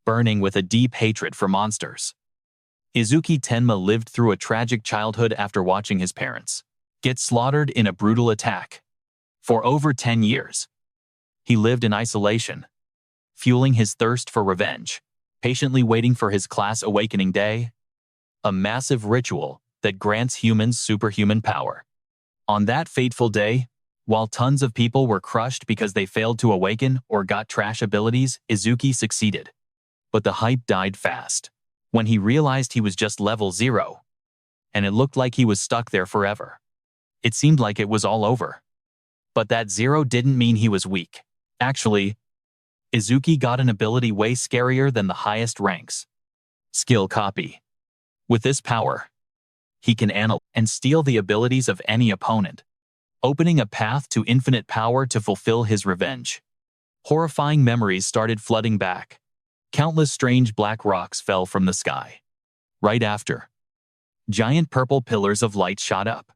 burning with a deep hatred for monsters. Izuki Tenma lived through a tragic childhood after watching his parents get slaughtered in a brutal attack. For over 10 years, he lived in isolation, fueling his thirst for revenge, patiently waiting for his class awakening day, a massive ritual that grants humans superhuman power. On that fateful day, while tons of people were crushed because they failed to awaken or got trash abilities, Izuki succeeded. But the hype died fast when he realized he was just level 0, and it looked like he was stuck there forever. It seemed like it was all over. But that 0 didn't mean he was weak. Actually, Izuki got an ability way scarier than the highest ranks. Skill Copy. With this power, he can analyze and steal the abilities of any opponent, opening a path to infinite power to fulfill his revenge. Horrifying memories started flooding back. Countless strange black rocks fell from the sky. Right after, giant purple pillars of light shot up,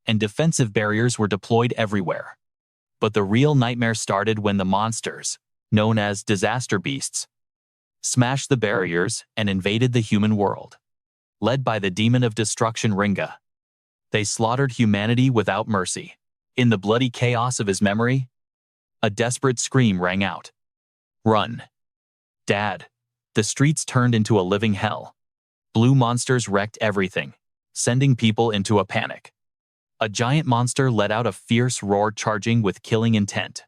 and defensive barriers were deployed everywhere. But the real nightmare started when the monsters, known as disaster beasts, smashed the barriers and invaded the human world. Led by the demon of destruction Ringa, they slaughtered humanity without mercy. In the bloody chaos of his memory, a desperate scream rang out. "Run, Dad!" The streets turned into a living hell. Blue monsters wrecked everything, sending people into a panic. A giant monster let out a fierce roar, charging with killing intent,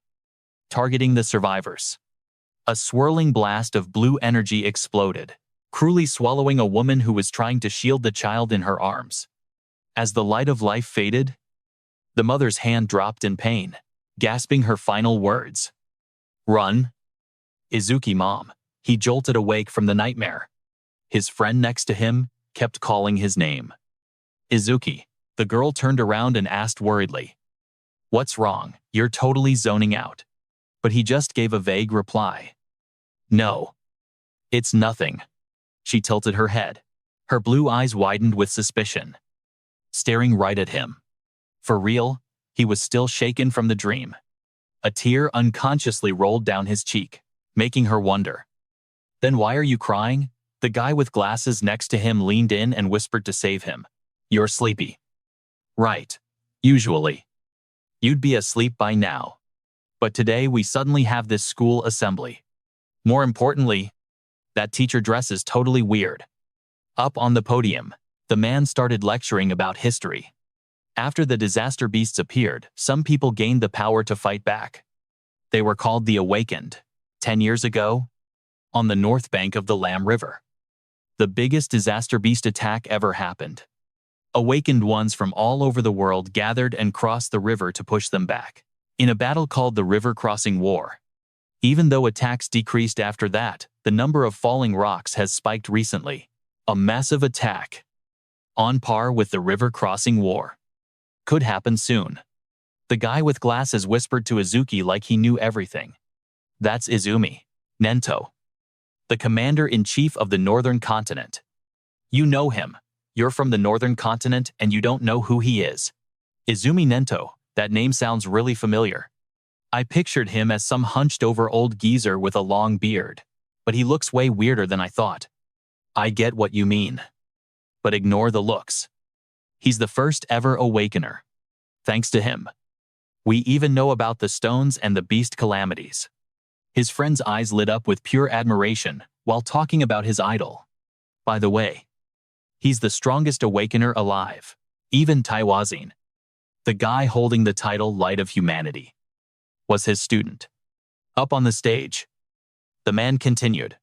targeting the survivors. A swirling blast of blue energy exploded, cruelly swallowing a woman who was trying to shield the child in her arms. As the light of life faded, the mother's hand dropped in pain, gasping her final words. "Run, Izuki, Mom." He jolted awake from the nightmare. His friend next to him kept calling his name. "Izuki." The girl turned around and asked worriedly, "What's wrong? You're totally zoning out." But he just gave a vague reply. "No, it's nothing." She tilted her head. Her blue eyes widened with suspicion, staring right at him. For real, he was still shaken from the dream. A tear unconsciously rolled down his cheek, making her wonder. "Then why are you crying?" The guy with glasses next to him leaned in and whispered to save him. "You're sleepy." "Right. Usually. You'd be asleep by now. But today we suddenly have this school assembly. More importantly, that teacher dress is totally weird." Up on the podium, the man started lecturing about history. After the disaster beasts appeared, some people gained the power to fight back. They were called the Awakened. 10 years ago, on the north bank of the Lam River, the biggest disaster beast attack ever happened. Awakened ones from all over the world gathered and crossed the river to push them back, in a battle called the River Crossing War. Even though attacks decreased after that, the number of falling rocks has spiked recently. A massive attack, on par with the River Crossing War, could happen soon. The guy with glasses whispered to Izuki like he knew everything. "That's Izumi, Nento, the commander-in-chief of the Northern Continent. You know him. You're from the Northern Continent and you don't know who he is." Izumi Nento, that name sounds really familiar. I pictured him as some hunched-over old geezer with a long beard, but he looks way weirder than I thought. "I get what you mean. But ignore the looks. He's the first ever Awakener. Thanks to him, we even know about the stones and the beast calamities." His friend's eyes lit up with pure admiration while talking about his idol. "By the way, he's the strongest Awakener alive, even Taiwazine, the guy holding the title Light of Humanity, was his student." Up on the stage, the man continued.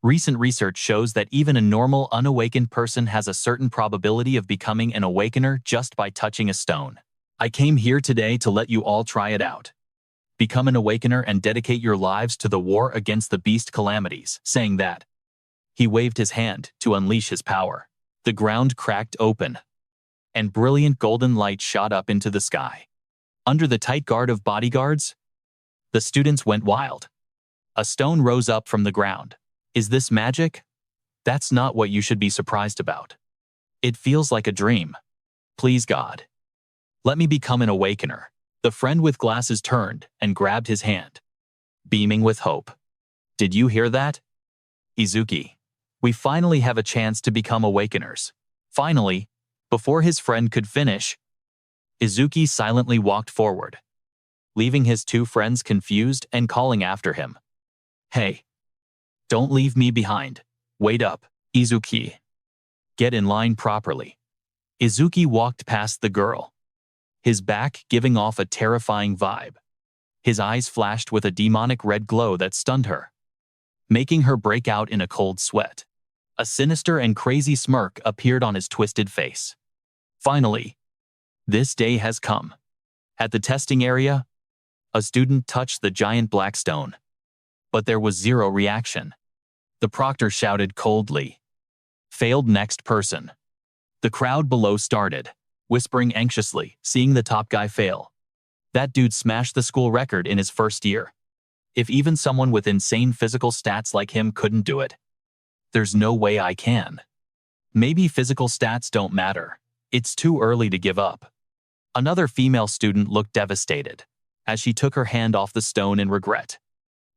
"Recent research shows that even a normal unawakened person has a certain probability of becoming an Awakener just by touching a stone. I came here today to let you all try it out. Become an Awakener and dedicate your lives to the war against the beast calamities." Saying that, he waved his hand to unleash his power. The ground cracked open, and brilliant golden light shot up into the sky. Under the tight guard of bodyguards, the students went wild. A stone rose up from the ground. "Is this magic?" "That's not what you should be surprised about. It feels like a dream. Please God, let me become an Awakener." The friend with glasses turned and grabbed his hand, beaming with hope. "Did you hear that?" Izuki, we finally have a chance to become Awakeners. Finally, before his friend could finish, Izuki silently walked forward, leaving his two friends confused and calling after him. Hey, don't leave me behind. Wait up, Izuki. Get in line properly. Izuki walked past the girl, his back giving off a terrifying vibe. His eyes flashed with a demonic red glow that stunned her, making her break out in a cold sweat. A sinister and crazy smirk appeared on his twisted face. Finally, this day has come. At the testing area, a student touched the giant black stone, but there was zero reaction. The proctor shouted coldly, "Failed next person." The crowd below started, whispering anxiously, seeing the top guy fail. That dude smashed the school record in his first year. If even someone with insane physical stats like him couldn't do it, there's no way I can. Maybe physical stats don't matter. It's too early to give up. Another female student looked devastated as she took her hand off the stone in regret.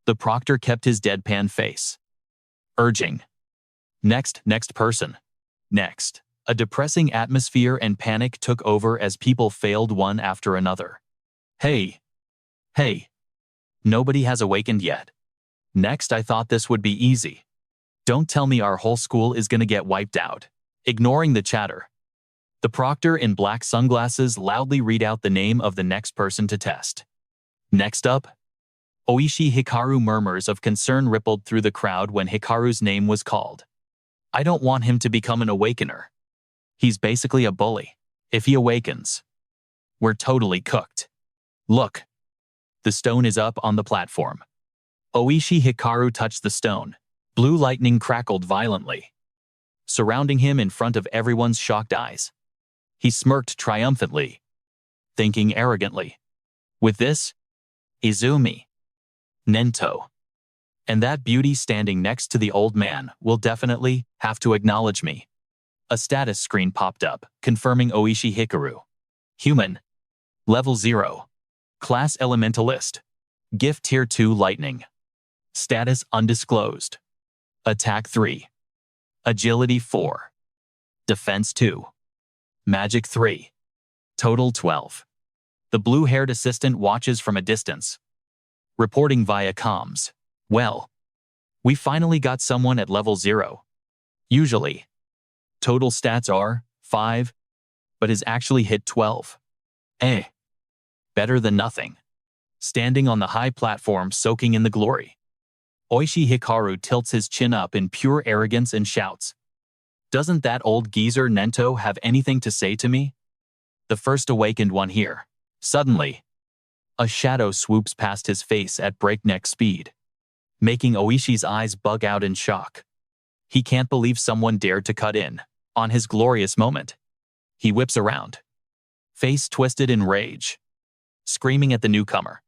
The proctor kept his deadpan face, urging, next person. Next. A depressing atmosphere and panic took over as people failed one after another. Hey. Nobody has awakened yet. Next, I thought this would be easy. Don't tell me our whole school is gonna get wiped out. Ignoring the chatter, the proctor in black sunglasses loudly read out the name of the next person to test. Next up, Oishi Hikaru. Murmurs of concern rippled through the crowd when Hikaru's name was called. I don't want him to become an awakener. He's basically a bully. If he awakens, we're totally cooked. Look. The stone is up on the platform. Oishi Hikaru touched the stone. Blue lightning crackled violently, surrounding him in front of everyone's shocked eyes. He smirked triumphantly, thinking arrogantly, with this, Izumi, Nento, and that beauty standing next to the old man will definitely have to acknowledge me. A status screen popped up, confirming Oishi Hikaru. Human. Level 0. Class Elementalist. Gift Tier 2 Lightning. Status undisclosed. Attack 3. Agility 4. Defense 2. Magic 3. Total 12. The blue-haired assistant watches from a distance, reporting via comms. Well, we finally got someone at level 0. Usually, total stats are 5, but has actually hit 12. Better than nothing. Standing on the high platform soaking in the glory, Oishi Hikaru tilts his chin up in pure arrogance and shouts, doesn't that old geezer Nento have anything to say to me? The first awakened one here. Suddenly, a shadow swoops past his face at breakneck speed, making Oishi's eyes bug out in shock. He can't believe someone dared to cut in on his glorious moment. He whips around, face twisted in rage, screaming at the newcomer.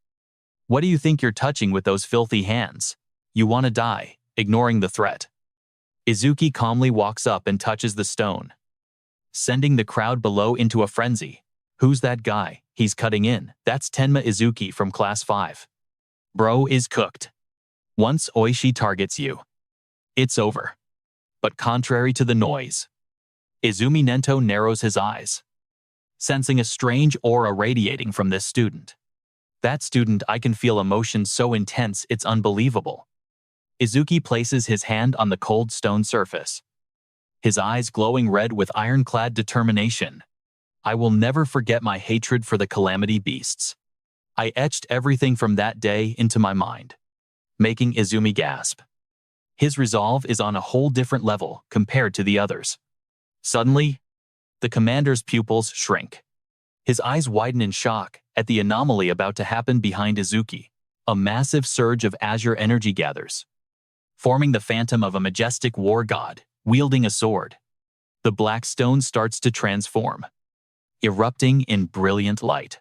What do you think you're touching with those filthy hands? You want to die, ignoring the threat. Izuki calmly walks up and touches the stone, sending the crowd below into a frenzy. Who's that guy? He's cutting in. That's Tenma Izuki from Class 5. Bro is cooked. Once Oishi targets you, it's over. But contrary to the noise, Izumi Nento narrows his eyes, sensing a strange aura radiating from this student. That student, I can feel emotion so intense it's unbelievable. Izuki places his hand on the cold stone surface, his eyes glowing red with ironclad determination. I will never forget my hatred for the Calamity Beasts. I etched everything from that day into my mind, making Izumi gasp. His resolve is on a whole different level compared to the others. Suddenly, the commander's pupils shrink. His eyes widen in shock at the anomaly about to happen behind Izuki. A massive surge of azure energy gathers, forming the phantom of a majestic war god, wielding a sword. The black stone starts to transform, erupting in brilliant light,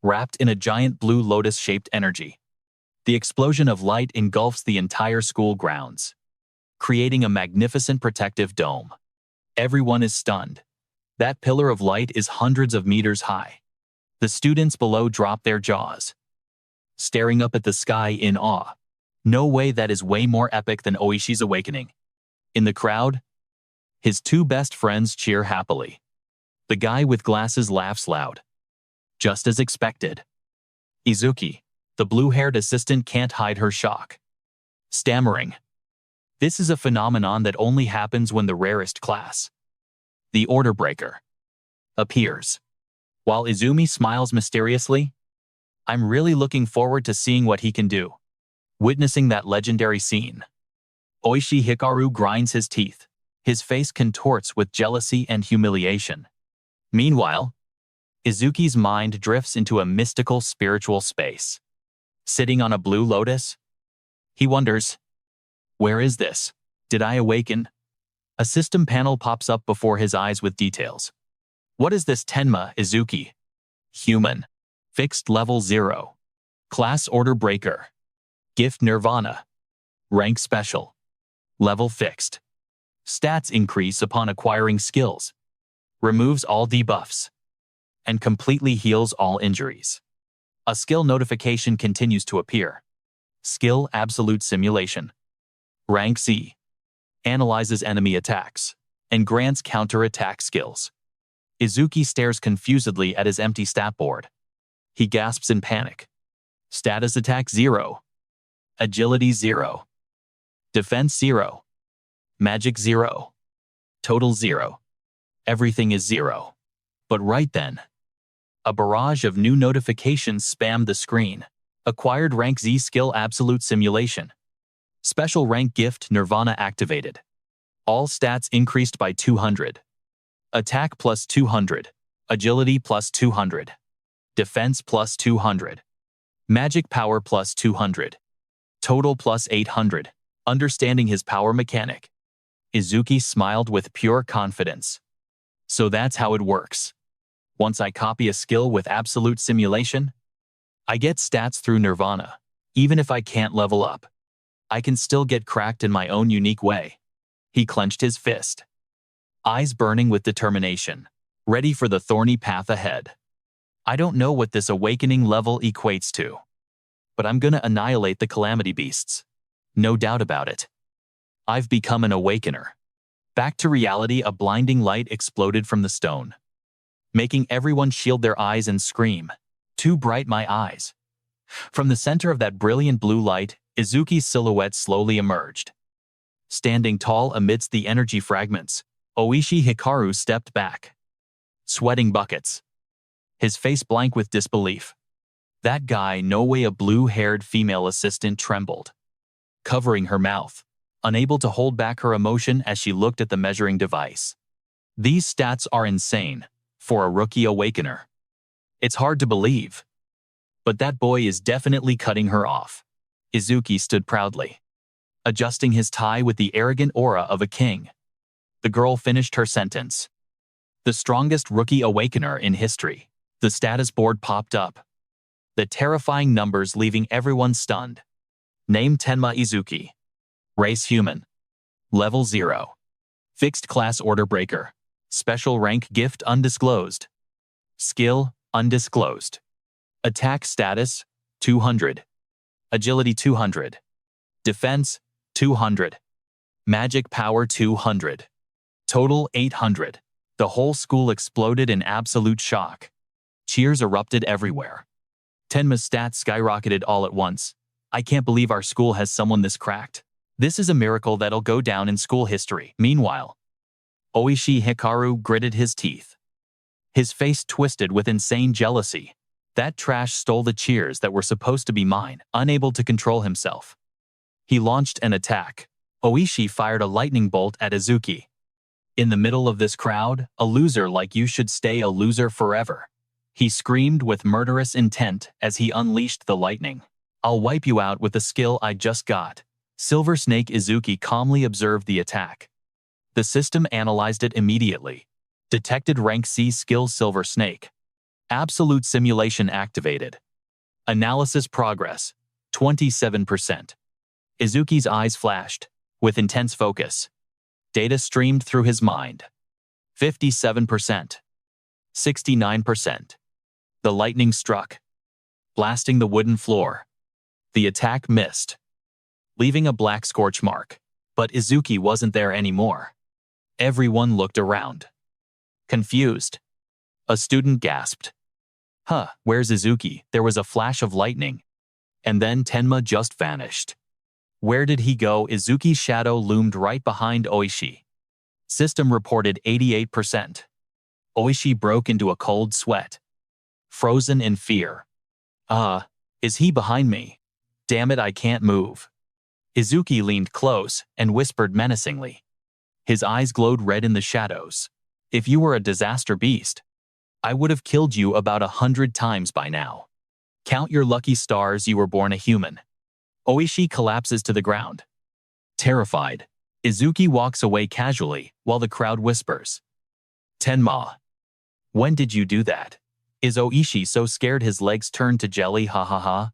wrapped in a giant blue lotus-shaped energy. The explosion of light engulfs the entire school grounds, creating a magnificent protective dome. Everyone is stunned. That pillar of light is hundreds of meters high. The students below drop their jaws, staring up at the sky in awe. No way, that is way more epic than Oishi's awakening. In the crowd, his two best friends cheer happily. The guy with glasses laughs loud. Just as expected. Izuki, the blue-haired assistant, can't hide her shock. Stammering. This is a phenomenon that only happens when the rarest class, the Order Breaker, appears. While Izumi smiles mysteriously, I'm really looking forward to seeing what he can do. Witnessing that legendary scene, Oishi Hikaru grinds his teeth. His face contorts with jealousy and humiliation. Meanwhile, Izuki's mind drifts into a mystical spiritual space. Sitting on a blue lotus, he wonders, where is this? Did I awaken? A system panel pops up before his eyes with details. What is this? Tenma Izuki. Human. Fixed level 0. Class Order Breaker. Gift Nirvana. Rank Special. Level fixed. Stats increase upon acquiring skills. Removes all debuffs. And completely heals all injuries. A skill notification continues to appear. Skill Absolute Simulation. Rank C. Analyzes enemy attacks and grants counter-attack skills. Izuki stares confusedly at his empty stat board. He gasps in panic. Status Attack 0. Agility 0. Defense 0. Magic 0. Total 0. Everything is 0. But right then, a barrage of new notifications spam the screen. Acquired Rank Z Skill Absolute Simulation. Special Rank Gift Nirvana activated. All stats increased by 200. Attack plus 200. Agility plus 200. Defense plus 200. Magic power plus 200. Total plus 800. Understanding his power mechanic, Izuki smiled with pure confidence. So that's how it works. Once I copy a skill with absolute simulation, I get stats through Nirvana. Even if I can't level up, I can still get cracked in my own unique way. He clenched his fist, eyes burning with determination, ready for the thorny path ahead. I don't know what this awakening level equates to, but I'm gonna annihilate the Calamity Beasts. No doubt about it. I've become an awakener. Back to reality, a blinding light exploded from the stone, making everyone shield their eyes and scream, "Too bright, my eyes." From the center of that brilliant blue light, Izuki's silhouette slowly emerged. Standing tall amidst the energy fragments, Oishi Hikaru stepped back, sweating buckets, his face blank with disbelief. That guy, no way. A blue-haired female assistant trembled, covering her mouth, unable to hold back her emotion as she looked at the measuring device. These stats are insane for a rookie awakener. It's hard to believe, but that boy is definitely cutting her off. Izuki stood proudly, adjusting his tie with the arrogant aura of a king. The girl finished her sentence. The strongest rookie awakener in history. The status board popped up, the terrifying numbers leaving everyone stunned. Name Tenma Izuki. Race human. Level 0. Fixed class Order Breaker. Special rank gift undisclosed. Skill undisclosed. Attack status 200. Agility 200. Defense 200. Magic power 200. Total 800. The whole school exploded in absolute shock. Cheers erupted everywhere. Tenma's stats skyrocketed all at once. I can't believe our school has someone this cracked. This is a miracle that'll go down in school history. Meanwhile, Oishi Hikaru gritted his teeth. His face twisted with insane jealousy. That trash stole the cheers that were supposed to be mine. Unable to control himself, he launched an attack. Oishi fired a lightning bolt at Izuki. In the middle of this crowd, a loser like you should stay a loser forever. He screamed with murderous intent as he unleashed the lightning. I'll wipe you out with the skill I just got. Silver Snake. Izuki calmly observed the attack. The system analyzed it immediately. Detected rank C skill Silver Snake. Absolute simulation activated. Analysis progress 27%. Izuki's eyes flashed with intense focus. Data streamed through his mind. 57%. 69%. The lightning struck, blasting the wooden floor. The attack missed. leaving a black scorch mark. But Izuki wasn't there anymore. Everyone looked around. Confused. A student gasped. Huh, where's Izuki? There was a flash of lightning. And then Tenma just vanished. Where did he go? Izuki's shadow loomed right behind Oishi. System reported 88%. Oishi broke into a cold sweat. Frozen in fear. Is he behind me? Damn it, I can't move. Izuki leaned close and whispered menacingly. His eyes glowed red in the shadows. If you were a disaster beast, I would have killed you about 100 times by now. Count your lucky stars you were born a human. Oishi collapses to the ground. Terrified, Izuki walks away casually while the crowd whispers. Tenma. When did you do that? Is Oishi so scared his legs turn to jelly? Ha ha ha.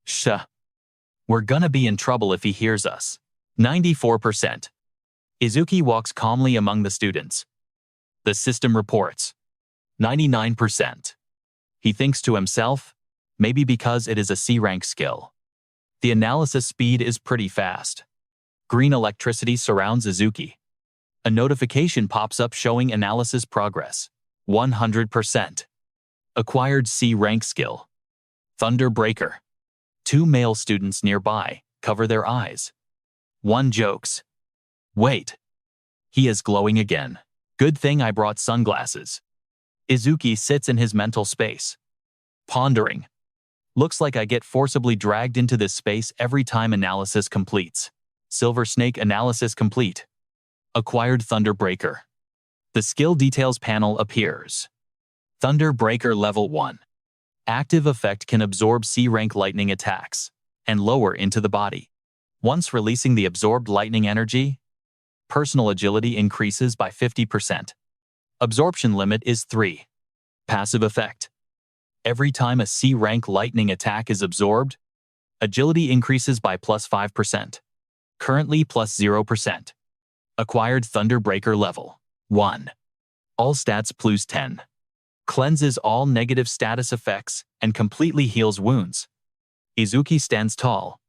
Shh. We're gonna be in trouble if he hears us. 94%. Izuki walks calmly among the students. The system reports. 99%. He thinks to himself, maybe because it is a C-rank skill. The analysis speed is pretty fast. Green electricity surrounds Izuki. A notification pops up showing analysis progress. 100%. Acquired C-rank skill. Thunderbreaker. 2 male students nearby cover their eyes. One jokes. Wait. He is glowing again. Good thing I brought sunglasses. Izuki sits in his mental space. Pondering. Looks like I get forcibly dragged into this space every time analysis completes. Silver Snake analysis complete. Acquired Thunderbreaker. The skill details panel appears. Thunderbreaker level 1. Active effect can absorb C-rank lightning attacks and lower into the body. Once releasing the absorbed lightning energy, personal agility increases by 50%. Absorption limit is 3. Passive effect. Every time a C-rank lightning attack is absorbed, agility increases by plus 5%. Currently plus 0%. Acquired Thunderbreaker level 1. All stats plus 10. Cleanses all negative status effects and completely heals wounds. Izuki stands tall,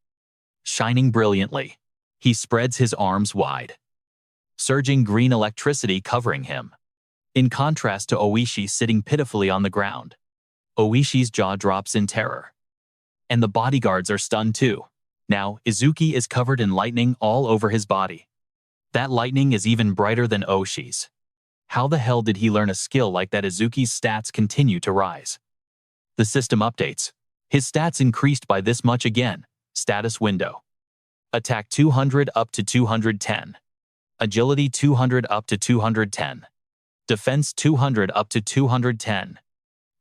shining brilliantly. He spreads his arms wide. Surging green electricity covering him. In contrast to Oishi sitting pitifully on the ground. Oishi's jaw drops in terror. And the bodyguards are stunned too. Now, Izuki is covered in lightning all over his body. That lightning is even brighter than Oishi's. How the hell did he learn a skill like that? Izuki's stats continue to rise. The system updates. His stats increased by this much again. Status window. Attack 200 up to 210. Agility 200 up to 210. Defense 200 up to 210.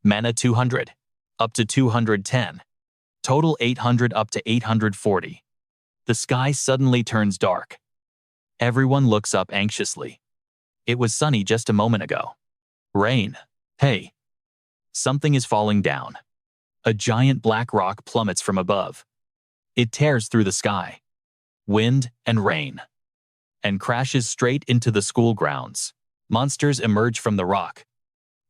Mana 200 up to 210. Total 800 up to 840. The sky suddenly turns dark. Everyone looks up anxiously. It was sunny just a moment ago. Rain. Hey. Something is falling down. A giant black rock plummets from above. It tears through the sky. Wind and rain. And crashes straight into the school grounds. Monsters emerge from the rock.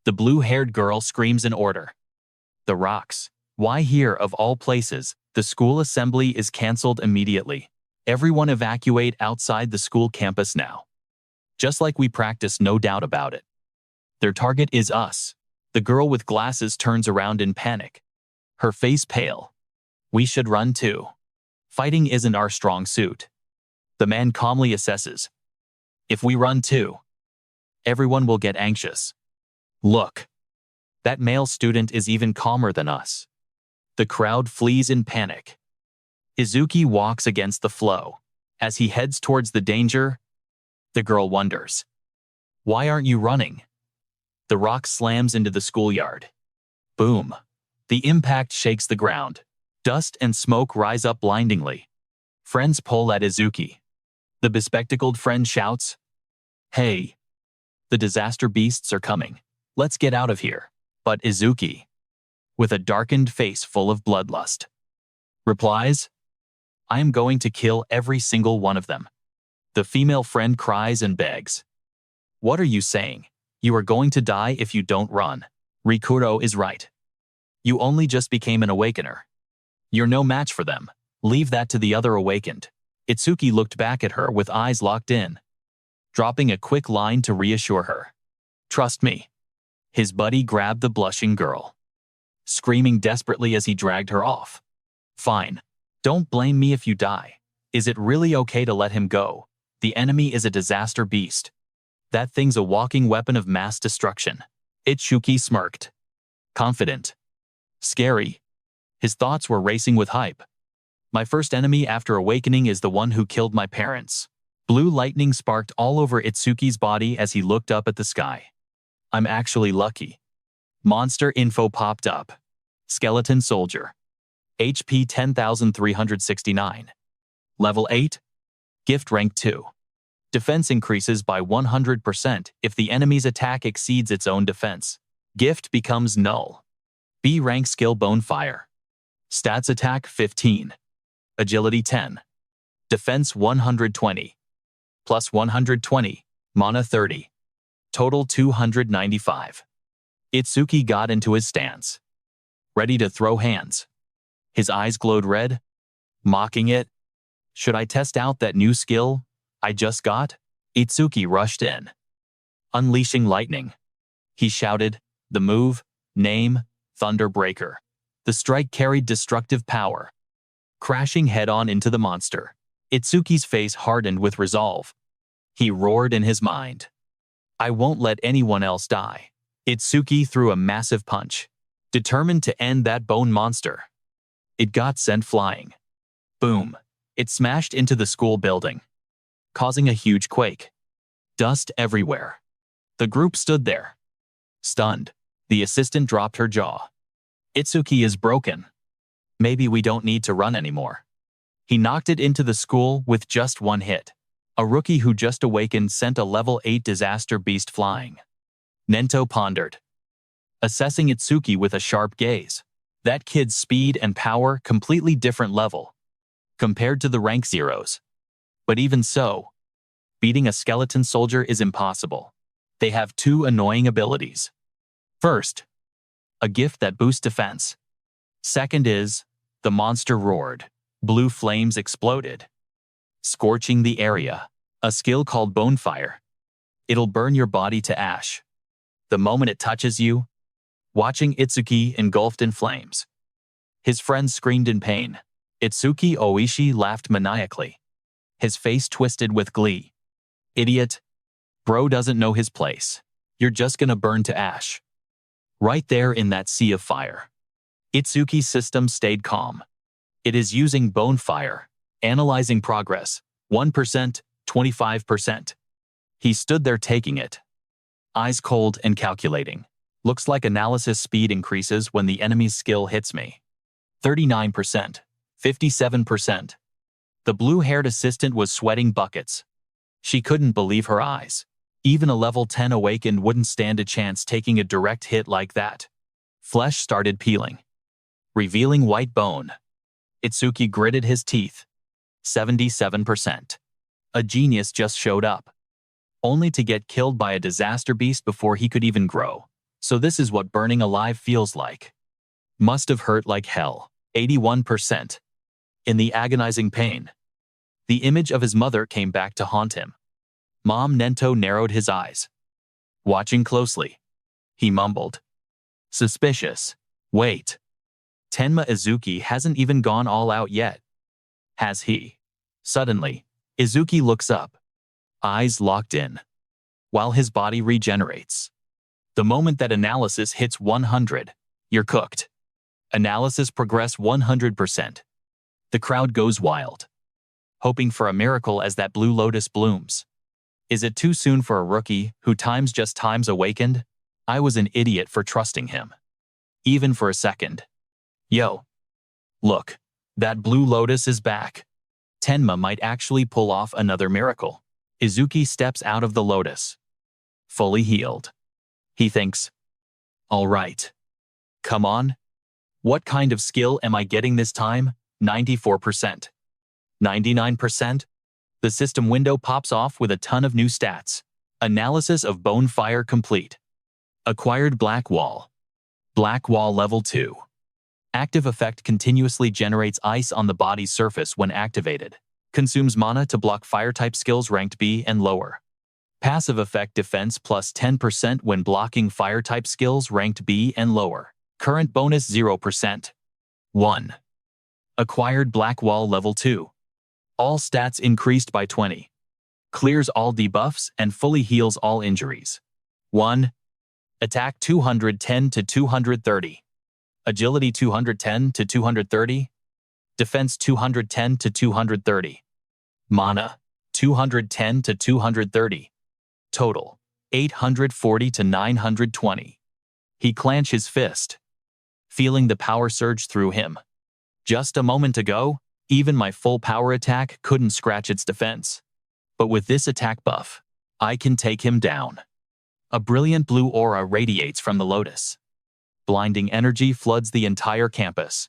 The blue-haired girl screams in order. The rocks. Why here of all places? The school assembly is cancelled immediately. Everyone evacuate outside the school campus now. Just like we practiced, no doubt about it. Their target is us. The girl with glasses turns around in panic. Her face pale. We should run too. Fighting isn't our strong suit. The man calmly assesses. If we run too, everyone will get anxious. Look. That male student is even calmer than us. The crowd flees in panic. Izuki walks against the flow. As he heads towards the danger, the girl wonders. Why aren't you running? The rock slams into the schoolyard. Boom. The impact shakes the ground. Dust and smoke rise up blindingly. Friends pull at Izuki. The bespectacled friend shouts, Hey! The disaster beasts are coming. Let's get out of here. But Izuki, with a darkened face full of bloodlust, replies, I am going to kill every single one of them. The female friend cries and begs. What are you saying? You are going to die if you don't run. Rikuro is right. You only just became an awakener. You're no match for them. Leave that to the other awakened. Itsuki looked back at her with eyes locked in, dropping a quick line to reassure her. Trust me. His buddy grabbed the blushing girl, screaming desperately as he dragged her off. Fine. Don't blame me if you die. Is it really okay to let him go? The enemy is a disaster beast. That thing's a walking weapon of mass destruction. Itsuki smirked. Confident. Scary. His thoughts were racing with hype. My first enemy after awakening is the one who killed my parents. Blue lightning sparked all over Itsuki's body as he looked up at the sky. I'm actually lucky. Monster info popped up. Skeleton Soldier. HP 10,369. Level 8. Gift rank 2. Defense increases by 100% if the enemy's attack exceeds its own defense. Gift becomes null. B rank skill Bonefire. Stats attack 15. Agility 10. Defense 120. Plus 120. Mana 30. Total 295. Itsuki got into his stance, ready to throw hands. His eyes glowed red, mocking it. Should I test out that new skill I just got? Itsuki rushed in, unleashing lightning. He shouted, the move, name, Thunderbreaker. The strike carried destructive power, crashing head-on into the monster. Itsuki's face hardened with resolve. He roared in his mind. I won't let anyone else die. Itsuki threw a massive punch, determined to end that bone monster. It got sent flying. Boom. It smashed into the school building, causing a huge quake. Dust everywhere. The group stood there, stunned. The assistant dropped her jaw. Itsuki is broken. Maybe we don't need to run anymore. He knocked it into the school with just one hit. A rookie who just awakened sent a level 8 disaster beast flying. Nento pondered, assessing Itsuki with a sharp gaze. That kid's speed and power completely different level, compared to the rank zeros. But even so, beating a skeleton soldier is impossible. They have two annoying abilities. First, a gift that boosts defense. Second is, the monster roared. Blue flames exploded, scorching the area. A skill called Bonefire. It'll burn your body to ash the moment it touches you. Watching Itsuki engulfed in flames, his friends screamed in pain. Itsuki Oishi laughed maniacally, his face twisted with glee. Idiot. Bro doesn't know his place. You're just gonna burn to ash. Right there in that sea of fire. Itsuki's system stayed calm. It is using Bonefire, analyzing progress, 1%, 25%. He stood there taking it, eyes cold and calculating. Looks like analysis speed increases when the enemy's skill hits me. 39%, 57%. The blue-haired assistant was sweating buckets. She couldn't believe her eyes. Even a level 10 awakened wouldn't stand a chance taking a direct hit like that. Flesh started peeling, revealing white bone. Itsuki gritted his teeth. 77%. A genius just showed up, only to get killed by a disaster beast before he could even grow. So this is what burning alive feels like. Must have hurt like hell. 81%. In the agonizing pain, the image of his mother came back to haunt him. Mom. Nento narrowed his eyes, watching closely. He mumbled, suspicious. Wait. Tenma Izuki hasn't even gone all out yet, has he? Suddenly, Izuki looks up, eyes locked in, while his body regenerates. The moment that analysis hits 100, you're cooked. Analysis progress 100%. The crowd goes wild, hoping for a miracle as that blue lotus blooms. Is it too soon for a rookie who times awakened? I was an idiot for trusting him, even for a second. Yo. Look, that blue lotus is back. Tenma might actually pull off another miracle. Izuki steps out of the lotus, fully healed. He thinks, all right. Come on. What kind of skill am I getting this time? 94%. 99%? The system window pops off with a ton of new stats. Analysis of Bonefire complete. Acquired Black Wall. Black Wall level 2. Active effect continuously generates ice on the body's surface when activated. Consumes mana to block fire-type skills ranked B and lower. Passive effect defense plus 10% when blocking fire-type skills ranked B and lower. Current bonus 0%. 1. Acquired Black Wall level 2. All stats increased by 20. Clears all debuffs and fully heals all injuries. 1. Attack 210 to 230. Agility 210 to 230. Defense 210 to 230. Mana 210 to 230. Total 840 to 920. He clenched his fist, feeling the power surge through him. Just a moment ago, even my full power attack couldn't scratch its defense. But with this attack buff, I can take him down. A brilliant blue aura radiates from the Lotus. Blinding energy floods the entire campus.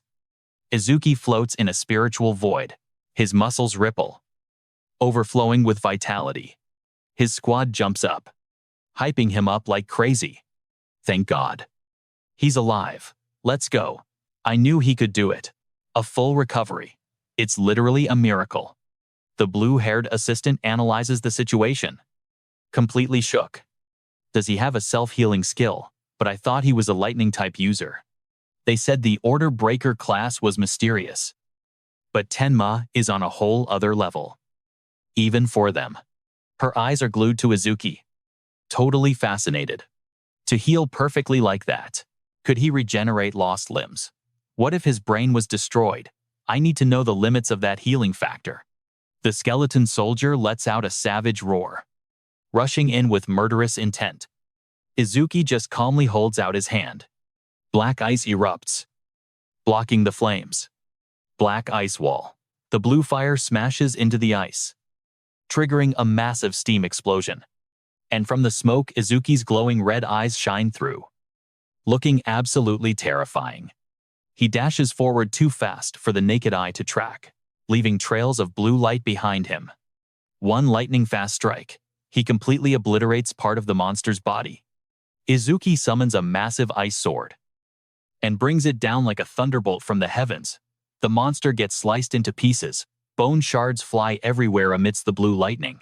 Izuki floats in a spiritual void. His muscles ripple, overflowing with vitality. His squad jumps up, hyping him up like crazy. Thank God. He's alive. Let's go. I knew he could do it. A full recovery. It's literally a miracle. The blue-haired assistant analyzes the situation. Completely shook. Does he have a self-healing skill? But I thought he was a lightning-type user. They said the Order Breaker class was mysterious. But Tenma is on a whole other level. Even for them. Her eyes are glued to Izuki. Totally fascinated. To heal perfectly like that. Could he regenerate lost limbs? What if his brain was destroyed? I need to know the limits of that healing factor. The skeleton soldier lets out a savage roar, rushing in with murderous intent. Izuki just calmly holds out his hand. Black ice erupts, blocking the flames. Black ice wall. The blue fire smashes into the ice, triggering a massive steam explosion. And from the smoke, Izuki's glowing red eyes shine through, looking absolutely terrifying. He dashes forward too fast for the naked eye to track, leaving trails of blue light behind him. One lightning-fast strike. He completely obliterates part of the monster's body. Izuki summons a massive ice sword and brings it down like a thunderbolt from the heavens. The monster gets sliced into pieces. Bone shards fly everywhere amidst the blue lightning.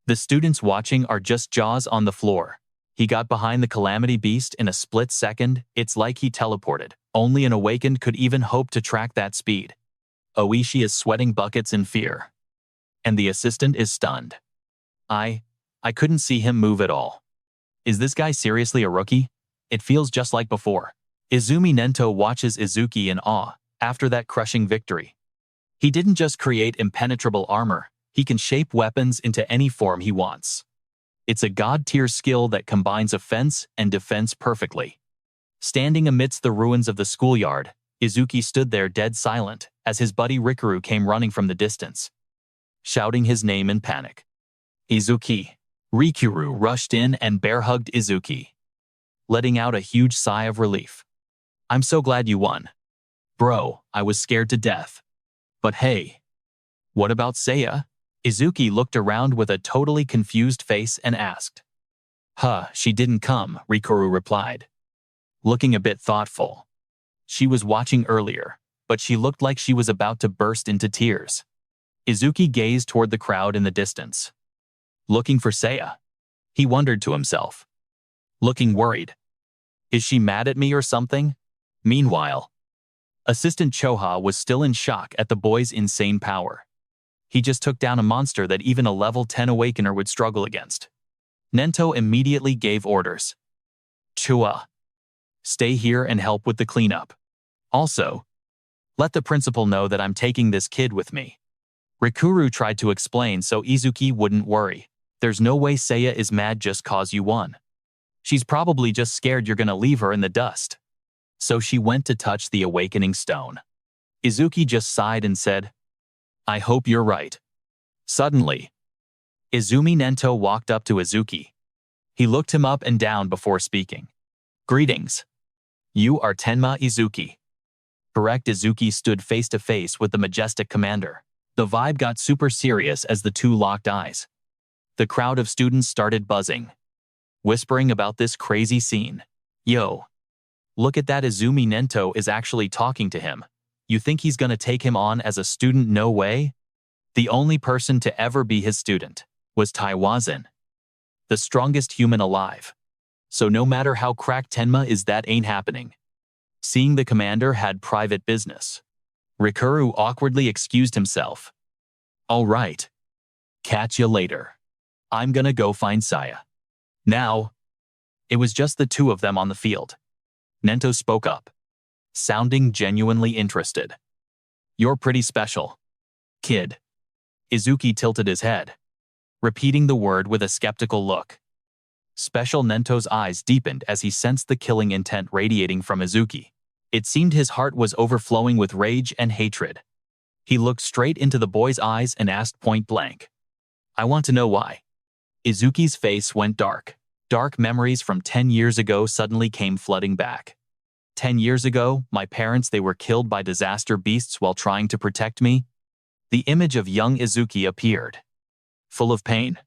The students watching are just jaws on the floor. He got behind the Calamity Beast in a split second. It's like he teleported. Only an Awakened could even hope to track that speed. Oishi is sweating buckets in fear. And the assistant is stunned. I couldn't see him move at all. Is this guy seriously a rookie? It feels just like before. Izumi Nento watches Izuki in awe after that crushing victory. He didn't just create impenetrable armor, he can shape weapons into any form he wants. It's a god-tier skill that combines offense and defense perfectly. Standing amidst the ruins of the schoolyard, Izuki stood there dead silent as his buddy Rikuru came running from the distance, shouting his name in panic. Izuki. Rikuru rushed in and bear-hugged Izuki, letting out a huge sigh of relief. I'm so glad you won. Bro, I was scared to death. But hey, what about Seiya? Izuki looked around with a totally confused face and asked. She didn't come, Rikuru replied, looking a bit thoughtful. She was watching earlier, but she looked like she was about to burst into tears. Izuki gazed toward the crowd in the distance. Looking for Seiya. He wondered to himself. Looking worried. Is she mad at me or something? Meanwhile, Assistant Choha was still in shock at the boy's insane power. He just took down a monster that even a level 10 Awakener would struggle against. Nento immediately gave orders. Chua, stay here and help with the cleanup. Also, let the principal know that I'm taking this kid with me. Rikuru tried to explain so Izuki wouldn't worry. There's no way Seiya is mad just cause you won. She's probably just scared you're gonna leave her in the dust. So she went to touch the awakening stone. Izuki just sighed and said, I hope you're right. Suddenly, Izumi Nento walked up to Izuki. He looked him up and down before speaking. Greetings. You are Tenma Izuki. Correct. Izuki stood face to face with the majestic commander. The vibe got super serious as the two locked eyes. The crowd of students started buzzing, whispering about this crazy scene. Yo, look at that, Izumi Nento is actually talking to him. You think he's gonna take him on as a student? No way. The only person to ever be his student was Taiwazin, the strongest human alive. So no matter how cracked Tenma is, that ain't happening. Seeing the commander had private business, Rikuru awkwardly excused himself. All right. Catch ya later. I'm gonna go find Saya. Now. It was just the two of them on the field. Nento spoke up, sounding genuinely interested. You're pretty special, kid. Izuki tilted his head, repeating the word with a skeptical look. Special. Nento's eyes deepened as he sensed the killing intent radiating from Izuki. It seemed his heart was overflowing with rage and hatred. He looked straight into the boy's eyes and asked point blank, I want to know why. Izuki's face went dark. Dark memories from 10 years ago suddenly came flooding back. 10 years ago, my parents, they were killed by disaster beasts while trying to protect me. The image of young Izuki appeared, full of pain.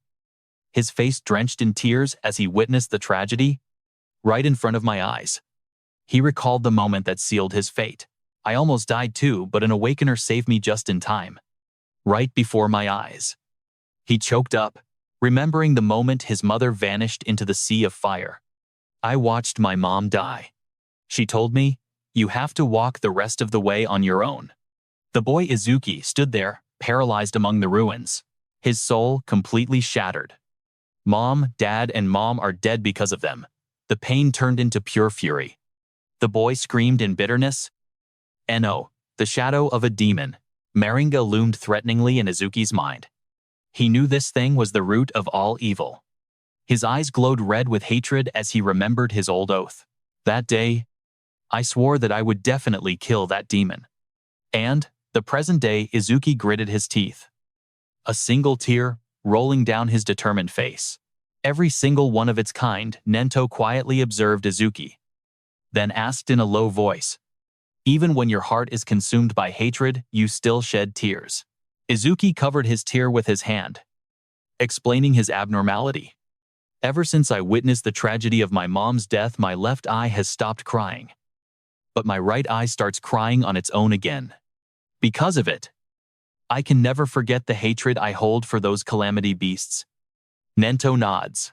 His face drenched in tears as he witnessed the tragedy, right in front of my eyes. He recalled the moment that sealed his fate. I almost died too, but an awakener saved me just in time. Right before my eyes. He choked up, remembering the moment his mother vanished into the sea of fire. I watched my mom die. She told me, you have to walk the rest of the way on your own. The boy Izuki stood there, paralyzed among the ruins, his soul completely shattered. Mom, Dad, and Mom are dead because of them. The pain turned into pure fury. The boy screamed in bitterness. No, the shadow of a demon. Maringa loomed threateningly in Izuki's mind. He knew this thing was the root of all evil. His eyes glowed red with hatred as he remembered his old oath. That day, I swore that I would definitely kill that demon. And, the present day, Izuki gritted his teeth. A single tear rolling down his determined face. Every single one of its kind. Nento quietly observed Izuki, then asked in a low voice, even when your heart is consumed by hatred, you still shed tears. Izuki covered his tear with his hand, explaining his abnormality. Ever since I witnessed the tragedy of my mom's death, my left eye has stopped crying. But my right eye starts crying on its own again. Because of it, I can never forget the hatred I hold for those calamity beasts. Nento nods,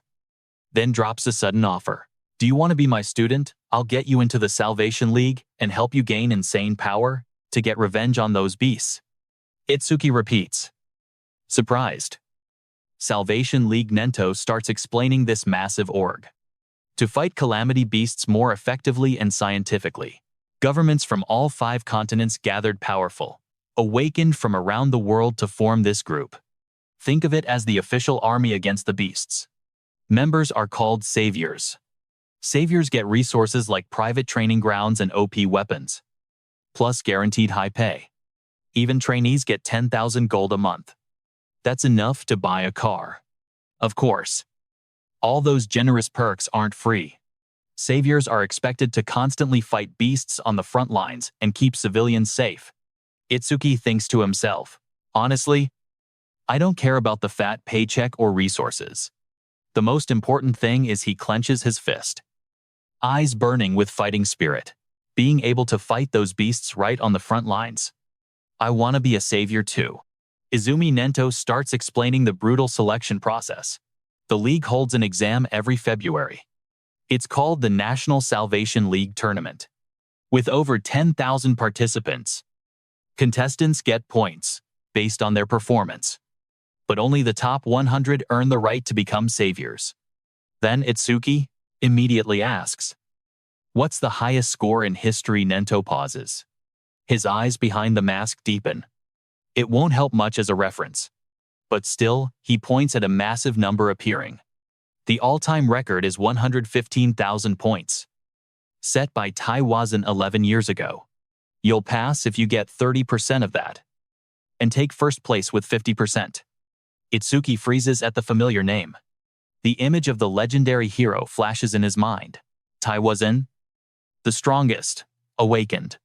then drops a sudden offer. Do you want to be my student? I'll get you into the Salvation League and help you gain insane power to get revenge on those beasts. Itsuki repeats, surprised. Salvation League. Nento starts explaining this massive org. To fight calamity beasts more effectively and scientifically. Governments from all 5 continents gathered powerful, awakened from around the world to form this group. Think of it as the official army against the beasts. Members are called saviors. Saviors get resources like private training grounds and OP weapons, plus guaranteed high pay. Even trainees get 10,000 gold a month. That's enough to buy a car. Of course, all those generous perks aren't free. Saviors are expected to constantly fight beasts on the front lines and keep civilians safe. Itsuki thinks to himself, honestly, I don't care about the fat paycheck or resources. The most important thing is he clenches his fist, eyes burning with fighting spirit, being able to fight those beasts right on the front lines. I want to be a savior too. Izumi. Nento starts explaining the brutal selection process. The league holds an exam every February. It's called the National Salvation League Tournament. With over 10,000 participants, contestants get points based on their performance. But only the top 100 earn the right to become saviors. Then Itsuki immediately asks, what's the highest score in history? Nento pauses. His eyes behind the mask deepen. It won't help much as a reference. But still, he points at a massive number appearing. The all-time record is 115,000 points, set by Taiwazin 11 years ago. You'll pass if you get 30% of that, and take first place with 50%. Itsuki freezes at the familiar name. The image of the legendary hero flashes in his mind. Taiwazin, the strongest, awakened,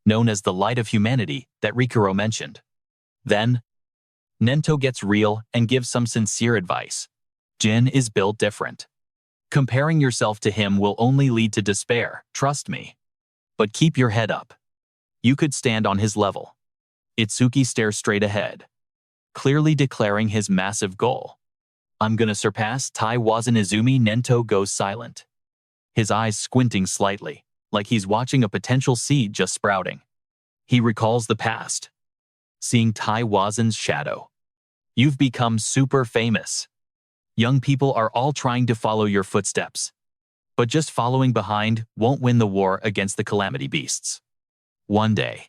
known as the light of humanity that Rikuro mentioned. Then, Nento gets real and gives some sincere advice. Jin is built different. Comparing yourself to him will only lead to despair, trust me. But keep your head up. You could stand on his level. Itsuki stares straight ahead, clearly declaring his massive goal. I'm gonna surpass Taiwasan Izumi. Nento goes silent, his eyes squinting slightly, like he's watching a potential seed just sprouting. He recalls the past, seeing Taiwasan's shadow. You've become super famous. Young people are all trying to follow your footsteps. But just following behind won't win the war against the calamity beasts. One day,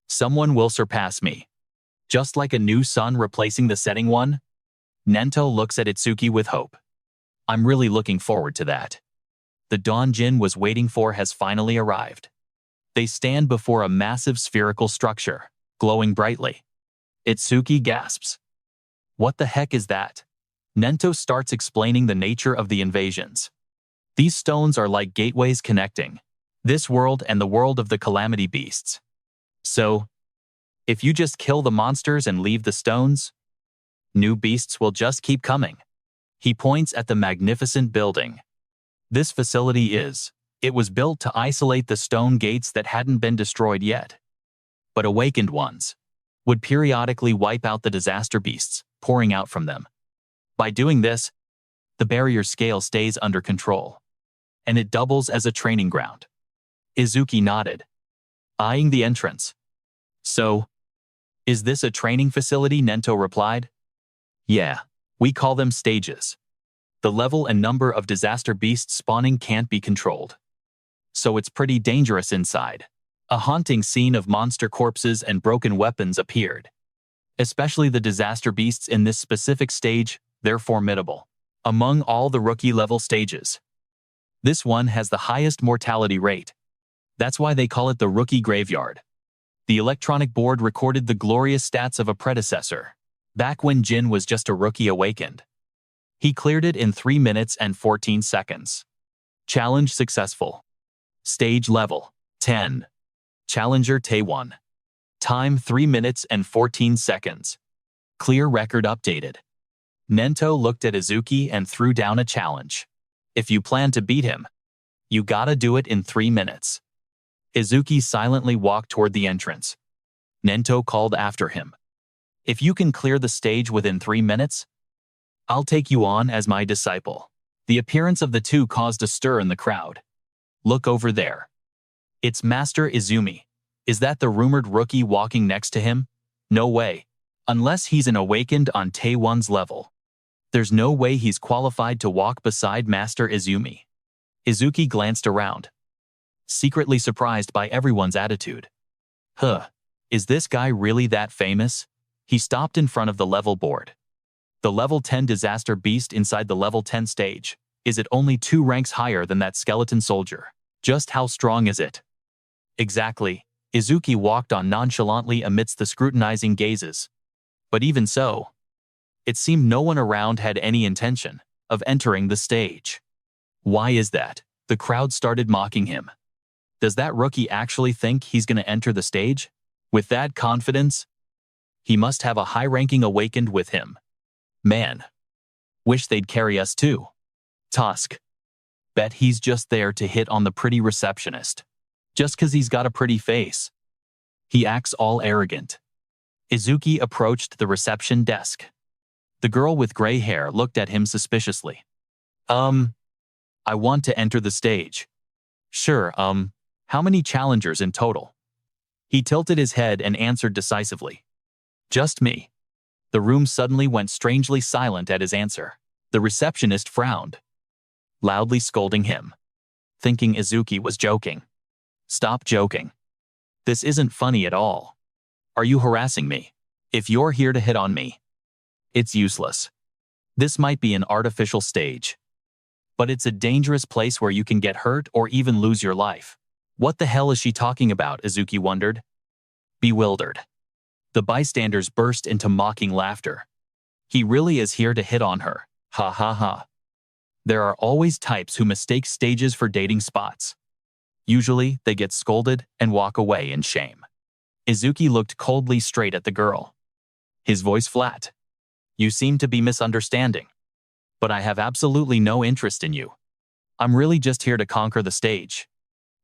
someone will surpass me. Just like a new sun replacing the setting one. Nento looks at Itsuki with hope. I'm really looking forward to that. The dawn Jin was waiting for has finally arrived. They stand before a massive spherical structure, glowing brightly. Itsuki gasps. What the heck is that? Nento starts explaining the nature of the invasions. These stones are like gateways connecting this world and the world of the calamity beasts. So, if you just kill the monsters and leave the stones, new beasts will just keep coming. He points at the magnificent building. This facility it was built to isolate the stone gates that hadn't been destroyed yet. But awakened ones would periodically wipe out the disaster beasts pouring out from them. By doing this, the barrier scale stays under control, and it doubles as a training ground. Izuki nodded, eyeing the entrance. So, is this a training facility? Nento replied. Yeah, we call them stages. The level and number of disaster beasts spawning can't be controlled. So it's pretty dangerous inside. A haunting scene of monster corpses and broken weapons appeared. Especially the disaster beasts in this specific stage, they're formidable. Among all the rookie-level stages, this one has the highest mortality rate. That's why they call it the rookie graveyard. The electronic board recorded the glorious stats of a predecessor, back when Jin was just a rookie awakened. He cleared it in 3 minutes and 14 seconds. Challenge successful. Stage level 10. Challenger Taewon. Time 3 minutes and 14 seconds. Clear record updated. Nento looked at Izuki and threw down a challenge. If you plan to beat him, you gotta do it in 3 minutes. Izuki silently walked toward the entrance. Nento called after him. If you can clear the stage within 3 minutes, I'll take you on as my disciple. The appearance of the two caused a stir in the crowd. Look over there. It's Master Izumi. Is that the rumored rookie walking next to him? No way. Unless he's an awakened on Taewon's level. There's no way he's qualified to walk beside Master Izumi. Izuki glanced around, secretly surprised by everyone's attitude. Is this guy really that famous? He stopped in front of the level board. The level 10 disaster beast inside the level 10 stage. Is it only 2 ranks higher than that skeleton soldier? Just how strong is it? Exactly. Izuki walked on nonchalantly amidst the scrutinizing gazes. But even so, it seemed no one around had any intention of entering the stage. Why is that? The crowd started mocking him. Does that rookie actually think he's gonna enter the stage? With that confidence? He must have a high-ranking awakened with him. Man. Wish they'd carry us too. Tusk. Bet he's just there to hit on the pretty receptionist. Just 'cause he's got a pretty face. He acts all arrogant. Izuki approached the reception desk. The girl with gray hair looked at him suspiciously. I want to enter the stage. Sure, how many challengers in total? He tilted his head and answered decisively. Just me. The room suddenly went strangely silent at his answer. The receptionist frowned, loudly scolding him, thinking Izuki was joking. Stop joking. This isn't funny at all. Are you harassing me? If you're here to hit on me, it's useless. This might be an artificial stage, but it's a dangerous place where you can get hurt or even lose your life. What the hell is she talking about? Izuki wondered. Bewildered. The bystanders burst into mocking laughter. He really is here to hit on her. Ha ha ha. There are always types who mistake stages for dating spots. Usually, they get scolded and walk away in shame. Izuki looked coldly straight at the girl, his voice flat. You seem to be misunderstanding. But I have absolutely no interest in you. I'm really just here to conquer the stage.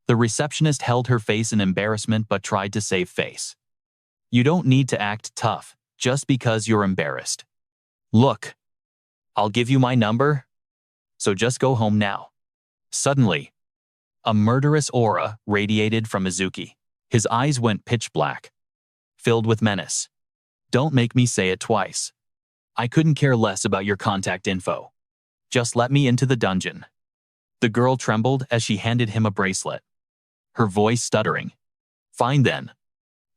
The receptionist held her face in embarrassment but tried to save face. You don't need to act tough. just because you're embarrassed. Look, I'll give you my number, so just go home now. Suddenly, a murderous aura radiated from Izuki. His eyes went pitch black, filled with menace. Don't make me say it twice. I couldn't care less about your contact info. Just let me into the dungeon. The girl trembled as she handed him a bracelet, her voice stuttering. Fine then.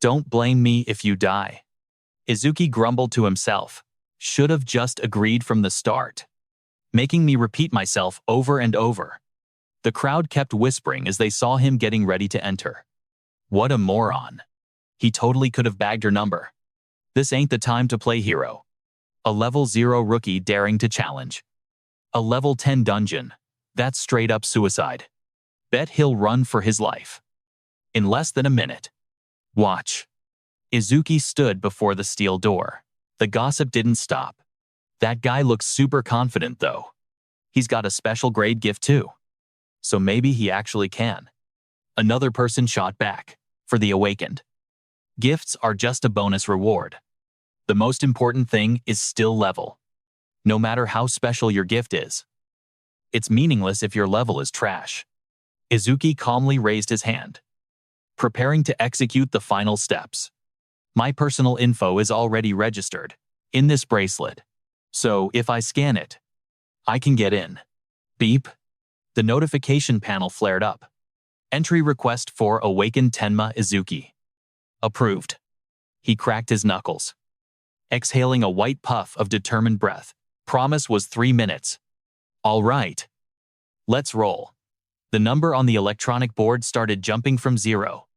Don't blame me if you die. Izuki grumbled to himself. Should have just agreed from the start, making me repeat myself over and over. The crowd kept whispering as they saw him getting ready to enter. What a moron. He totally could have bagged her number. This ain't the time to play hero. A level 0 rookie daring to challenge. A level 10 dungeon. That's straight up suicide. Bet he'll run for his life. In less than a minute. Watch. Izuki stood before the steel door. The gossip didn't stop. That guy looks super confident though. He's got a special grade gift too. So maybe he actually can. Another person shot back. For the Awakened. Gifts are just a bonus reward. The most important thing is still level. No matter how special your gift is. It's meaningless if your level is trash. Izuki calmly raised his hand, preparing to execute the final steps. My personal info is already registered in this bracelet. So if I scan it, I can get in. Beep. The notification panel flared up. Entry request for Awaken Tenma Izuki. Approved. He cracked his knuckles, exhaling a white puff of determined breath. Promise was 3 minutes. All right. Let's roll. The number on the electronic board started jumping from 0.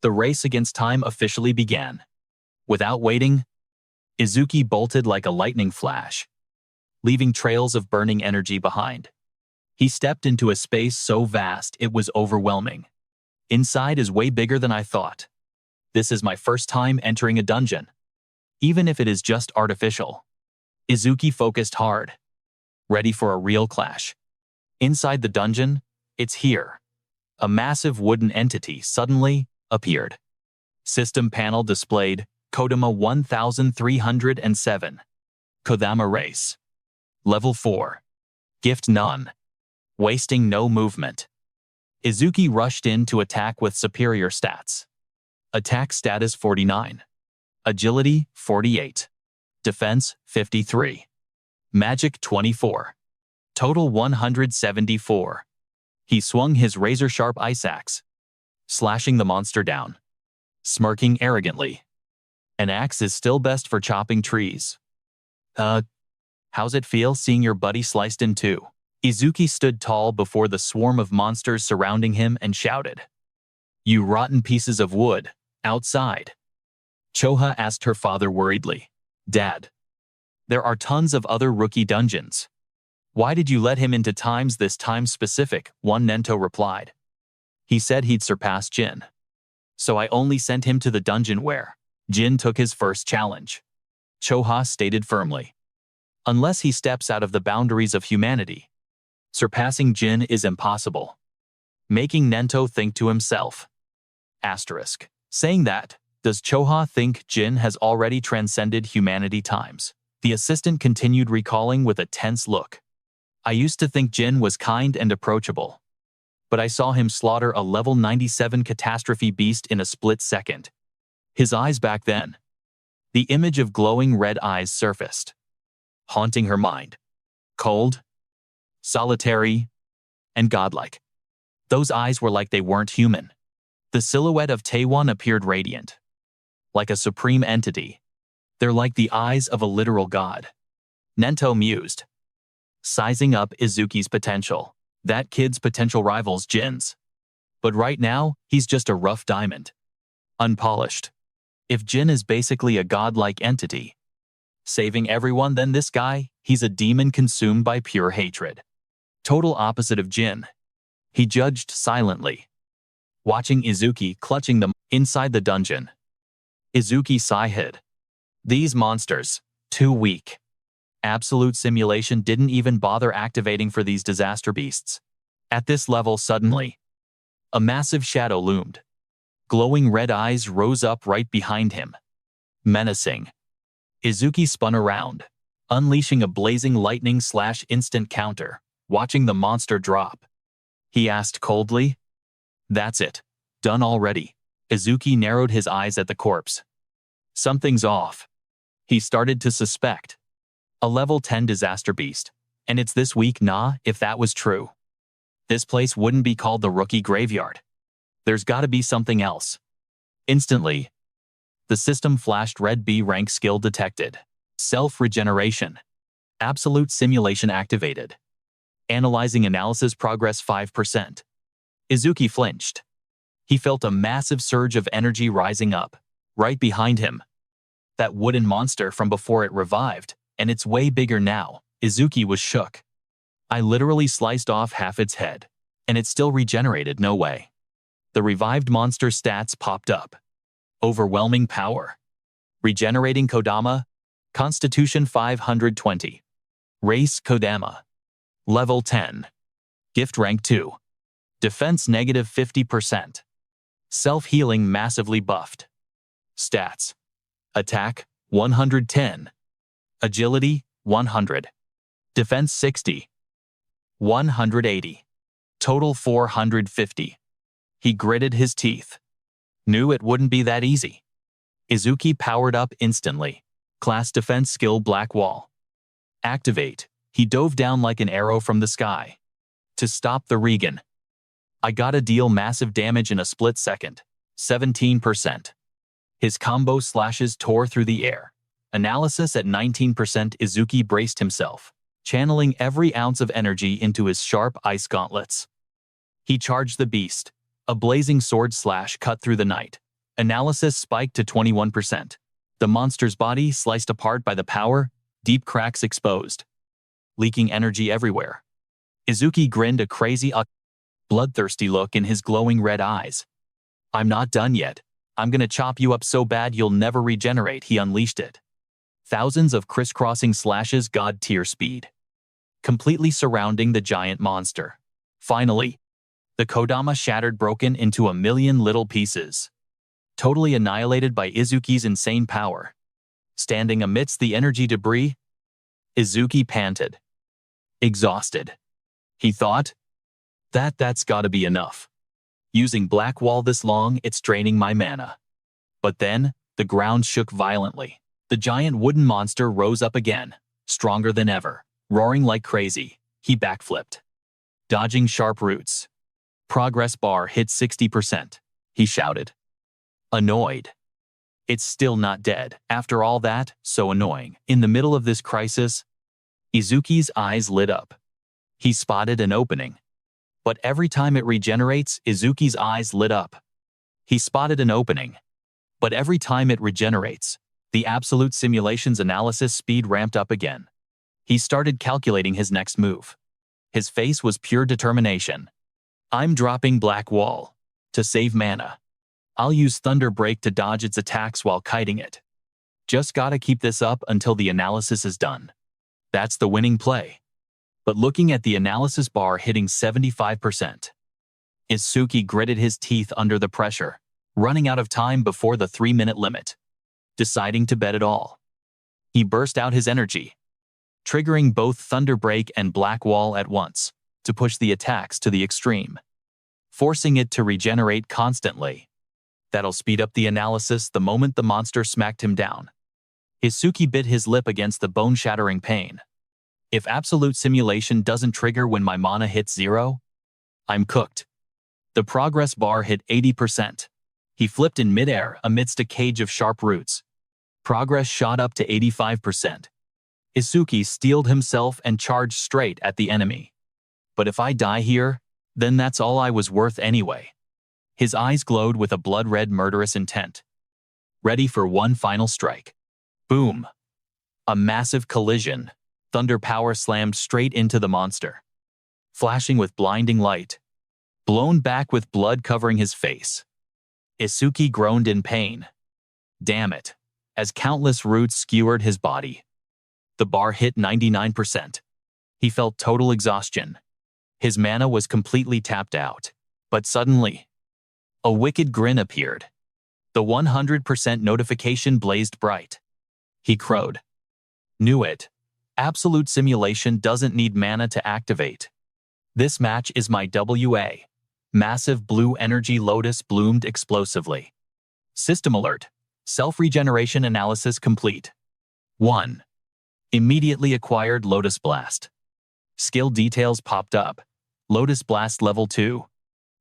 The race against time officially began. Without waiting, Izuki bolted like a lightning flash, leaving trails of burning energy behind. He stepped into a space so vast it was overwhelming. Inside is way bigger than I thought. This is my first time entering a dungeon, even if it is just artificial. Izuki focused hard, ready for a real clash. Inside the dungeon, it's here. A massive wooden entity suddenly appeared. System panel displayed Kodama 1307. Kodama race. Level 4. Gift none. Wasting no movement. Izuki rushed in to attack with superior stats. Attack status 49. Agility 48. Defense 53. Magic 24. Total 174. He swung his razor-sharp ice axe, slashing the monster down, smirking arrogantly. An axe is still best for chopping trees. How's it feel seeing your buddy sliced in two? Izuki stood tall before the swarm of monsters surrounding him and shouted. You rotten pieces of wood, outside. Choha asked her father worriedly. Dad, there are tons of other rookie dungeons. Why did you let him into times this time-specific? One Nento replied. He said he'd surpass Jin. So I only sent him to the dungeon where Jin took his first challenge. Choha stated firmly. Unless he steps out of the boundaries of humanity, surpassing Jin is impossible. Making Nento think to himself. Asterisk. Saying that, does Choha think Jin has already transcended humanity times? The assistant continued recalling with a tense look. I used to think Jin was kind and approachable, but I saw him slaughter a level 97 catastrophe beast in a split second. His eyes back then. The image of glowing red eyes surfaced, haunting her mind. Cold, solitary, and godlike. Those eyes were like they weren't human. The silhouette of Taewon appeared radiant, like a supreme entity. They're like the eyes of a literal god. Nento mused, sizing up Izuki's potential. That kid's potential rivals Jin's. But right now, he's just a rough diamond. Unpolished. If Jin is basically a godlike entity, saving everyone, then this guy, he's a demon consumed by pure hatred. Total opposite of Jin. He judged silently, watching Izuki clutching them inside the dungeon. Izuki sighed. These monsters, too weak. Absolute simulation didn't even bother activating for these disaster beasts. At this level suddenly, a massive shadow loomed. Glowing red eyes rose up right behind him. Menacing. Izuki spun around, unleashing a blazing lightning/instant counter, watching the monster drop. He asked coldly, "That's it. Done already?" Izuki narrowed his eyes at the corpse. Something's off. He started to suspect. A level 10 disaster beast. And it's this weak, nah, if that was true. This place wouldn't be called the rookie graveyard. There's gotta be something else. Instantly, the system flashed red B rank skill detected. Self-regeneration. Absolute simulation activated. Analyzing analysis progress 5%. Izuki flinched. He felt a massive surge of energy rising up, right behind him. That wooden monster from before it revived, and it's way bigger now. Izuki was shook. I literally sliced off half its head, and it still regenerated, no way. The revived monster stats popped up. Overwhelming power. Regenerating Kodama. Constitution 520. Race Kodama. Level 10. Gift rank 2. Defense negative 50%. Self-healing massively buffed. Stats. Attack 110. Agility 100. Defense 60. 180. Total 450. He gritted his teeth. Knew it wouldn't be that easy. Izuki powered up instantly. Class defense skill Black Wall. Activate. He dove down like an arrow from the sky. To stop the Regan. I gotta deal massive damage in a split second. 17%. His combo slashes tore through the air. Analysis at 19%. Izuki braced himself, channeling every ounce of energy into his sharp ice gauntlets. He charged the beast. A blazing sword slash cut through the night. Analysis spiked to 21%. The monster's body sliced apart by the power, deep cracks exposed. Leaking energy everywhere. Izuki grinned a crazy, bloodthirsty look in his glowing red eyes. I'm not done yet. I'm gonna chop you up so bad you'll never regenerate. He unleashed it. Thousands of crisscrossing slashes god-tier speed, completely surrounding the giant monster. Finally, the Kodama shattered, broken into a million little pieces. Totally annihilated by Izuki's insane power. Standing amidst the energy debris, Izuki panted. Exhausted. He thought, that's gotta be enough. Using Black Wall this long, it's draining my mana. But then, the ground shook violently. The giant wooden monster rose up again, stronger than ever. Roaring like crazy, he backflipped, dodging sharp roots. Progress bar hit 60%. He shouted. Annoyed. It's still not dead. After all that, so annoying. In the middle of this crisis, Izuki's eyes lit up. He spotted an opening. But every time it regenerates, Izuki's eyes lit up. He spotted an opening. But every time it regenerates, the absolute simulation's analysis speed ramped up again. He started calculating his next move. His face was pure determination. I'm dropping Black Wall to save mana. I'll use Thunder Break to dodge its attacks while kiting it. Just gotta keep this up until the analysis is done. That's the winning play. But looking at the analysis bar hitting 75%, Izuki gritted his teeth under the pressure, running out of time before the 3-minute limit. Deciding to bet it all, he burst out his energy, triggering both Thunder Break and Black Wall at once to push the attacks to the extreme, forcing it to regenerate constantly. That'll speed up the analysis the moment the monster smacked him down. Izuki bit his lip against the bone-shattering pain. If absolute simulation doesn't trigger when my mana hits 0, I'm cooked. The progress bar hit 80%. He flipped in midair amidst a cage of sharp roots. Progress shot up to 85%. Izuki steeled himself and charged straight at the enemy. But if I die here, then that's all I was worth anyway. His eyes glowed with a blood-red murderous intent. Ready for one final strike. Boom. A massive collision. Thunder power slammed straight into the monster. Flashing with blinding light. Blown back with blood covering his face. Izuki groaned in pain. Damn it. As countless roots skewered his body. The bar hit 99%. He felt total exhaustion. His mana was completely tapped out. But suddenly, a wicked grin appeared. The 100% notification blazed bright. He crowed. Knew it. Absolute simulation doesn't need mana to activate. This match is my WA. Massive blue energy Lotus bloomed explosively. System alert. Self-regeneration analysis complete. 1. Immediately acquired Lotus Blast. Skill details popped up. Lotus Blast level 2.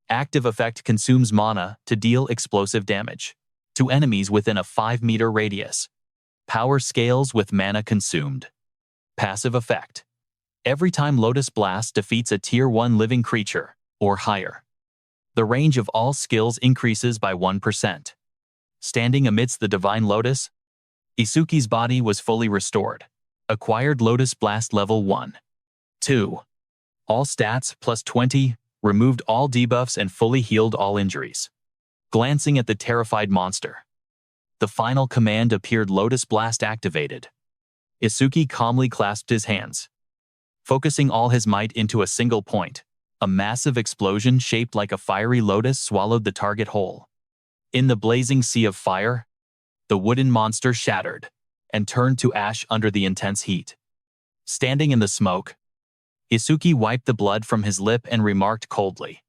Active effect consumes mana to deal explosive damage to enemies within a 5-meter radius. Power scales with mana consumed. Passive effect. Every time Lotus Blast defeats a Tier 1 living creature, or higher, the range of all skills increases by 1%. Standing amidst the Divine Lotus, Isuki's body was fully restored. Acquired Lotus Blast level 1. 2. All stats plus 20, removed all debuffs and fully healed all injuries. Glancing at the terrified monster, the final command appeared: Lotus Blast activated. Isuki calmly clasped his hands, focusing all his might into a single point. A massive explosion shaped like a fiery lotus swallowed the target whole. In the blazing sea of fire, the wooden monster shattered and turned to ash under the intense heat. Standing in the smoke, Isuki wiped the blood from his lip and remarked coldly,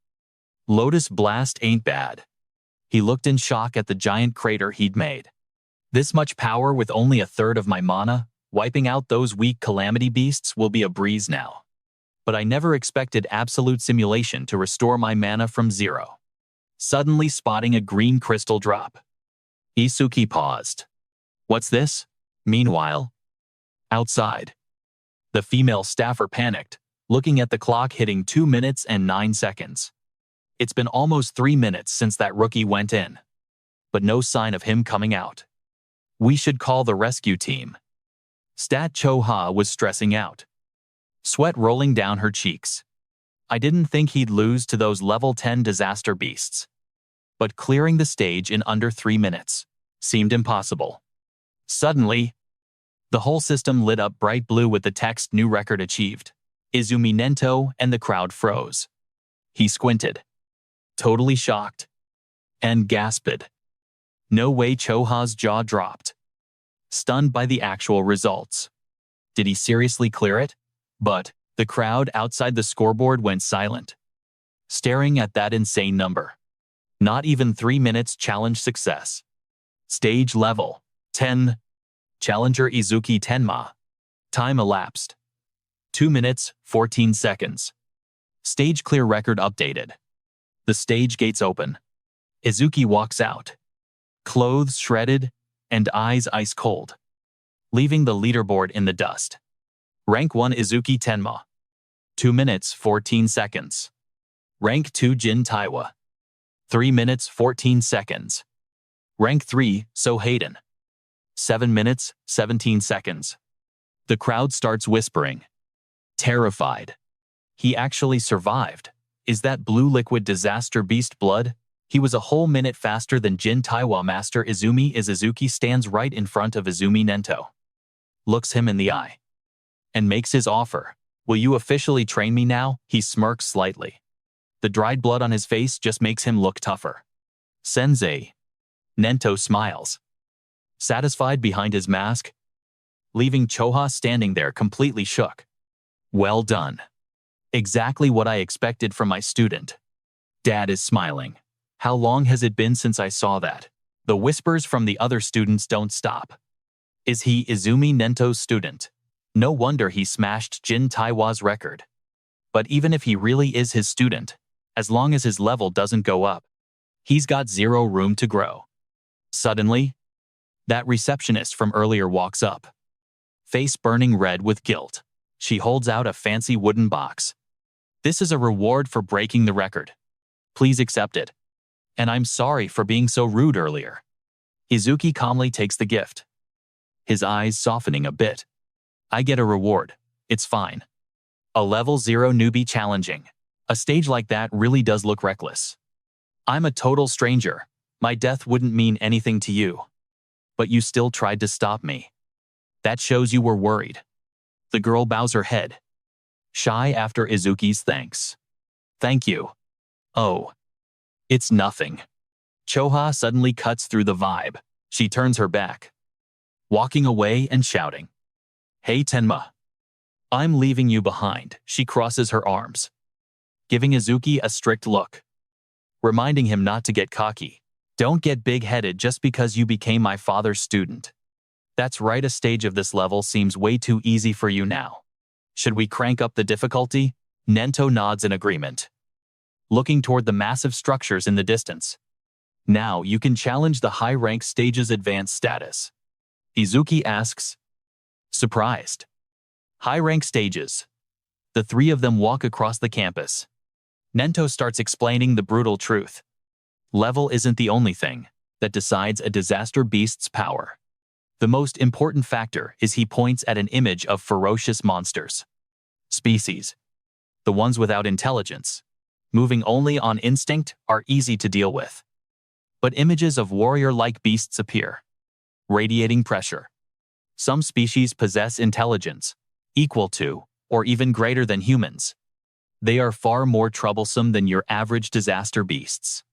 "Lotus Blast ain't bad." He looked in shock at the giant crater he'd made. This much power with only a third of my mana, wiping out those weak calamity beasts will be a breeze now. But I never expected absolute simulation to restore my mana from 0. Suddenly spotting a green crystal drop, Isuki paused. What's this? Meanwhile, outside, the female staffer panicked, looking at the clock hitting 2 minutes and 9 seconds. It's been almost 3 minutes since that rookie went in, but no sign of him coming out. We should call the rescue team. Stat Cho-ha was stressing out, sweat rolling down her cheeks. I didn't think he'd lose to those level 10 disaster beasts, but clearing the stage in under 3 minutes seemed impossible. Suddenly, the whole system lit up bright blue with the text "New record achieved." Izumi Nento, and the crowd froze. He squinted, totally shocked, and gasped. No way. Cho-ha's jaw dropped, stunned by the actual results. Did he seriously clear it? But the crowd outside the scoreboard went silent, staring at that insane number. Not even 3 minutes challenge success. Stage level 10. Challenger Izuki Tenma. Time elapsed 2 minutes, 14 seconds. Stage clear record updated. The stage gates open. Izuki walks out, clothes shredded and eyes ice cold, leaving the leaderboard in the dust. Rank 1 Izuki Tenma. 2 minutes, 14 seconds. Rank 2 Jin Taiwa. 3 minutes, 14 seconds. Rank 3 So Hayden. 7 minutes, 17 seconds. The crowd starts whispering, terrified. He actually survived. Is that blue liquid disaster beast blood? He was a whole minute faster than Jin Taiwa. Master Izumi Izuki stands right in front of Izumi Nento, looks him in the eye, and makes his offer. Will you officially train me now? He smirks slightly. The dried blood on his face just makes him look tougher. Sensei. Nento smiles, satisfied behind his mask, leaving Cho-ha standing there completely shook. Well done. Exactly what I expected from my student. Dad is smiling. How long has it been since I saw that? The whispers from the other students don't stop. Is he Izumi Nento's student? No wonder he smashed Jin Taiwa's record. But even if he really is his student, as long as his level doesn't go up, he's got 0 room to grow. Suddenly, that receptionist from earlier walks up, face burning red with guilt. She holds out a fancy wooden box. This is a reward for breaking the record. Please accept it. And I'm sorry for being so rude earlier. Izuki calmly takes the gift, his eyes softening a bit. I get a reward. It's fine. A level 0 newbie challenging. A stage like that really does look reckless. I'm a total stranger. My death wouldn't mean anything to you. But you still tried to stop me. That shows you were worried. The girl bows her head, shy after Izuki's thanks. Thank you. Oh. It's nothing. Cho-ha suddenly cuts through the vibe. She turns her back, walking away and shouting, "Hey Tenma, I'm leaving you behind." She crosses her arms, giving Izuki a strict look, reminding him not to get cocky. "Don't get big-headed just because you became my father's student. That's right, a stage of this level seems way too easy for you now. Should we crank up the difficulty?" Nento nods in agreement, looking toward the massive structures in the distance. "Now you can challenge the high-rank stage's advanced status," Izuki asks, surprised. High-rank stages. The three of them walk across the campus. Nento starts explaining the brutal truth. Level isn't the only thing that decides a disaster beast's power. The most important factor is he points at an image of ferocious monsters. Species. The ones without intelligence, moving only on instinct, are easy to deal with. But images of warrior-like beasts appear, radiating pressure. Some species possess intelligence, equal to, or even greater than humans. They are far more troublesome than your average disaster beasts.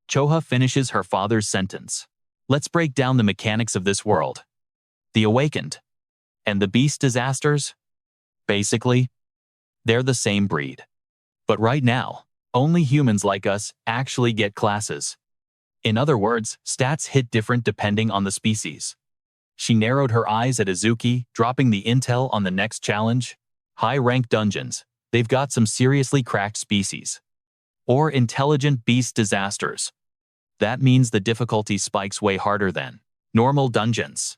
Choha finishes her father's sentence. "Let's break down the mechanics of this world. The Awakened and the beast disasters, basically, they're the same breed. But right now, only humans like us actually get classes. In other words, stats hit different depending on the species." She narrowed her eyes at Izuki, dropping the intel on the next challenge. High-rank dungeons. They've got some seriously cracked species. Or intelligent beast disasters. That means the difficulty spikes way harder than normal dungeons.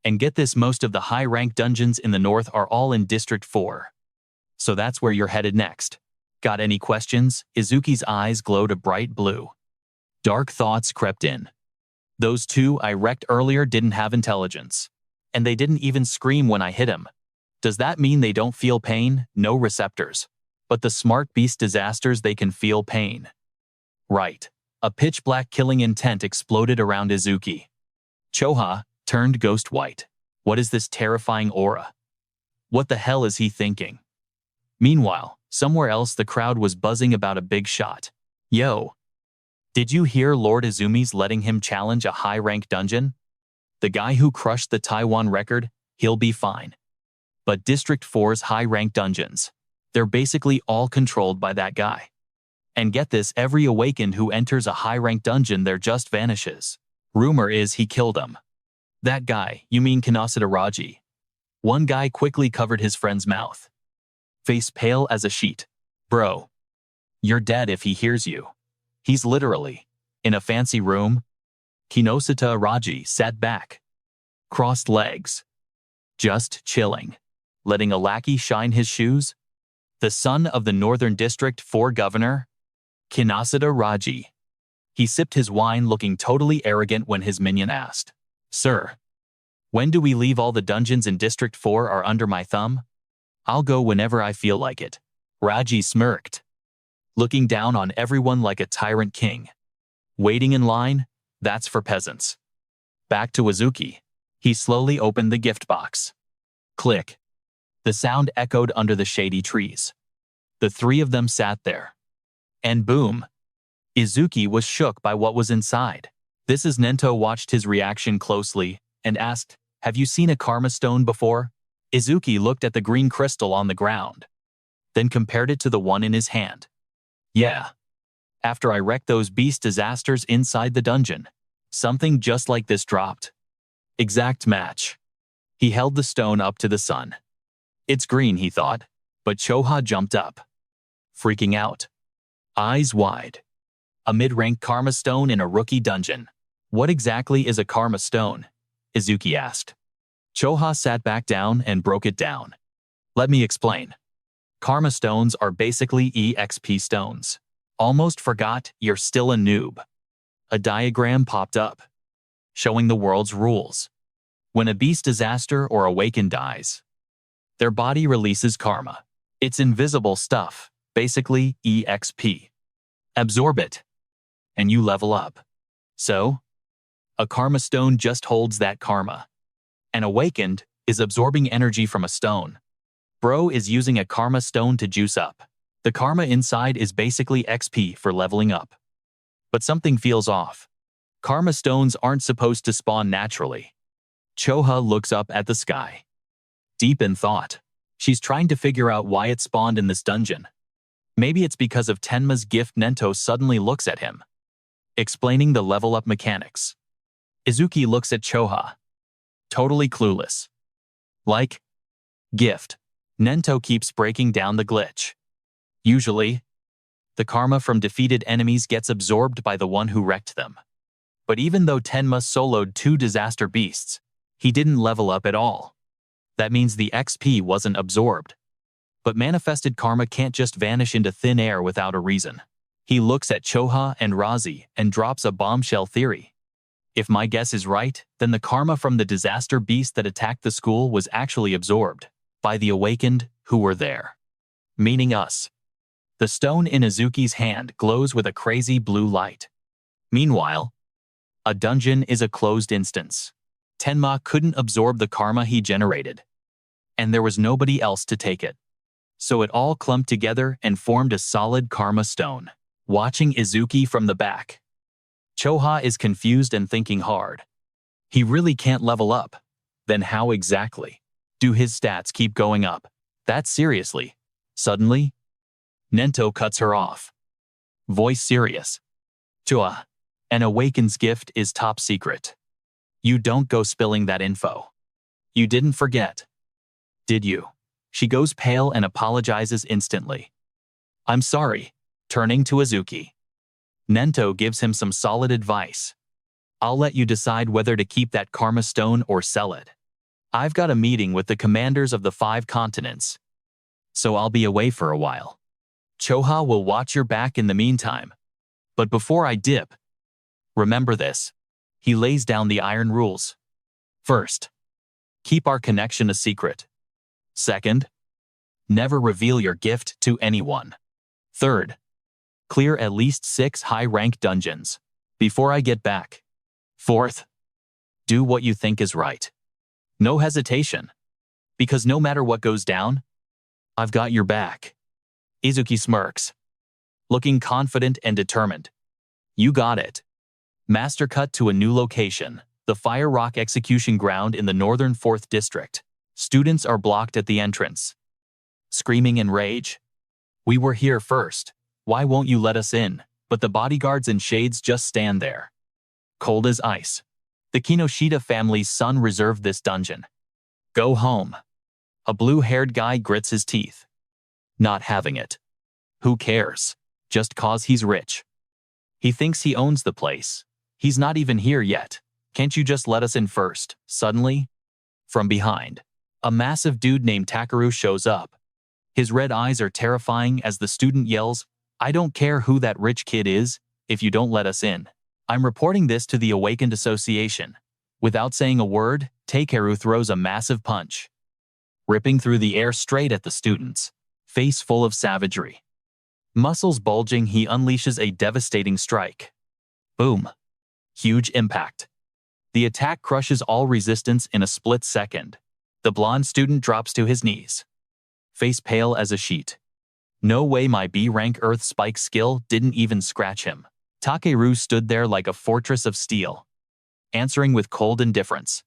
And get this, most of the high-rank dungeons in the north are all in District 4. So that's where you're headed next. Got any questions? Izuki's eyes glowed a bright blue. Dark thoughts crept in. Those two I wrecked earlier didn't have intelligence. And they didn't even scream when I hit him. Does that mean they don't feel pain? No receptors. But the smart beast disasters, they can feel pain. Right. A pitch-black killing intent exploded around Izuki. Choha turned ghost white. What is this terrifying aura? What the hell is he thinking? Meanwhile, somewhere else the crowd was buzzing about a big shot. "Yo, did you hear Lord Izumi's letting him challenge a high-rank dungeon? The guy who crushed the Taiwan record, he'll be fine. But District 4's high-rank dungeons, they're basically all controlled by that guy. And get this, every Awakened who enters a high-rank dungeon there just vanishes. Rumor is he killed him." "That guy, you mean Kanasada Raji?" One guy quickly covered his friend's mouth, face pale as a sheet. "Bro, you're dead if he hears you. He's literally in a fancy room." Kinosita Raji sat back, crossed legs, just chilling, letting a lackey shine his shoes. The son of the Northern District 4 governor, Kinosita Raji. He sipped his wine, looking totally arrogant when his minion asked, "Sir, when do we leave? All the dungeons in District 4 are under my thumb. I'll go whenever I feel like it." Raji smirked, looking down on everyone like a tyrant king. "Waiting in line? That's for peasants." Back to Izuki. He slowly opened the gift box. Click. The sound echoed under the shady trees. The three of them sat there. And boom. Izuki was shook by what was inside. This is Nento watched his reaction closely and asked, "Have you seen a karma stone before?" Izuki looked at the green crystal on the ground, then compared it to the one in his hand. "Yeah. After I wrecked those beast disasters inside the dungeon, something just like this dropped. Exact match." He held the stone up to the sun. "It's green," he thought, but Choha jumped up, freaking out, eyes wide. A mid-rank karma stone in a rookie dungeon. "What exactly is a karma stone?" Izuki asked. Choha sat back down and broke it down. "Let me explain. Karma stones are basically EXP stones. Almost forgot, you're still a noob." A diagram popped up, showing the world's rules. When a beast disaster or Awaken dies, their body releases karma. It's invisible stuff, basically EXP. Absorb it, and you level up. So, a karma stone just holds that karma. An Awakened is absorbing energy from a stone. Bro is using a karma stone to juice up. The karma inside is basically XP for leveling up. But something feels off. Karma stones aren't supposed to spawn naturally. Choha looks up at the sky. Deep in thought, she's trying to figure out why it spawned in this dungeon. Maybe it's because of Tenma's gift. Nento suddenly looks at him, explaining the level-up mechanics. Izuki looks at Choha, totally clueless. Like, gift. Nento keeps breaking down the glitch. Usually, the karma from defeated enemies gets absorbed by the one who wrecked them. But even though Tenma soloed 2 disaster beasts, he didn't level up at all. That means the XP wasn't absorbed. But manifested karma can't just vanish into thin air without a reason. He looks at Choha and Raji and drops a bombshell theory. If my guess is right, then the karma from the disaster beast that attacked the school was actually absorbed by the Awakened who were there. Meaning us. The stone in Izuki's hand glows with a crazy blue light. Meanwhile, a dungeon is a closed instance. Tenma couldn't absorb the karma he generated, and there was nobody else to take it. So it all clumped together and formed a solid karma stone. Watching Izuki from the back, Choha is confused and thinking hard. He really can't level up. Then how exactly do his stats keep going up? That seriously? Suddenly, Nento cuts her off. Voice serious. Choha, an Awaken's gift is top secret. You don't go spilling that info. You didn't forget, did you? She goes pale and apologizes instantly. I'm sorry, turning to Izuki. Nento gives him some solid advice. I'll let you decide whether to keep that karma stone or sell it. I've got a meeting with the commanders of the 5 continents, so I'll be away for a while. Choha will watch your back in the meantime. But before I dip, remember this. He lays down the iron rules. First, keep our connection a secret. Second, never reveal your gift to anyone. Third, clear at least 6 high-rank dungeons before I get back. Fourth, do what you think is right. No hesitation. Because no matter what goes down, I've got your back. Izuki smirks, looking confident and determined. You got it. Master cut to a new location, the Fire Rock Execution Ground in the northern 4th District. Students are blocked at the entrance, screaming in rage. We were here first. Why won't you let us in? But the bodyguards and shades just stand there, cold as ice. The Kinoshita family's son reserved this dungeon. Go home. A blue-haired guy grits his teeth. Not having it. Who cares? Just cause he's rich. He thinks he owns the place. He's not even here yet. Can't you just let us in first? Suddenly, from behind, a massive dude named Takeru shows up. His red eyes are terrifying as the student yells, I don't care who that rich kid is, if you don't let us in. I'm reporting this to the Awakened Association. Without saying a word, Takeru throws a massive punch, ripping through the air straight at the students, face full of savagery. Muscles bulging, he unleashes a devastating strike. Boom. Huge impact. The attack crushes all resistance in a split second. The blonde student drops to his knees, face pale as a sheet. No way, my B-rank Earth Spike skill didn't even scratch him. Takeru stood there like a fortress of steel, answering with cold indifference.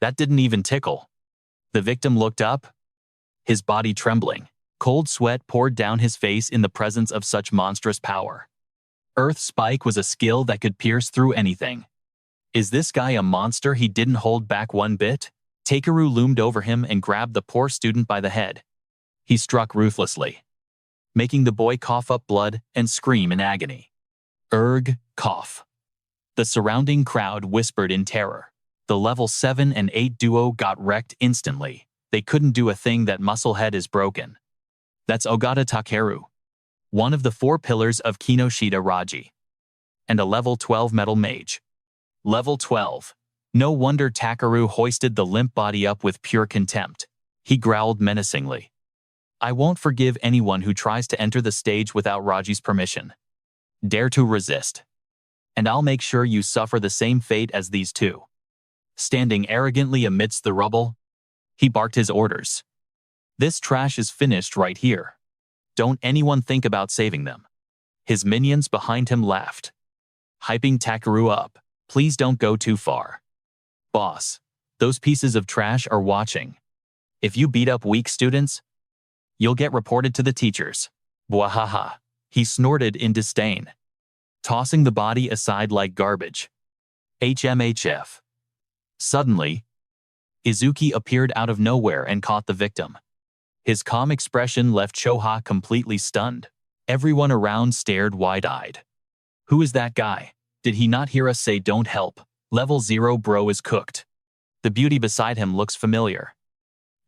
That didn't even tickle. The victim looked up, his body trembling. Cold sweat poured down his face in the presence of such monstrous power. Earth Spike was a skill that could pierce through anything. Is this guy a monster? He didn't hold back one bit. Takeru loomed over him and grabbed the poor student by the head. He struck ruthlessly, making the boy cough up blood and scream in agony. Erg, cough. The surrounding crowd whispered in terror. The level 7 and 8 duo got wrecked instantly. They couldn't do a thing. That musclehead is broken. That's Ogata Takeru, one of the 4 pillars of Kinoshita Raji, and a level 12 metal mage. Level 12. No wonder Takeru hoisted the limp body up with pure contempt. He growled menacingly. I won't forgive anyone who tries to enter the stage without Raji's permission. Dare to resist, and I'll make sure you suffer the same fate as these 2. Standing arrogantly amidst the rubble, he barked his orders. This trash is finished right here. Don't anyone think about saving them. His minions behind him laughed, hyping Takeru up. Please don't go too far. Boss. Those pieces of trash are watching. If you beat up weak students, you'll get reported to the teachers. Bwahaha. He snorted in disdain, tossing the body aside like garbage. HMHF. Suddenly, Izuki appeared out of nowhere and caught the victim. His calm expression left Choha completely stunned. Everyone around stared wide-eyed. Who is that guy? Did he not hear us say don't help? Level 0 bro is cooked. The beauty beside him looks familiar.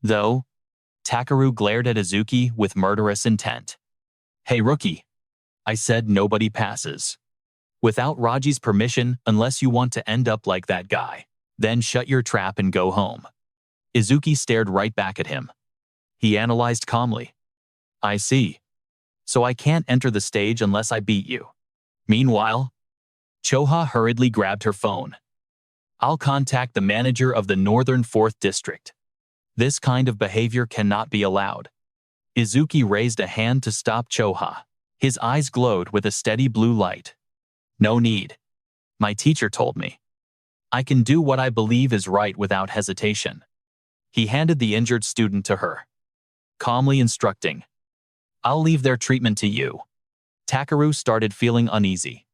Though, Takeru glared at Izuki with murderous intent. Hey rookie. I said nobody passes. Without Raji's permission, unless you want to end up like that guy. Then shut your trap and go home. Izuki stared right back at him. He analyzed calmly. I see. So I can't enter the stage unless I beat you. Meanwhile, Choha hurriedly grabbed her phone. I'll contact the manager of the Northern 4th District. This kind of behavior cannot be allowed. Izuki raised a hand to stop Choha. His eyes glowed with a steady blue light. No need. My teacher told me. I can do what I believe is right without hesitation. He handed the injured student to her, calmly instructing, I'll leave their treatment to you. Takeru started feeling uneasy.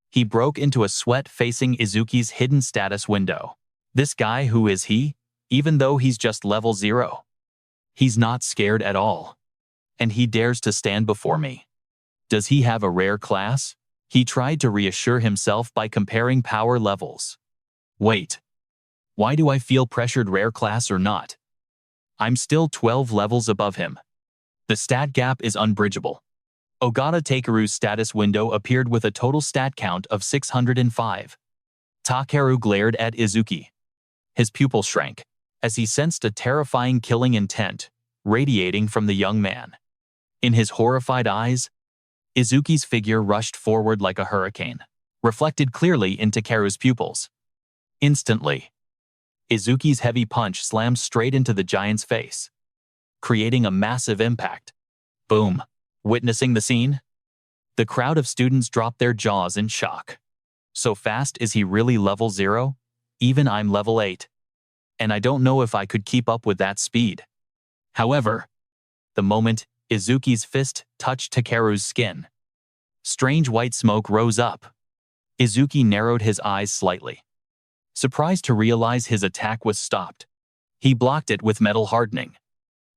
He broke into a sweat facing Izuki's hidden status window. This guy, who is he? Even though he's just level 0. He's not scared at all. And he dares to stand before me. Does he have a rare class? He tried to reassure himself by comparing power levels. Wait. Why do I feel pressured, rare class or not? I'm still 12 levels above him. The stat gap is unbridgeable. Ogata Takeru's status window appeared with a total stat count of 605. Takeru glared at Izuki. His pupil shrank, as he sensed a terrifying killing intent radiating from the young man. In his horrified eyes, Izuki's figure rushed forward like a hurricane, reflected clearly in Takeru's pupils. Instantly, Izuki's heavy punch slammed straight into the giant's face, creating a massive impact. Boom. Witnessing the scene, the crowd of students dropped their jaws in shock. So fast, is he really level 0? Even I'm level 8. And I don't know if I could keep up with that speed. However, the moment Izuki's fist touched Takeru's skin, strange white smoke rose up. Izuki narrowed his eyes slightly, surprised to realize his attack was stopped. He blocked it with metal hardening.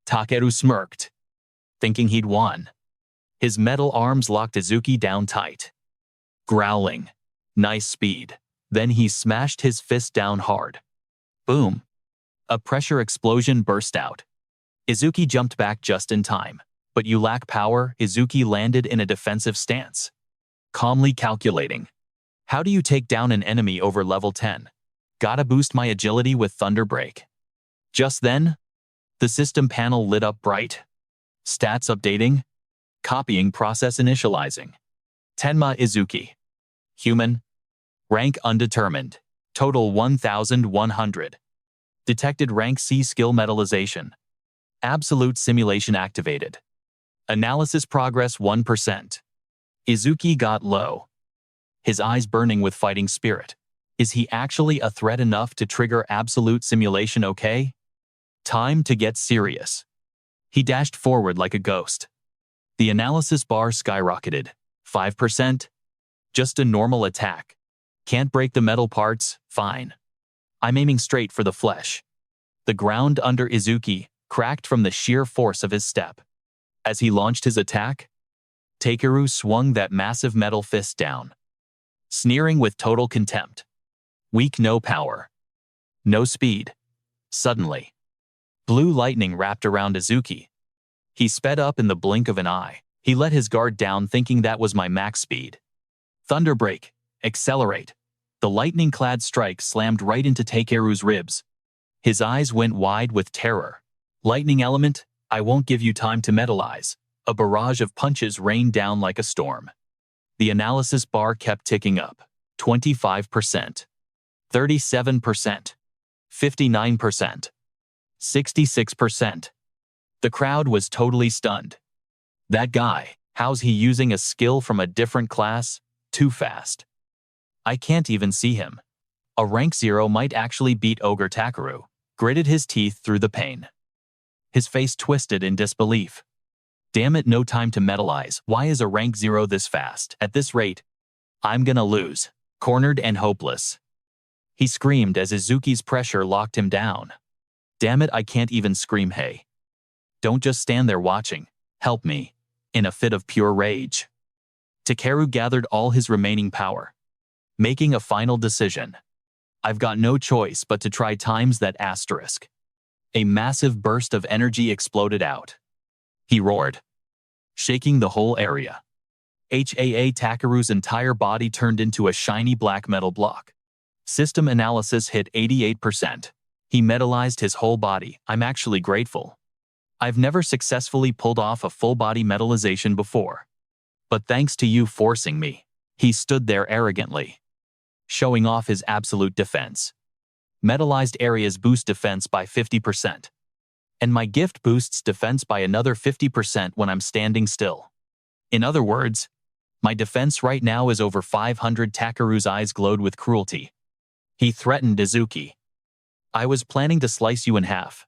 Takeru smirked, thinking he'd won. His metal arms locked Izuki down tight. Growling, nice speed. Then he smashed his fist down hard. Boom. A pressure explosion burst out. Izuki jumped back just in time. But you lack power. Izuki landed in a defensive stance, calmly calculating. How do you take down an enemy over level 10? Gotta boost my agility with Thunder Break. Just then, the system panel lit up bright. Stats updating. Copying process initializing. Tenma Izuki. Human. Rank undetermined. Total 1100. Detected rank C skill metallization. Absolute simulation activated. Analysis progress 1%. Izuki got low, his eyes burning with fighting spirit. Is he actually a threat enough to trigger absolute simulation? Okay? Time to get serious. He dashed forward like a ghost. The analysis bar skyrocketed. 5%? Just a normal attack. Can't break the metal parts? Fine. I'm aiming straight for the flesh. The ground under Izuki cracked from the sheer force of his step. As he launched his attack, Takeru swung that massive metal fist down, sneering with total contempt. Weak, no power. No speed. Suddenly, blue lightning wrapped around Izuki. He sped up in the blink of an eye. He let his guard down, thinking that was my max speed. Thunder Break. Accelerate. The lightning-clad strike slammed right into Takeru's ribs. His eyes went wide with terror. Lightning element, I won't give you time to metallize. A barrage of punches rained down like a storm. The analysis bar kept ticking up. 25%. 37%. 59%. 66%. The crowd was totally stunned. That guy, how's he using a skill from a different class? Too fast. I can't even see him. A rank 0 might actually beat Ogre Takeru. gritted his teeth through the pain. His face twisted in disbelief. Damn it, no time to metalize. Why is a rank 0 this fast? At this rate, I'm gonna lose. Cornered and hopeless, he screamed as Izuki's pressure locked him down. Damn it, I can't even scream. Hey, don't just stand there watching. Help me. In a fit of pure rage, Takeru gathered all his remaining power, making a final decision. I've got no choice but to try times that asterisk. A massive burst of energy exploded out. He roared, shaking the whole area. Takeru's entire body turned into a shiny black metal block. System analysis hit 88%. He metalized his whole body. I'm actually grateful. I've never successfully pulled off a full-body metallization before. But thanks to you forcing me. He stood there arrogantly, showing off his absolute defense. Metallized areas boost defense by 50%. And my gift boosts defense by another 50% when I'm standing still. In other words, my defense right now is over 500. Takeru's eyes glowed with cruelty. He threatened Izuki. I was planning to slice you in half.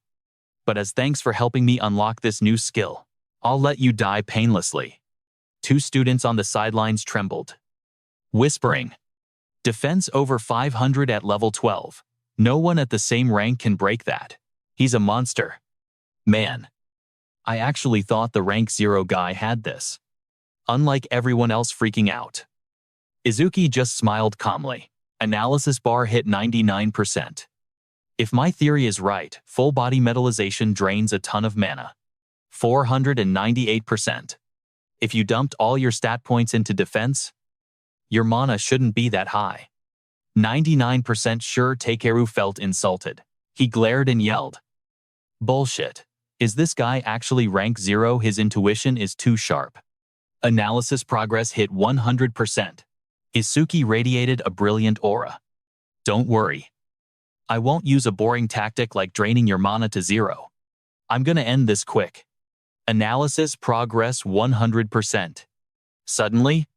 But as thanks for helping me unlock this new skill, I'll let you die painlessly. Two students on the sidelines trembled, whispering, defense over 500 at level 12. No one at the same rank can break that. He's a monster. Man, I actually thought the rank 0 guy had this. Unlike everyone else freaking out, Izuki just smiled calmly. Analysis bar hit 99%. If my theory is right, full-body metallization drains a ton of mana. 498%. If you dumped all your stat points into defense, your mana shouldn't be that high. 99% sure. Takeru felt insulted. He glared and yelled, bullshit. Is this guy actually rank 0? His intuition is too sharp. Analysis progress hit 100%. Izuki radiated a brilliant aura. Don't worry. I won't use a boring tactic like draining your mana to 0. I'm gonna end this quick. Analysis progress 100%. Suddenly,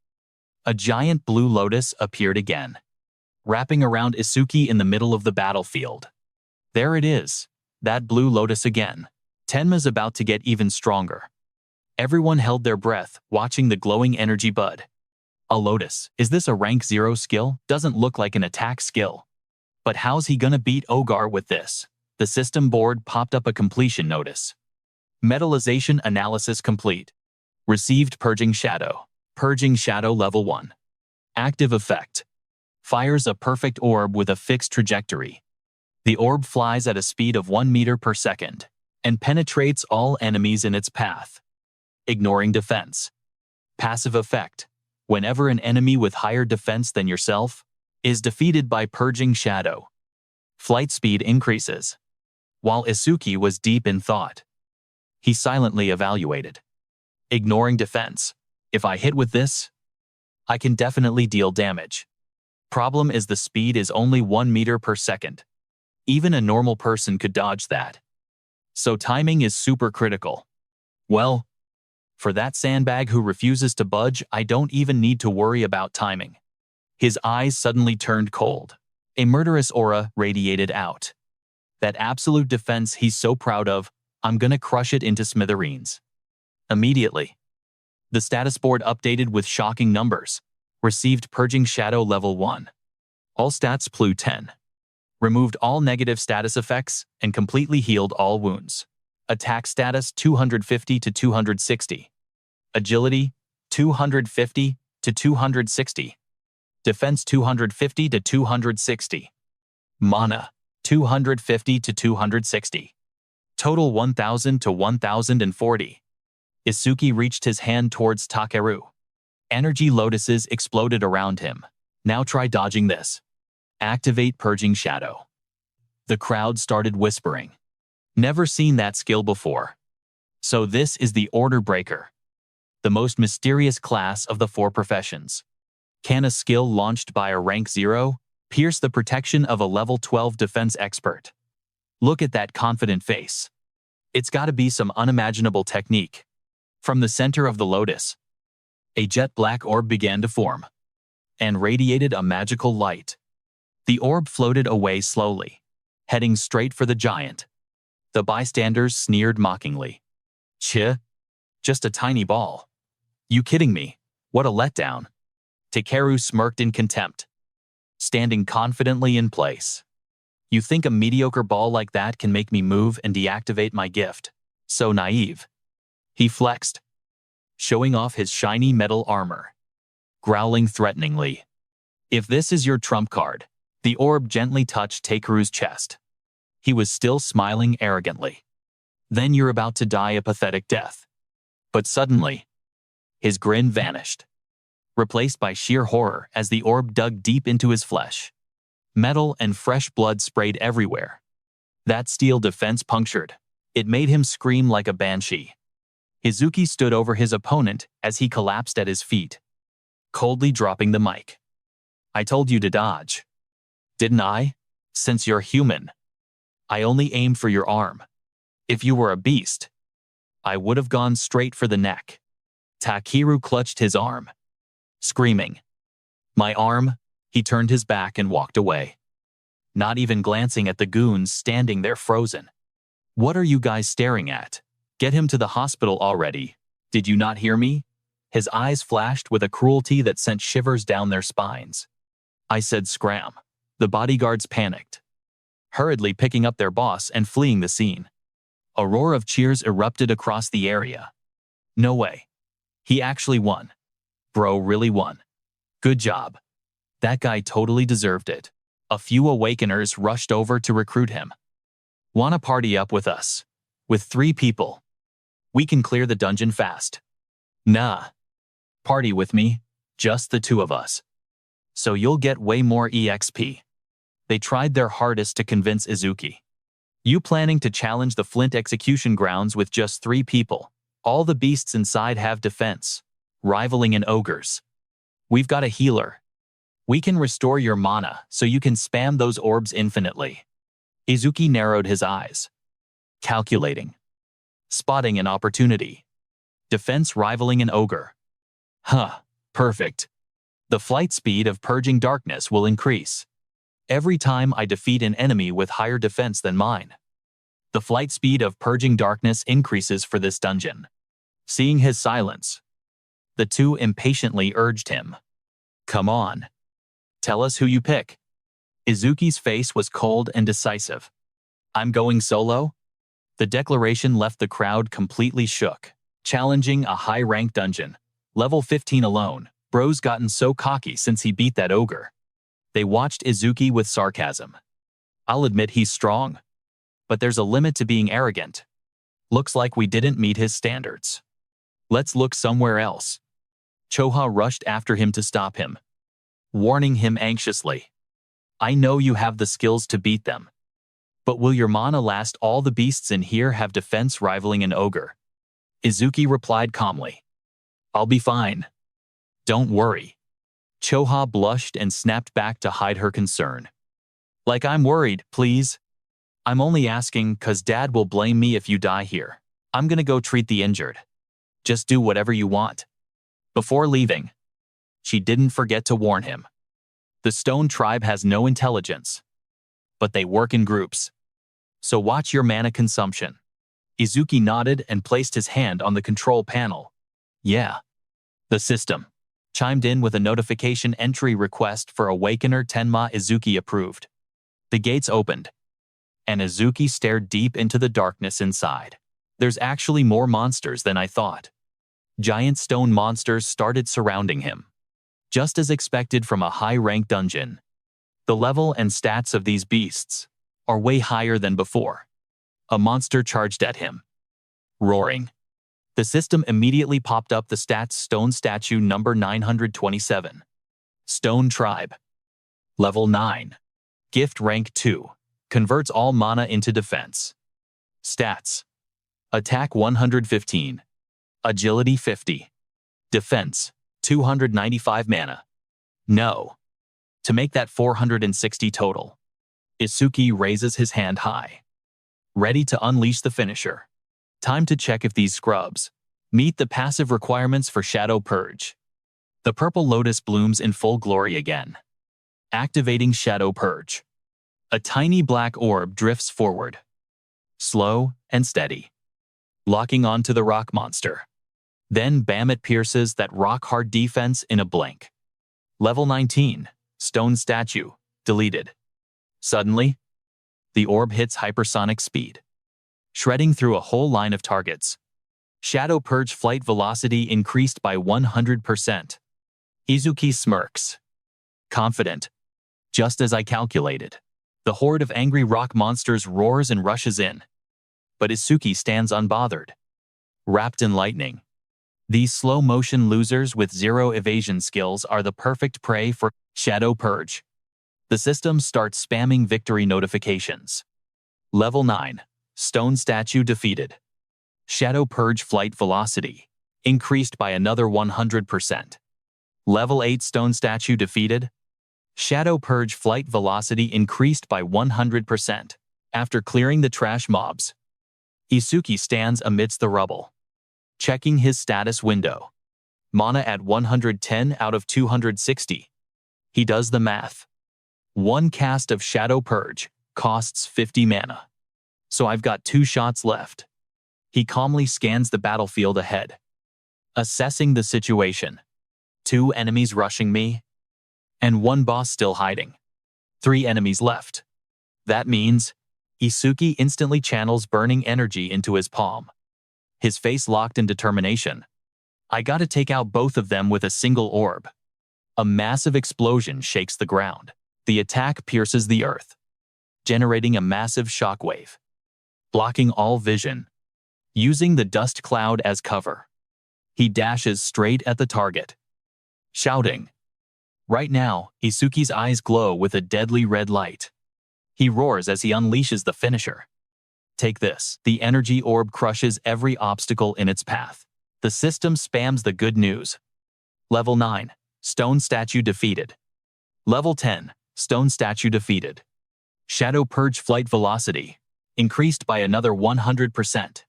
a giant blue lotus appeared again, wrapping around Izuki in the middle of the battlefield. There it is, that blue lotus again. Tenma's about to get even stronger. Everyone held their breath, watching the glowing energy bud. A lotus. Is this a rank 0 skill? Doesn't look like an attack skill. But how's he gonna beat Ogar with this? The system board popped up a completion notice. Metallization analysis complete. Received Purging Shadow. Purging Shadow level 1. Active effect. Fires a perfect orb with a fixed trajectory. The orb flies at a speed of 1 meter per second and penetrates all enemies in its path, ignoring defense. Passive effect. Whenever an enemy with higher defense than yourself is defeated by Purging Shadow, flight speed increases. While Izuki was deep in thought, he silently evaluated. Ignoring defense. If I hit with this, I can definitely deal damage. Problem is the speed is only 1 meter per second. Even a normal person could dodge that. So timing is super critical. Well, for that sandbag who refuses to budge, I don't even need to worry about timing. His eyes suddenly turned cold. A murderous aura radiated out. That absolute defense he's so proud of, I'm gonna crush it into smithereens. Immediately, the status board updated with shocking numbers. Received Purging Shadow level 1. All stats +10. 10. Removed all negative status effects and completely healed all wounds. Attack status 250 to 260. Agility 250 to 260. Defense 250 to 260. Mana 250 to 260. Total 1000 to 1040. Izuki reached his hand towards Takeru. Energy lotuses exploded around him. Now try dodging this. Activate Purging Shadow. The crowd started whispering. Never seen that skill before. So this is the Order Breaker, the most mysterious class of the 4 professions. Can a skill launched by a rank 0 pierce the protection of a level 12 defense expert? Look at that confident face. It's gotta be some unimaginable technique. From the center of the lotus, a jet black orb began to form and radiated a magical light. The orb floated away slowly, heading straight for the giant. The bystanders sneered mockingly. "Chih, just a tiny ball. You kidding me? What a letdown." Takeru smirked in contempt, standing confidently in place. "You think a mediocre ball like that can make me move and deactivate my gift? So naive." He flexed, showing off his shiny metal armor, growling threateningly. "If this is your trump card," the orb gently touched Takeru's chest. He was still smiling arrogantly. "Then you're about to die a pathetic death." But suddenly, his grin vanished, replaced by sheer horror as the orb dug deep into his flesh. Metal and fresh blood sprayed everywhere. That steel defense punctured. It made him scream like a banshee. Izuki stood over his opponent as he collapsed at his feet, coldly dropping the mic. "I told you to dodge. Didn't I? Since you're human, I only aimed for your arm. If you were a beast, I would have gone straight for the neck." Takeru clutched his arm, screaming, "My arm!" He turned his back and walked away, not even glancing at the goons standing there frozen. "What are you guys staring at? Get him to the hospital already. Did you not hear me?" His eyes flashed with a cruelty that sent shivers down their spines. "I said scram." The bodyguards panicked, hurriedly picking up their boss and fleeing the scene. A roar of cheers erupted across the area. "No way. He actually won. Bro really won. Good job. That guy totally deserved it." A few Awakeners rushed over to recruit him. "Wanna party up with us? With 3 people. We can clear the dungeon fast." "Nah. Party with me, just the 2 of us. So you'll get way more EXP." They tried their hardest to convince Izuki. "You planning to challenge the Flint execution grounds with just 3 people? All the beasts inside have defense, rivaling an ogre's. We've got a healer. We can restore your mana so you can spam those orbs infinitely." Izuki narrowed his eyes, calculating, spotting an opportunity. Defense rivaling an ogre. Huh, perfect. The flight speed of purging darkness will increase every time I defeat an enemy with higher defense than mine. The flight speed of purging darkness increases for this dungeon. Seeing his silence, the 2 impatiently urged him. "Come on. Tell us who you pick." Izuki's face was cold and decisive. "I'm going solo?" The declaration left the crowd completely shook. Challenging a high-rank dungeon, level 15 alone, bro's gotten so cocky since he beat that ogre. They watched Izuki with sarcasm. "I'll admit he's strong, but there's a limit to being arrogant. Looks like we didn't meet his standards. Let's look somewhere else." Choha rushed after him to stop him, warning him anxiously. "I know you have the skills to beat them, but will your mana last? All the beasts in here have defense rivaling an ogre." Izuki replied calmly. "I'll be fine. Don't worry." Choha blushed and snapped back to hide her concern. "Like I'm worried, please. I'm only asking 'cause Dad will blame me if you die here. I'm gonna go treat the injured. Just do whatever you want." Before leaving, she didn't forget to warn him. The Stone Tribe has no intelligence, but they work in groups. So watch your mana consumption. Izuki nodded and placed his hand on the control panel. "Yeah." The system chimed in with a notification entry request for Awakener Tenma. Izuki approved. The gates opened, and Izuki stared deep into the darkness inside. There's actually more monsters than I thought. Giant stone monsters started surrounding him, just as expected from a high-rank dungeon. The level and stats of these beasts are way higher than before. A monster charged at him, roaring. The system immediately popped up the stats: Stone Statue number 927. Stone Tribe. Level 9. Gift rank 2. Converts all mana into defense. Stats: Attack 115. Agility 50. Defense 295 mana. No. To make that 460 total. Izuki raises his hand high, ready to unleash the finisher. Time to check if these scrubs meet the passive requirements for Shadow Purge. The purple lotus blooms in full glory again, activating Shadow Purge. A tiny black orb drifts forward, slow and steady, locking onto the rock monster. Then bam, it pierces that rock-hard defense in a blink. Level 19, Stone Statue, deleted. Suddenly, the orb hits hypersonic speed, shredding through a whole line of targets. Shadow Purge flight velocity increased by 100%. Izuki smirks, confident. Just as I calculated. The horde of angry rock monsters roars and rushes in. But Izuki stands unbothered, wrapped in lightning. These slow-motion losers with zero evasion skills are the perfect prey for Shadow Purge. The system starts spamming victory notifications. Level 9, Stone Statue defeated. Shadow Purge flight velocity increased by another 100%. Level 8, Stone Statue defeated. Shadow Purge flight velocity increased by 100% after clearing the trash mobs. Izuki stands amidst the rubble, checking his status window. Mana at 110 out of 260. He does the math. One cast of Shadow Purge costs 50 mana. So I've got 2 shots left. He calmly scans the battlefield ahead, assessing the situation. 2 enemies rushing me, and 1 boss still hiding. 3 enemies left. That means Izuki instantly channels burning energy into his palm, his face locked in determination. I gotta take out both of them with a single orb. A massive explosion shakes the ground. The attack pierces the earth, generating a massive shockwave, blocking all vision. Using the dust cloud as cover, he dashes straight at the target, shouting. Right now, Izuki's eyes glow with a deadly red light. He roars as he unleashes the finisher. Take this. The energy orb crushes every obstacle in its path. The system spams the good news. Level 9, Stone Statue defeated. Level 10, Stone Statue defeated. Shadow Purge flight velocity increased by another 100%.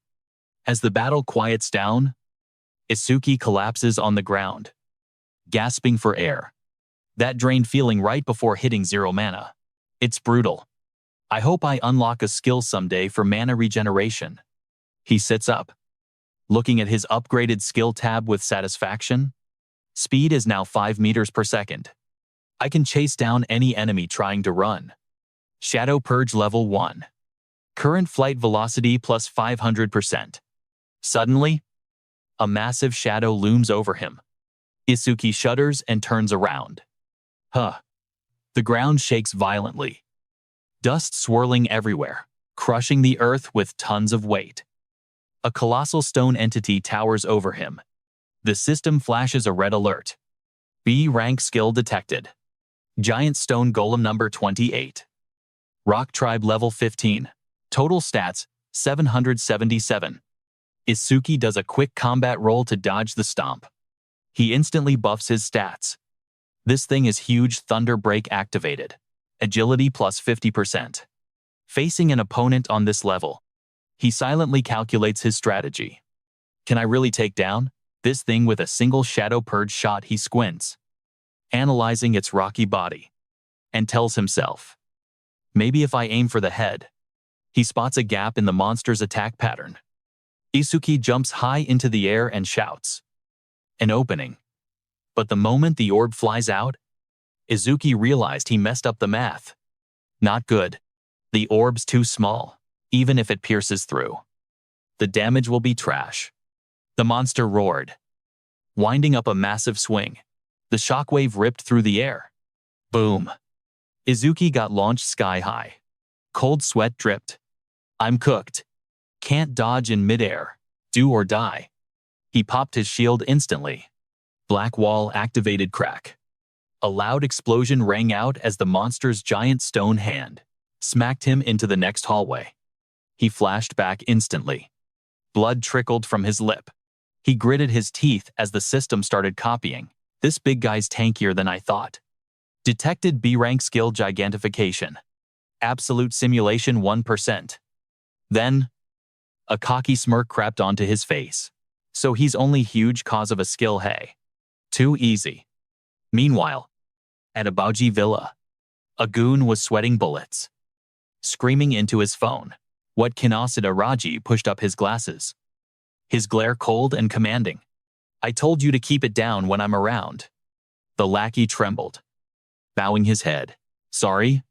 As the battle quiets down, Izuki collapses on the ground, gasping for air. That drained feeling right before hitting 0 mana. It's brutal. I hope I unlock a skill someday for mana regeneration. He sits up, looking at his upgraded skill tab with satisfaction. Speed is now 5 meters per second. I can chase down any enemy trying to run. Shadow Purge level 1. Current flight velocity plus 500%. Suddenly, a massive shadow looms over him. Izuki shudders and turns around. Huh. The ground shakes violently. Dust swirling everywhere, crushing the earth with tons of weight. A colossal stone entity towers over him. The system flashes a red alert. B rank skill detected. Giant stone golem number 28. Rock tribe level 15. Total stats, 777. Izuki does a quick combat roll to dodge the stomp. He instantly buffs his stats. This thing is huge. Thunder Break activated. Agility plus 50%. Facing an opponent on this level, he silently calculates his strategy. Can I really take down this thing with a single Shadow Purge shot? He squints, analyzing its rocky body, and tells himself, maybe if I aim for the head. He spots a gap in the monster's attack pattern. Izuki jumps high into the air and shouts, an opening. But the moment the orb flies out, Izuki realized he messed up the math. Not good. The orb's too small, even if it pierces through. The damage will be trash. The monster roared, winding up a massive swing. The shockwave ripped through the air. Boom. Izuki got launched sky high. Cold sweat dripped. I'm cooked. Can't dodge in midair. Do or die. He popped his shield instantly. Black wall activated. Crack. A loud explosion rang out as the monster's giant stone hand smacked him into the next hallway. He flashed back instantly. Blood trickled from his lip. He gritted his teeth as the system started copying. This big guy's tankier than I thought. Detected B-rank skill gigantification. Absolute simulation 1%. Then, a cocky smirk crept onto his face. So he's only huge cause of a skill, hey. Too easy. Meanwhile, at a Bauji villa, a goon was sweating bullets. screaming into his phone. What Kinosida Raji pushed up his glasses. His glare cold and commanding. I told you to keep it down when I'm around. The lackey trembled, bowing his head. Sorry?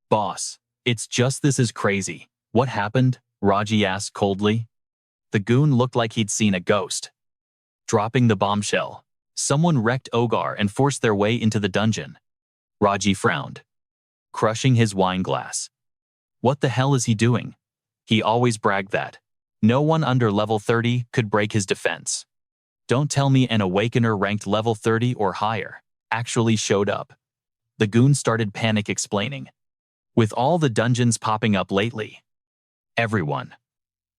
Boss, it's just this is crazy. What happened? Raji asked coldly. The goon looked like he'd seen a ghost. Dropping the bombshell, someone wrecked Ogar and forced their way into the dungeon. Raji frowned, crushing his wine glass. What the hell is he doing? He always bragged that no one under level 30 could break his defense. Don't tell me an Awakener ranked level 30 or higher actually showed up. The goon started panic explaining. With all the dungeons popping up lately, everyone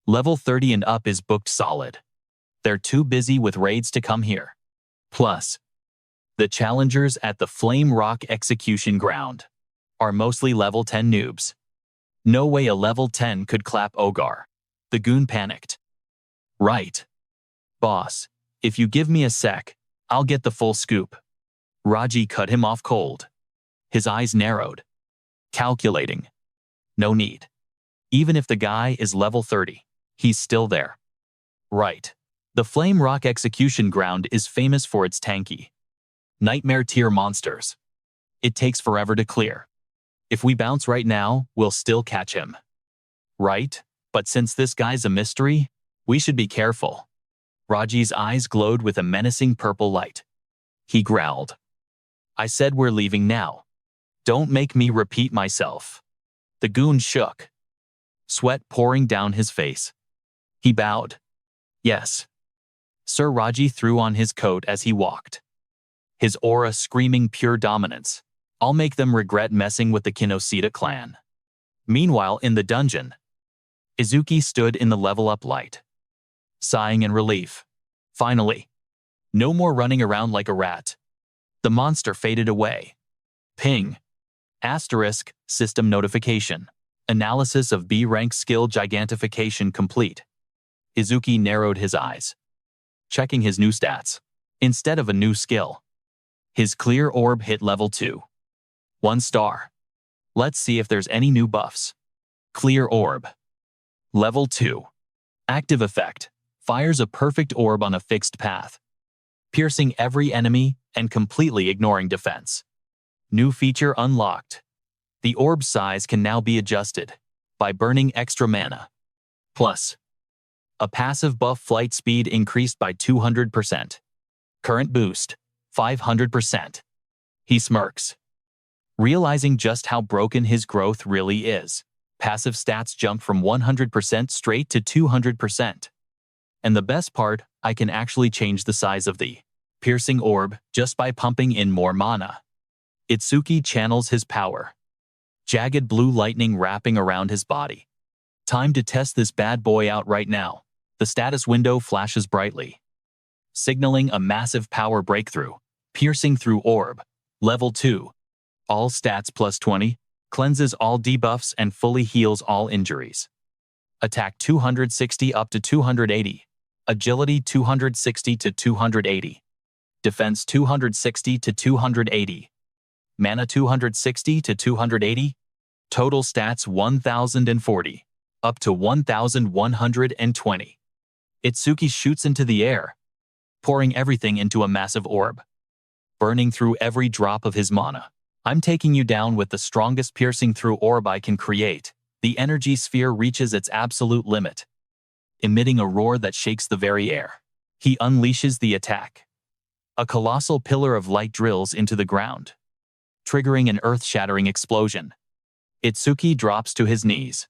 level 30 and up is booked solid. They're too busy with raids to come here. Plus, the challengers at the Flame Rock Execution Ground are mostly level 10 noobs. No way a level 10 could clap Ogar. The goon panicked. Right. Boss, if you give me a sec, I'll get the full scoop. Raji cut him off cold. His eyes narrowed. Calculating. No need. Even if the guy is level 30, he's still there. Right. The Flame Rock Execution Ground is famous for its tanky, nightmare-tier monsters. It takes forever to clear. If we bounce right now, we'll still catch him. Right? But since this guy's a mystery, we should be careful. Raji's eyes glowed with a menacing purple light. He growled. I said we're leaving now. Don't make me repeat myself. The goon shook, sweat pouring down his face. He bowed. Yes. Sir Raji threw on his coat as he walked, his aura screaming pure dominance. I'll make them regret messing with the Kinosida clan. Meanwhile, in the dungeon, Izuki stood in the level-up light, sighing in relief. Finally, no more running around like a rat. The monster faded away. Ping. Asterisk, system notification. Analysis of B-rank skill gigantification complete. Izuki narrowed his eyes, checking his new stats. Instead of a new skill, his clear orb hit level 2. 1 star. Let's see if there's any new buffs. Clear orb. Level 2. Active effect. Fires a perfect orb on a fixed path, piercing every enemy and completely ignoring defense. New feature unlocked. The orb size can now be adjusted by burning extra mana. Plus, a passive buff flight speed increased by 200%. Current boost, 500%. He smirks, realizing just how broken his growth really is. Passive stats jump from 100% straight to 200%. And the best part, I can actually change the size of the piercing orb just by pumping in more mana. Itsuki channels his power, jagged blue lightning wrapping around his body. Time to test this bad boy out right now. The status window flashes brightly, signaling a massive power breakthrough. Piercing through orb. Level 2. All stats plus 20. Cleanses all debuffs and fully heals all injuries. Attack 260 up to 280. Agility 260 to 280. Defense 260 to 280. Mana 260 to 280. Total stats 1040. Up to 1120. Itsuki shoots into the air, pouring everything into a massive orb, burning through every drop of his mana. I'm taking you down with the strongest piercing through orb I can create. The energy sphere reaches its absolute limit, emitting a roar that shakes the very air. He unleashes the attack. A colossal pillar of light drills into the ground, triggering an earth-shattering explosion. Itsuki drops to his knees,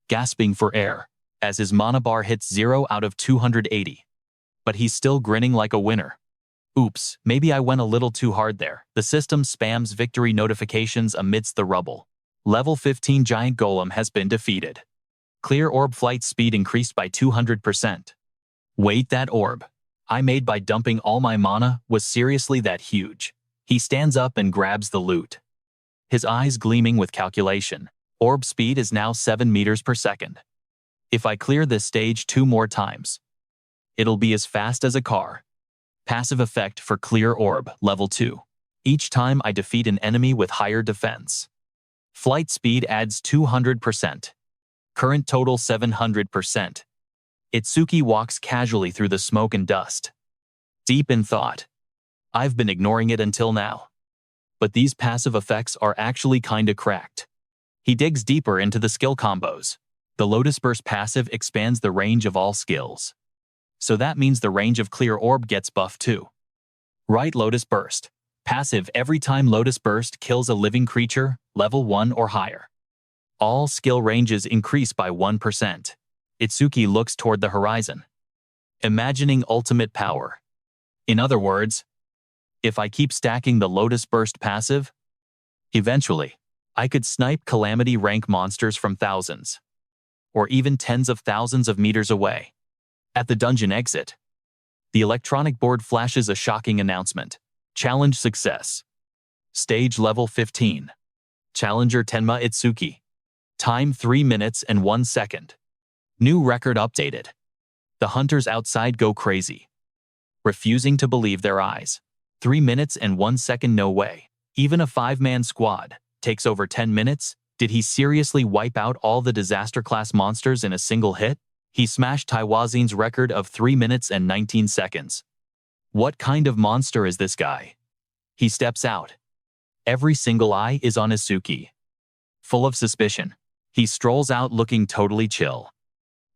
gasping for air, as his mana bar hits 0 out of 280. But he's still grinning like a winner. Oops, maybe I went a little too hard there. The system spams victory notifications amidst the rubble. Level 15 giant golem has been defeated. Clear orb flight speed increased by 200%. Wait, that orb I made by dumping all my mana was seriously that huge? He stands up and grabs the loot, his eyes gleaming with calculation. Orb speed is now 7 meters per second. If I clear this stage 2 more times, it'll be as fast as a car. Passive effect for clear orb, level 2. Each time I defeat an enemy with higher defense, Flight speed adds 200%. Current total 700%. Itsuki walks casually through the smoke and dust. Deep in thought. I've been ignoring it until now. But these passive effects are actually kinda cracked. He digs deeper into the skill combos. The Lotus Burst passive expands the range of all skills. So that means the range of Clear Orb gets buffed too. Right, Lotus Burst. Passive every time Lotus Burst kills a living creature, level 1 or higher. All skill ranges increase by 1%. Itsuki looks toward the horizon, imagining ultimate power. In other words, if I keep stacking the Lotus Burst passive, eventually, I could snipe Calamity rank monsters from thousands, or even tens of thousands of meters away. At the dungeon exit, the electronic board flashes a shocking announcement. Challenge success. Stage level 15. Challenger Tenma Itsuki. Time 3 minutes and 1 second. New record updated. The hunters outside go crazy, refusing to believe their eyes. 3 minutes and 1 second, no way. Even a 5-man squad takes over 10 minutes? Did he seriously wipe out all the disaster class monsters in a single hit? He smashed Taiwazin's record of 3 minutes and 19 seconds. What kind of monster is this guy? He steps out. Every single eye is on Itsuki. Full of suspicion, he strolls out looking totally chill.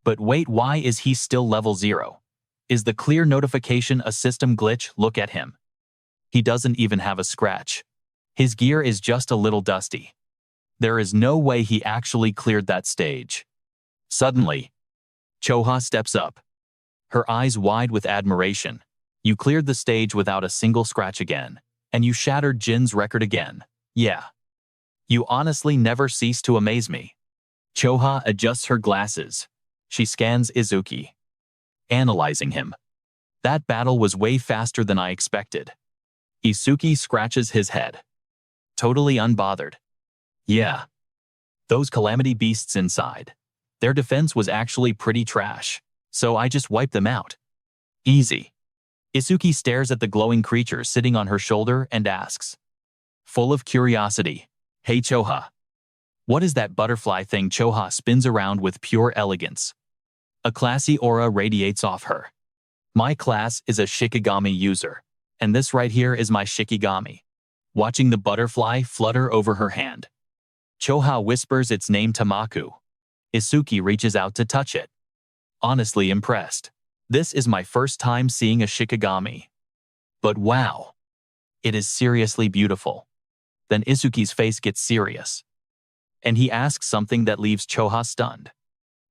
But wait, why is he still level 0? Is the clear notification a system glitch? Look at him. He doesn't even have a scratch. His gear is just a little dusty. There is no way he actually cleared that stage. Suddenly, Choha steps up, her eyes wide with admiration. You cleared the stage without a single scratch again, and you shattered Jin's record again. Yeah. You honestly never cease to amaze me. Choha adjusts her glasses. She scans Itsuki, analyzing him. That battle was way faster than I expected. Itsuki scratches his head, totally unbothered. Yeah. Those calamity beasts inside. Their defense was actually pretty trash, so I just wiped them out. Easy. Itsuki stares at the glowing creature sitting on her shoulder and asks, full of curiosity, "Hey Choha, what is that butterfly thing?" Choha spins around with pure elegance. A classy aura radiates off her. My class is a Shikigami user, and this right here is my Shikigami. Watching the butterfly flutter over her hand, Choha whispers its name to Maku. Itsuki reaches out to touch it. Honestly impressed. This is my first time seeing a Shikigami. But wow, it is seriously beautiful. Then Itsuki's face gets serious, and he asks something that leaves Choha stunned.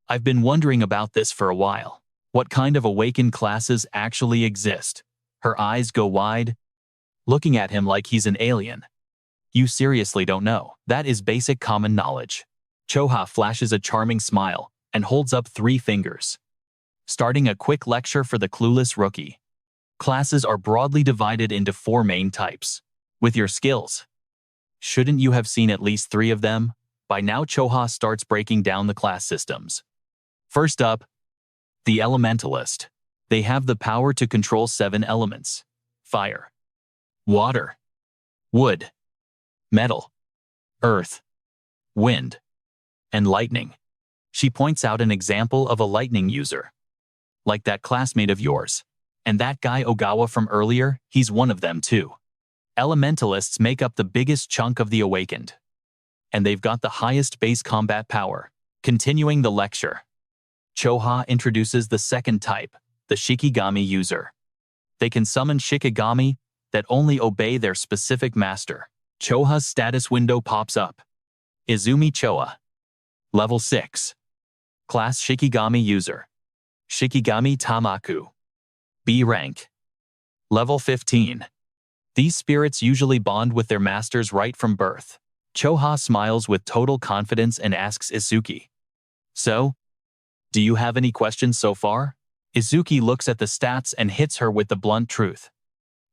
I've been wondering about this for a while. What kind of Awaken classes actually exist? Her eyes go wide, looking at him like he's an alien. You seriously don't know? That is basic common knowledge. Choha flashes a charming smile and holds up 3 fingers, starting a quick lecture for the clueless rookie. Classes are broadly divided into 4 main types. With your skills, shouldn't you have seen at least 3 of them? By now Choha starts breaking down the class systems. First up, the Elementalist. They have the power to control 7 elements: fire, water, wood, metal, earth, wind, and lightning. She points out an example of a lightning user, like that classmate of yours. And that guy Ogawa from earlier, he's one of them too. Elementalists make up the biggest chunk of the Awakened, and they've got the highest base combat power. Continuing the lecture, Choha introduces the second type, the Shikigami user. They can summon Shikigami that only obey their specific master. Choha's status window pops up. Izumi Choha. Level 6. Class Shikigami user. Shikigami Tamaku. B rank. Level 15. These spirits usually bond with their masters right from birth. Choha smiles with total confidence and asks Itsuki, "So, do you have any questions so far?" Itsuki looks at the stats and hits her with the blunt truth.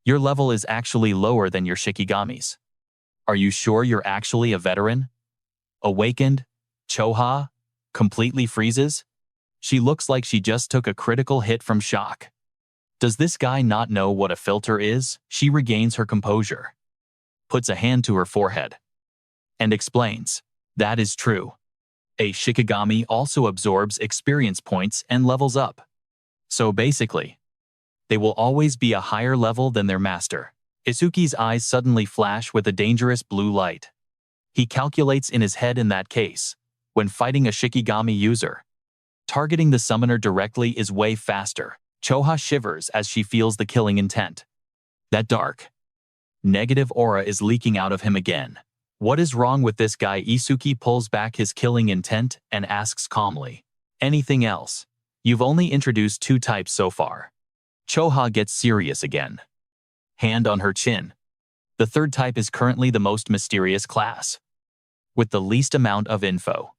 Your level is actually lower than your Shikigami's. Are you sure you're actually a veteran? Awakened? Choha completely freezes. She looks like she just took a critical hit from shock. Does this guy not know what a filter is? She regains her composure, puts a hand to her forehead. and explains, that is true. A Shikigami also absorbs experience points and levels up. So basically, they will always be a higher level than their master. Izuki's eyes suddenly flash with a dangerous blue light. He calculates in his head in that case, when fighting a Shikigami user, targeting the summoner directly is way faster. Choha shivers as she feels the killing intent. That dark, negative aura is leaking out of him again. What is wrong with this guy? Izuki pulls back his killing intent and asks calmly. Anything else? You've only introduced 2 types so far. Choha gets serious again. Hand on her chin. The 3rd type is currently the most mysterious class, with the least amount of info.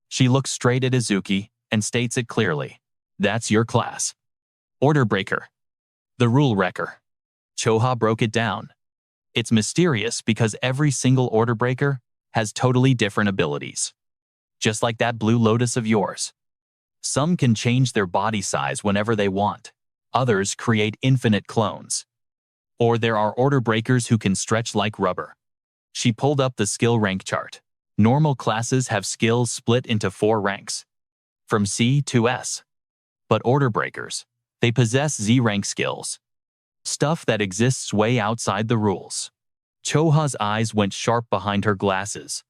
She looks straight at Izuki and states it clearly. That's your class. Order Breaker. The Rule Wrecker. Choha broke it down. It's mysterious because every single Order Breaker has totally different abilities. Just like that blue lotus of yours. Some can change their body size whenever they want. Others create infinite clones. Or there are Order Breakers who can stretch like rubber. She pulled up the skill rank chart. Normal classes have skills split into 4 ranks, from C to S. But Order Breakers, they possess Z rank skills. Stuff that exists way outside the rules. Choha's eyes went sharp behind her glasses.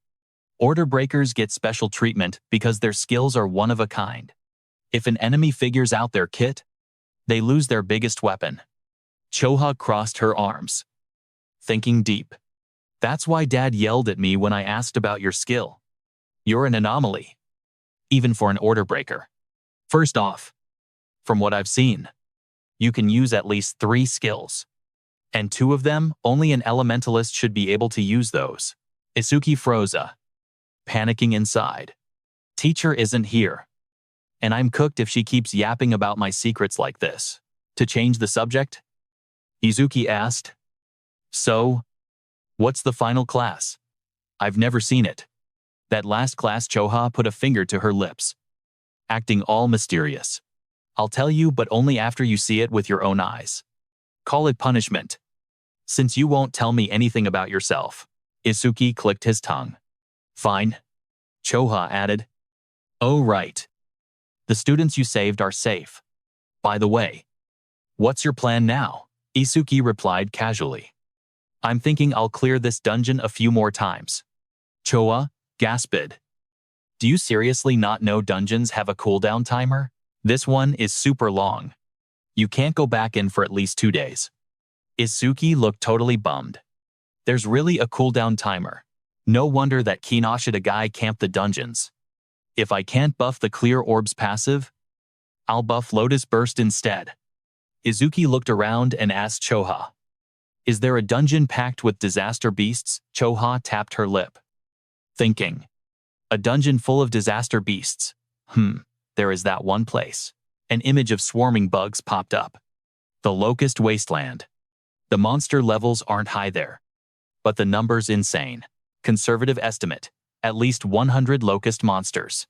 Order Breakers get special treatment because their skills are one of a kind. If an enemy figures out their kit, they lose their biggest weapon. Choha crossed her arms, thinking deep. That's why Dad yelled at me when I asked about your skill. You're an anomaly, even for an Order Breaker. First off, from what I've seen, you can use at least 3 skills. And 2 of them, only an elementalist should be able to use those. Izuki froze, panicking inside. Teacher isn't here. And I'm cooked if she keeps yapping about my secrets like this. To change the subject, Izuki asked, So, what's the final class? I've never seen it. That last class. Choha put a finger to her lips, acting all mysterious. I'll tell you, but only after you see it with your own eyes. Call it punishment, since you won't tell me anything about yourself. Izuki clicked his tongue. Fine, Choha added. Oh right. The students you saved are safe. By the way, what's your plan now? Izuki replied casually. I'm thinking I'll clear this dungeon a few more times. Choha gasped. Do you seriously not know dungeons have a cooldown timer? This one is super long. You can't go back in for at least 2 days. Izuki looked totally bummed. There's really a cooldown timer. No wonder that Kinoshita guy camped the dungeons. If I can't buff the Clear Orbs passive, I'll buff Lotus Burst instead. Izuki looked around and asked Choha. Is there a dungeon packed with disaster beasts? Choha tapped her lip, thinking. A dungeon full of disaster beasts. There is that one place. An image of swarming bugs popped up. The Locust Wasteland. The monster levels aren't high there, but the number's insane. Conservative estimate, at least 100 Locust monsters.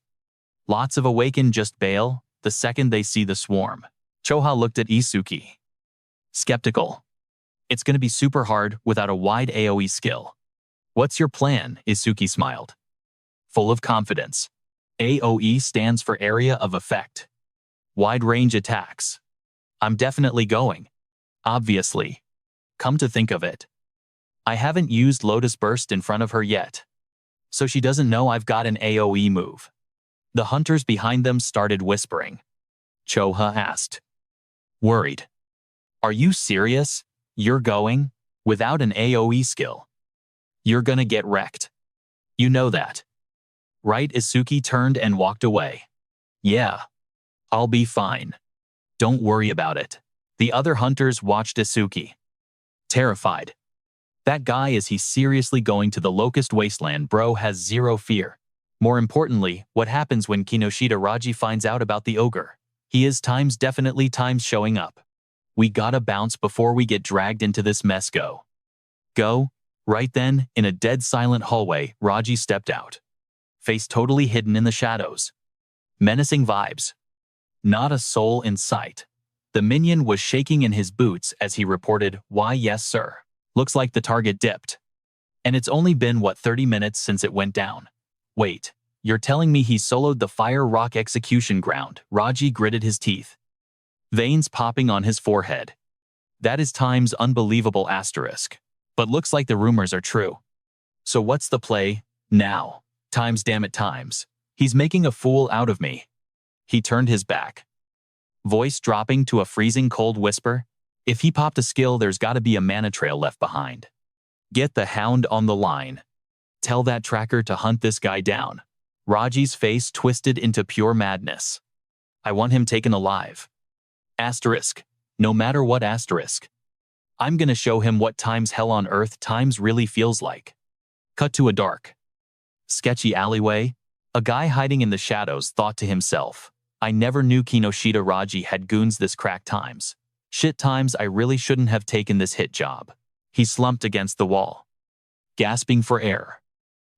Lots of Awaken just bail the second they see the swarm. Choha looked at Izuki, skeptical. It's gonna be super hard without a wide AoE skill. What's your plan? Izuki smiled, full of confidence. AoE stands for Area of Effect. Wide-range attacks. I'm definitely going. Obviously. Come to think of it, I haven't used Lotus Burst in front of her yet, so she doesn't know I've got an AoE move. The hunters behind them started whispering. Choha asked, worried. Are you serious? You're going? Without an AoE skill? You're gonna get wrecked. You know that. Right? Izuki turned and walked away. Yeah. I'll be fine. Don't worry about it. The other hunters watched Izuki, terrified. That guy, is he seriously going to the Locust Wasteland? Bro has zero fear. More importantly, what happens when Kinoshita Raji finds out about the ogre? He is definitely showing up. We gotta bounce before we get dragged into this mess. Go. Right then, in a dead silent hallway, Raji stepped out, face totally hidden in the shadows. Menacing vibes. Not a soul in sight. The minion was shaking in his boots as he reported, "Why yes sir. Looks like the target dipped." And it's only been, what, 30 minutes since it went down? Wait, you're telling me he soloed the Fire Rock execution ground? Raji gritted his teeth, veins popping on his forehead. That is Time's unbelievable asterisk. But looks like the rumors are true. So what's the play now? Times, damn it, Times. He's making a fool out of me. He turned his back, voice dropping to a freezing cold whisper. If he popped a skill, there's gotta be a mana trail left behind. Get the hound on the line. Tell that tracker to hunt this guy down. Raji's face twisted into pure madness. I want him taken alive. Asterisk. No matter what, asterisk. I'm gonna show him what Time's hell on earth Times really feels like. Cut to a dark, sketchy alleyway. A guy hiding in the shadows thought to himself, I never knew Kinoshita Raji had goons this crack. Times. Shit, Times, I really shouldn't have taken this hit job. He slumped against the wall, gasping for air,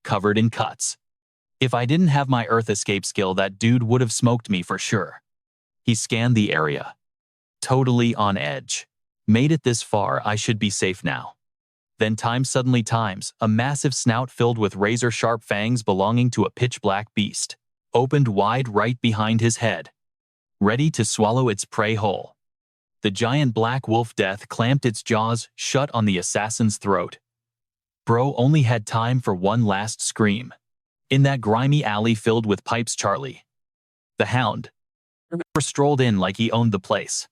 covered in cuts. If I didn't have my earth escape skill, that dude would have smoked me for sure. He scanned the area, totally on edge. Made it this far, I should be safe now. Then Times, a massive snout filled with razor-sharp fangs belonging to a pitch-black beast, opened wide right behind his head, ready to swallow its prey whole. The giant black wolf Death clamped its jaws shut on the assassin's throat. Bro only had time for one last scream. In that grimy alley filled with pipes, Charlie, the hound, strolled in like he owned the place.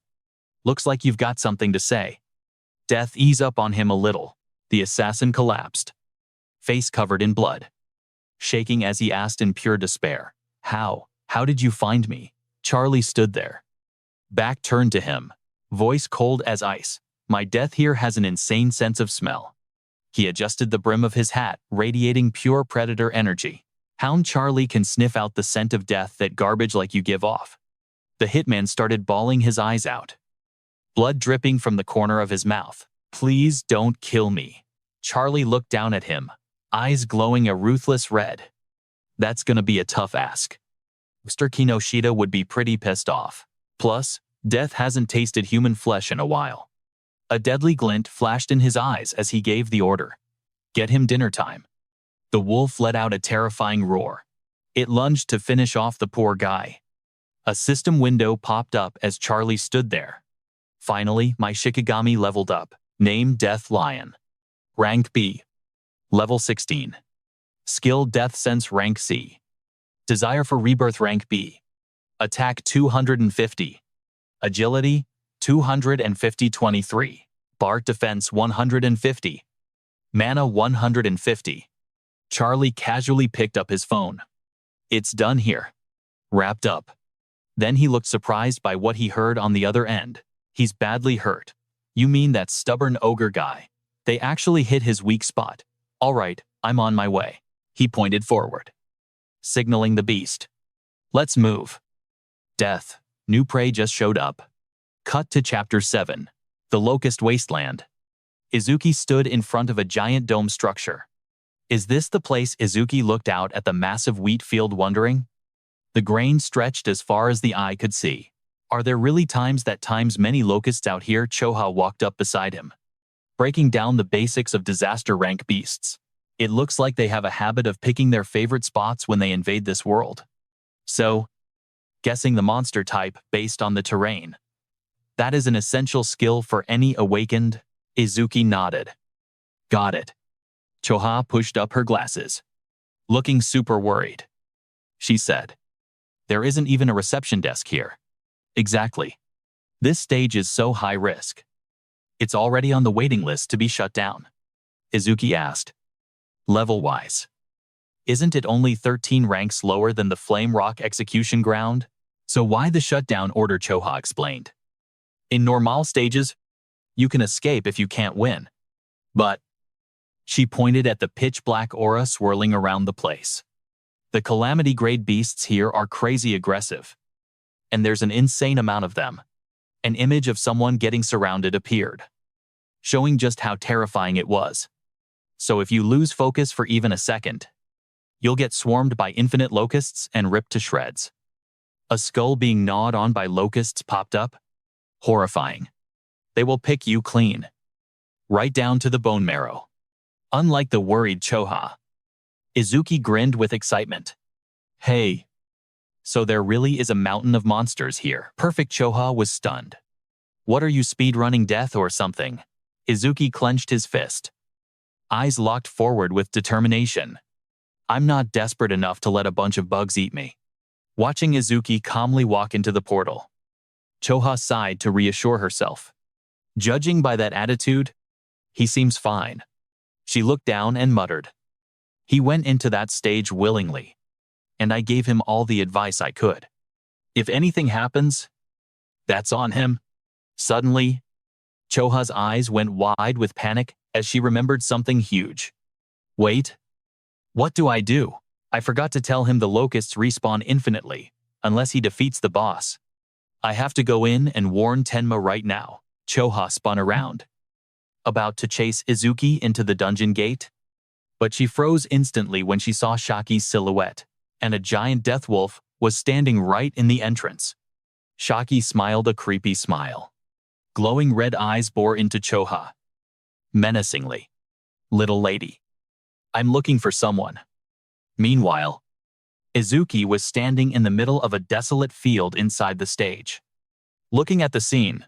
Looks like you've got something to say. Death eased up on him a little. The assassin collapsed, face covered in blood, shaking as he asked in pure despair, How did you find me? Charlie stood there, back turned to him, voice cold as ice. My Death here has an insane sense of smell. He adjusted the brim of his hat, radiating pure predator energy. Hound Charlie can sniff out the scent of death, that garbage like you give off. The hitman started bawling his eyes out, blood dripping from the corner of his mouth. Please don't kill me. Charlie looked down at him, eyes glowing a ruthless red. That's gonna be a tough ask. Mr. Kinoshita would be pretty pissed off. Plus, Death hasn't tasted human flesh in a while. A deadly glint flashed in his eyes as he gave the order. Get him dinner time. The wolf let out a terrifying roar. It lunged to finish off the poor guy. A system window popped up as Charlie stood there. Finally, my Shikigami leveled up. Name Death Lion. Rank B. Level 16. Skill Death Sense rank C. Desire for Rebirth rank B. Attack 250. Agility 250 23. Bart Defense 150. Mana 150. Charlie casually picked up his phone. It's done here. Wrapped up. Then he looked surprised by what he heard on the other end. He's badly hurt. You mean that stubborn ogre guy? They actually hit his weak spot. All right, I'm on my way. He pointed forward, signaling the beast. Let's move. Death. New prey just showed up. Cut to Chapter 7. The Locust Wasteland. Izuki stood in front of a giant dome structure. Is this the place? Izuki looked out at the massive wheat field wondering. The grain stretched as far as the eye could see. Are there really times many locusts out here? Choha walked up beside him, breaking down the basics of disaster rank beasts. It looks like they have a habit of picking their favorite spots when they invade this world. So, guessing the monster type based on the terrain. That is an essential skill for any awakened. Izuki nodded. Got it. Choha pushed up her glasses, looking super worried. She said, There isn't even a reception desk here. Exactly. This stage is so high risk. It's already on the waiting list to be shut down. Izuki asked. Level-wise. Isn't it only 13 ranks lower than the Flame Rock execution ground? So why the shutdown order? Choha explained. In normal stages, you can escape if you can't win. But, she pointed at the pitch-black aura swirling around the place. The calamity-grade beasts here are crazy aggressive. And there's an insane amount of them. An image of someone getting surrounded appeared, showing just how terrifying it was. So if you lose focus for even a second, you'll get swarmed by infinite locusts and ripped to shreds. A skull being gnawed on by locusts popped up. Horrifying. They will pick you clean, right down to the bone marrow. Unlike the worried Choha, Izuki grinned with excitement. Hey, so there really is a mountain of monsters here. Perfect Choha was stunned. What are you, speedrunning death or something? Izuki clenched his fist. Eyes locked forward with determination. I'm not desperate enough to let a bunch of bugs eat me. Watching Izuki calmly walk into the portal, Choha sighed to reassure herself. Judging by that attitude, he seems fine. She looked down and muttered. He went into that stage willingly, and I gave him all the advice I could. If anything happens, that's on him. Suddenly, Choha's eyes went wide with panic as she remembered something huge. Wait. What do I do? I forgot to tell him the Locusts respawn infinitely, unless he defeats the boss. I have to go in and warn Tenma right now. Choha spun around, about to chase Izuki into the dungeon gate. But she froze instantly when she saw Shaki's silhouette, and a giant death wolf was standing right in the entrance. Shaki smiled a creepy smile. Glowing red eyes bore into Choha. Menacingly. Little lady. I'm looking for someone. Meanwhile, Izuki was standing in the middle of a desolate field inside the stage. Looking at the scene,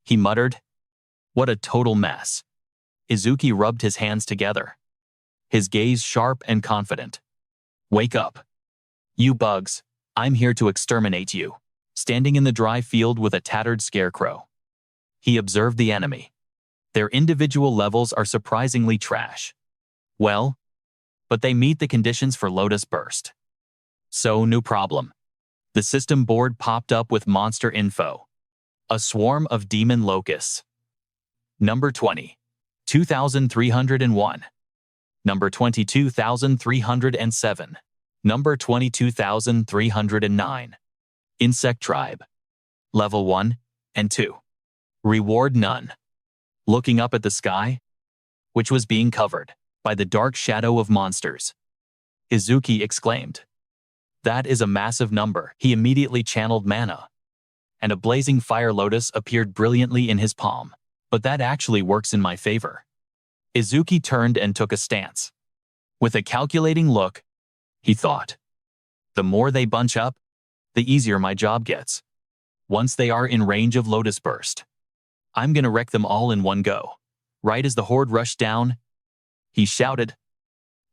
he muttered, What a total mess. Izuki rubbed his hands together, his gaze sharp and confident. Wake up. You bugs, I'm here to exterminate you. Standing in the dry field with a tattered scarecrow, he observed the enemy. Their individual levels are surprisingly trash. Well, but they meet the conditions for Lotus Burst. So, no problem. The system board popped up with monster info. A swarm of demon locusts. Number 20. 2301. Number 22,307. Number 22,309. Insect Tribe. Level 1 and 2. Reward none. Looking up at the sky, which was being covered by the dark shadow of monsters, Izuki exclaimed. That is a massive number. He immediately channeled mana, and a blazing fire lotus appeared brilliantly in his palm. But that actually works in my favor. Izuki turned and took a stance. With a calculating look, he thought, the more they bunch up, the easier my job gets. Once they are in range of Lotus Burst, I'm gonna wreck them all in one go. Right as the horde rushed down, he shouted.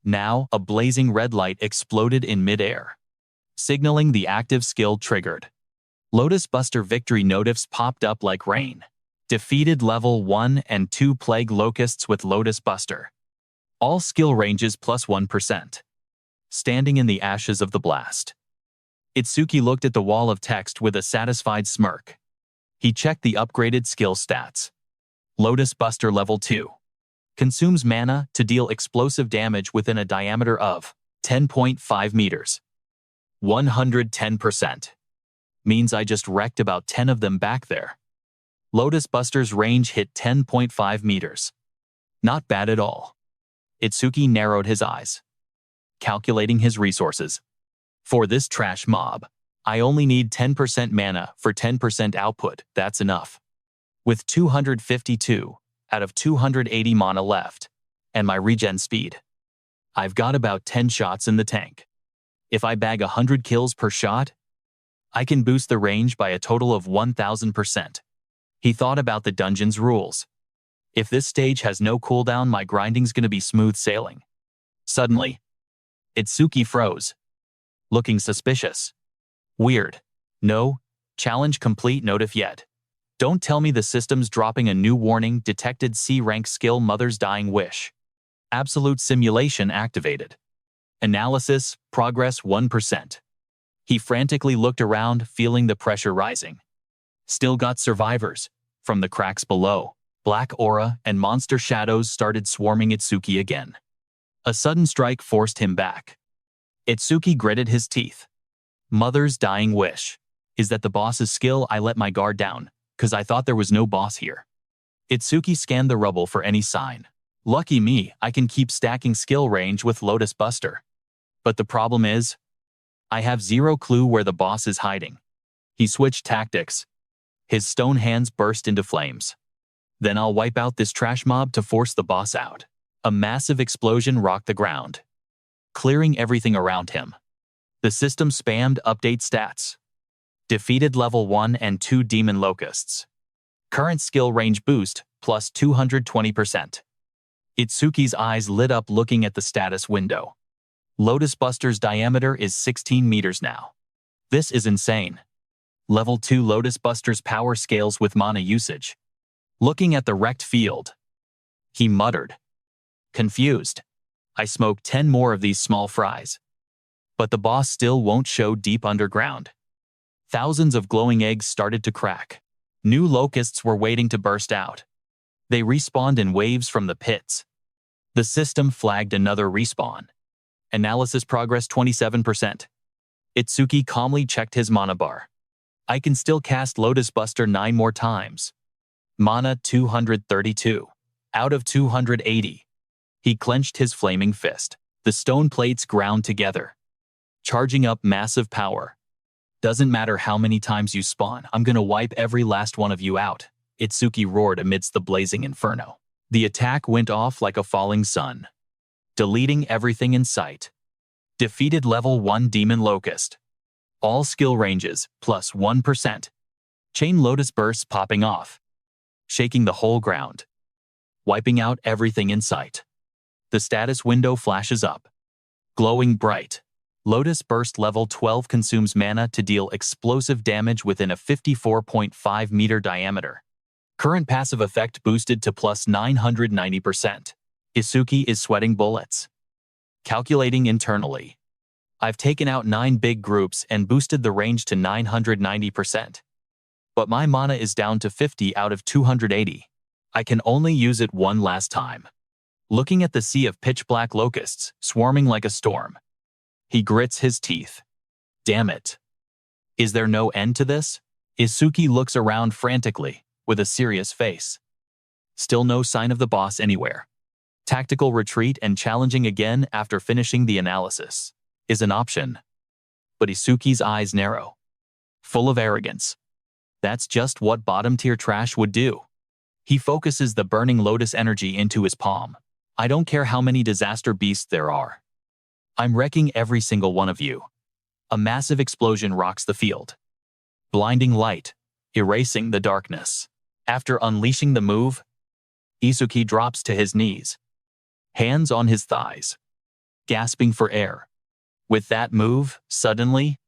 Now, a blazing red light exploded in midair, signaling the active skill triggered. Lotus Buster victory notifs popped up like rain. Defeated level 1 and 2 plague locusts with Lotus Buster. All skill ranges plus 1%. Standing in the ashes of the blast, Itsuki looked at the wall of text with a satisfied smirk. He checked the upgraded skill stats. Lotus Buster level 2. Consumes mana to deal explosive damage within a diameter of 10.5 meters. 110%. Means I just wrecked about 10 of them back there. Lotus Buster's range hit 10.5 meters. Not bad at all. Itsuki narrowed his eyes, calculating his resources. For this trash mob, I only need 10% mana for 10% output. That's enough. With 252 out of 280 mana left, and my regen speed, I've got about 10 shots in the tank. If I bag 100 kills per shot, I can boost the range by a total of 1000%. He thought about the dungeon's rules. If this stage has no cooldown, my grinding's gonna be smooth sailing. Suddenly, Itsuki froze, looking suspicious. Weird. No, challenge complete notif yet. Don't tell me the system's dropping a new warning. Detected C-rank skill Mother's Dying Wish. Absolute simulation activated. Analysis, progress 1%. He frantically looked around, feeling the pressure rising. Still got survivors. From the cracks below, black aura and monster shadows started swarming Itsuki again. A sudden strike forced him back. Itsuki gritted his teeth. Mother's Dying Wish. Is that the boss's skill? I let my guard down, 'cause I thought there was no boss here. Itsuki scanned the rubble for any sign. Lucky me, I can keep stacking skill range with Lotus Buster. But the problem is, I have zero clue where the boss is hiding. He switched tactics. His stone hands burst into flames. Then I'll wipe out this trash mob to force the boss out. A massive explosion rocked the ground, clearing everything around him. The system spammed update stats. Defeated level 1 and 2 demon locusts. Current skill range boost, plus 220%. Itsuki's eyes lit up looking at the status window. Lotus Buster's diameter is 16 meters now. This is insane. Level 2 Lotus Buster's power scales with mana usage. Looking at the wrecked field, he muttered. Confused. I smoke 10 more of these small fries. But the boss still won't show deep underground. Thousands of glowing eggs started to crack. New locusts were waiting to burst out. They respawned in waves from the pits. The system flagged another respawn. Analysis progress 27%. Itsuki calmly checked his mana bar. I can still cast Lotus Buster 9 more times. Mana 232. Out of 280. He clenched his flaming fist. The stone plates ground together, charging up massive power. Doesn't matter how many times you spawn, I'm gonna wipe every last one of you out, Itsuki roared amidst the blazing inferno. The attack went off like a falling sun, deleting everything in sight. Defeated level 1 demon locust. All skill ranges, plus 1%. Chain lotus bursts popping off, shaking the whole ground, wiping out everything in sight. The status window flashes up, glowing bright. Lotus Burst level 12 consumes mana to deal explosive damage within a 54.5 meter diameter. Current passive effect boosted to plus 990%. Itsuki is sweating bullets. Calculating internally. I've taken out 9 big groups and boosted the range to 990%. But my mana is down to 50 out of 280. I can only use it one last time. Looking at the sea of pitch-black locusts, swarming like a storm, he grits his teeth. Damn it. Is there no end to this? Itsuki looks around frantically, with a serious face. Still no sign of the boss anywhere. Tactical retreat and challenging again after finishing the analysis is an option. But Itsuki's eyes narrow, full of arrogance. That's just what bottom-tier trash would do. He focuses the burning lotus energy into his palm. I don't care how many disaster beasts there are. I'm wrecking every single one of you. A massive explosion rocks the field. Blinding light, erasing the darkness. After unleashing the move, Itsuki drops to his knees, hands on his thighs, gasping for air. With that move, suddenly,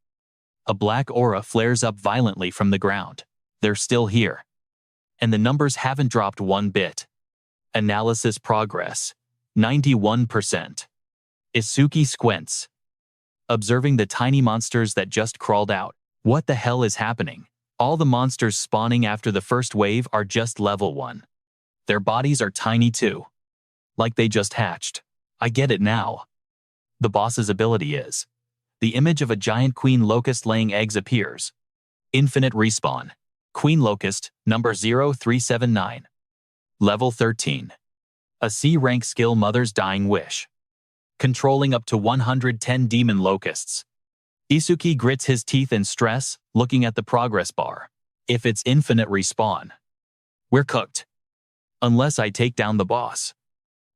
a black aura flares up violently from the ground. They're still here. And the numbers haven't dropped one bit. Analysis progress, 91%. Itsuki squints, observing the tiny monsters that just crawled out. What the hell is happening? All the monsters spawning after the first wave are just level 1. Their bodies are tiny too. Like they just hatched. I get it now. The boss's ability is. The image of a giant queen locust laying eggs appears. Infinite respawn. Queen locust, number 0379. Level 13. A C-rank skill Mother's Dying Wish. Controlling up to 110 demon locusts. Itsuki grits his teeth in stress, looking at the progress bar. If it's infinite respawn, we're cooked. Unless I take down the boss.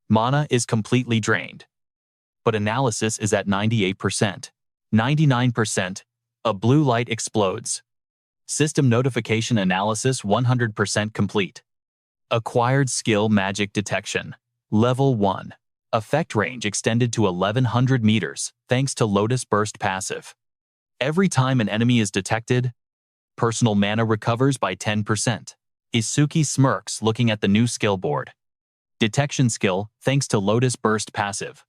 Mana is completely drained. But analysis is at 98%. 99%. A blue light explodes. System notification analysis 100% complete. Acquired skill magic detection. Level 1. Effect range extended to 1100 meters, thanks to Lotus Burst passive. Every time an enemy is detected, personal mana recovers by 10%. Itsuki smirks looking at the new skill board. Detection skill, thanks to Lotus Burst passive.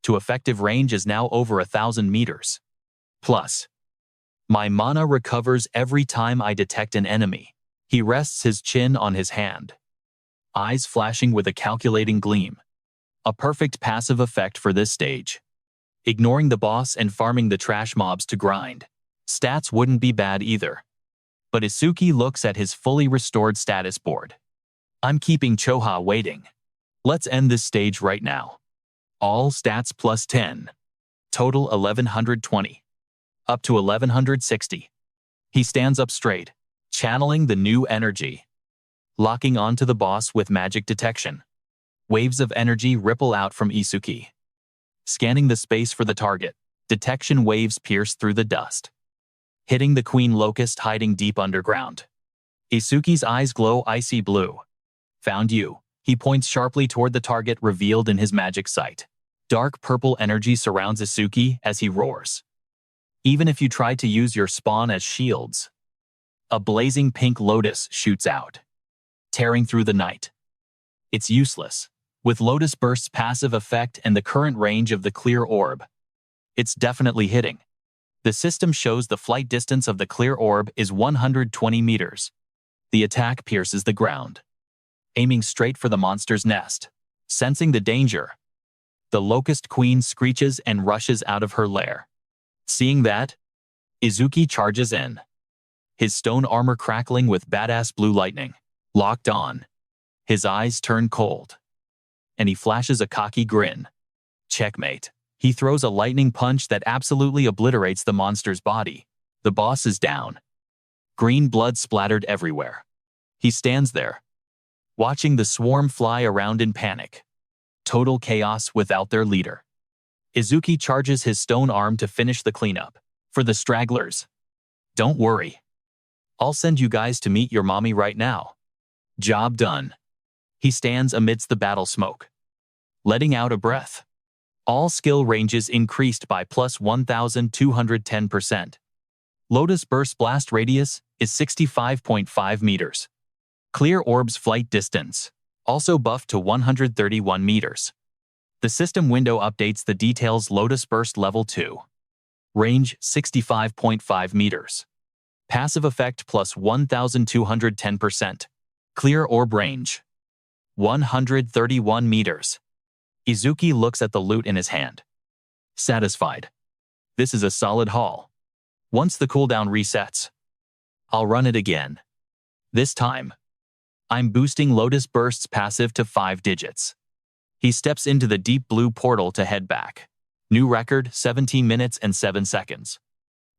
To effective range is now over 1000 meters. Plus, my mana recovers every time I detect an enemy. He rests his chin on his hand, eyes flashing with a calculating gleam. A perfect passive effect for this stage. Ignoring the boss and farming the trash mobs to grind. Stats wouldn't be bad either. But Itsuki looks at his fully restored status board. I'm keeping Choha waiting. Let's end this stage right now. All stats plus 10. Total 1120. Up to 1160. He stands up straight, channeling the new energy. Locking onto the boss with magic detection. Waves of energy ripple out from Izuki. Scanning the space for the target, detection waves pierce through the dust, hitting the Queen Locust hiding deep underground. Izuki's eyes glow icy blue. Found you. He points sharply toward the target revealed in his magic sight. Dark purple energy surrounds Izuki as he roars. Even if you try to use your spawn as shields. A blazing pink Lotus shoots out, tearing through the night. It's useless. With Lotus Burst's passive effect and the current range of the clear orb, it's definitely hitting. The system shows the flight distance of the clear orb is 120 meters. The attack pierces the ground, aiming straight for the monster's nest. Sensing the danger, the Locust Queen screeches and rushes out of her lair. Seeing that, Izuki charges in, his stone armor crackling with badass blue lightning. Locked on, his eyes turn cold, and he flashes a cocky grin. Checkmate. He throws a lightning punch that absolutely obliterates the monster's body. The boss is down. Green blood splattered everywhere. He stands there, watching the swarm fly around in panic. Total chaos without their leader. Izuki charges his stone arm to finish the cleanup. For the stragglers, don't worry. I'll send you guys to meet your mommy right now. Job done. He stands amidst the battle smoke, letting out a breath. All skill ranges increased by plus 1,210%. Lotus Burst blast radius is 65.5 meters. Clear orb's flight distance also buffed to 131 meters. The system window updates the details. Lotus Burst level 2. Range 65.5 meters. Passive effect plus 1,210%. Clear orb range 131 meters. Izuki looks at the loot in his hand, satisfied. This is a solid haul. Once the cooldown resets, I'll run it again. This time, I'm boosting Lotus Burst's passive to 5 digits. He steps into the deep blue portal to head back. New record, 17 minutes and 7 seconds.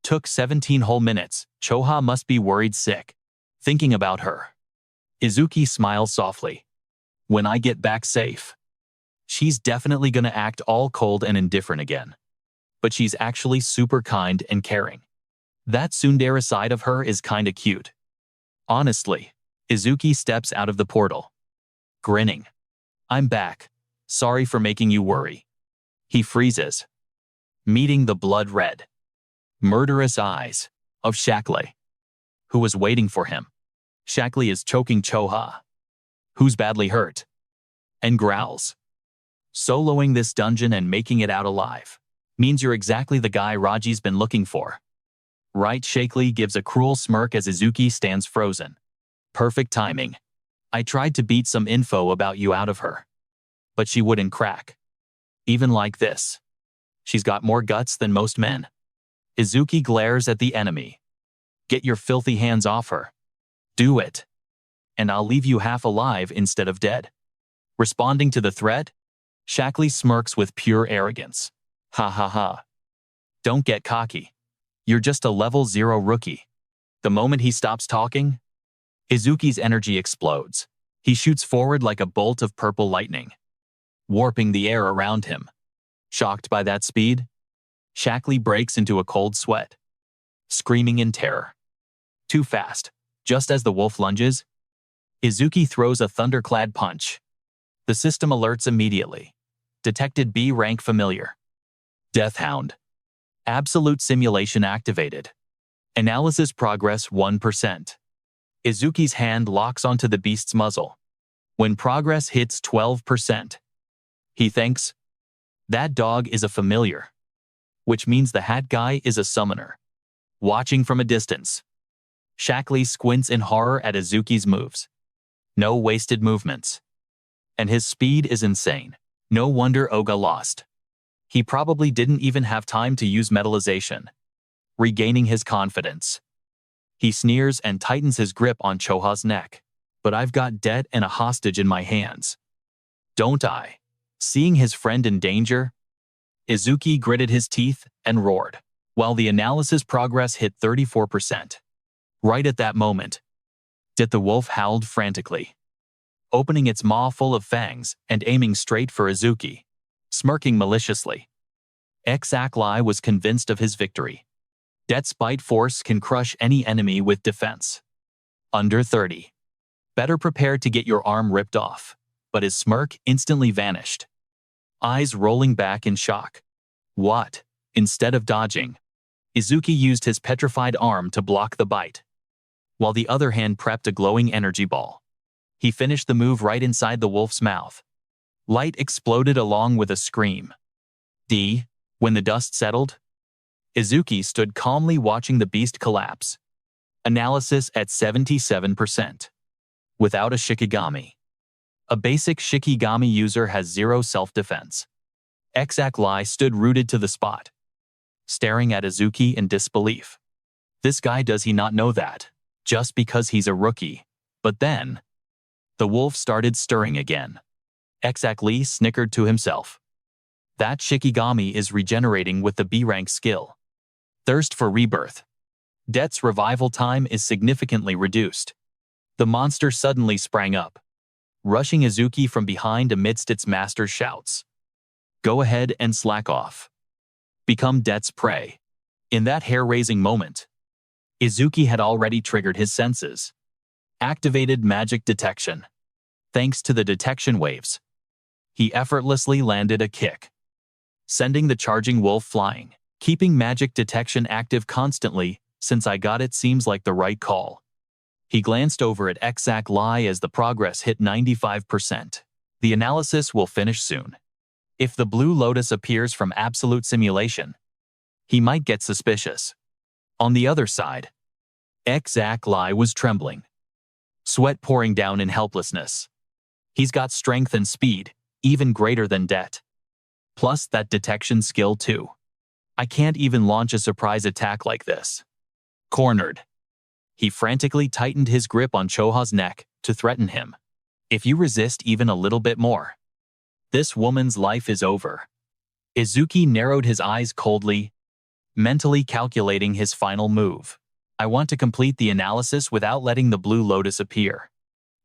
Took 17 whole minutes. Choha must be worried sick, thinking about her. Izuki smiles softly. When I get back safe, she's definitely gonna act all cold and indifferent again. But she's actually super kind and caring. That tsundere side of her is kinda cute. Honestly, Izuki steps out of the portal, grinning. I'm back. Sorry for making you worry. He freezes, meeting the blood-red, murderous eyes of Shaklee, who was waiting for him. Shaklee is choking Choha, who's badly hurt, and growls. Soloing this dungeon and making it out alive means you're exactly the guy Raji's been looking for. Right? Shaklee gives a cruel smirk as Izuki stands frozen. Perfect timing. I tried to beat some info about you out of her, but she wouldn't crack. Even like this, she's got more guts than most men. Izuki glares at the enemy. Get your filthy hands off her. Do it, and I'll leave you half alive instead of dead. Responding to the threat, Shaklee smirks with pure arrogance. Ha ha ha. Don't get cocky. You're just a level 0 rookie. The moment he stops talking, Izuki's energy explodes. He shoots forward like a bolt of purple lightning, warping the air around him. Shocked by that speed, Shaklee breaks into a cold sweat, screaming in terror. Too fast. Just as the wolf lunges, Izuki throws a thunderclad punch. The system alerts immediately. Detected B rank familiar. Death Hound. Absolute simulation activated. Analysis progress 1%. Izuki's hand locks onto the beast's muzzle. When progress hits 12%, he thinks, that dog is a familiar, which means the hat guy is a summoner. Watching from a distance, Shaklee squints in horror at Izuki's moves. No wasted movements. And his speed is insane. No wonder Oga lost. He probably didn't even have time to use metallization. Regaining his confidence, he sneers and tightens his grip on Choha's neck. But I've got debt and a hostage in my hands. Don't I? Seeing his friend in danger, Izuki gritted his teeth and roared, while the analysis progress hit 34%. Right at that moment, the wolf howled frantically, opening its maw full of fangs and aiming straight for Izuki, smirking maliciously. Exactly was convinced of his victory. Det's bite force can crush any enemy with defense. Under 30. Better prepared to get your arm ripped off, but his smirk instantly vanished. Eyes rolling back in shock. What? Instead of dodging, Izuki used his petrified arm to block the bite, while the other hand prepped a glowing energy ball. He finished the move right inside the wolf's mouth. Light exploded along with a scream. When the dust settled, Izuki stood calmly watching the beast collapse. Analysis at 77%. Without a Shikigami. A basic Shikigami user has 0 self-defense. Exactly stood rooted to the spot, staring at Izuki in disbelief. This guy, does he not know that? Just because he's a rookie. But then, the wolf started stirring again. Exactly snickered to himself. That Shikigami is regenerating with the B-rank skill. Thirst for rebirth. Det's revival time is significantly reduced. The monster suddenly sprang up, rushing Izuki from behind amidst its master's shouts. Go ahead and slack off. Become Det's prey. In that hair-raising moment, Izuki had already triggered his senses. Activated magic detection. Thanks to the detection waves, he effortlessly landed a kick, sending the charging wolf flying. Keeping magic detection active constantly since I got it seems like the right call. He glanced over at Exactly as the progress hit 95%. The analysis will finish soon. If the blue lotus appears from absolute simulation, he might get suspicious. On the other side, Exactly was trembling, sweat pouring down in helplessness. He's got strength and speed, even greater than Det. Plus that detection skill too. I can't even launch a surprise attack like this. Cornered. He frantically tightened his grip on Choha's neck to threaten him. If you resist even a little bit more, this woman's life is over. Izuki narrowed his eyes coldly, mentally calculating his final move. I want to complete the analysis without letting the blue lotus appear.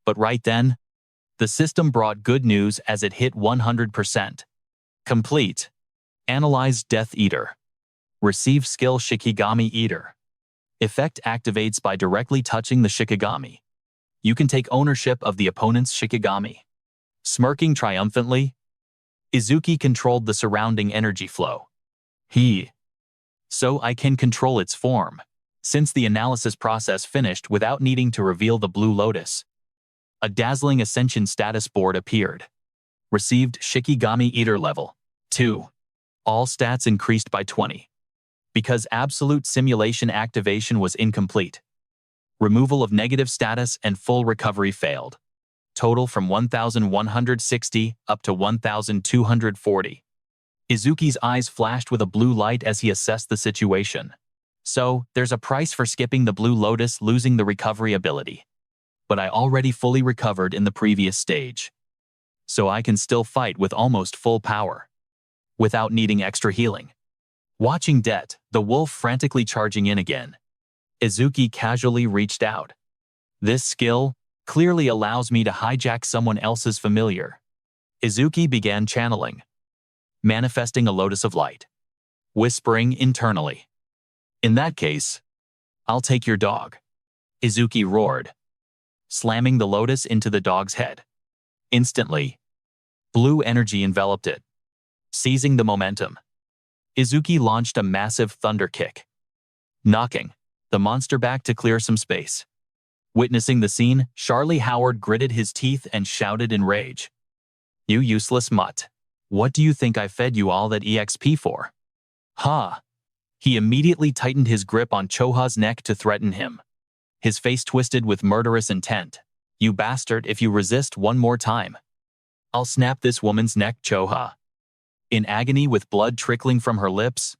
But right then, the system brought good news as it hit 100%. Complete. Analyze Death Eater. Receive skill Shikigami Eater. Effect activates by directly touching the Shikigami. You can take ownership of the opponent's Shikigami. Smirking triumphantly, Izuki controlled the surrounding energy flow. So I can control its form. Since the analysis process finished without needing to reveal the blue lotus, a dazzling ascension status board appeared. Received Shikigami Eater level 2. All stats increased by 20. Because absolute simulation activation was incomplete. Removal of negative status and full recovery failed. Total from 1,160 up to 1,240. Izuki's eyes flashed with a blue light as he assessed the situation. So, there's a price for skipping the blue lotus, losing the recovery ability. But I already fully recovered in the previous stage. So I can still fight with almost full power, without needing extra healing. Watching Det, the wolf frantically charging in again, Izuki casually reached out. This skill clearly allows me to hijack someone else's familiar. Izuki began channeling, manifesting a lotus of light, whispering internally. In that case, I'll take your dog. Izuki roared, slamming the lotus into the dog's head. Instantly, blue energy enveloped it. Seizing the momentum, Izuki launched a massive thunder kick, knocking the monster back to clear some space. Witnessing the scene, Charlie Howard gritted his teeth and shouted in rage. You useless mutt. What do you think I fed you all that EXP for? Ha! He immediately tightened his grip on Choha's neck to threaten him. His face twisted with murderous intent. You bastard, if you resist one more time, I'll snap this woman's neck. Choha, in agony with blood trickling from her lips,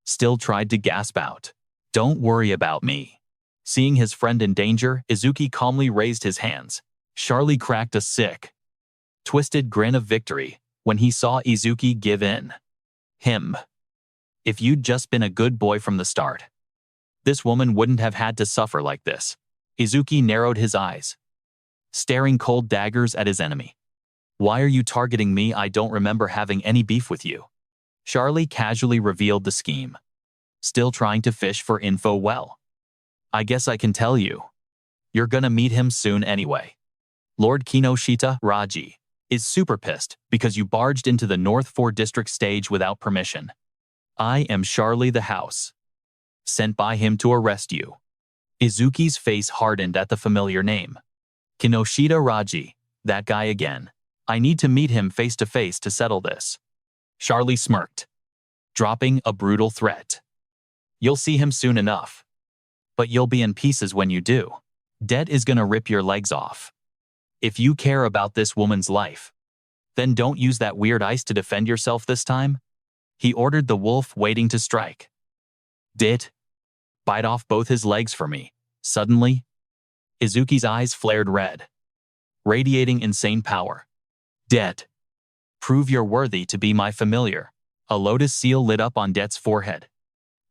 still tried to gasp out. Don't worry about me. Seeing his friend in danger, Izuki calmly raised his hands. Charlie cracked a sick, twisted grin of victory when he saw Izuki give in. If you'd just been a good boy from the start, this woman wouldn't have had to suffer like this. Izuki narrowed his eyes, staring cold daggers at his enemy. Why are you targeting me? I don't remember having any beef with you. Charlie casually revealed the scheme. Still trying to fish for info well. I guess I can tell you. You're gonna meet him soon anyway. Lord Kinoshita, Raji, is super pissed because you barged into the North 4 District stage without permission. I am Charlie the House. Sent by him to arrest you. Izuki's face hardened at the familiar name. Kinoshita Raji, that guy again. I need to meet him face to face to settle this. Charlie smirked, dropping a brutal threat. You'll see him soon enough. But you'll be in pieces when you do. Det is gonna rip your legs off. If you care about this woman's life, then don't use that weird ice to defend yourself this time. He ordered the wolf waiting to strike. Det, bite off both his legs for me. Suddenly, Izuki's eyes flared red, radiating insane power. Det, prove you're worthy to be my familiar. A lotus seal lit up on Det's forehead.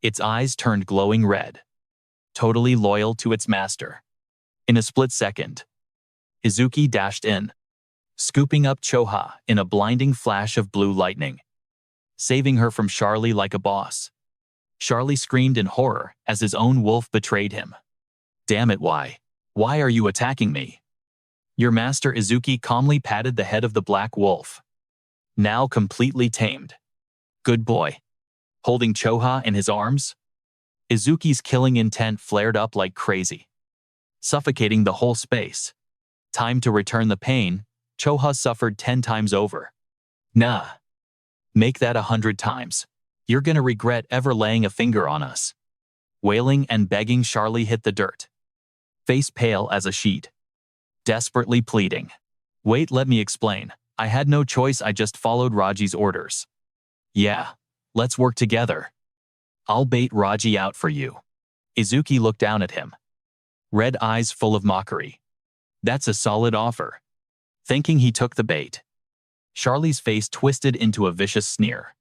Its eyes turned glowing red, totally loyal to its master. In a split second, Izuki dashed in, scooping up Choha in a blinding flash of blue lightning, saving her from Charlie like a boss. Charlie screamed in horror as his own wolf betrayed him. Damn it, why? Why are you attacking me? Your master Izuki calmly patted the head of the black wolf, now completely tamed. Good boy. Holding Choha in his arms, Izuki's killing intent flared up like crazy, suffocating the whole space. Time to return the pain. Choha suffered 10 times over. Nah. Make that 100 times. You're gonna regret ever laying a finger on us. Wailing and begging, Charlie hit the dirt, face pale as a sheet, desperately pleading. Wait, let me explain. I had no choice, I just followed Raji's orders. Yeah, let's work together. I'll bait Raji out for you. Izuki looked down at him, red eyes full of mockery. That's a solid offer. Thinking he took the bait, Charlie's face twisted into a vicious sneer.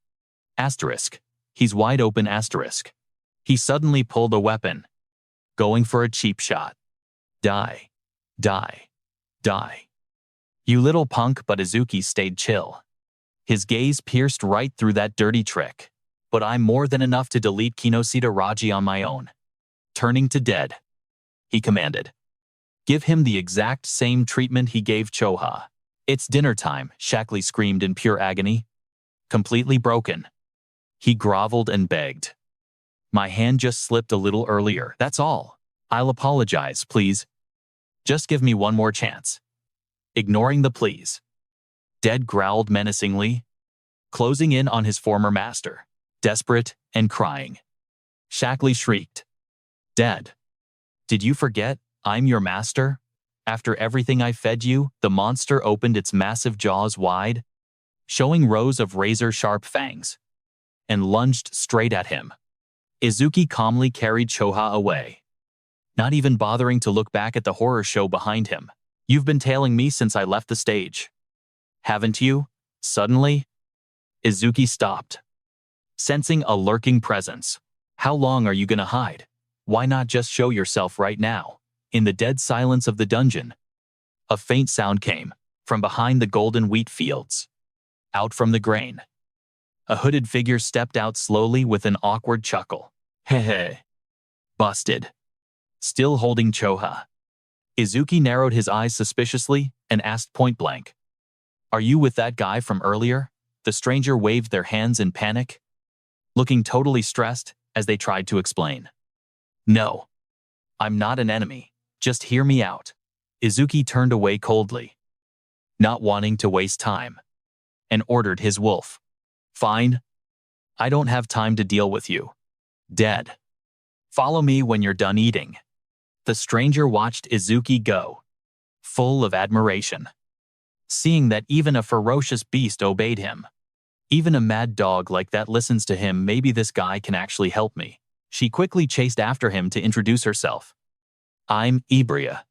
Asterisk. He's wide open asterisk. He suddenly pulled a weapon, going for a cheap shot. Die. Die. Die. You little punk, but Izuki stayed chill. His gaze pierced right through that dirty trick. But I'm more than enough to delete Kinoshita Raji on my own. Turning to Det, he commanded. Give him the exact same treatment he gave Choha. It's dinner time, Shackley screamed in pure agony. Completely broken. He groveled and begged. My hand just slipped a little earlier, that's all. I'll apologize, please. Just give me one more chance. Ignoring the pleas, Det growled menacingly, closing in on his former master, desperate and crying. Shackley shrieked. Det, did you forget I'm your master? After everything I fed you, the monster opened its massive jaws wide, showing rows of razor-sharp fangs, and lunged straight at him. Izuki calmly carried Choha away, not even bothering to look back at the horror show behind him. You've been tailing me since I left the stage, haven't you? Suddenly, Izuki stopped, sensing a lurking presence. How long are you gonna hide? Why not just show yourself right now? In the dead silence of the dungeon, a faint sound came from behind the golden wheat fields. Out from the grain, a hooded figure stepped out slowly with an awkward chuckle. Heh. Busted. Still holding Choha, Izuki narrowed his eyes suspiciously and asked point blank, Are you with that guy from earlier? The stranger waved their hands in panic, looking totally stressed as they tried to explain. No. I'm not an enemy. Just hear me out. Izuki turned away coldly, not wanting to waste time, and ordered his wolf. Fine. I don't have time to deal with you. Det. Follow me when you're done eating. The stranger watched Izuki go, full of admiration, seeing that even a ferocious beast obeyed him. Even a mad dog like that listens to him. Maybe this guy can actually help me. She quickly chased after him to introduce herself. I'm Ibria.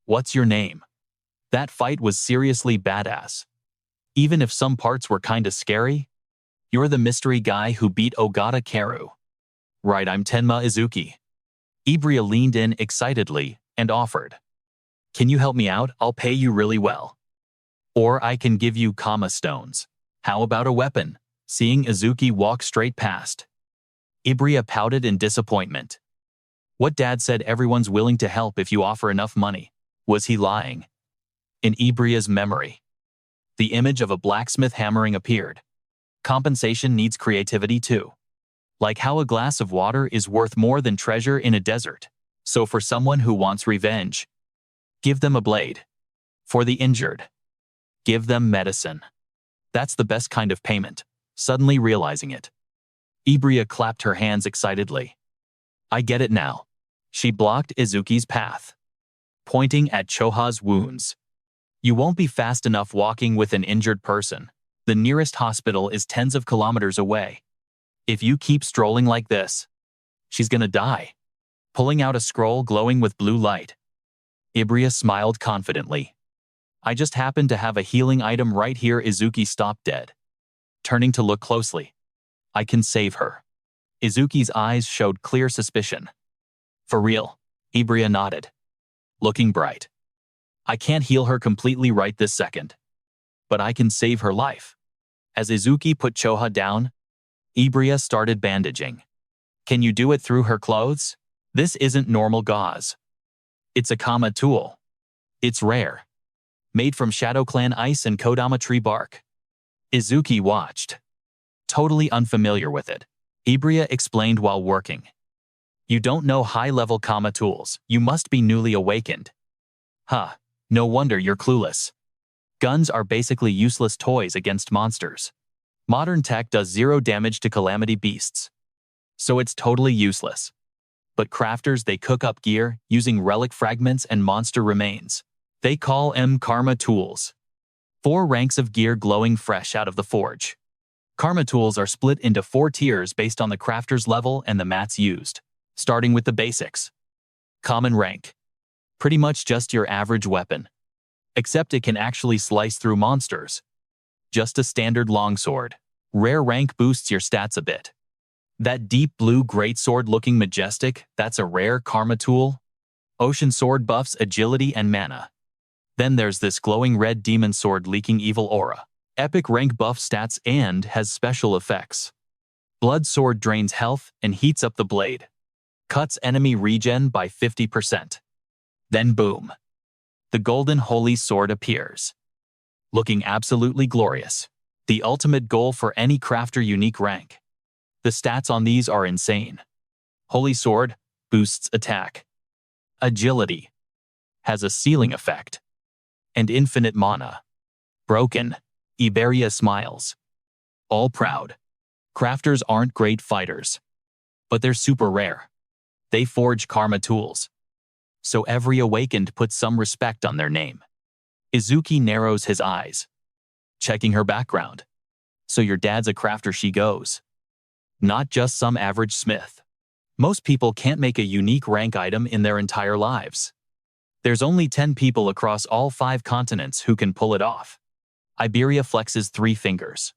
What's your name? That fight was seriously badass. Even if some parts were kinda scary. You're the mystery guy who beat Ogata Karu. Right, I'm Tenma Izuki. Ibria leaned in excitedly and offered. Can you help me out? I'll pay you really well. Or I can give you Kama stones. How about a weapon? Seeing Izuki walk straight past, Ibria pouted in disappointment. What dad said everyone's willing to help if you offer enough money. Was he lying? In Ibria's memory, the image of a blacksmith hammering appeared. Compensation needs creativity too. Like how a glass of water is worth more than treasure in a desert. So for someone who wants revenge, give them a blade. For the injured, give them medicine. That's the best kind of payment. Suddenly realizing it, Ibria clapped her hands excitedly. I get it now. She blocked Izuki's path, pointing at Choha's wounds. You won't be fast enough walking with an injured person. The nearest hospital is tens of kilometers away. If you keep strolling like this, she's gonna die. Pulling out a scroll glowing with blue light, Ibria smiled confidently. I just happen to have a healing item right here. Izuki stopped dead, turning to look closely. I can save her. Izuki's eyes showed clear suspicion. For real? Ibria nodded, looking bright. I can't heal her completely right this second, but I can save her life. As Izuki put Choha down, Ibria started bandaging. Can you do it through her clothes? This isn't normal gauze. It's a Kama tool. It's rare. Made from Shadow Clan ice and Kodama tree bark. Izuki watched, totally unfamiliar with it. Ibria explained while working. You don't know high-level Kama tools. You must be newly awakened. Huh, no wonder you're clueless. Guns are basically useless toys against monsters. Modern tech does 0 damage to calamity beasts, so it's totally useless. But crafters, they cook up gear using relic fragments and monster remains. They call them Karma tools. 4 ranks of gear glowing fresh out of the forge. Karma tools are split into 4 tiers based on the crafter's level and the mats used. Starting with the basics. Common rank. Pretty much just your average weapon. Except it can actually slice through monsters. Just a standard longsword. Rare rank boosts your stats a bit. That deep blue greatsword looking majestic, that's a rare Karma tool. Ocean sword buffs agility and mana. Then there's this glowing red demon sword leaking evil aura. Epic rank buff stats and has special effects. Blood sword drains health and heats up the blade. Cuts enemy regen by 50%. Then boom. The golden holy sword appears. Looking absolutely glorious. The ultimate goal for any crafter unique rank. The stats on these are insane. Holy sword boosts attack. Agility. Has a ceiling effect. And infinite mana. Broken. Iberia smiles. All proud. Crafters aren't great fighters, but they're super rare. They forge Karma tools. So every awakened puts some respect on their name. Izuki narrows his eyes, checking her background. So your dad's a crafter, she goes. Not just some average smith. Most people can't make a unique rank item in their entire lives. There's only 10 people across all 5 continents who can pull it off. Iberia flexes 3 fingers.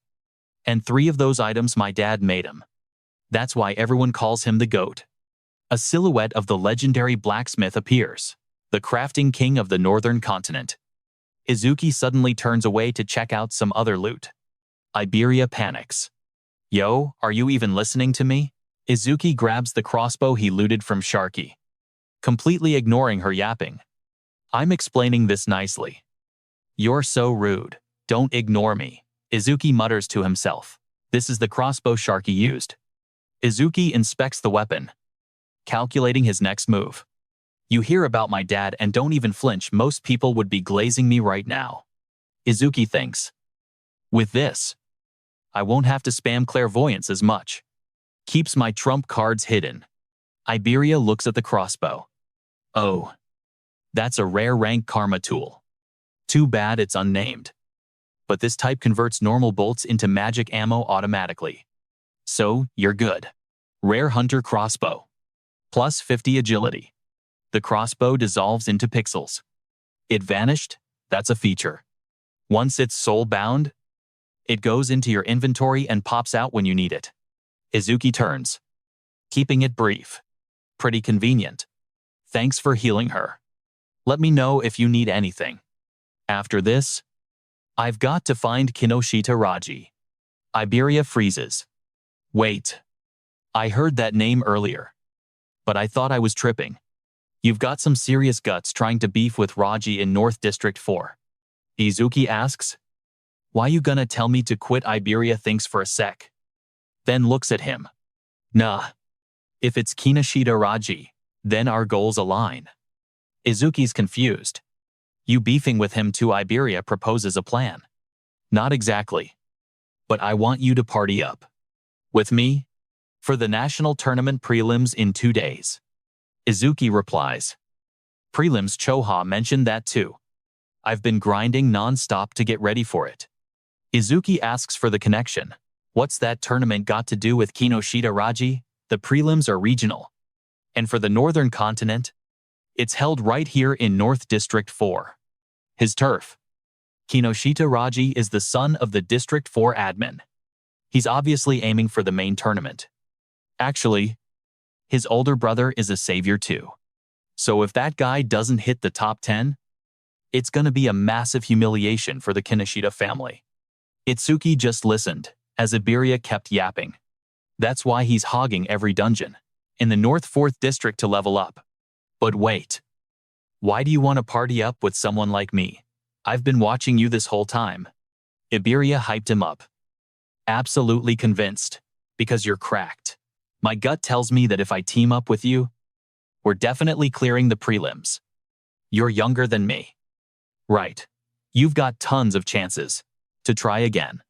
And 3 of those items my dad made him. That's why everyone calls him the GOAT. A silhouette of the legendary blacksmith appears, the crafting king of the northern continent. Izuki suddenly turns away to check out some other loot. Iberia panics. Yo, are you even listening to me? Izuki grabs the crossbow he looted from Sharky, completely ignoring her yapping. I'm explaining this nicely. You're so rude. Don't ignore me. Izuki mutters to himself. This is the crossbow Sharky used. Izuki inspects the weapon, calculating his next move. You hear about my dad and don't even flinch. Most people would be glazing me right now. Izuki thinks. With this, I won't have to spam clairvoyance as much. Keeps my trump cards hidden. Iberia looks at the crossbow. Oh. That's a rare rank Karma tool. Too bad it's unnamed. But this type converts normal bolts into magic ammo automatically. So, you're good. Rare hunter crossbow. Plus 50 agility. The crossbow dissolves into pixels. It vanished? That's a feature. Once it's soul-bound, it goes into your inventory and pops out when you need it. Izuki turns, keeping it brief. Pretty convenient. Thanks for healing her. Let me know if you need anything. After this, I've got to find Kinoshita Raji. Iberia freezes. Wait. I heard that name earlier, but I thought I was tripping. You've got some serious guts trying to beef with Raji in North District 4. Izuki asks, why you gonna tell me to quit? Iberia thinks for a sec, then looks at him. Nah. If it's Kinoshita Raji, then our goals align. Izuki's confused. You beefing with him too? Iberia proposes a plan. Not exactly. But I want you to party up. With me? For the national tournament prelims in 2 days. Izuki replies. Prelims? Choha mentioned that too. I've been grinding non-stop to get ready for it. Izuki asks for the connection. What's that tournament got to do with Kinoshita Raji? The prelims are regional. And for the northern continent, it's held right here in North District 4. His turf. Kinoshita Raji is the son of the District 4 admin. He's obviously aiming for the main tournament. Actually, his older brother is a savior too. So if that guy doesn't hit the top 10, it's gonna be a massive humiliation for the Kinoshita family. Itsuki just listened, as Iberia kept yapping. That's why he's hogging every dungeon in the North 4th District to level up. But wait. Why do you want to party up with someone like me? I've been watching you this whole time. Iberia hyped him up. Absolutely convinced. Because you're cracked. My gut tells me that if I team up with you, we're definitely clearing the prelims. You're younger than me. Right. You've got tons of chances to try again.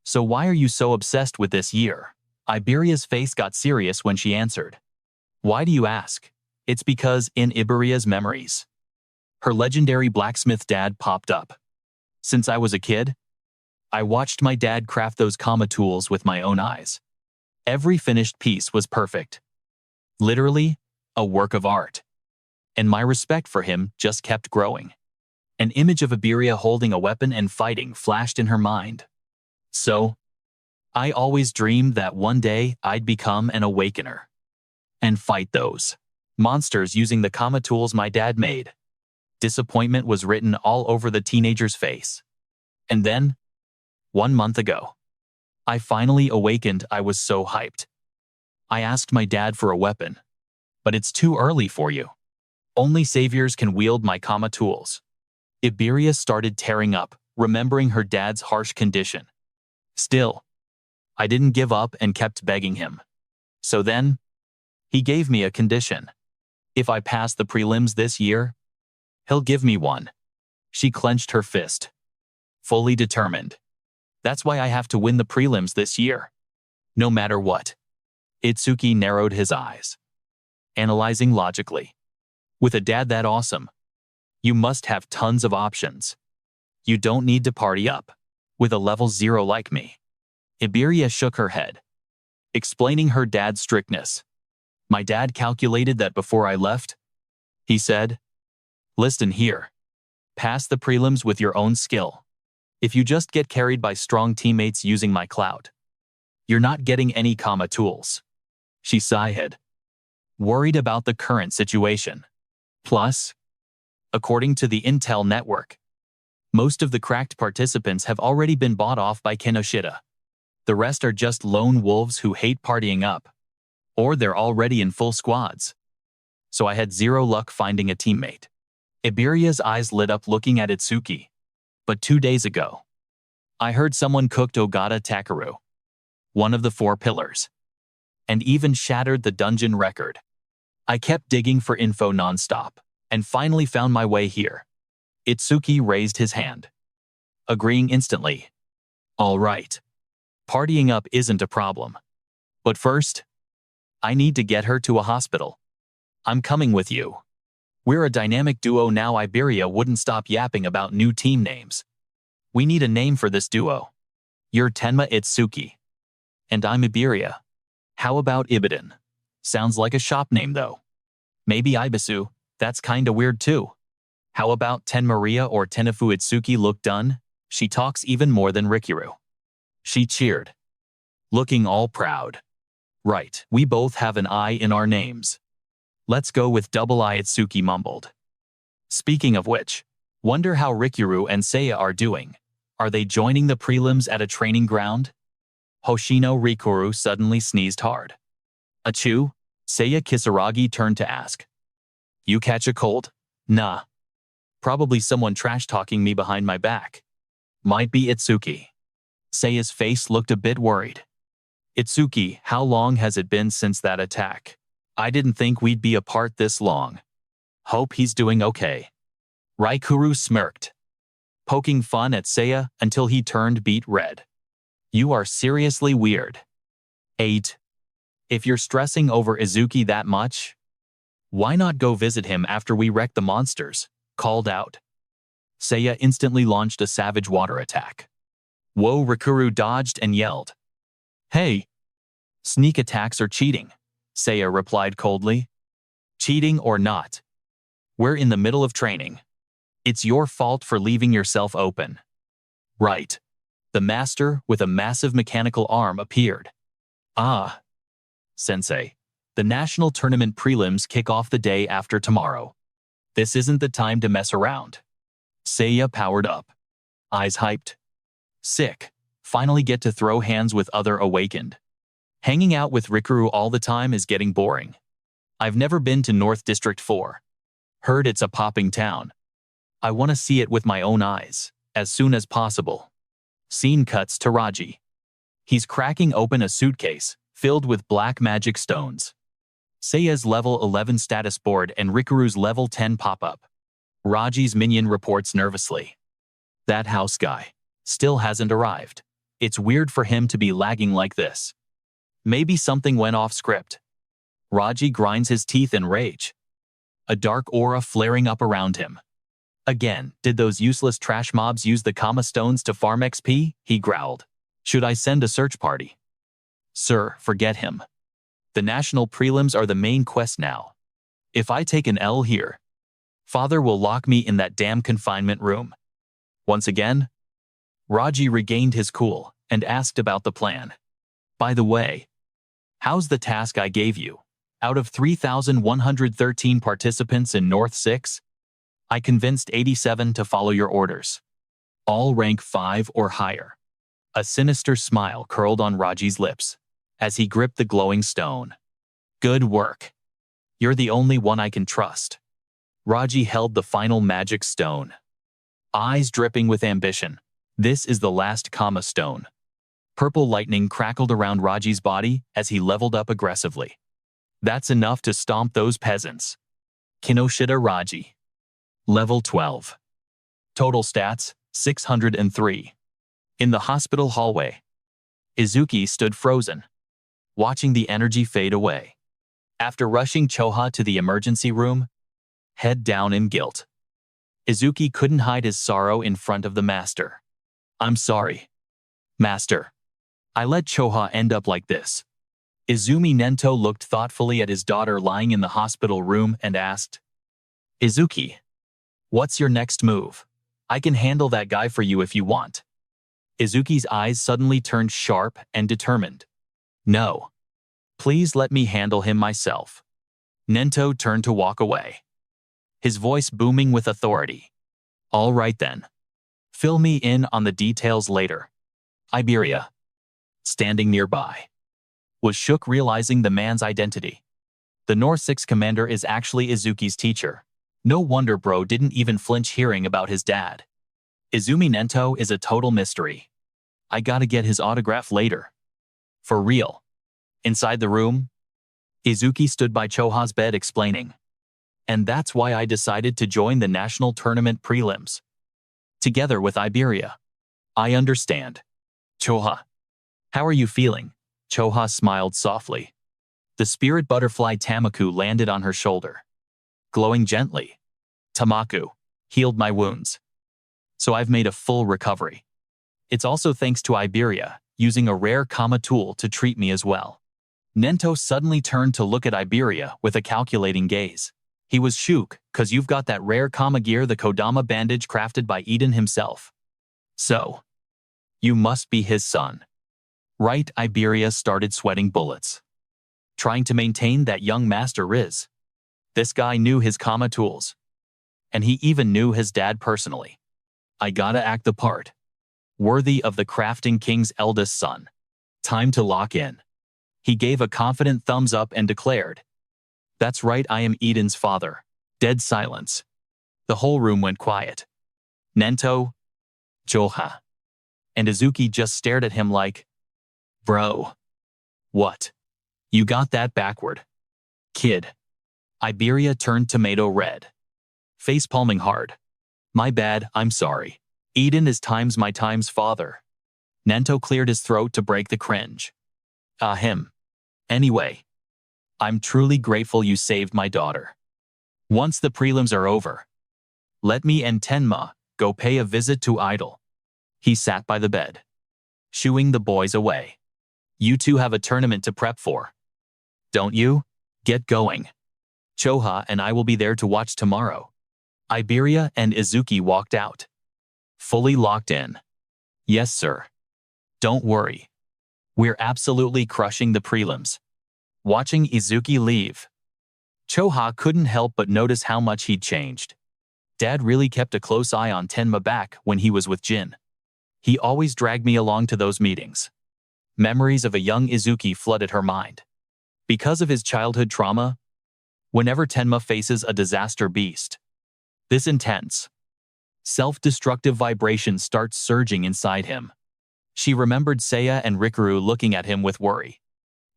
So why are you so obsessed with this year? Iberia's face got serious when she answered. Why do you ask? It's because in Iberia's memories, her legendary blacksmith dad popped up. Since I was a kid, I watched my dad craft those kama tools with my own eyes. Every finished piece was perfect. Literally, a work of art. And my respect for him just kept growing. An image of Iberia holding a weapon and fighting flashed in her mind. So, I always dreamed that one day I'd become an awakener and fight those monsters using the kama tools my dad made. Disappointment was written all over the teenager's face. And then, 1 month ago, I finally awakened. I was so hyped. I asked my dad for a weapon. But it's too early for you. Only saviors can wield my kama tools. Iberia started tearing up, remembering her dad's harsh condition. Still, I didn't give up and kept begging him. So then, he gave me a condition. If I pass the prelims this year, he'll give me one. She clenched her fist. Fully determined. That's why I have to win the prelims this year. No matter what. Itsuki narrowed his eyes, analyzing logically. With a dad that awesome, you must have tons of options. You don't need to party up with a level 0 like me. Iberia shook her head, explaining her dad's strictness. My dad calculated that before I left. He said, listen here. Pass the prelims with your own skill. If you just get carried by strong teammates using my clout, you're not getting any kama tools. She sighed, worried about the current situation. Plus, according to the Intel network, most of the cracked participants have already been bought off by Kinoshita. The rest are just lone wolves who hate partying up. Or they're already in full squads. So I had zero luck finding a teammate. Iberia's eyes lit up looking at Itsuki. But 2 days ago, I heard someone cooked Ogata Takaru, one of the 4 pillars, and even shattered the dungeon record. I kept digging for info nonstop, and finally found my way here. Itsuki raised his hand, agreeing instantly. All right. Partying up isn't a problem. But first, I need to get her to a hospital. I'm coming with you. We're a dynamic duo now. Iberia wouldn't stop yapping about new team names. We need a name for this duo. You're Tenma Itsuki. And I'm Iberia. How about Ibiden? Sounds like a shop name though. Maybe Ibisu, that's kinda weird too. How about Ten Maria or Tenafu? Itsuki looked done. She talks even more than Rikiru. She cheered, looking all proud. Right, we both have an I in our names. Let's go with double I. Itsuki mumbled. Speaking of which, wonder how Rikuru and Seiya are doing. Are they joining the prelims at a training ground? Hoshino Rikuru suddenly sneezed hard. Achoo, Seiya Kisaragi turned to ask. You catch a cold? Nah. Probably someone trash-talking me behind my back. Might be Itsuki. Seiya's face looked a bit worried. Itsuki, how long has it been since that attack? I didn't think we'd be apart this long. Hope he's doing okay. Rikuru smirked, poking fun at Seiya until he turned beet red. You are seriously weird. 8. If you're stressing over Izuki that much, why not go visit him after we wreck the monsters? Called out. Seiya instantly launched a savage water attack. Whoa, Rikuru dodged and yelled. Hey! Sneak attacks are cheating, Seiya replied coldly. Cheating or not? We're in the middle of training. It's your fault for leaving yourself open. Right. The master with a massive mechanical arm appeared. Ah. Sensei, the national tournament prelims kick off the day after tomorrow. This isn't the time to mess around. Seiya powered up. Eyes hyped. Sick. Finally get to throw hands with other Awakened. Hanging out with Rikuru all the time is getting boring. I've never been to North District 4. Heard it's a popping town. I want to see it with my own eyes, as soon as possible. Scene cuts to Raji. He's cracking open a suitcase, filled with black magic stones. Seiya's level 11 status board and Rikuru's level 10 pop-up. Raji's minion reports nervously. That house guy still hasn't arrived. It's weird for him to be lagging like this. Maybe something went off script. Raji grinds his teeth in rage. A dark aura flaring up around him. Again, did those useless trash mobs use the Kama stones to farm XP? He growled. Should I send a search party? Sir, forget him. The national prelims are the main quest now. If I take an L here, Father will lock me in that damn confinement room. Once again, Raji regained his cool and asked about the plan. By the way, how's the task I gave you? Out of 3,113 participants in North 6, I convinced 87 to follow your orders. All rank 5 or higher. A sinister smile curled on Raji's lips as he gripped the glowing stone. Good work. You're the only one I can trust. Raji held the final magic stone. Eyes dripping with ambition. This is the last Kama stone. Purple lightning crackled around Raji's body as he leveled up aggressively. That's enough to stomp those peasants. Kinoshita Raji. Level 12. Total stats, 603. In the hospital hallway, Izuki stood frozen, watching the energy fade away. After rushing Choha to the emergency room, head down in guilt, Izuki couldn't hide his sorrow in front of the master. I'm sorry, master. I let Choha end up like this. Izumi Nento looked thoughtfully at his daughter lying in the hospital room and asked, Izuki, what's your next move? I can handle that guy for you if you want. Izuki's eyes suddenly turned sharp and determined. No. Please let me handle him myself. Nento turned to walk away, his voice booming with authority. All right then. Fill me in on the details later. Iberia, standing nearby, was shook realizing the man's identity. The North 6 commander is actually Izuki's teacher. No wonder bro didn't even flinch hearing about his dad. Izumi Nento is a total mystery. I gotta get his autograph later. For real. Inside the room, Izuki stood by Choha's bed explaining. And that's why I decided to join the national tournament prelims. Together with Iberia. I understand. Choha. How are you feeling? Choha smiled softly. The spirit butterfly Tamaku landed on her shoulder, glowing gently. Tamaku healed my wounds, so I've made a full recovery. It's also thanks to Iberia, using a rare Kama tool to treat me as well. Nento suddenly turned to look at Iberia with a calculating gaze. He was shook, cause you've got that rare Kama gear, the Kodama bandage crafted by Eden himself. So, you must be his son. Right? Iberia started sweating bullets, trying to maintain that young master Riz. This guy knew his Kama tools. and he even knew his dad personally. I gotta act the part. Worthy of the crafting king's eldest son. Time to lock in. He gave a confident thumbs up and declared, "That's right, I am Eden's father." Dead silence. The whole room went quiet. Nento, Joha, and Izuki just stared at him like, "Bro. What? You got that backward. Kid." Iberia turned tomato red. Face palming hard. "My bad, I'm sorry. Eden is times my times father." Nento cleared his throat to break the cringe. Him. Anyway, I'm truly grateful you saved my daughter. Once the prelims are over, let me and Tenma go pay a visit to Idol. He sat by the bed, shooing the boys away. You two have a tournament to prep for. Don't you? Get going. Choha and I will be there to watch tomorrow. Iberia and Izuki walked out. Fully locked in. Yes, sir. Don't worry. We're absolutely crushing the prelims. Watching Izuki leave, Choha couldn't help but notice how much he'd changed. Dad really kept a close eye on Tenma back when he was with Jin. He always dragged me along to those meetings. Memories of a young Izuki flooded her mind. Because of his childhood trauma, whenever Tenma faces a disaster beast, this intense, self-destructive vibration starts surging inside him. She remembered Seiya and Rikuru looking at him with worry.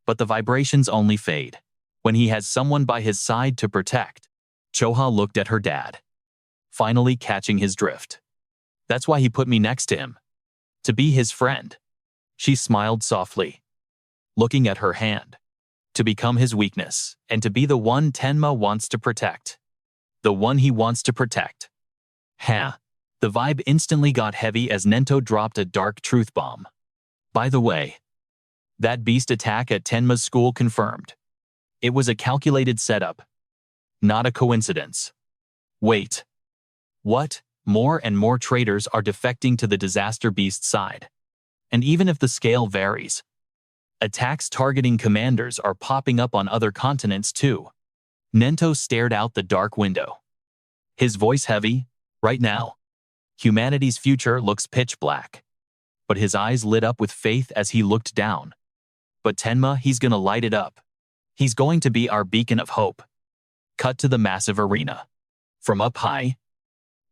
But the vibrations only fade when he has someone by his side to protect. Choha looked at her dad, finally catching his drift. That's why he put me next to him. To be his friend. She smiled softly, looking at her hand. To become his weakness, and to be the one Tenma wants to protect. The one he wants to protect. The vibe instantly got heavy as Nento dropped a dark truth bomb. By the way, that beast attack at Tenma's school confirmed. It was a calculated setup. Not a coincidence. Wait. What? More and more traitors are defecting to the disaster beast side. And even if the scale varies, attacks targeting commanders are popping up on other continents too. Nento stared out the dark window. His voice heavy. Right now, humanity's future looks pitch black. But his eyes lit up with faith as he looked down. But Tenma, he's gonna light it up. He's going to be our beacon of hope. Cut to the massive arena. From up high,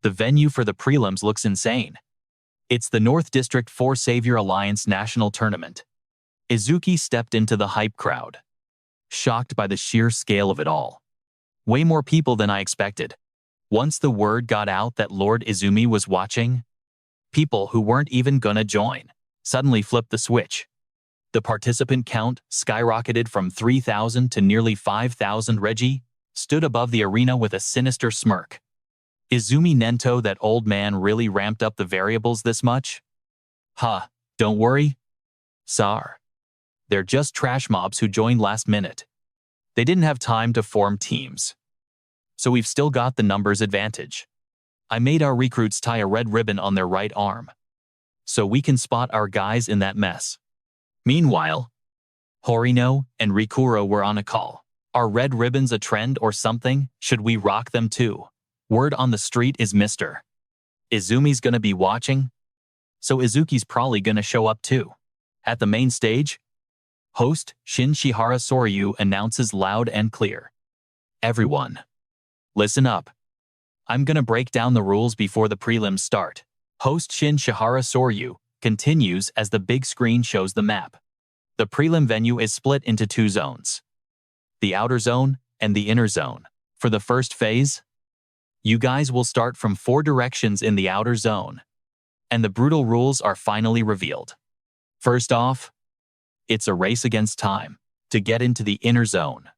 the venue for the prelims looks insane. It's the North District 4 Savior Alliance National Tournament. Izuki stepped into the hype crowd, shocked by the sheer scale of it all. Way more people than I expected. Once the word got out that Lord Izumi was watching, people who weren't even gonna join suddenly flipped the switch. The participant count skyrocketed from 3,000 to nearly 5,000. Raji stood above the arena with a sinister smirk. Izumi Nento, that old man really ramped up the variables this much? Don't worry. Sar. They're just trash mobs who joined last minute. They didn't have time to form teams. So we've still got the numbers advantage. I made our recruits tie a red ribbon on their right arm, so we can spot our guys in that mess. Meanwhile, Horino and Rikuro were on a call. Are red ribbons a trend or something? Should we rock them too? Word on the street is Mr. Izumi's gonna be watching, so Izuki's probably gonna show up too. At the main stage, host Shin Shihara Soryu announces loud and clear. Everyone, listen up. I'm gonna break down the rules before the prelims start. Host Shin Shihara Soryu continues as the big screen shows the map. The prelim venue is split into two zones. The outer zone and the inner zone. For the first phase, you guys will start from 4 directions in the outer zone, and the brutal rules are finally revealed. First off, it's a race against time to get into the inner zone.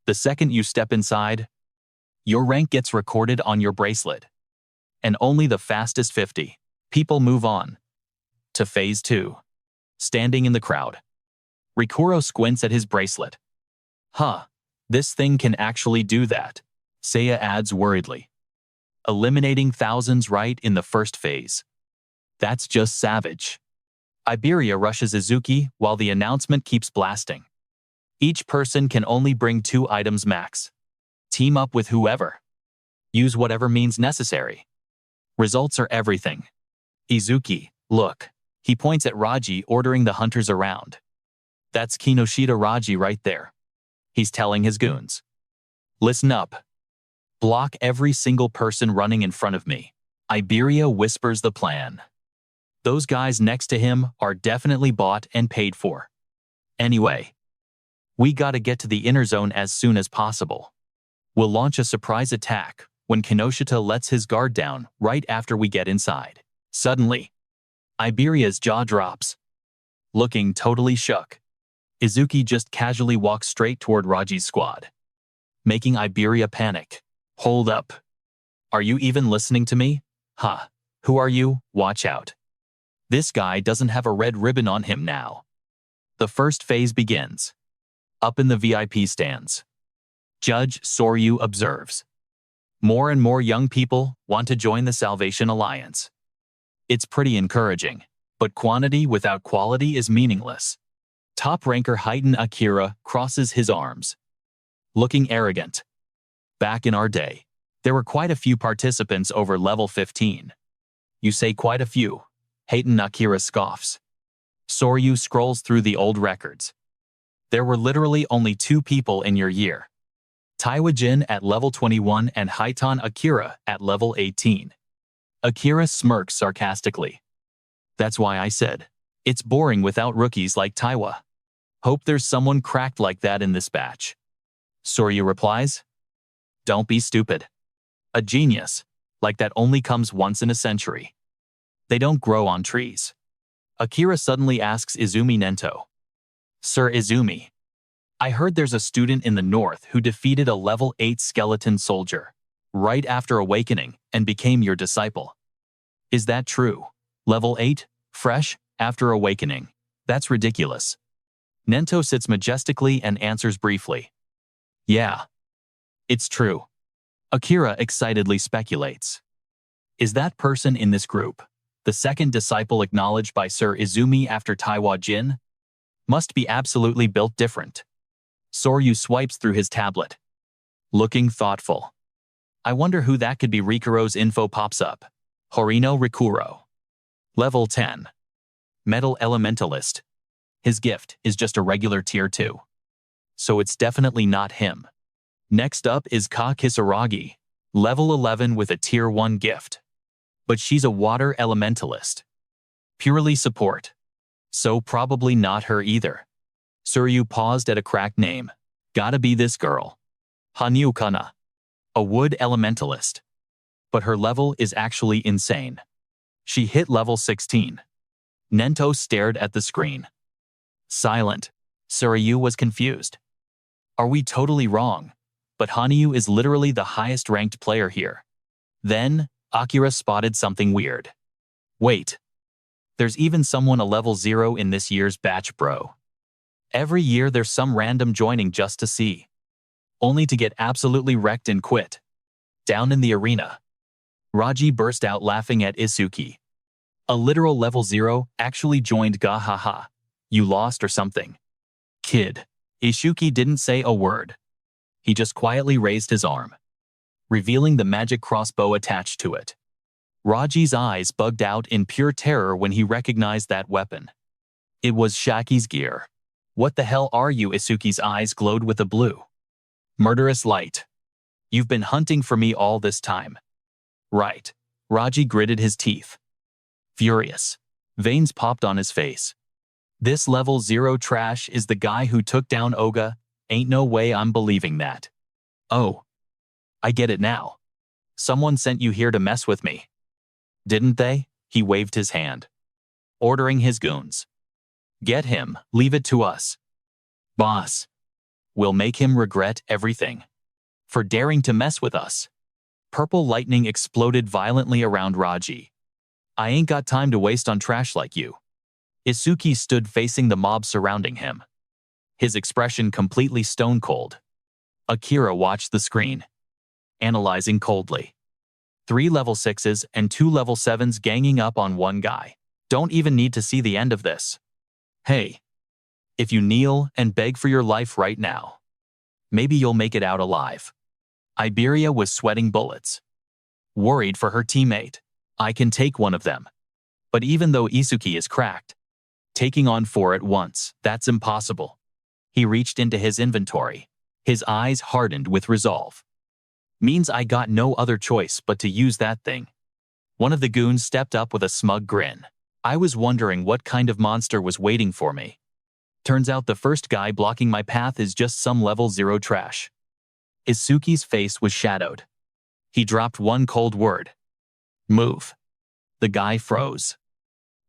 The second you step inside, your rank gets recorded on your bracelet, and only the fastest 50 people move on to phase 2. Standing in the crowd, Rikuro squints at his bracelet. This thing can actually do that, Seiya adds worriedly. Eliminating thousands right in the first phase. That's just savage. Iberia rushes Izuki while the announcement keeps blasting. Each person can only bring 2 items max. Team up with whoever. Use whatever means necessary. Results are everything. Izuki, look. He points at Raji, ordering the hunters around. That's Kinoshita Raji right there. He's telling his goons. Listen up. Block every single person running in front of me. Iberia whispers the plan. Those guys next to him are definitely bought and paid for. Anyway, we gotta get to the inner zone as soon as possible. We'll launch a surprise attack when Kinoshita lets his guard down right after we get inside. Suddenly, Iberia's jaw drops. Looking totally shook, Izuki just casually walks straight toward Raji's squad, making Iberia panic. Hold up. Are you even listening to me? Huh. Who are you? Watch out. This guy doesn't have a red ribbon on him now. The first phase begins. Up in the VIP stands, Judge Soryu observes. More and more young people want to join the Salvation Alliance. It's pretty encouraging, but quantity without quality is meaningless. Top ranker Heitan Akira crosses his arms, looking arrogant. Back in our day, there were quite a few participants over level 15. You say quite a few. Heitan Akira scoffs. Soryu scrolls through the old records. There were literally only 2 people in your year. Taiwa Jin at level 21 and Heitan Akira at level 18. Akira smirks sarcastically. That's why I said, it's boring without rookies like Taiwa. Hope there's someone cracked like that in this batch. Soryu replies, don't be stupid. A genius like that only comes once in a century. They don't grow on trees. Akira suddenly asks Izumi Nento. Sir Izumi, I heard there's a student in the north who defeated a level 8 skeleton soldier right after awakening and became your disciple. Is that true? Level 8? Fresh? After awakening? That's ridiculous. Nento sits majestically and answers briefly. Yeah. It's true. Akira excitedly speculates. Is that person in this group the second disciple acknowledged by Sir Izumi after Taiwa Jin? Must be absolutely built different. Soryu swipes through his tablet, looking thoughtful. I wonder who that could be. Rikuro's info pops up. Horino Rikuro. Level 10. Metal Elementalist. His gift is just a regular tier 2. So it's definitely not him. Next up is Ka Kisaragi, level 11 with a tier 1 gift. But she's a water elementalist. Purely support. So probably not her either. Soryu paused at a cracked name. Gotta be this girl. Hanyu Kana. A wood elementalist. But her level is actually insane. She hit level 16. Nento stared at the screen. Silent. Soryu was confused. Are we totally wrong? But Hanyu is literally the highest ranked player here. Then, Akira spotted something weird. Wait. There's even someone a level 0 in this year's batch, bro. Every year there's some random joining just to see. Only to get absolutely wrecked and quit. Down in the arena, Raji burst out laughing at Isuki. A literal level 0 actually joined, gahaha. You lost or something. Kid. Isuki didn't say a word. He just quietly raised his arm, revealing the magic crossbow attached to it. Raji's eyes bugged out in pure terror when he recognized that weapon. It was Shaki's gear. What the hell are you? Isuki's eyes glowed with a blue, murderous light. You've been hunting for me all this time. Right. Raji gritted his teeth. Furious. Veins popped on his face. This level 0 trash is the guy who took down Oga. Ain't no way I'm believing that. Oh. I get it now. Someone sent you here to mess with me. Didn't they? He waved his hand, ordering his goons. Get him, leave it to us. Boss. We'll make him regret everything. For daring to mess with us. Purple lightning exploded violently around Raji. I ain't got time to waste on trash like you. Isuki stood facing the mob surrounding him, his expression completely stone cold. Akira watched the screen, analyzing coldly. 3 level 6s and 2 level 7s ganging up on one guy. Don't even need to see the end of this. Hey, if you kneel and beg for your life right now, maybe you'll make it out alive. Iberia was sweating bullets. Worried for her teammate. I can take one of them. But even though Isuki is cracked, taking on 4 at once, that's impossible. He reached into his inventory. His eyes hardened with resolve. Means I got no other choice but to use that thing. One of the goons stepped up with a smug grin. I was wondering what kind of monster was waiting for me. Turns out the first guy blocking my path is just some level 0 trash. Isuki's face was shadowed. He dropped one cold word. Move. The guy froze.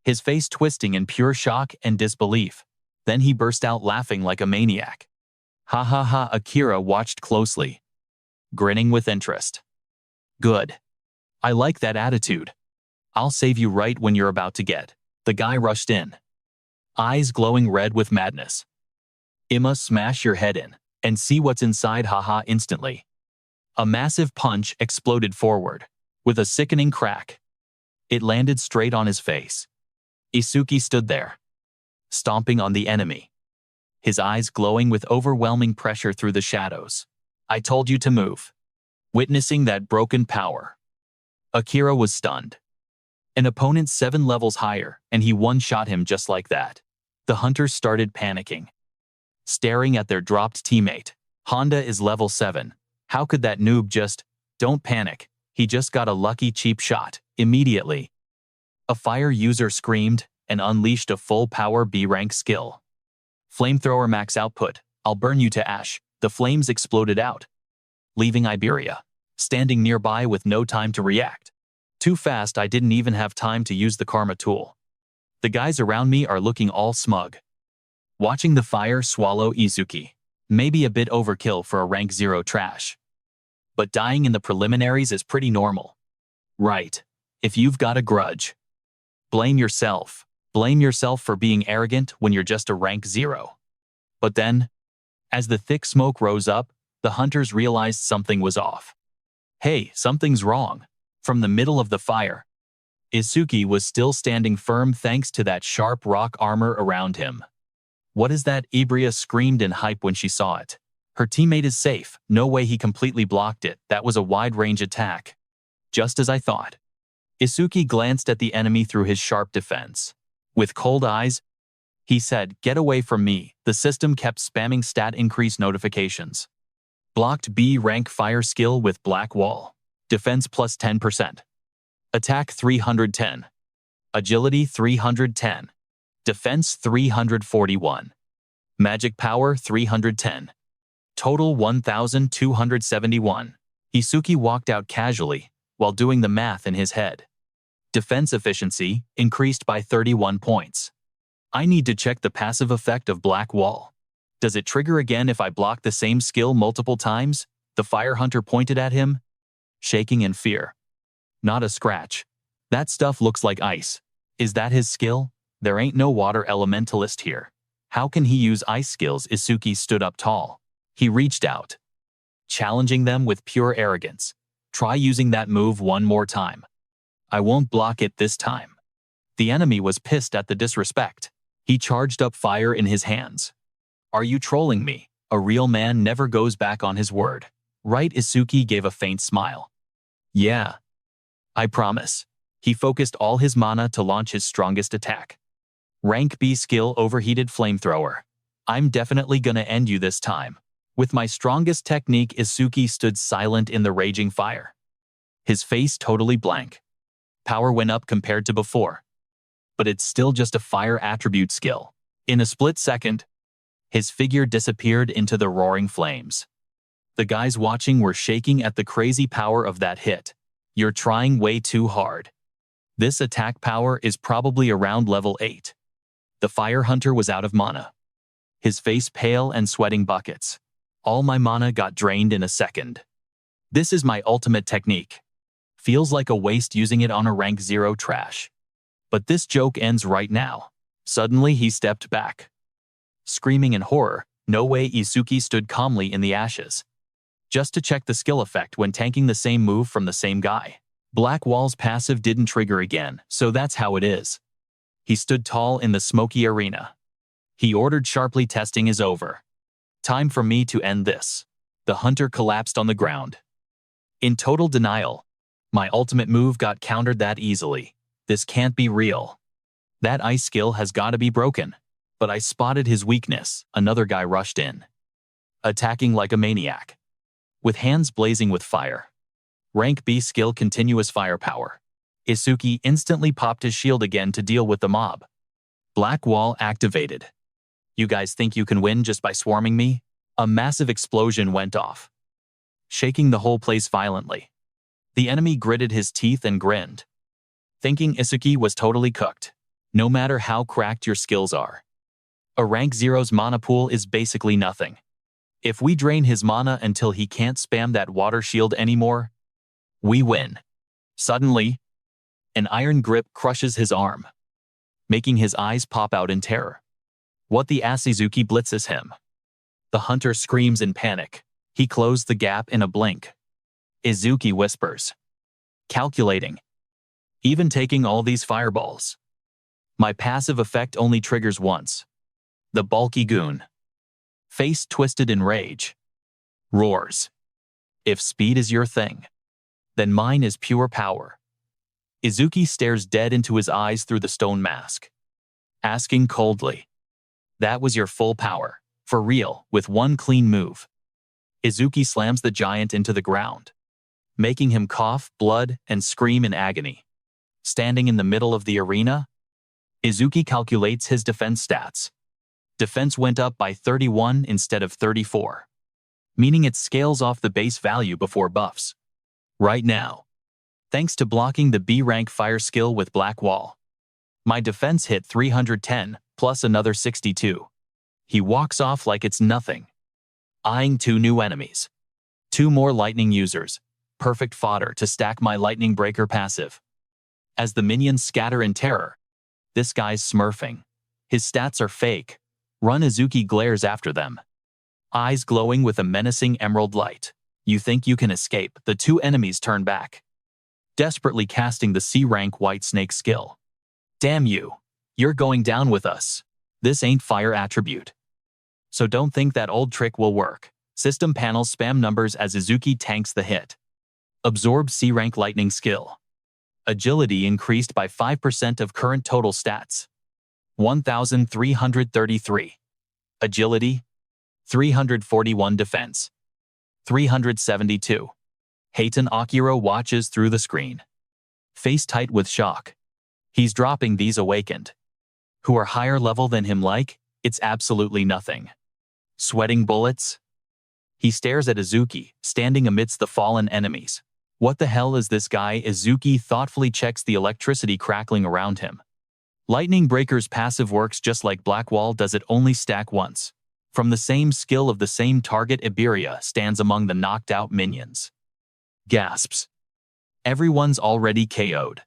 His face twisting in pure shock and disbelief. Then he burst out laughing like a maniac. Ha ha ha. Akira watched closely, grinning with interest. Good. I like that attitude. I'll save you right when you're about to get. The guy rushed in, eyes glowing red with madness. Imma, smash your head in and see what's inside. Haha. Instantly, a massive punch exploded forward with a sickening crack. It landed straight on his face. Isuki stood there, stomping on the enemy, his eyes glowing with overwhelming pressure through the shadows. I told you to move. Witnessing that broken power, Akira was stunned. An opponent 7 levels higher, and he one-shot him just like that. The hunters started panicking, staring at their dropped teammate. Honda is level 7. How could that noob just... Don't panic. He just got a lucky cheap shot. Immediately, a fire user screamed and unleashed a full-power B-rank skill. Flamethrower max output. I'll burn you to ash. The flames exploded out, leaving Iberia standing nearby with no time to react. Too fast. I didn't even have time to use the karma tool. The guys around me are looking all smug, watching the fire swallow Isuki. Maybe a bit overkill for a rank 0 trash, but dying in the preliminaries is pretty normal. Right. If you've got a grudge, blame yourself. Blame yourself for being arrogant when you're just a rank 0. But then, as the thick smoke rose up, the hunters realized something was off. Hey, something's wrong. From the middle of the fire, Isuki was still standing firm thanks to that sharp rock armor around him. What is that? Iberia screamed in hype when she saw it. Her teammate is safe. No way he completely blocked it. That was a wide-range attack. Just as I thought. Isuki glanced at the enemy through his sharp defense. With cold eyes, he said, "Get away from me." The system kept spamming stat increase notifications. Blocked B-rank fire skill with black wall. Defense plus 10%. Attack 310. Agility 310. Defense 341. Magic power 310. Total 1,271. Isuki walked out casually while doing the math in his head. Defense efficiency increased by 31 points. I need to check the passive effect of Black Wall. Does it trigger again if I block the same skill multiple times? The fire hunter pointed at him, shaking in fear. Not a scratch. That stuff looks like ice. Is that his skill? There ain't no water elementalist here. How can he use ice skills? Isuki stood up tall. He reached out, challenging them with pure arrogance. Try using that move one more time. I won't block it this time. The enemy was pissed at the disrespect. He charged up fire in his hands. Are you trolling me? A real man never goes back on his word. Right? Isuki gave a faint smile. Yeah. I promise. He focused all his mana to launch his strongest attack. Rank B skill overheated flamethrower. I'm definitely gonna end you this time. With my strongest technique, Isuki stood silent in the raging fire. His face totally blank. Power went up compared to before. But it's still just a fire attribute skill. In a split second, his figure disappeared into the roaring flames. The guys watching were shaking at the crazy power of that hit. You're trying way too hard. This attack power is probably around level 8. The fire hunter was out of mana. His face pale and sweating buckets. All my mana got drained in a second. This is my ultimate technique. Feels like a waste using it on a rank 0 trash. But this joke ends right now. Suddenly he stepped back. Screaming in horror, no way. Isuki stood calmly in the ashes, just to check the skill effect when tanking the same move from the same guy. Black Wall's passive didn't trigger again, so that's how it is. He stood tall in the smoky arena. He ordered sharply, testing is over. Time for me to end this. The hunter collapsed on the ground, In total denial, my ultimate move got countered that easily. This can't be real. That ice skill has got to be broken. But I spotted his weakness. Another guy rushed in, attacking like a maniac, with hands blazing with fire. Rank B skill continuous firepower. Izuki instantly popped his shield again to deal with the mob. Black wall activated. You guys think you can win just by swarming me? A massive explosion went off, shaking the whole place violently. The enemy gritted his teeth and grinned, thinking Izuki was totally cooked. No matter how cracked your skills are, a rank 0's mana pool is basically nothing. If we drain his mana until he can't spam that water shield anymore, we win. Suddenly, an iron grip crushes his arm, making his eyes pop out in terror. What the ass? Izuki blitzes him. The hunter screams in panic. He closed the gap in a blink. Izuki whispers, calculating. Even taking all these fireballs, my passive effect only triggers once. The bulky goon, face twisted in rage, roars. If speed is your thing, then mine is pure power. Izuki stares dead into his eyes through the stone mask, asking coldly, that was your full power, for real, with one clean move? Izuki slams the giant into the ground, making him cough blood and scream in agony. Standing in the middle of the arena, Izuki calculates his defense stats. Defense went up by 31 instead of 34, meaning it scales off the base value before buffs. Right now, thanks to blocking the B-rank fire skill with Black Wall, my defense hit 310 plus another 62. He walks off like it's nothing, eyeing 2 new enemies. 2 more lightning users, perfect fodder to stack my lightning breaker passive. As the minions scatter in terror, this guy's smurfing. His stats are fake. Run. Izuki glares after them, eyes glowing with a menacing emerald light. You think you can escape? The 2 enemies turn back, desperately casting the C-rank white snake skill. Damn you, you're going down with us. This ain't fire attribute, so don't think that old trick will work. System panels spam numbers as Izuki tanks the hit. Absorb C-rank lightning skill. Agility increased by 5% of current total stats. 1,333. Agility. 341 defense. 372. Hakan Akiro watches through the screen, face tight with shock. He's dropping these awakened, who are higher level than him like it's absolutely nothing. Sweating bullets. He stares at Izuki, standing amidst the fallen enemies. What the hell is this guy? Izuki thoughtfully checks the electricity crackling around him. Lightning Breaker's passive works just like Black Wall does, it only stack once. From the same skill of the same target, Iberia stands among the knocked out minions. Gasps. Everyone's already KO'd.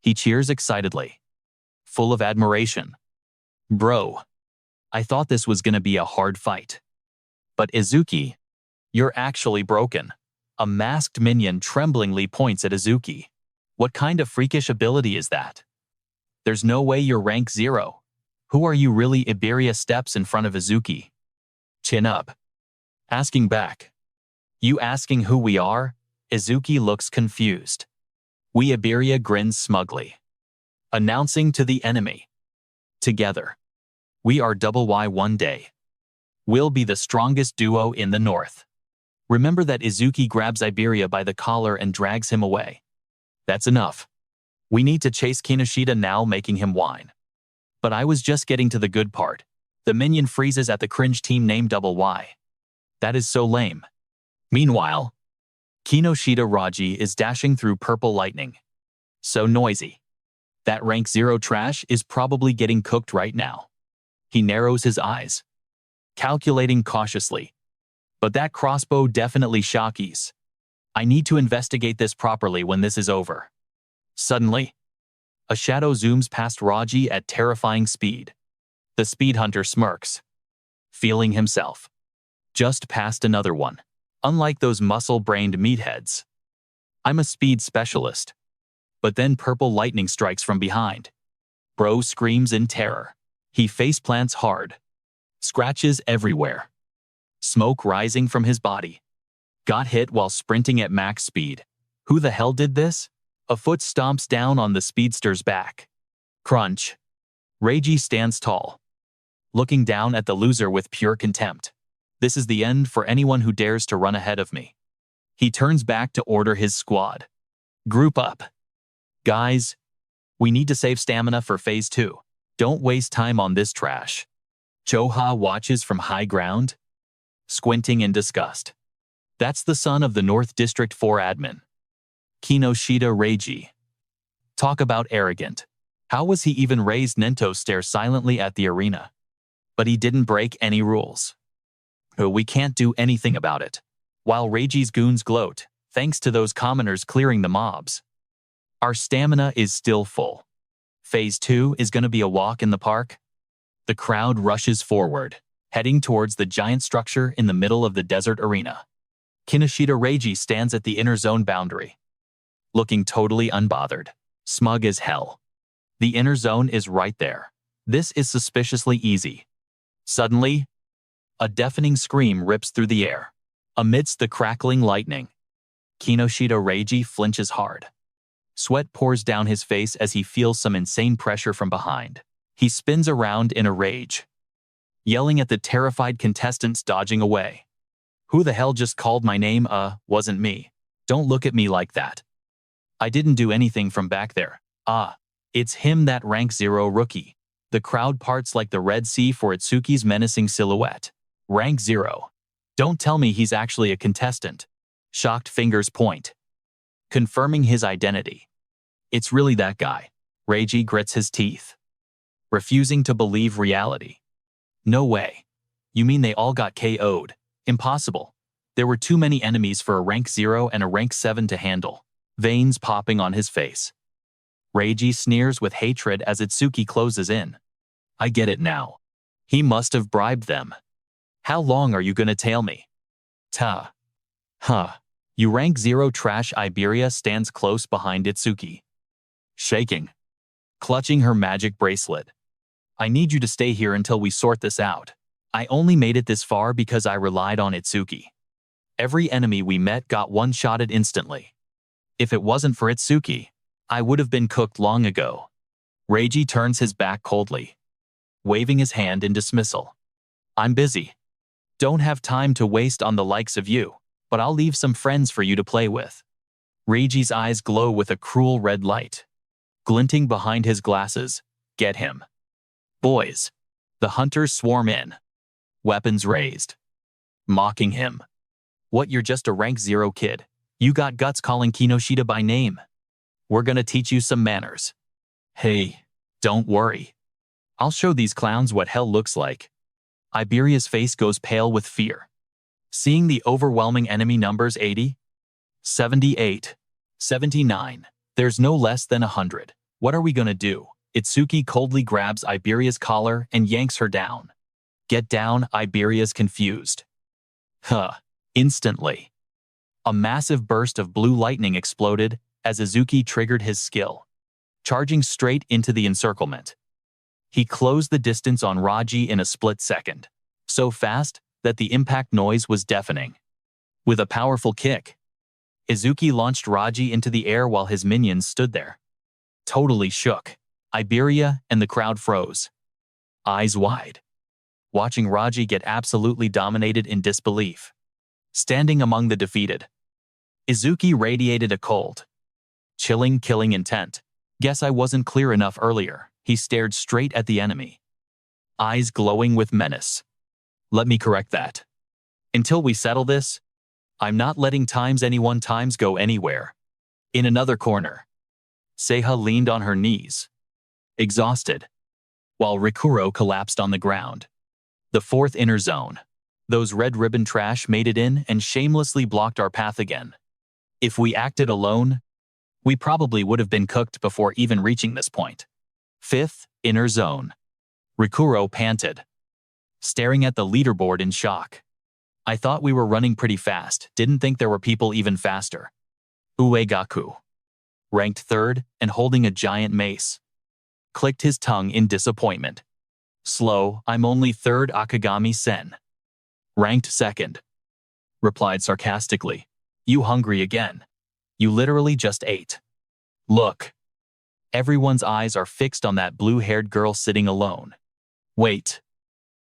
He cheers excitedly, full of admiration. Bro, I thought this was gonna be a hard fight. But Izuki, you're actually broken. A masked minion tremblingly points at Izuki. What kind of freakish ability is that? There's no way you're rank 0. Who are you really? Iberia steps in front of Izuki, chin up, asking back. You asking who we are? Izuki looks confused. We. Iberia grins smugly, announcing to the enemy. Together, we are Y. One day we'll be the strongest duo in the north. Remember that. Izuki grabs Iberia by the collar and drags him away. That's enough. We need to chase Kinoshita now, making him whine. But I was just getting to the good part. The minion freezes at the cringe team named Y. That is so lame. Meanwhile, Kinoshita Raji is dashing through purple lightning. So noisy. That rank 0 trash is probably getting cooked right now. He narrows his eyes, calculating cautiously. But that crossbow definitely shockies. I need to investigate this properly when this is over. Suddenly, a shadow zooms past Raji at terrifying speed. The speed hunter smirks, feeling himself just past another one. Unlike those muscle-brained meatheads, I'm a speed specialist. But then purple lightning strikes from behind. Bro screams in terror. He faceplants hard, scratches everywhere, smoke rising from his body. Got hit while sprinting at max speed. Who the hell did this? A foot stomps down on the speedster's back. Crunch. Raji stands tall, looking down at the loser with pure contempt. This is the end for anyone who dares to run ahead of me. He turns back to order his squad. Group up. Guys, we need to save stamina for phase 2. Don't waste time on this trash. Choha watches from high ground, squinting in disgust. That's the son of the North District 4 admin, Kinoshita Raji. Talk about arrogant. How was he even raised? Nento stares silently at the arena. But he didn't break any rules. We can't do anything about it. While Raji's goons gloat, thanks to those commoners clearing the mobs. Our stamina is still full. Phase 2 is gonna be a walk in the park. The crowd rushes forward, heading towards the giant structure in the middle of the desert arena. Kinoshita Raji stands at the inner zone boundary, looking totally unbothered, smug as hell. The inner zone is right there. This is suspiciously easy. Suddenly, a deafening scream rips through the air. Amidst the crackling lightning, Kinoshita Raji flinches hard. Sweat pours down his face as he feels some insane pressure from behind. He spins around in a rage, yelling at the terrified contestants dodging away. Who the hell just called my name? Wasn't me. Don't look at me like that. I didn't do anything from back there. It's him, that rank 0 rookie. The crowd parts like the Red Sea for Itsuki's menacing silhouette. Rank 0. Don't tell me he's actually a contestant. Shocked fingers point, confirming his identity. It's really that guy. Raji grits his teeth, refusing to believe reality. No way. You mean they all got KO'd? Impossible. There were too many enemies for a rank 0 and a rank 7 to handle. Veins popping on his face. Raji sneers with hatred as Itsuki closes in. I get it now. He must have bribed them. How long are you gonna tail me? You rank 0 trash. Iberia stands close behind Itsuki, shaking, clutching her magic bracelet. I need you to stay here until we sort this out. I only made it this far because I relied on Itsuki. Every enemy we met got one-shotted instantly. If it wasn't for Itsuki, I would have been cooked long ago. Raji turns his back coldly, waving his hand in dismissal. I'm busy. Don't have time to waste on the likes of you, but I'll leave some friends for you to play with. Raji's eyes glow with a cruel red light, glinting behind his glasses. Get him. Boys. The hunters swarm in, weapons raised, mocking him. What, you're just a rank 0 kid? You got guts calling Kinoshita by name? We're gonna teach you some manners. Hey, don't worry. I'll show these clowns what hell looks like. Iberia's face goes pale with fear, seeing the overwhelming enemy numbers: 80, 78, 79. There's no less than 100. What are we gonna do? Itsuki coldly grabs Iberia's collar and yanks her down. Get down. Iberia's confused. Instantly, a massive burst of blue lightning exploded as Izuki triggered his skill, charging straight into the encirclement. He closed the distance on Raji in a split second, so fast that the impact noise was deafening. With a powerful kick, Izuki launched Raji into the air while his minions stood there, totally shook. Iberia and the crowd froze, eyes wide, watching Raji get absolutely dominated in disbelief. Standing among the defeated, Izuki radiated a cold, chilling, killing intent. Guess I wasn't clear enough earlier. He stared straight at the enemy, eyes glowing with menace. Let me correct that. Until we settle this, I'm not letting anyone go anywhere. In another corner, Seiha leaned on her knees, exhausted, while Rikuro collapsed on the ground. The fourth inner zone. Those red ribbon trash made it in and shamelessly blocked our path again. If we acted alone, we probably would have been cooked before even reaching this point. Fifth inner zone. Rikuro panted, staring at the leaderboard in shock. I thought we were running pretty fast, didn't think there were people even faster. Uegaku, ranked 3rd and holding a giant mace, clicked his tongue in disappointment. Slow, I'm only 3rd. Akagami-sen, ranked 2nd, replied sarcastically. You hungry again? You literally just ate. Look. Everyone's eyes are fixed on that blue-haired girl sitting alone. Wait.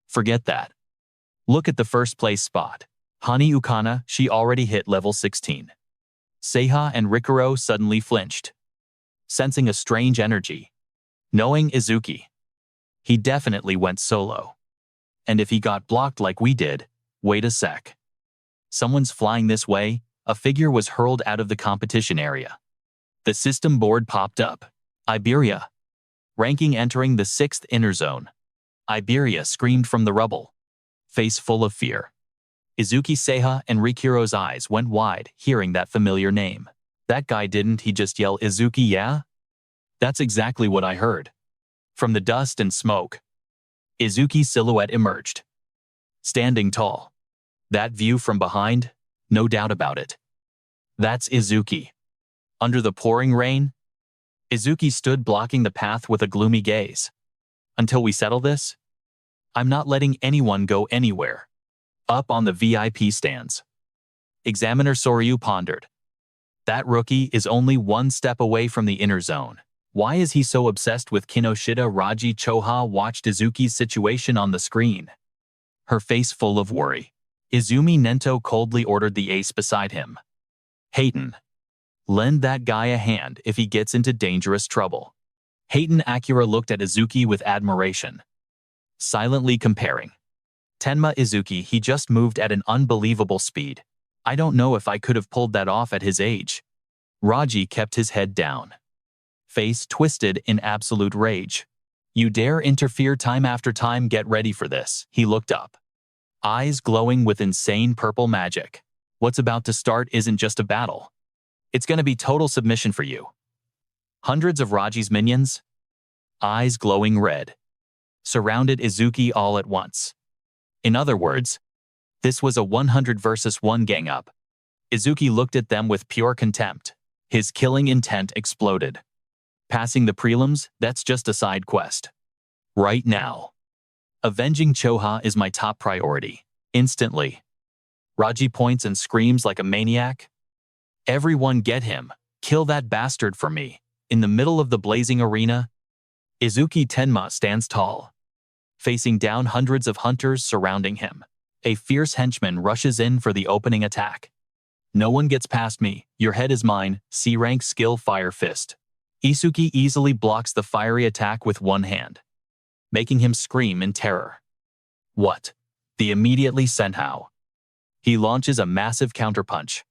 Forget that. Look at the first place spot. Hani Ukana, she already hit level 16. Seiha and Rikuro suddenly flinched, sensing a strange energy. Knowing Izuki, he definitely went solo. And if he got blocked like we did, wait a sec. Someone's flying this way. A figure was hurled out of the competition area. The system board popped up. Iberia. Ranking entering the 6th inner zone. Iberia screamed from the rubble, face full of fear. Izuki, Seiha, and Rikiro's eyes went wide, hearing that familiar name. That guy, didn't he just yell Izuki, yeah? That's exactly what I heard. From the dust and smoke, Izuki's silhouette emerged, standing tall. That view from behind, no doubt about it. That's Izuki. Under the pouring rain, Izuki stood blocking the path with a gloomy gaze. Until we settle this, I'm not letting anyone go anywhere. Up on the VIP stands, Examiner Soryu pondered. That rookie is only one step away from the inner zone. Why is he so obsessed with Kinoshita? Raji Choha watched Izuki's situation on the screen, her face full of worry. Izumi Nento coldly ordered the ace beside him. Hayden, lend that guy a hand if he gets into dangerous trouble. Hayden Akira looked at Izuki with admiration, silently comparing. Tenma Izuki, he just moved at an unbelievable speed. I don't know if I could have pulled that off at his age. Raji kept his head down, face twisted in absolute rage. You dare interfere time after time? Get ready for this. He looked up, eyes glowing with insane purple magic. What's about to start isn't just a battle. It's gonna be total submission for you. Hundreds of Raji's minions, eyes glowing red, surrounded Izuki all at once. In other words, this was a 100 versus 1 gang up. Izuki looked at them with pure contempt. His killing intent exploded. Passing the prelims, that's just a side quest. Right now, avenging Choha is my top priority. Instantly, Raji points and screams like a maniac. Everyone get him. Kill that bastard for me. In the middle of the blazing arena, Izuki Tenma stands tall, facing down hundreds of hunters surrounding him. A fierce henchman rushes in for the opening attack. No one gets past me. Your head is mine. C-rank skill Fire Fist. Izuki easily blocks the fiery attack with one hand, making him scream in terror. What? The immediately Senhou. He launches a massive counterpunch,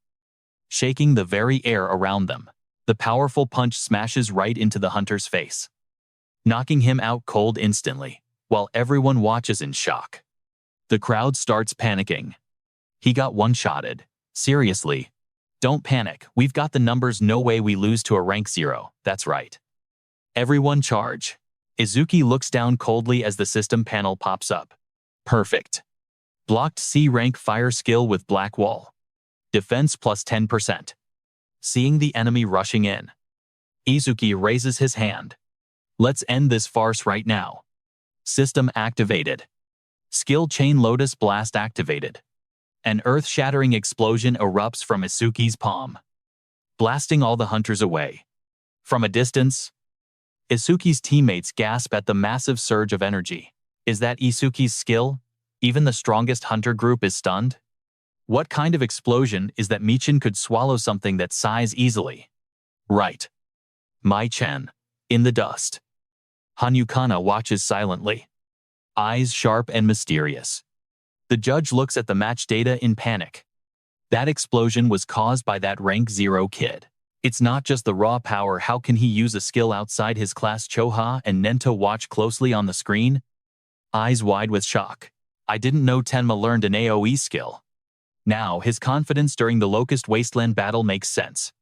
shaking the very air around them. The powerful punch smashes right into the hunter's face, knocking him out cold instantly, while everyone watches in shock. The crowd starts panicking. He got one-shotted. Seriously. Don't panic. We've got the numbers. No way we lose to a rank 0. That's right. Everyone charge. Izuki looks down coldly as the system panel pops up. Perfect. Blocked C-rank fire skill with black wall. Defense plus 10%. Seeing the enemy rushing in, Izuki raises his hand. Let's end this farce right now. System activated. Skill chain Lotus blast activated. An earth-shattering explosion erupts from Izuki's palm, blasting all the hunters away. From a distance, Izuki's teammates gasp at the massive surge of energy. Is that Izuki's skill? Even the strongest hunter group is stunned? What kind of explosion is that? Michin could swallow something that size easily. Right. Mai-chen, in the dust. Hanyukana watches silently, eyes sharp and mysterious. The judge looks at the match data in panic. That explosion was caused by that rank 0 kid. It's not just the raw power. How can he use a skill outside his class? Choha and Nento watch closely on the screen, eyes wide with shock. I didn't know Tenma learned an AoE skill. Now his confidence during the Locust Wasteland battle makes sense.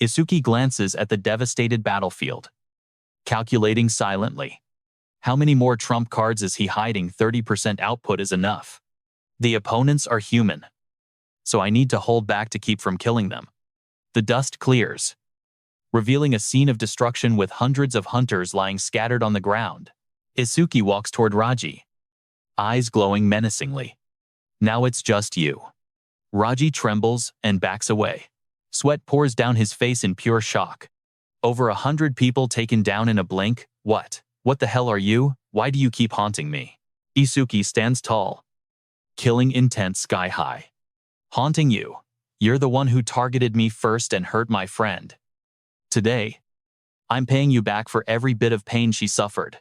Izuki glances at the devastated battlefield, calculating silently. How many more trump cards is he hiding? 30% output is enough. The opponents are human, so I need to hold back to keep from killing them. The dust clears, revealing a scene of destruction with hundreds of hunters lying scattered on the ground. Izuki walks toward Raji, eyes glowing menacingly. Now it's just you. Raji trembles and backs away. Sweat pours down his face in pure shock. Over 100 people taken down in a blink? What? What the hell are you? Why do you keep haunting me? Izuki stands tall. Killing intent sky high. Haunting you. You're the one who targeted me first and hurt my friend. Today, I'm paying you back for every bit of pain she suffered.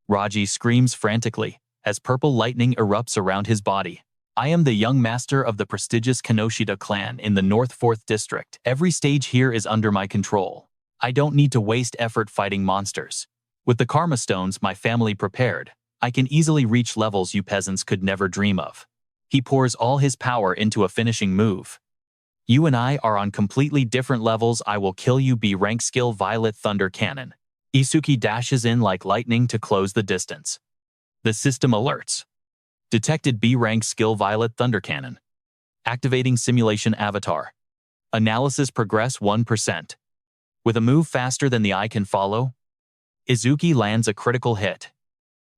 Raji screams frantically as purple lightning erupts around his body. I am the young master of the prestigious Kanoshita clan in the North 4th District. Every stage here is under my control. I don't need to waste effort fighting monsters. With the karma stones my family prepared, I can easily reach levels you peasants could never dream of. He pours all his power into a finishing move. You and I are on completely different levels. I will kill you. B rank skill Violet Thunder Cannon. Izuki dashes in like lightning to close the distance. The system alerts. Detected B rank skill Violet Thunder Cannon. Activating simulation avatar. Analysis progress 1%. With a move faster than the eye can follow, Izuki lands a critical hit,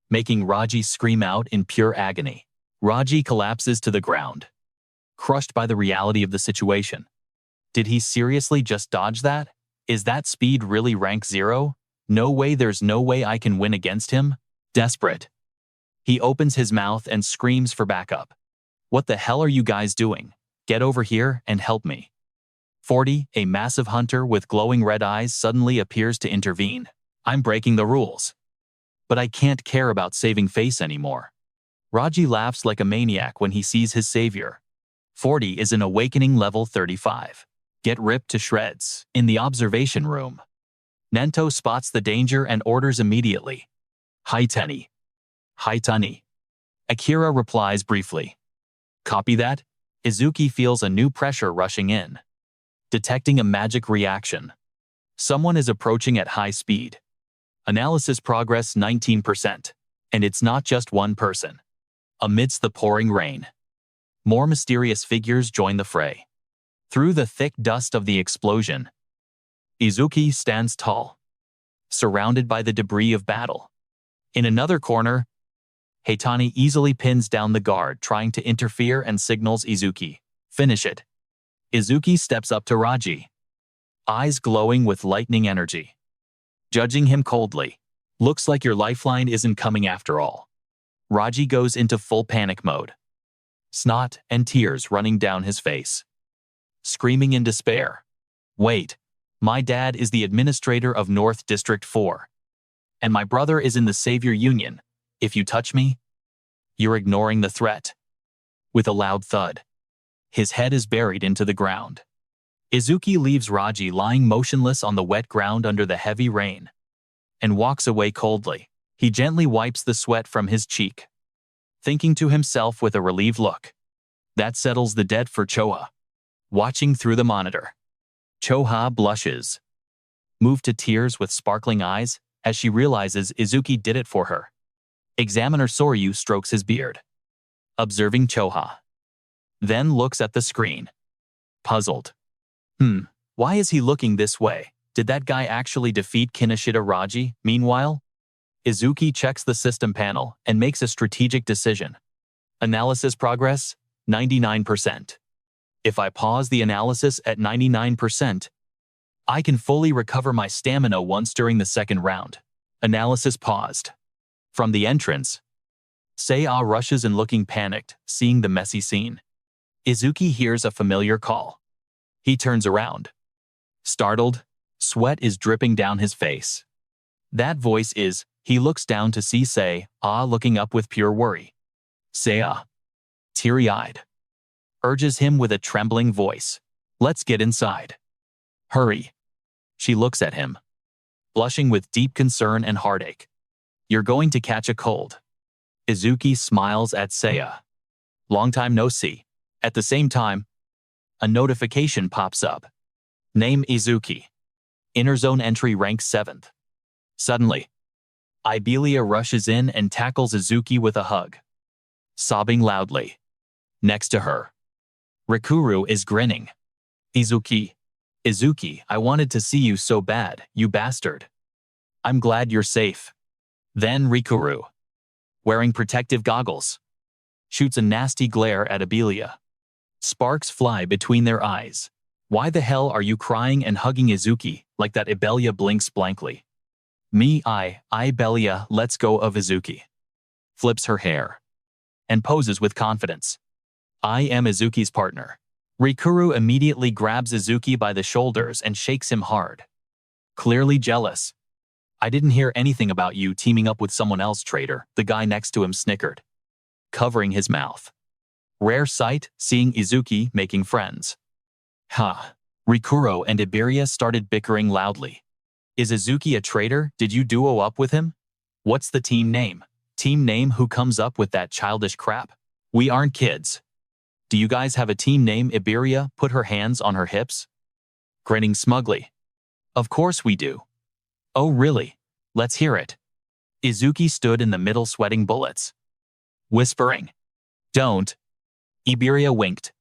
making Raji scream out in pure agony. Raji collapses to the ground, crushed by the reality of the situation. Did he seriously just dodge that? Is that speed really rank 0? No way, there's no way I can win against him. Desperate, he opens his mouth and screams for backup. What the hell are you guys doing? Get over here and help me. 40, a massive hunter with glowing red eyes suddenly appears to intervene. I'm breaking the rules. But I can't care about saving face anymore. Raji laughs like a maniac when he sees his savior. 40 is an awakening level 35. Get ripped to shreds. In the observation room, Nento spots the danger and orders immediately. Haitani. Haitani. Akira replies briefly. Copy that? Izuki feels a new pressure rushing in. Detecting a magic reaction. Someone is approaching at high speed. Analysis progress 19%. And it's not just one person. Amidst the pouring rain, more mysterious figures join the fray. Through the thick dust of the explosion, Izuki stands tall, surrounded by the debris of battle. In another corner, Haitani easily pins down the guard trying to interfere and signals Izuki. Finish it. Izuki steps up to Raji, eyes glowing with lightning energy. Judging him coldly. Looks like your lifeline isn't coming after all. Raji goes into full panic mode. Snot and tears running down his face. Screaming in despair. Wait, my dad is the administrator of North District 4. And my brother is in the Savior Union. If you touch me, you're ignoring the threat. With a loud thud, his head is buried into the ground. Izuki leaves Raji lying motionless on the wet ground under the heavy rain and walks away coldly. He gently wipes the sweat from his cheek, thinking to himself with a relieved look. That settles the debt for Choha. Watching through the monitor, Choha blushes, moved to tears with sparkling eyes as she realizes Izuki did it for her. Examiner Soryu strokes his beard, observing Choha, then looks at the screen, puzzled. Why is he looking this way? Did that guy actually defeat Kinoshita Raji? Meanwhile, Izuki checks the system panel and makes a strategic decision. Analysis progress, 99%. If I pause the analysis at 99%, I can fully recover my stamina once during the second round. Analysis paused. From the entrance, Seiya rushes in looking panicked, seeing the messy scene. Izuki hears a familiar call. He turns around. Startled, sweat is dripping down his face. That voice is, he looks down to see Seiya looking up with pure worry. Seiya, teary-eyed, urges him with a trembling voice. Let's get inside. Hurry. She looks at him, blushing with deep concern and heartache. You're going to catch a cold. Izuki smiles at Seiya. Long time no see. At the same time, a notification pops up. Name Izuki. Inner zone entry rank 7th. Suddenly, Ibelia rushes in and tackles Izuki with a hug, sobbing loudly. Next to her, Rikuru is grinning. Izuki, I wanted to see you so bad, you bastard. I'm glad you're safe. Then Rikuru, wearing protective goggles, shoots a nasty glare at Ibelia. Sparks fly between their eyes. Why the hell are you crying and hugging Izuki like that? Ibelia blinks blankly. Ibelia lets go of Izuki. Flips her hair. And poses with confidence. I am Izuki's partner. Rikuru immediately grabs Izuki by the shoulders and shakes him hard. Clearly jealous. I didn't hear anything about you teaming up with someone else, traitor, the guy next to him snickered. Covering his mouth. Rare sight, seeing Izuki making friends. Rikuru and Iberia started bickering loudly. Is Izuki a traitor? Did you duo up with him? What's the team name? Team name? Who comes up with that childish crap? We aren't kids. Do you guys have a team name? Iberia put her hands on her hips, grinning smugly. Of course we do. Oh really? Let's hear it. Izuki stood in the middle sweating bullets. Whispering. Don't. Iberia winked.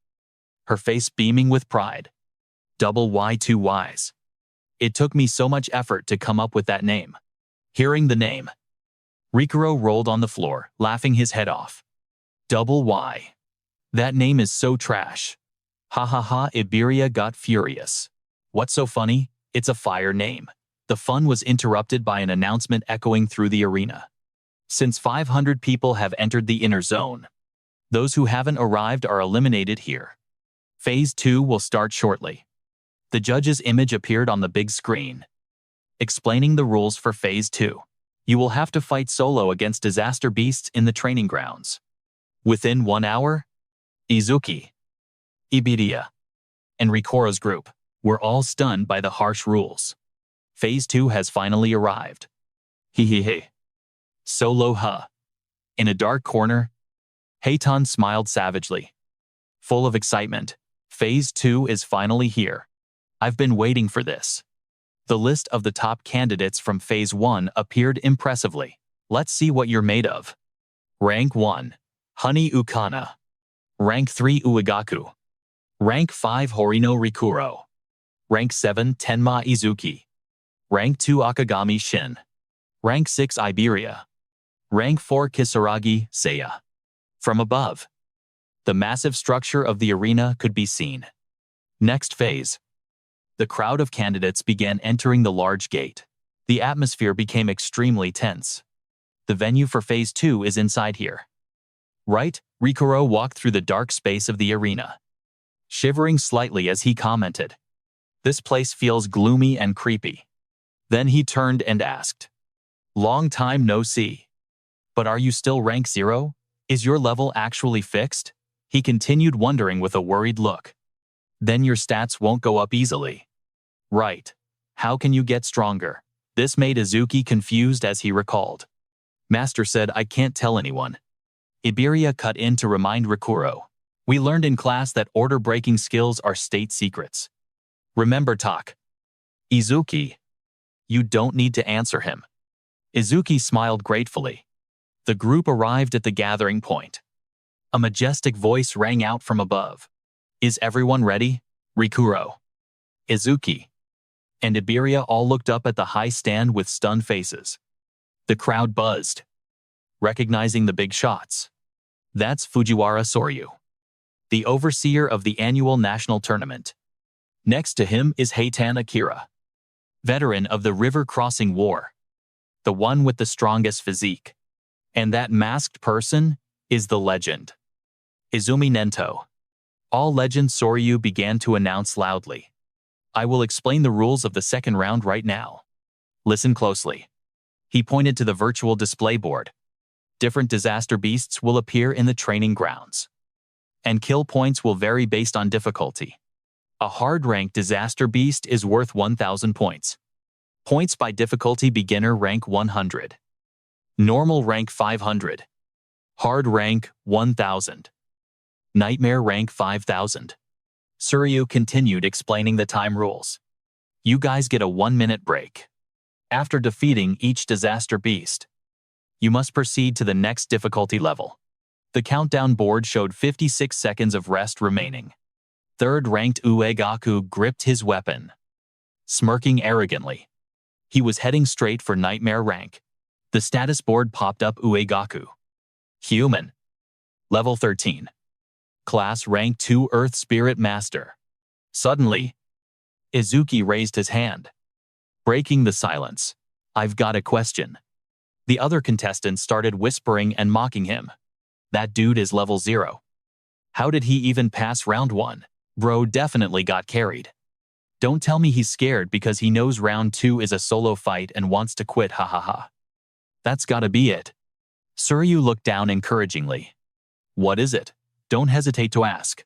Her face beaming with pride. Double Y, two Ys. It took me so much effort to come up with that name. Hearing the name, Rikuru rolled on the floor, laughing his head off. Double Y. That name is so trash. Ha ha ha, Iberia got furious. What's so funny? It's a fire name. The fun was interrupted by an announcement echoing through the arena. Since 500 people have entered the inner zone, those who haven't arrived are eliminated here. Phase 2 will start shortly. The judge's image appeared on the big screen, explaining the rules for Phase 2. You will have to fight solo against disaster beasts in the training grounds. Within 1 hour, Izuki, Iberia, and Rikuru's group were all stunned by the harsh rules. Phase 2 has finally arrived. He. Solo huh. In a dark corner, Hakan smiled savagely. Full of excitement, Phase 2 is finally here. I've been waiting for this. The list of the top candidates from Phase 1 appeared impressively. Let's see what you're made of. Rank 1, Honey Ukana. Rank 3, Uegaku. Rank 5, Horino Rikuru. Rank 7, Tenma Izuki. Rank 2, Akagami Shin. Rank 6, Iberia. Rank 4, Kisaragi Seiya. From above, the massive structure of the arena could be seen. Next phase. The crowd of candidates began entering the large gate. The atmosphere became extremely tense. The venue for Phase 2 is inside here. Right? Rikuru walked through the dark space of the arena, shivering slightly as he commented. This place feels gloomy and creepy. Then he turned and asked, long time no see. But are you still rank 0? Is your level actually fixed? He continued, wondering with a worried look. Then your stats won't go up easily. Right. How can you get stronger? This made Izuki confused as he recalled. Master said I can't tell anyone. Iberia cut in to remind Rikuru. We learned in class that order-breaking skills are state secrets. Remember, talk. Izuki. You don't need to answer him. Izuki smiled gratefully. The group arrived at the gathering point. A majestic voice rang out from above. Is everyone ready? Rikuru, Izuki, and Iberia all looked up at the high stand with stunned faces. The crowd buzzed, recognizing the big shots. That's Fujiwara Soryu, the overseer of the annual national tournament. Next to him is Heitan Akira, veteran of the river crossing war, the one with the strongest physique. And that masked person is the legend, Izumi Nento. All legend Soryu began to announce loudly. I will explain the rules of the second round right now. Listen closely. He pointed to the virtual display board. Different disaster beasts will appear in the training grounds, and kill points will vary based on difficulty. A hard-ranked disaster beast is worth 1,000 points. Points by difficulty: beginner rank 100. Normal rank 500. Hard rank 1,000. Nightmare rank 5,000. Soryu continued explaining the time rules. You guys get a 1-minute break. After defeating each disaster beast, you must proceed to the next difficulty level. The countdown board showed 56 seconds of rest remaining. Third-ranked Uegaku gripped his weapon, smirking arrogantly. He was heading straight for Nightmare rank. The status board popped up: Uegaku. Human. Level 13. Class Rank 2 Earth Spirit Master. Suddenly, Izuki raised his hand, breaking the silence. I've got a question. The other contestants started whispering and mocking him. That dude is level 0. How did he even pass round 1? Bro definitely got carried. Don't tell me he's scared because he knows round 2 is a solo fight and wants to quit, hahaha. That's gotta be it. Suryu looked down encouragingly. What is it? Don't hesitate to ask.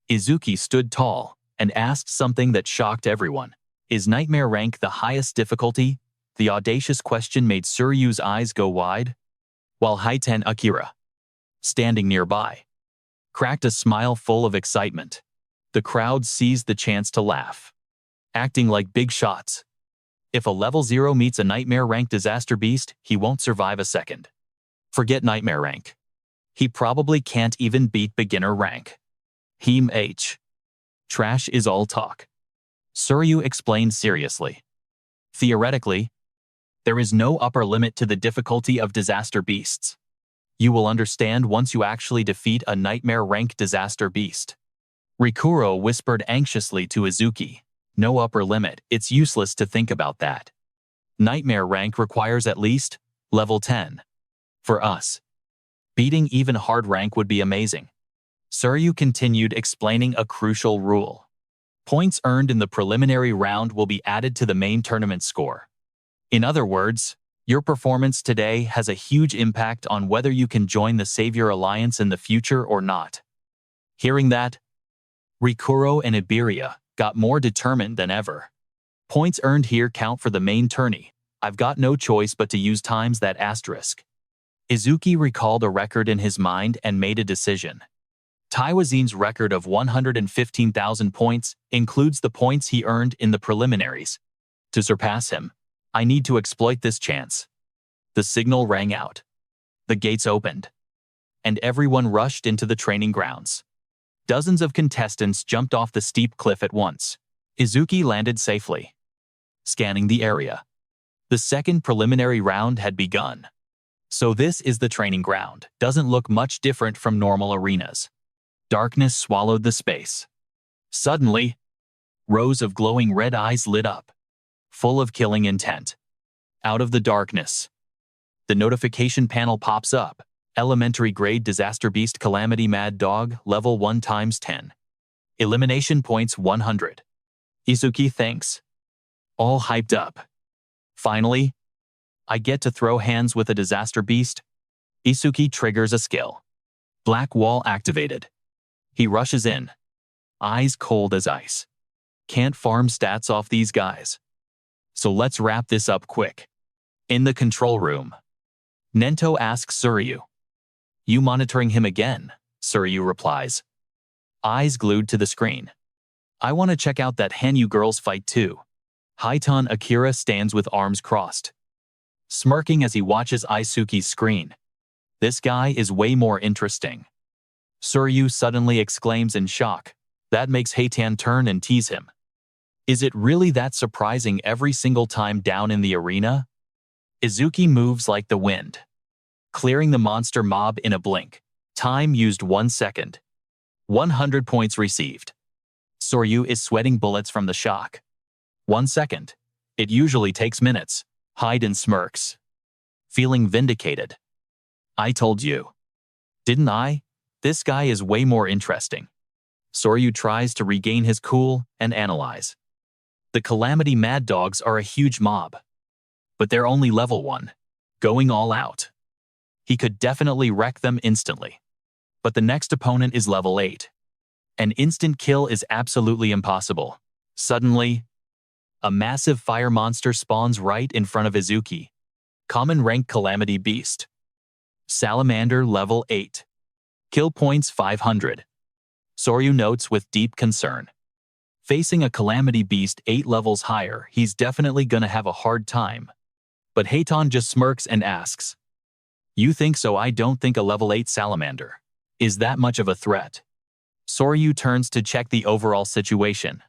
Izuki stood tall and asked something that shocked everyone. Is Nightmare Rank the highest difficulty? The audacious question made Suryu's eyes go wide, while Haiten Akira, standing nearby, cracked a smile full of excitement. The crowd seized the chance to laugh, acting like big shots. If a level 0 meets a Nightmare Rank disaster beast, he won't survive a second. Forget Nightmare Rank. He probably can't even beat beginner rank. H. Trash is all talk. Suryu explained seriously. Theoretically, there is no upper limit to the difficulty of disaster beasts. You will understand once you actually defeat a Nightmare Rank disaster beast. Rikuro whispered anxiously to Izuki. No upper limit, it's useless to think about that. Nightmare Rank requires at least level 10. For us, beating even hard rank would be amazing. Suryu continued explaining a crucial rule. Points earned in the preliminary round will be added to the main tournament score. In other words, your performance today has a huge impact on whether you can join the Savior Alliance in the future or not. Hearing that, Rikuro and Iberia got more determined than ever. Points earned here count for the main tourney. I've got no choice but to use times that asterisk. Izuki recalled a record in his mind and made a decision. Taiwazin's record of 115,000 points includes the points he earned in the preliminaries. To surpass him, I need to exploit this chance. The signal rang out. The gates opened, and everyone rushed into the training grounds. Dozens of contestants jumped off the steep cliff at once. Izuki landed safely, scanning the area. The second preliminary round had begun. So this is the training ground. Doesn't look much different from normal arenas. Darkness swallowed the space. Suddenly, rows of glowing red eyes lit up, full of killing intent. Out of the darkness, the notification panel pops up. Elementary grade disaster beast Calamity Mad Dog, level 1 × 10. Elimination points 100. Izuki thanks. All hyped up. Finally, I get to throw hands with a disaster beast. Izuki triggers a skill. Black wall activated. He rushes in, eyes cold as ice. Can't farm stats off these guys. So let's wrap this up quick. In the control room, Nento asks Suryu. You monitoring him again? Suryu replies, eyes glued to the screen. I want to check out that Hanyu girls fight too. Haiten Akira stands with arms crossed, smirking as he watches Isuki's screen. This guy is way more interesting. Suryu suddenly exclaims in shock. That makes Haiten turn and tease him. Is it really that surprising every single time down in the arena? Izuki moves like the wind, clearing the monster mob in a blink. Time used 1 second. 100 points received. Suryu is sweating bullets from the shock. 1 second. It usually takes minutes. Haiden smirks, feeling vindicated. I told you. Didn't I? This guy is way more interesting. Suryu tries to regain his cool and analyze. The Calamity Mad Dogs are a huge mob, but they're only level 1, going all out. He could definitely wreck them instantly. But the next opponent is level 8. An instant kill is absolutely impossible. Suddenly, a massive fire monster spawns right in front of Izuki. Common rank Calamity Beast. Salamander level 8. Kill points 500. Suryu notes with deep concern. Facing a Calamity Beast 8 levels higher, he's definitely gonna have a hard time. But Haiten just smirks and asks, you think so? I don't think a level 8 salamander is that much of a threat. Suryu turns to check the overall situation.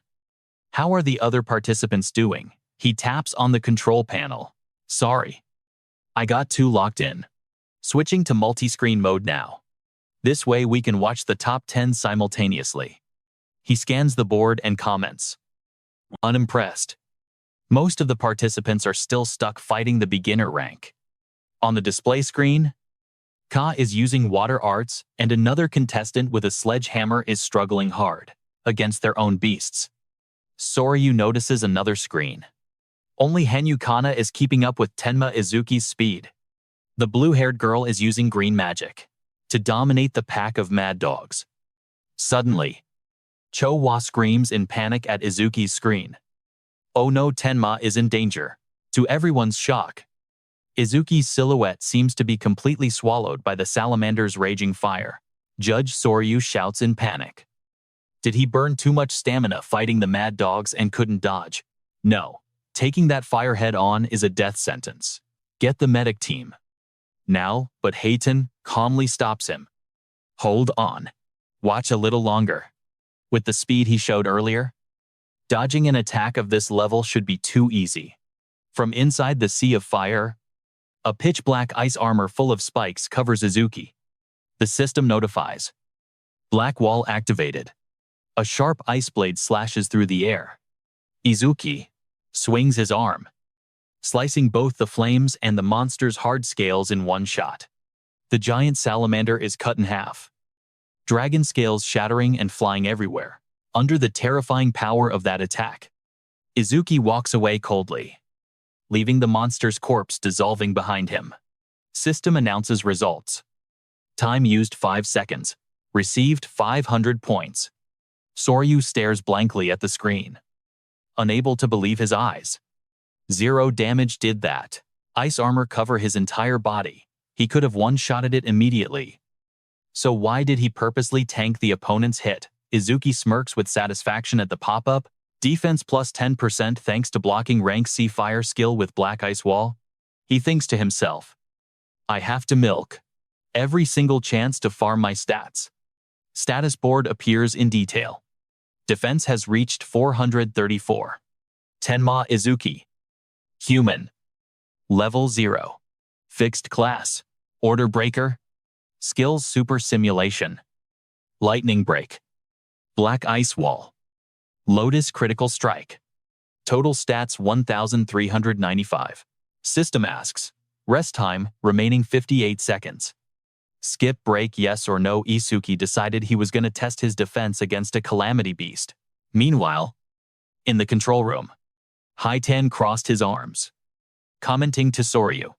How are the other participants doing? He taps on the control panel. Sorry, I got too locked in. Switching to multi-screen mode now. This way we can watch the top 10 simultaneously. He scans the board and comments. Unimpressed. Most of the participants are still stuck fighting the beginner rank. On the display screen, Ka is using water arts and another contestant with a sledgehammer is struggling hard against their own beasts. Soryu notices another screen. Only Henyu Kana is keeping up with Tenma Izuki's speed. The blue-haired girl is using green magic to dominate the pack of mad dogs. Suddenly, Cho-wa screams in panic at Izuki's screen. Oh no, Tenma is in danger. To everyone's shock, Izuki's silhouette seems to be completely swallowed by the salamander's raging fire. Judge Soryu shouts in panic. Did he burn too much stamina fighting the mad dogs and couldn't dodge? No. Taking that fire head on is a death sentence. Get the medic team. Now, but Hayton calmly stops him. Hold on. Watch a little longer. With the speed he showed earlier, dodging an attack of this level should be too easy. From inside the sea of fire, a pitch-black ice armor full of spikes covers Izuki. The system notifies. Black wall activated. A sharp ice blade slashes through the air. Izuki swings his arm, slicing both the flames and the monster's hard scales in one shot. The giant salamander is cut in half. Dragon scales shattering and flying everywhere. Under the terrifying power of that attack, Izuki walks away coldly, leaving the monster's corpse dissolving behind him. System announces results. Time used 5 seconds. Received 500 points. Soryu stares blankly at the screen, unable to believe his eyes. 0 damage did that. Ice armor cover his entire body. He could have one-shotted it immediately. So why did he purposely tank the opponent's hit? Izuki smirks with satisfaction at the pop-up. Defense plus 10% thanks to blocking rank C fire skill with black ice wall. He thinks to himself, I have to milk every single chance to farm my stats. Status board appears in detail. Defense has reached 434. Tenma Izuki. Human. Level 0. Fixed class. Order breaker. Skills super simulation. Lightning break. Black ice wall. Lotus critical strike. Total stats 1,395. System asks. Rest time remaining 58 seconds. Skip break yes or no. Izuki decided he was going to test his defense against a calamity beast. Meanwhile, in the control room, Haiten crossed his arms, commenting to Soryu.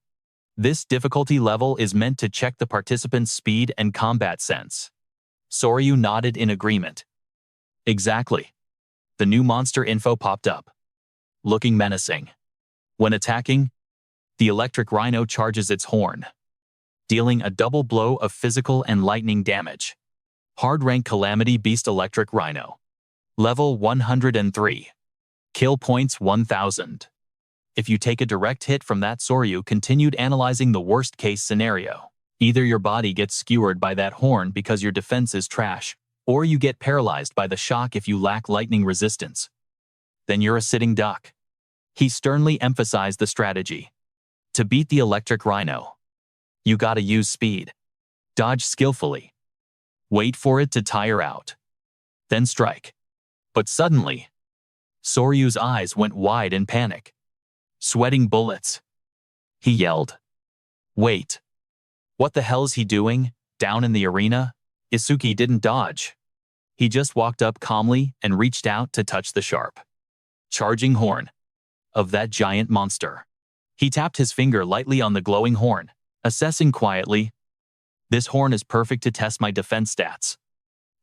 This difficulty level is meant to check the participant's speed and combat sense. Soryu nodded in agreement. Exactly. The new monster info popped up, looking menacing. When attacking, the electric rhino charges its horn, dealing a double blow of physical and lightning damage. Hard rank Calamity Beast Electric Rhino. Level 103. Kill points 1000. If you take a direct hit from that, Soryu continued analyzing the worst case scenario. Either your body gets skewered by that horn because your defense is trash, or you get paralyzed by the shock if you lack lightning resistance. Then you're a sitting duck. He sternly emphasized the strategy. To beat the electric rhino, you gotta use speed. Dodge skillfully. Wait for it to tire out. Then strike. But suddenly, Soryu's eyes went wide in panic. Sweating bullets. He yelled. Wait. What the hell's he doing, down in the arena? Izuki didn't dodge. He just walked up calmly and reached out to touch the sharp, charging horn of that giant monster. He tapped his finger lightly on the glowing horn, assessing quietly. This horn is perfect to test my defense stats.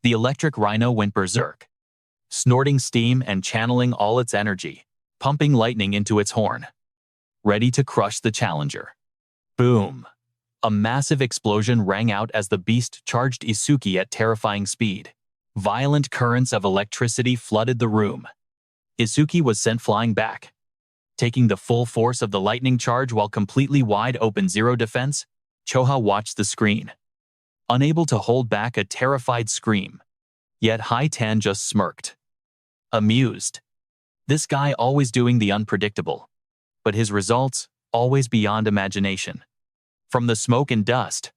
The electric rhino went berserk, snorting steam and channeling all its energy, pumping lightning into its horn, ready to crush the challenger. Boom! A massive explosion rang out as the beast charged Izuki at terrifying speed. Violent currents of electricity flooded the room. Izuki was sent flying back, taking the full force of the lightning charge while completely wide open zero defense. Choha watched the screen, unable to hold back a terrified scream. Yet Hai-Tan just smirked, amused. This guy always doing the unpredictable, but his results always beyond imagination. From the smoke and dust,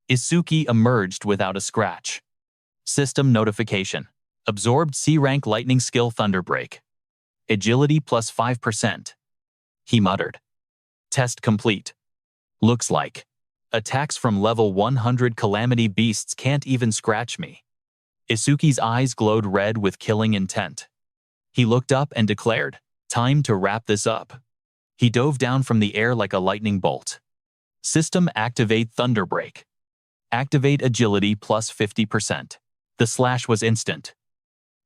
Isuki emerged without a scratch. System notification. Absorbed C-rank lightning skill Thunderbreak. Agility plus 5%. He muttered. Test complete. Looks like attacks from level 100 calamity beasts can't even scratch me. Isuki's eyes glowed red with killing intent. He looked up and declared, time to wrap this up. He dove down from the air like a lightning bolt. System activate Thunderbreak. Activate agility plus 50%. The slash was instant,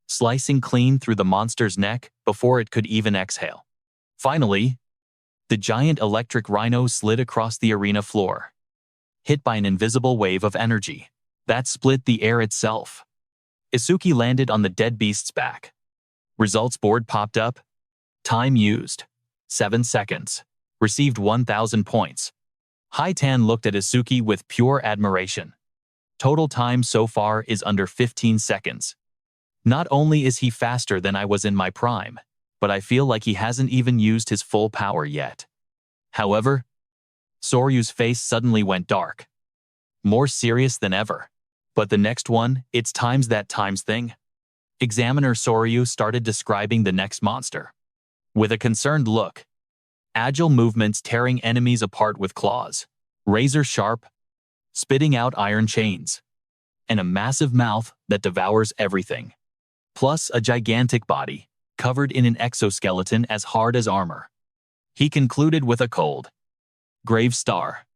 slicing clean through the monster's neck before it could even exhale. Finally, the giant electric rhino slid across the arena floor, hit by an invisible wave of energy that split the air itself. Isuki landed on the dead beast's back. Results board popped up. Time used, 7 seconds. Received 1,000 points. Haitan looked at Isuki with pure admiration. Total time so far is under 15 seconds. Not only is he faster than I was in my prime, but I feel like he hasn't even used his full power yet. However, Soryu's face suddenly went dark. More serious than ever. But the next one, it's times that times thing. Examiner Soryu started describing the next monster. With a concerned look. Agile movements tearing enemies apart with claws. Razor sharp. Spitting out iron chains. And a massive mouth that devours everything. Plus a gigantic body, covered in an exoskeleton as hard as armor. He concluded with a cold, grave star.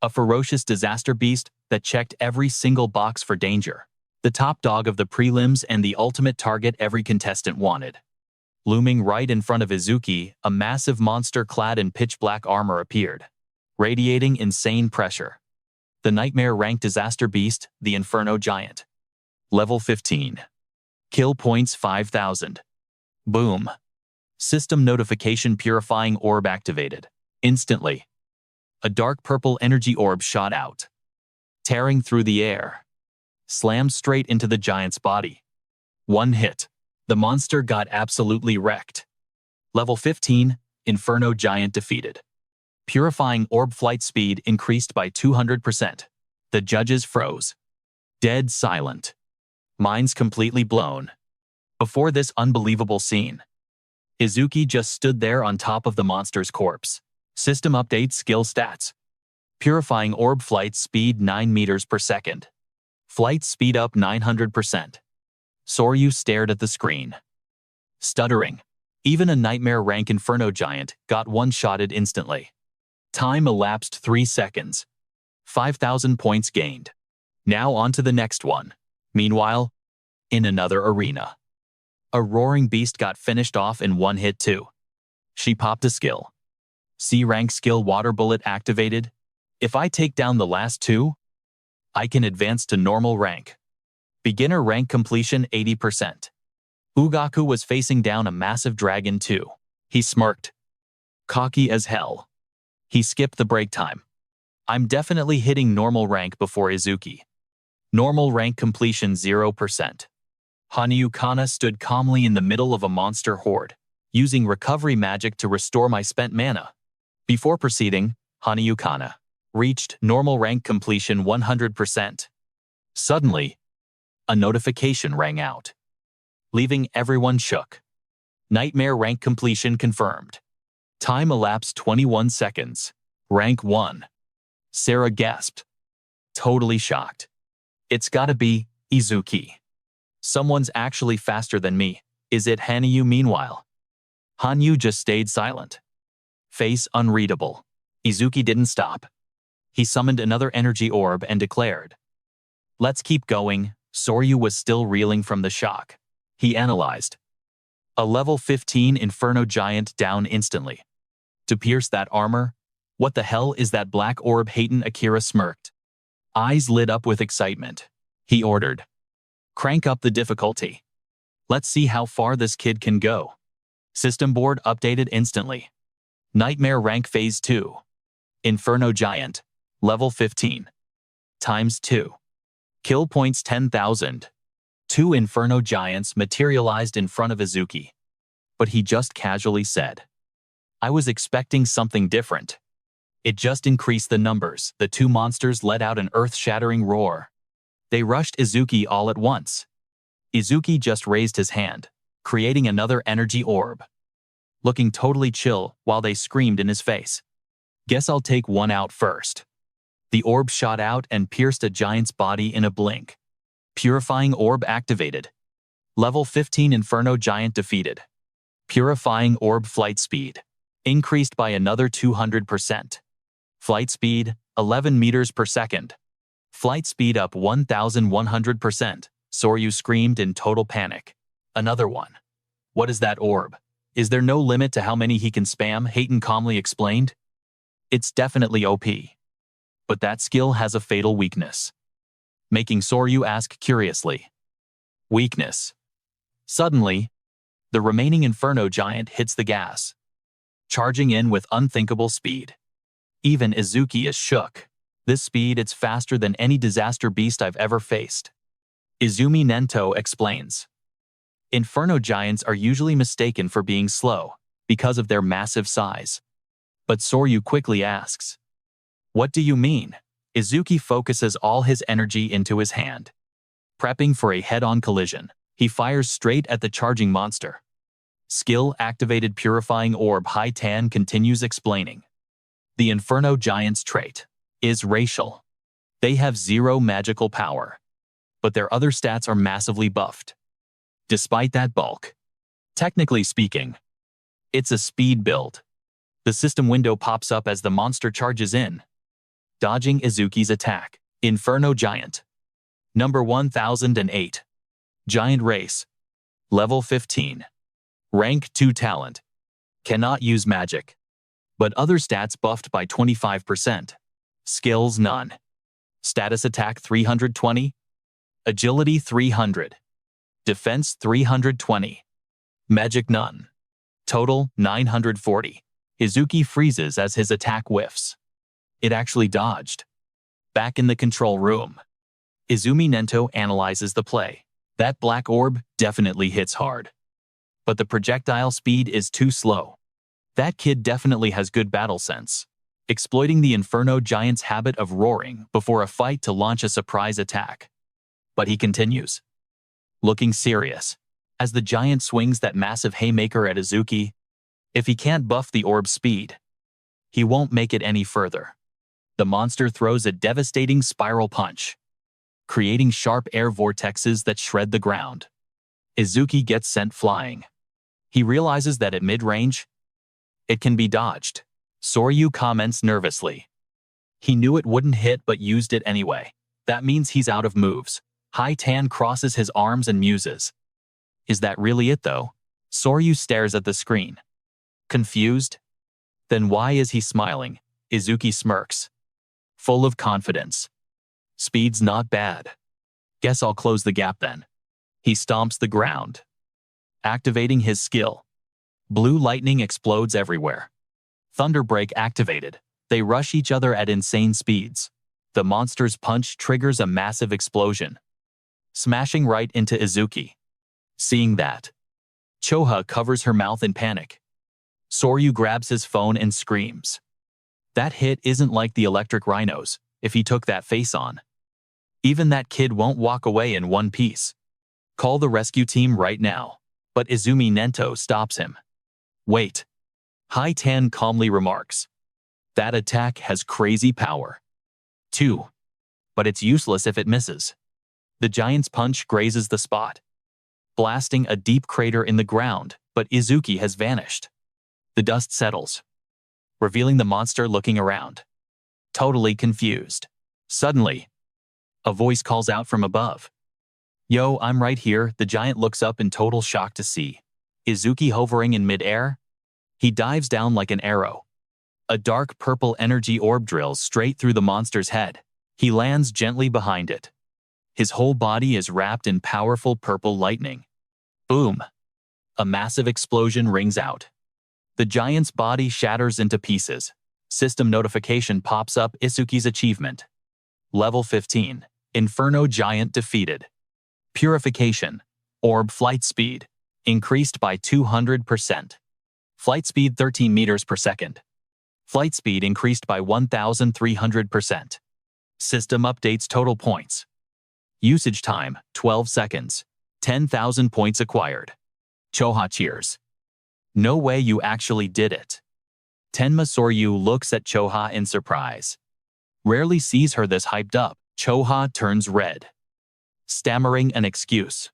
A ferocious disaster beast that checked every single box for danger. The top dog of the prelims and the ultimate target every contestant wanted. Looming right in front of Izuki, a massive monster clad in pitch-black armor appeared, radiating insane pressure. The nightmare-ranked disaster beast, the Inferno Giant. Level 15. Kill points 5,000. Boom. System notification purifying orb activated. Instantly. A dark purple energy orb shot out, tearing through the air. Slammed straight into the giant's body. One hit. The monster got absolutely wrecked. Level 15, Inferno Giant defeated. Purifying orb flight speed increased by 200%. The judges froze. Dead silent. Minds completely blown. Before this unbelievable scene, Izuki just stood there on top of the monster's corpse. System update skill stats. Purifying orb flight speed 9 meters per second. Flight speed up 900%. Soryu stared at the screen, stuttering. Even a nightmare rank Inferno Giant got one-shotted instantly. Time elapsed 3 seconds. 5,000 points gained. Now on to the next one. Meanwhile, in another arena, a roaring beast got finished off in one hit too. She popped a skill. C-rank skill water bullet activated. If I take down the last two, I can advance to normal rank. Beginner rank completion 80%. Ugaku was facing down a massive dragon too. He smirked. Cocky as hell. He skipped the break time. I'm definitely hitting normal rank before Izuki. Normal rank completion 0%. Hanyu Kana stood calmly in the middle of a monster horde, using recovery magic to restore my spent mana. Before proceeding, Hanyu Kana reached normal rank completion 100%. Suddenly, a notification rang out, leaving everyone shook. Nightmare rank completion confirmed. Time elapsed 21 seconds. Rank 1. Sarah gasped, totally shocked. It's gotta be Izuki. Someone's actually faster than me. Is it Hanyu meanwhile? Hanyu just stayed silent. Face unreadable. Izuki didn't stop. He summoned another energy orb and declared, let's keep going. Soryu was still reeling from the shock. He analyzed. A level 15 Inferno Giant down instantly. To pierce that armor? What the hell is that black orb? Hayden Akira smirked. Eyes lit up with excitement. He ordered, crank up the difficulty. Let's see how far this kid can go. System board updated instantly. Nightmare rank phase 2. Inferno Giant. Level 15. Times 2. Kill points 10,000. 2 Inferno Giants materialized in front of Izuki. But he just casually said, I was expecting something different. It just increased the numbers. The two monsters let out an earth-shattering roar. They rushed Izuki all at once. Izuki just raised his hand, creating another energy orb, looking totally chill while they screamed in his face. Guess I'll take one out first. The orb shot out and pierced a giant's body in a blink. Purifying orb activated. Level 15 Inferno Giant defeated. Purifying orb flight speed increased by another 200%. Flight speed, 11 meters per second. Flight speed up 1,100%. Soryu screamed in total panic. Another one. What is that orb? Is there no limit to how many he can spam? Hakan calmly explained. It's definitely OP. But that skill has a fatal weakness. Making Soryu ask curiously. Weakness. Suddenly, the remaining Inferno Giant hits the gas, charging in with unthinkable speed. Even Izuki is shook. This speed, it's faster than any disaster beast I've ever faced. Izumi Nento explains. Inferno Giants are usually mistaken for being slow because of their massive size. But Soryu quickly asks, "What do you mean?" Izuki focuses all his energy into his hand. Prepping for a head-on collision, he fires straight at the charging monster. Skill-activated Purifying Orb. Hakan continues explaining. The Inferno Giant's trait is racial. They have zero magical power, but their other stats are massively buffed. Despite that bulk, technically speaking, it's a speed build. The system window pops up as the monster charges in, dodging Izuki's attack. Inferno Giant. Number 1008. Giant Race. Level 15. Rank 2 Talent. Cannot use magic, but other stats buffed by 25%. Skills none. Status Attack 320. Agility 300. Defense 320. Magic none. Total 940. Izuki freezes as his attack whiffs. It actually dodged. Back in the control room, Izumi Nento analyzes the play. That black orb definitely hits hard, but the projectile speed is too slow. That kid definitely has good battle sense, exploiting the Inferno Giant's habit of roaring before a fight to launch a surprise attack. But he continues, looking serious, as the giant swings that massive haymaker at Izuki. If he can't buff the orb's speed, he won't make it any further. The monster throws a devastating spiral punch, creating sharp air vortexes that shred the ground. Izuki gets sent flying. He realizes that at mid-range, it can be dodged. Soryu comments nervously. He knew it wouldn't hit but used it anyway. That means he's out of moves. Hakan crosses his arms and muses. Is that really it though? Soryu stares at the screen. Confused? Then why is he smiling? Izuki smirks, full of confidence. Speed's not bad. Guess I'll close the gap then. He stomps the ground, activating his skill. Blue lightning explodes everywhere. Thunderbreak activated. They rush each other at insane speeds. The monster's punch triggers a massive explosion, smashing right into Izuki. Seeing that, Choha covers her mouth in panic. Soryu grabs his phone and screams. That hit isn't like the electric rhinos, if he took that face on. Even that kid won't walk away in one piece. Call the rescue team right now. But Izumi Nento stops him. Wait. Hakan calmly remarks. That attack has crazy power. 2. But it's useless if it misses. The giant's punch grazes the spot, blasting a deep crater in the ground, but Izuki has vanished. The dust settles, revealing the monster looking around, totally confused. Suddenly, a voice calls out from above. Yo, I'm right here. The giant looks up in total shock to see Izuki hovering in midair. He dives down like an arrow. A dark purple energy orb drills straight through the monster's head. He lands gently behind it. His whole body is wrapped in powerful purple lightning. Boom! A massive explosion rings out. The giant's body shatters into pieces. System notification pops up. Izuki's achievement. Level 15. Inferno Giant defeated. Purification. Orb flight speed increased by 200%. Flight speed 13 meters per second. Flight speed increased by 1,300%. System updates total points. Usage time, 12 seconds. 10,000 points acquired. Choha cheers. No way you actually did it. Tenma Soryu looks at Choha in surprise. Rarely sees her this hyped up. Choha turns red, stammering an excuse.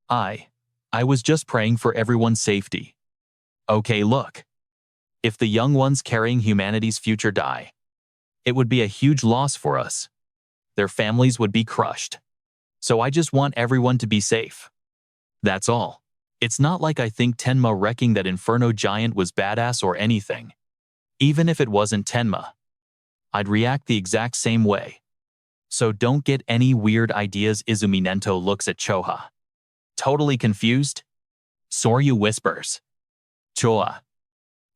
I was just praying for everyone's safety. Okay, look. If the young ones carrying humanity's future die, it would be a huge loss for us. Their families would be crushed. So I just want everyone to be safe. That's all. It's not like I think Tenma wrecking that Inferno Giant was badass or anything. Even if it wasn't Tenma, I'd react the exact same way. So don't get any weird ideas. Izumi Nento looks at Choha. Totally confused? Soryu whispers. Choha,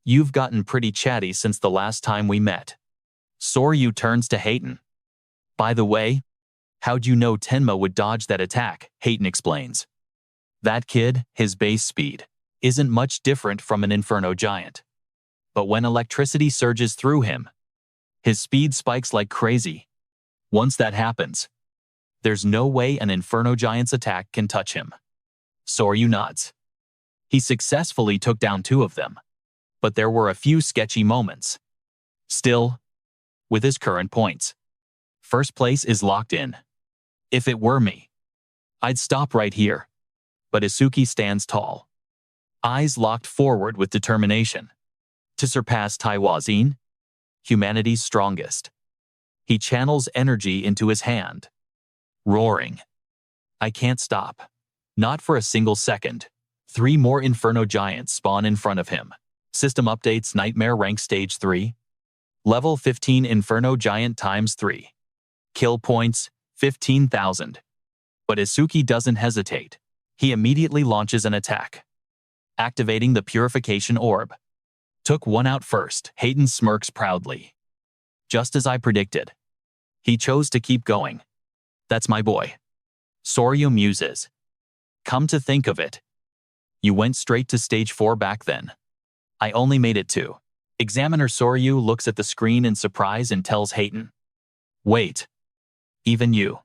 you've gotten pretty chatty since the last time we met. Soryu turns to Hakan. By the way, how'd you know Tenma would dodge that attack? Hakan explains. That kid, his base speed, isn't much different from an Inferno Giant. But when electricity surges through him, his speed spikes like crazy. Once that happens, there's no way an Inferno Giant's attack can touch him. Soryu nods. He successfully took down 2 of them, but there were a few sketchy moments. Still, with his current points, first place is locked in. If it were me, I'd stop right here. But Isuki stands tall, eyes locked forward with determination. To surpass Taiwazin, humanity's strongest. He channels energy into his hand, roaring. I can't stop. Not for a single second. 3 more Inferno Giants spawn in front of him. System updates. Nightmare rank stage 3. Level 15 Inferno Giant times 3. Kill points, 15,000. But Isuki doesn't hesitate. He immediately launches an attack, activating the Purification Orb. Took one out first. Hakan smirks proudly. Just as I predicted. He chose to keep going. That's my boy. Soryu muses. Come to think of it, you went straight to stage 4 back then. I only made it 2. Examiner Soryu looks at the screen in surprise and tells Hakan. Wait. Even you,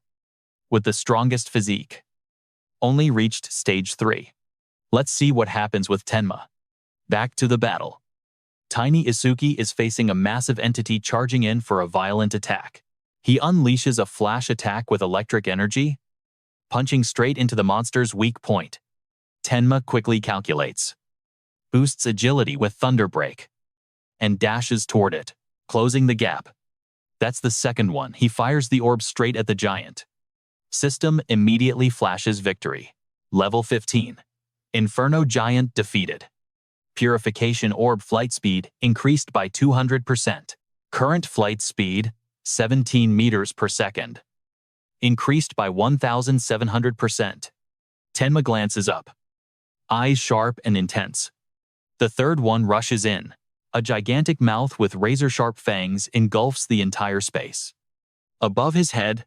with the strongest physique, only reached stage 3. Let's see what happens with Tenma. Back to the battle. Tiny Isuki is facing a massive entity charging in for a violent attack. He unleashes a flash attack with electric energy, punching straight into the monster's weak point. Tenma quickly calculates, boosts agility with Thunder Break, and dashes toward it, closing the gap. That's the second one. He fires the orb straight at the giant. System immediately flashes victory. Level 15. Inferno Giant defeated. Purification Orb flight speed increased by 200%. Current flight speed, 17 meters per second. Increased by 1,700%. Tenma glances up, eyes sharp and intense. The third one rushes in. A gigantic mouth with razor-sharp fangs engulfs the entire space. Above his head,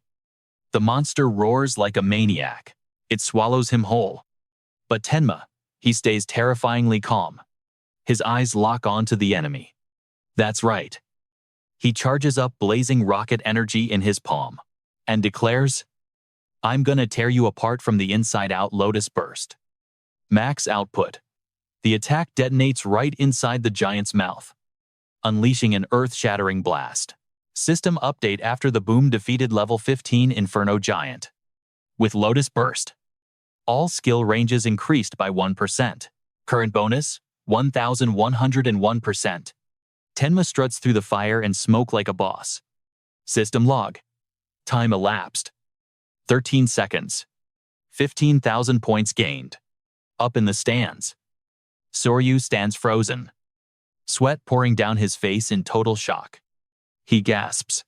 the monster roars like a maniac. It swallows him whole. But Tenma, he stays terrifyingly calm. His eyes lock onto the enemy. That's right. He charges up blazing rocket energy in his palm and declares, I'm gonna tear you apart from the inside out. Lotus burst. Max output. The attack detonates right inside the giant's mouth, unleashing an earth-shattering blast. System update. After the boom defeated level 15 Inferno Giant. With Lotus burst, all skill ranges increased by 1%. Current bonus, 1,101%. Tenma struts through the fire and smoke like a boss. System log. Time elapsed. 13 seconds. 15,000 points gained. Up in the stands, Soryu stands frozen, sweat pouring down his face in total shock. He gasps.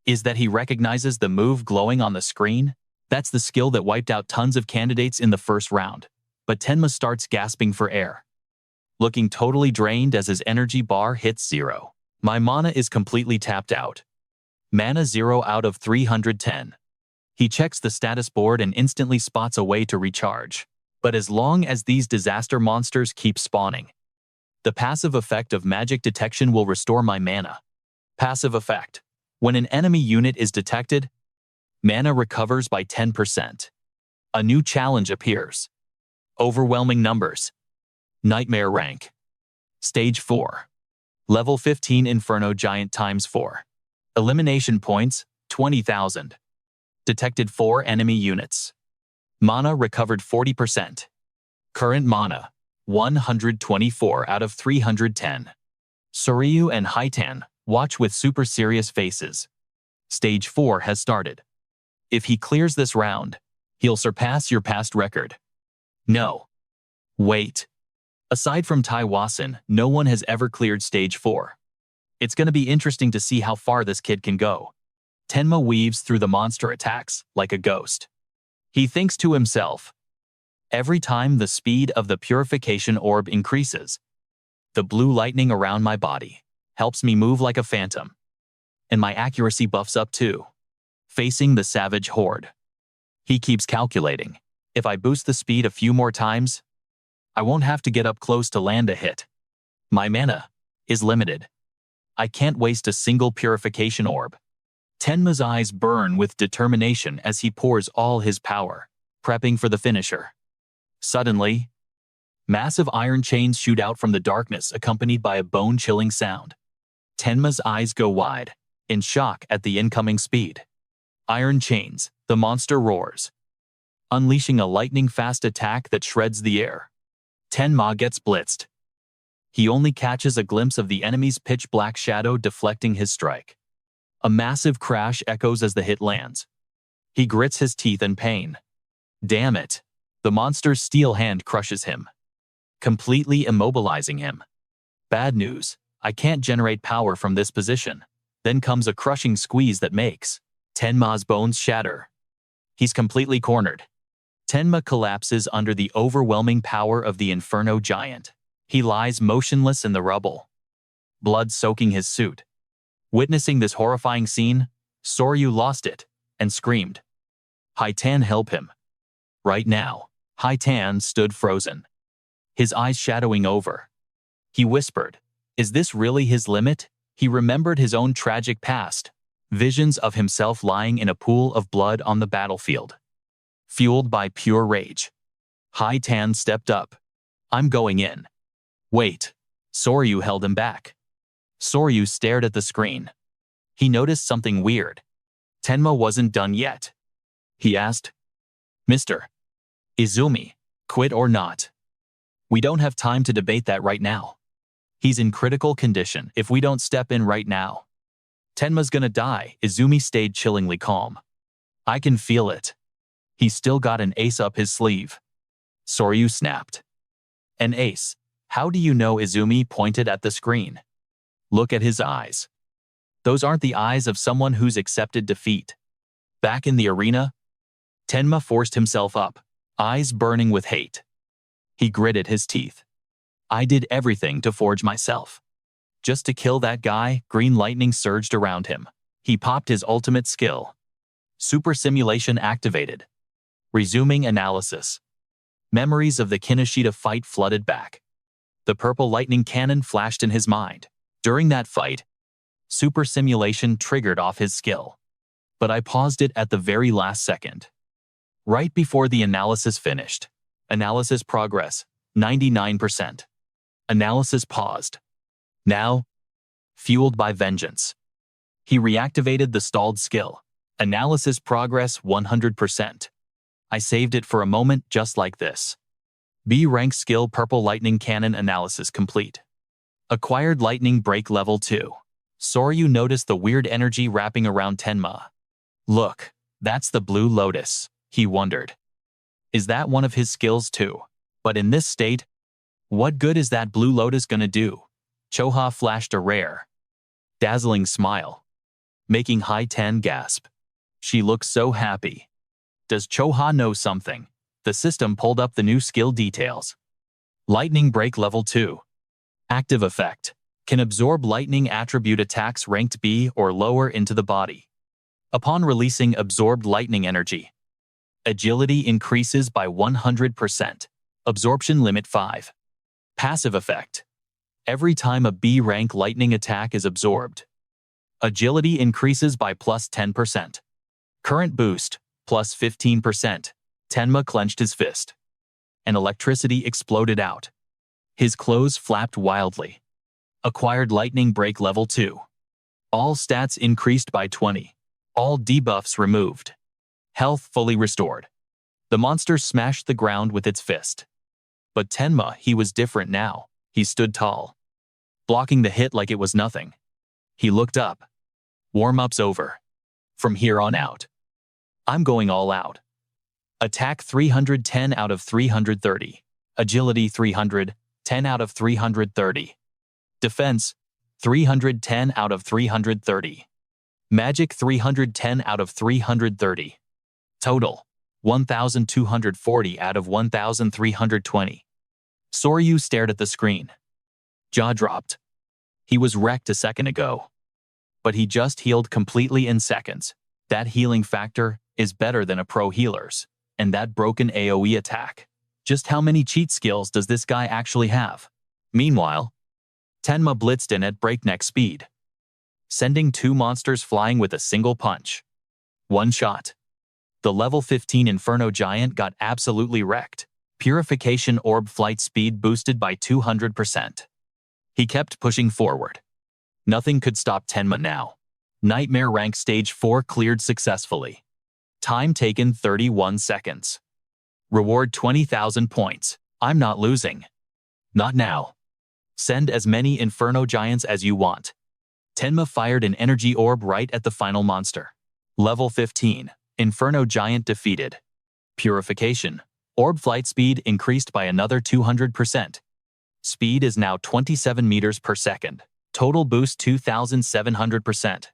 Is that he recognizes the move glowing on the screen? That's the skill that wiped out tons of candidates in the first round. But Tenma starts gasping for air, looking totally drained as his energy bar hits 0. My mana is completely tapped out. Mana 0 out of 310. He checks the status board and instantly spots a way to recharge. But as long as these disaster monsters keep spawning, The passive effect of magic detection will restore my mana. Passive effect. When an enemy unit is detected, mana recovers by 10%. A new challenge appears. Overwhelming numbers. Nightmare rank. Stage 4. Level 15 Inferno Giant times 4. Elimination points, 20,000. Detected 4 enemy units. Mana recovered 40%. Current mana, 124 out of 310. Soryu and Hakan watch with super serious faces. Stage 4 has started. If he clears this round, he'll surpass your past record. No. Wait. Aside from Taiwasan, no one has ever cleared Stage 4. It's going to be interesting to see how far this kid can go. Tenma weaves through the monster attacks like a ghost. He thinks to himself, every time the speed of the purification orb increases, the blue lightning around my body helps me move like a phantom. And my accuracy buffs up too. Facing the savage horde. He keeps calculating. If I boost the speed a few more times, I won't have to get up close to land a hit. My mana is limited. I can't waste a single purification orb. Tenma's eyes burn with determination as he pours all his power, prepping for the finisher. Suddenly, massive iron chains shoot out from the darkness accompanied by a bone-chilling sound. Tenma's eyes go wide, in shock at the incoming speed. Iron chains, the monster roars, unleashing a lightning-fast attack that shreds the air. Tenma gets blitzed. He only catches a glimpse of the enemy's pitch-black shadow deflecting his strike. A massive crash echoes as the hit lands. He grits his teeth in pain. Damn it! The monster's steel hand crushes him, completely immobilizing him. Bad news, I can't generate power from this position. Then comes a crushing squeeze that makes Tenma's bones shatter. He's completely cornered. Tenma collapses under the overwhelming power of the Inferno Giant. He lies motionless in the rubble, blood soaking his suit. Witnessing this horrifying scene, Soryu lost it and screamed. Hakan, help him. Right now. Hakan stood frozen, his eyes shadowing over. He whispered, is this really his limit? He remembered his own tragic past, visions of himself lying in a pool of blood on the battlefield. Fueled by pure rage, Hakan stepped up. I'm going in. Wait. Soryu held him back. Soryu stared at the screen. He noticed something weird. Tenma wasn't done yet. He asked, Mr. Izumi, quit or not? We don't have time to debate that right now. He's in critical condition if we don't step in right now. Tenma's gonna die. Izumi stayed chillingly calm. I can feel it. He's still got an ace up his sleeve. Soryu snapped. An ace? How do you know? Izumi pointed at the screen. Look at his eyes. Those aren't the eyes of someone who's accepted defeat. Back in the arena, Tenma forced himself up, eyes burning with hate. He gritted his teeth. I did everything to forge myself. Just to kill that guy. Green lightning surged around him. He popped his ultimate skill. Super simulation activated. Resuming analysis. Memories of the Kinoshita fight flooded back. The purple lightning cannon flashed in his mind. During that fight, super simulation triggered off his skill. But I paused it at the very last second. Right before the analysis finished. Analysis progress, 99%. Analysis paused. Now, fueled by vengeance, he reactivated the stalled skill. Analysis progress 100%. I saved it for a moment just like this. B rank skill purple lightning cannon analysis complete. Acquired lightning break level 2. Soryu noticed the weird energy wrapping around Tenma. Look, that's the blue lotus, he wondered. Is that one of his skills too? But in this state, what good is that blue lotus gonna do? Choha flashed a rare, dazzling smile, making Hakan gasp. She looks so happy. Does Choha know something? The system pulled up the new skill details. Lightning break level 2. Active effect. Can absorb lightning attribute attacks ranked B or lower into the body. Upon releasing absorbed lightning energy, agility increases by 100%. Absorption limit 5. Passive effect. every time a B-rank lightning attack is absorbed. Agility increases by plus 10%. Current boost, plus 15%. Tenma clenched his fist, and electricity exploded out. His clothes flapped wildly. Acquired lightning break level 2. All stats increased by 20. All debuffs removed. Health fully restored. The monster smashed the ground with its fist. But Tenma, he was different now. He stood tall, blocking the hit like it was nothing. He looked up. Warm-up's over. From here on out, I'm going all out. Attack 310 out of 330. Agility 300, 10 out of 330. Defense 310 out of 330. Magic 310 out of 330. Total 1,240 out of 1,320. Soryu stared at the screen. Jaw dropped. He was wrecked a second ago. But he just healed completely in seconds. That healing factor is better than a pro healer's. And that broken AoE attack. Just how many cheat skills does this guy actually have? Meanwhile, Tenma blitzed in at breakneck speed, sending 2 monsters flying with a single punch. One shot. The level 15 Inferno Giant got absolutely wrecked. Purification Orb flight speed boosted by 200%. He kept pushing forward. Nothing could stop Tenma now. Nightmare rank stage 4 cleared successfully. Time taken 31 seconds. Reward 20,000 points. I'm not losing. Not now. Send as many Inferno Giants as you want. Tenma fired an energy orb right at the final monster. Level 15. Inferno Giant defeated. Purification. Orb flight speed increased by another 200%. Speed is now 27 meters per second. Total boost 2,700%.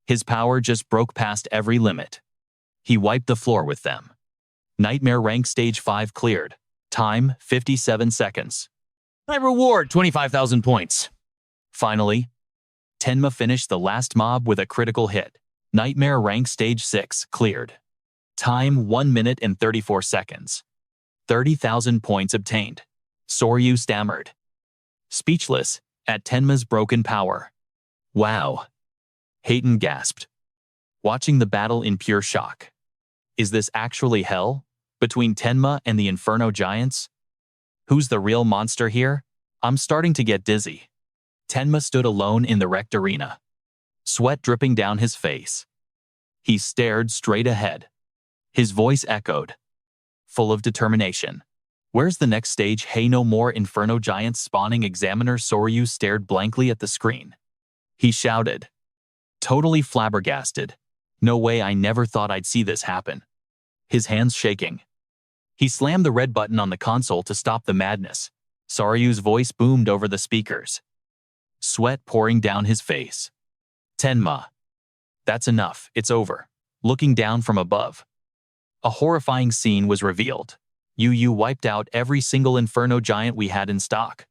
His power just broke past every limit. He wiped the floor with them. Nightmare rank stage 5 cleared. Time 57 seconds. I reward 25,000 points. Finally, Tenma finished the last mob with a critical hit. Nightmare rank stage 6 cleared. Time 1 minute and 34 seconds. 30,000 points obtained. Soryu stammered, speechless at Tenma's broken power. Wow. Hayden gasped, watching the battle in pure shock. Is this actually hell? Between Tenma and the Inferno Giants? Who's the real monster here? I'm starting to get dizzy. Tenma stood alone in the wrecked arena, sweat dripping down his face. He stared straight ahead. His voice echoed, full of determination. Where's the next stage? Hey, no more Inferno Giants spawning. Examiner Soryu stared blankly at the screen. He shouted, totally flabbergasted. No way, I never thought I'd see this happen. His hands shaking. He slammed the red button on the console to stop the madness. Soryu's voice boomed over the speakers, sweat pouring down his face. Tenma. That's enough, it's over. Looking down from above, a horrifying scene was revealed. You wiped out every single Inferno Giant we had in stock.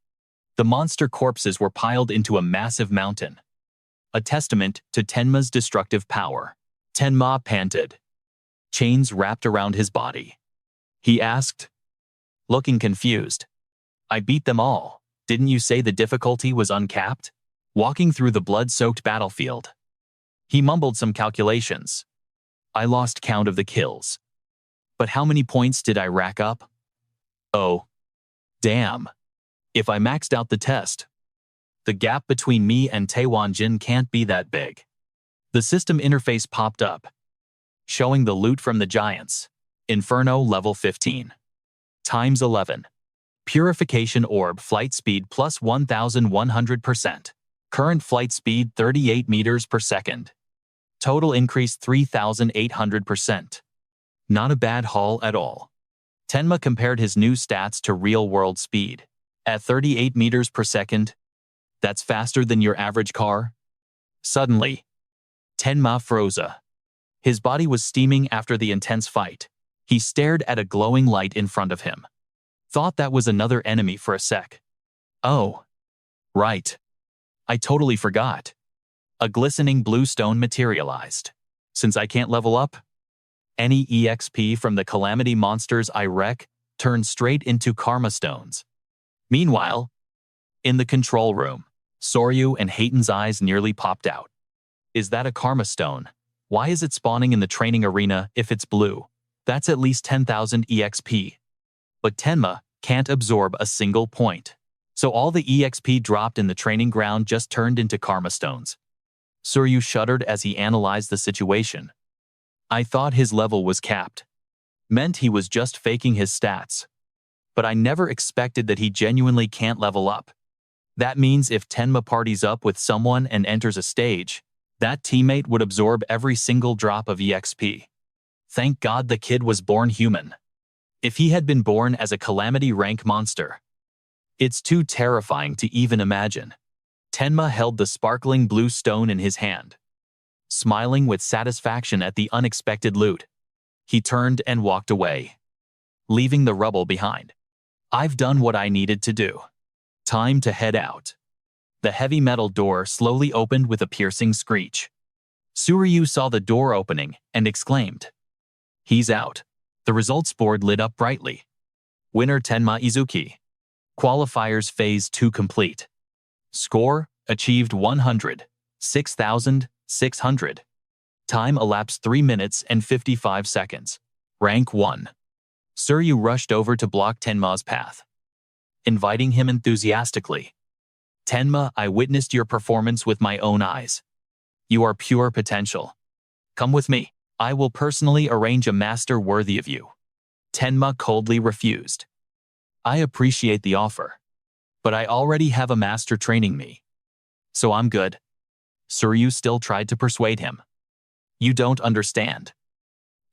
The monster corpses were piled into a massive mountain, a testament to Tenma's destructive power. Tenma panted, chains wrapped around his body. He asked, looking confused, I beat them all. Didn't you say the difficulty was uncapped? Walking through the blood-soaked battlefield, he mumbled some calculations. I lost count of the kills. But how many points did I rack up? Oh, damn. If I maxed out the test, the gap between me and Taewonjin can't be that big. The system interface popped up, showing the loot from the Giants. Inferno level 15. Times 11. Purification Orb flight speed plus 1,100%. Current flight speed 38 meters per second. Total increase 3,800%. Not a bad haul at all. Tenma compared his new stats to real-world speed. At 38 meters per second, that's faster than your average car. Suddenly, Tenma froze. His body was steaming after the intense fight. He stared at a glowing light in front of him. Thought that was another enemy for a sec. Oh, right. I totally forgot. A glistening blue stone materialized. Since I can't level up, any EXP from the calamity monsters I wreck turn straight into karma stones. Meanwhile, In the control room, Soryu and Hayton's eyes nearly popped out. Is that a karma stone? Why is it spawning in the training arena if it's blue? That's at least 10,000 EXP. But Tenma can't absorb a single point. So all the EXP dropped in the training ground just turned into karma stones. Soryu shuddered as he analyzed the situation. I thought his level was capped. Meant he was just faking his stats. But I never expected that he genuinely can't level up. That means if Tenma parties up with someone and enters a stage, that teammate would absorb every single drop of EXP. Thank God the kid was born human. If he had been born as a calamity rank monster, it's too terrifying to even imagine. Tenma held the sparkling blue stone in his hand, smiling with satisfaction at the unexpected loot. He turned and walked away, leaving the rubble behind. I've done what I needed to do. Time to head out. The heavy metal door slowly opened with a piercing screech. Soryu saw the door opening and exclaimed, "He's out." The results board lit up brightly. Winner Tenma Izuki. Qualifiers Phase 2 complete. Score achieved 100, 6,600. Time elapsed 3 minutes and 55 seconds. Rank 1. Soryu rushed over to block Tenma's path, inviting him enthusiastically. Tenma, I witnessed your performance with my own eyes. You are pure potential. Come with me. I will personally arrange a master worthy of you. Tenma coldly refused. I appreciate the offer, but I already have a master training me, so I'm good. Soryu still tried to persuade him. You don't understand.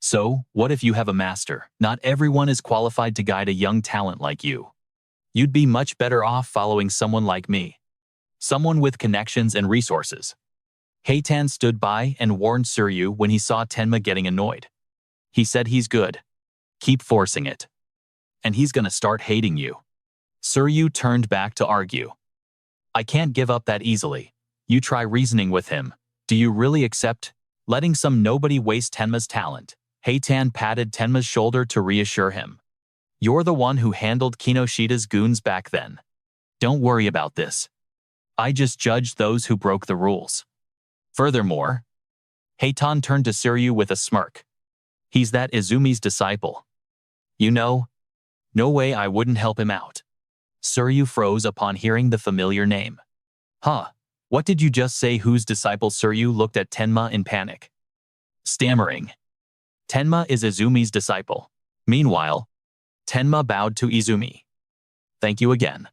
So, what if you have a master? Not everyone is qualified to guide a young talent like you. You'd be much better off following someone like me. Someone with connections and resources. Hakan stood by and warned Soryu when he saw Tenma getting annoyed. He said he's good. Keep forcing it. And he's gonna start hating you. Soryu turned back to argue. I can't give up that easily. You try reasoning with him. Do you really accept letting some nobody waste Tenma's talent? Hakan patted Tenma's shoulder to reassure him. You're the one who handled Kinoshida's goons back then. Don't worry about this. I just judged those who broke the rules. Furthermore, Hakan turned to Soryu with a smirk. He's that Izumi's disciple. You know, no way I wouldn't help him out. Soryu froze upon hearing the familiar name. Huh, what did you just say? Whose disciple? Soryu looked at Tenma in panic, stammering. Tenma is Izumi's disciple. Meanwhile, Tenma bowed to Izumi. Thank you again,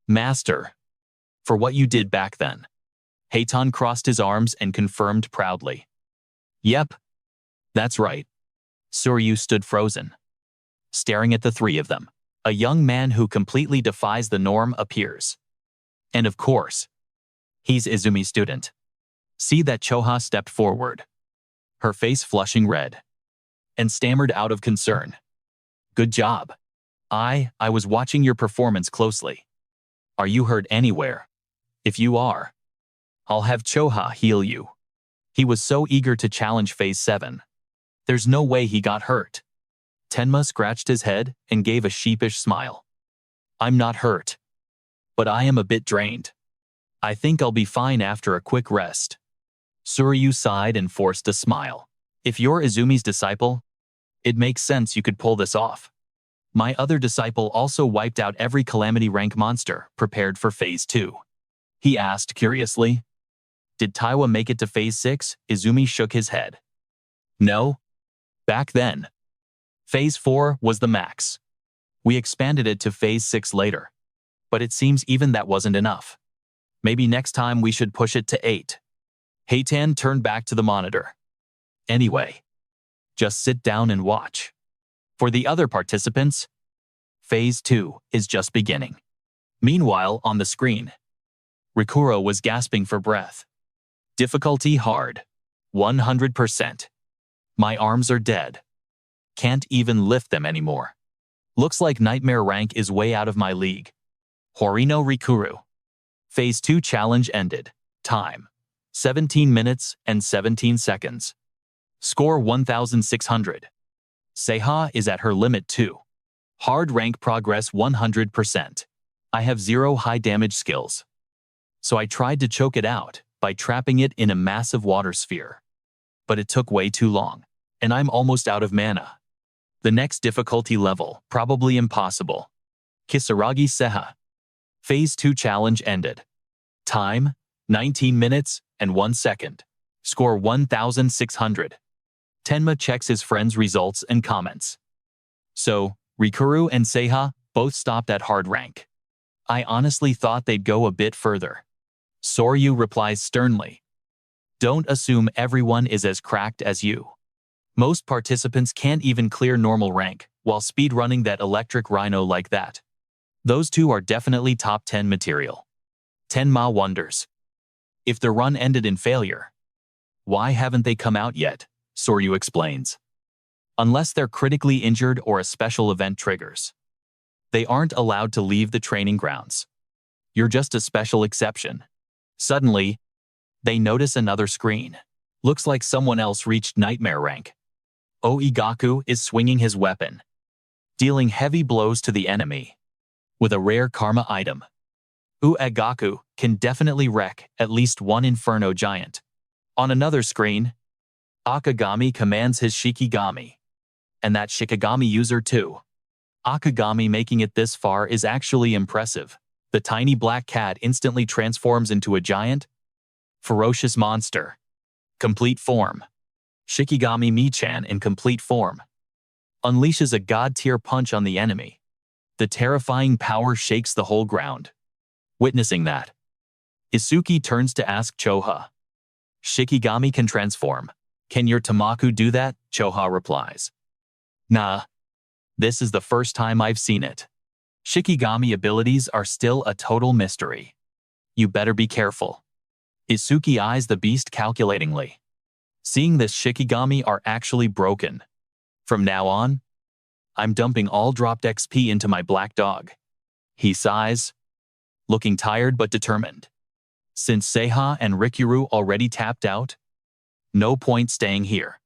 Master, for what you did back then. Hakan crossed his arms and confirmed proudly. Yep, that's right. Soryu stood frozen, staring at the three of them. A young man who completely defies the norm appears. And of course, he's Izumi's student. See that? Choha stepped forward, her face flushing red, and stammered out of concern. Good job. I was watching your performance closely. Are you hurt anywhere? If you are, I'll have Choha heal you. He was so eager to challenge Phase 7. There's no way he got hurt. Tenma scratched his head and gave a sheepish smile. I'm not hurt, but I am a bit drained. I think I'll be fine after a quick rest. Soryu sighed and forced a smile. If you're Izumi's disciple, it makes sense you could pull this off. My other disciple also wiped out every calamity rank monster prepared for Phase 2. He asked curiously. Did Taiwa make it to Phase 6? Izumi shook his head. No. Back then, Phase 4 was the max. We expanded it to Phase 6 later. But it seems even that wasn't enough. Maybe next time we should push it to 8. Hakan turned back to the monitor. Anyway, just sit down and watch. For the other participants, Phase 2 is just beginning. Meanwhile, on the screen, Rikuro was gasping for breath. Difficulty hard. 100%. My arms are dead. Can't even lift them anymore. Looks like nightmare rank is way out of my league. Horino Rikuru. Phase 2 challenge ended. Time: 17 minutes and 17 seconds. Score 1,600. Seiha is at her limit too. Hard rank progress 100%. I have 0 high damage skills. So I tried to choke it out by trapping it in a massive water sphere. But it took way too long, and I'm almost out of mana. The next difficulty level, probably impossible. Kisaragi Seha. Phase 2 challenge ended. Time, 19 minutes and 1 second. Score 1,600. Tenma checks his friend's results and comments. So, Rikuru and Seha both stopped at hard rank. I honestly thought they'd go a bit further. Soryu replies sternly. Don't assume everyone is as cracked as you. Most participants can't even clear normal rank while speedrunning that electric rhino like that. Those two are definitely top 10 material. Tenma wonders. If the run ended in failure, why haven't they come out yet? Soryu explains. Unless they're critically injured or a special event triggers. They aren't allowed to leave the training grounds. You're just a special exception. Suddenly, they notice another screen. Looks like someone else reached nightmare rank. Oigaku is swinging his weapon, dealing heavy blows to the enemy with a rare karma item. Uegaku can definitely wreck at least one inferno giant. On another screen, Akagami commands his Shikigami. And that Shikigami user too. Akagami making it this far is actually impressive. The tiny black cat instantly transforms into a giant, ferocious monster. Complete form. Shikigami Michan in complete form. Unleashes a god-tier punch on the enemy. The terrifying power shakes the whole ground. Witnessing that, Isuki turns to ask Choha. Shikigami can transform. Can your Tamaku do that? Choha replies. Nah. This is the first time I've seen it. Shikigami abilities are still a total mystery. You better be careful. Isuki eyes the beast calculatingly. Seeing this Shikigami are actually broken. From now on, I'm dumping all dropped XP into my black dog. He sighs, looking tired but determined. Since Seiha and Rikuru already tapped out, no point staying here.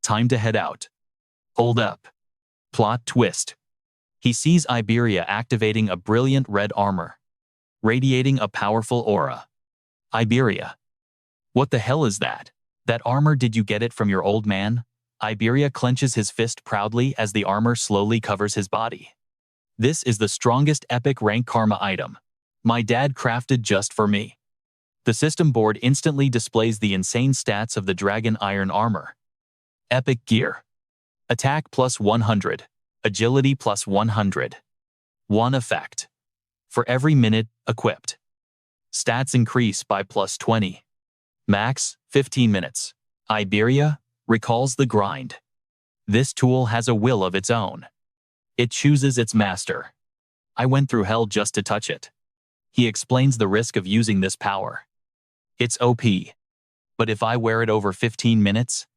Time to head out. Hold up. Plot twist. He sees Iberia activating a brilliant red armor, radiating a powerful aura. Iberia. What the hell is that? That armor, did you get it from your old man? Iberia clenches his fist proudly as the armor slowly covers his body. This is the strongest epic rank karma item. My dad crafted just for me. The system board instantly displays the insane stats of the dragon iron armor. Epic gear. Attack plus 100. Agility plus 100. One effect. For every minute equipped. Stats increase by plus 20. Max, 15 minutes. Iberia recalls the grind. This tool has a will of its own. It chooses its master. I went through hell just to touch it. He explains the risk of using this power. It's OP. But if I wear it over 15 minutes,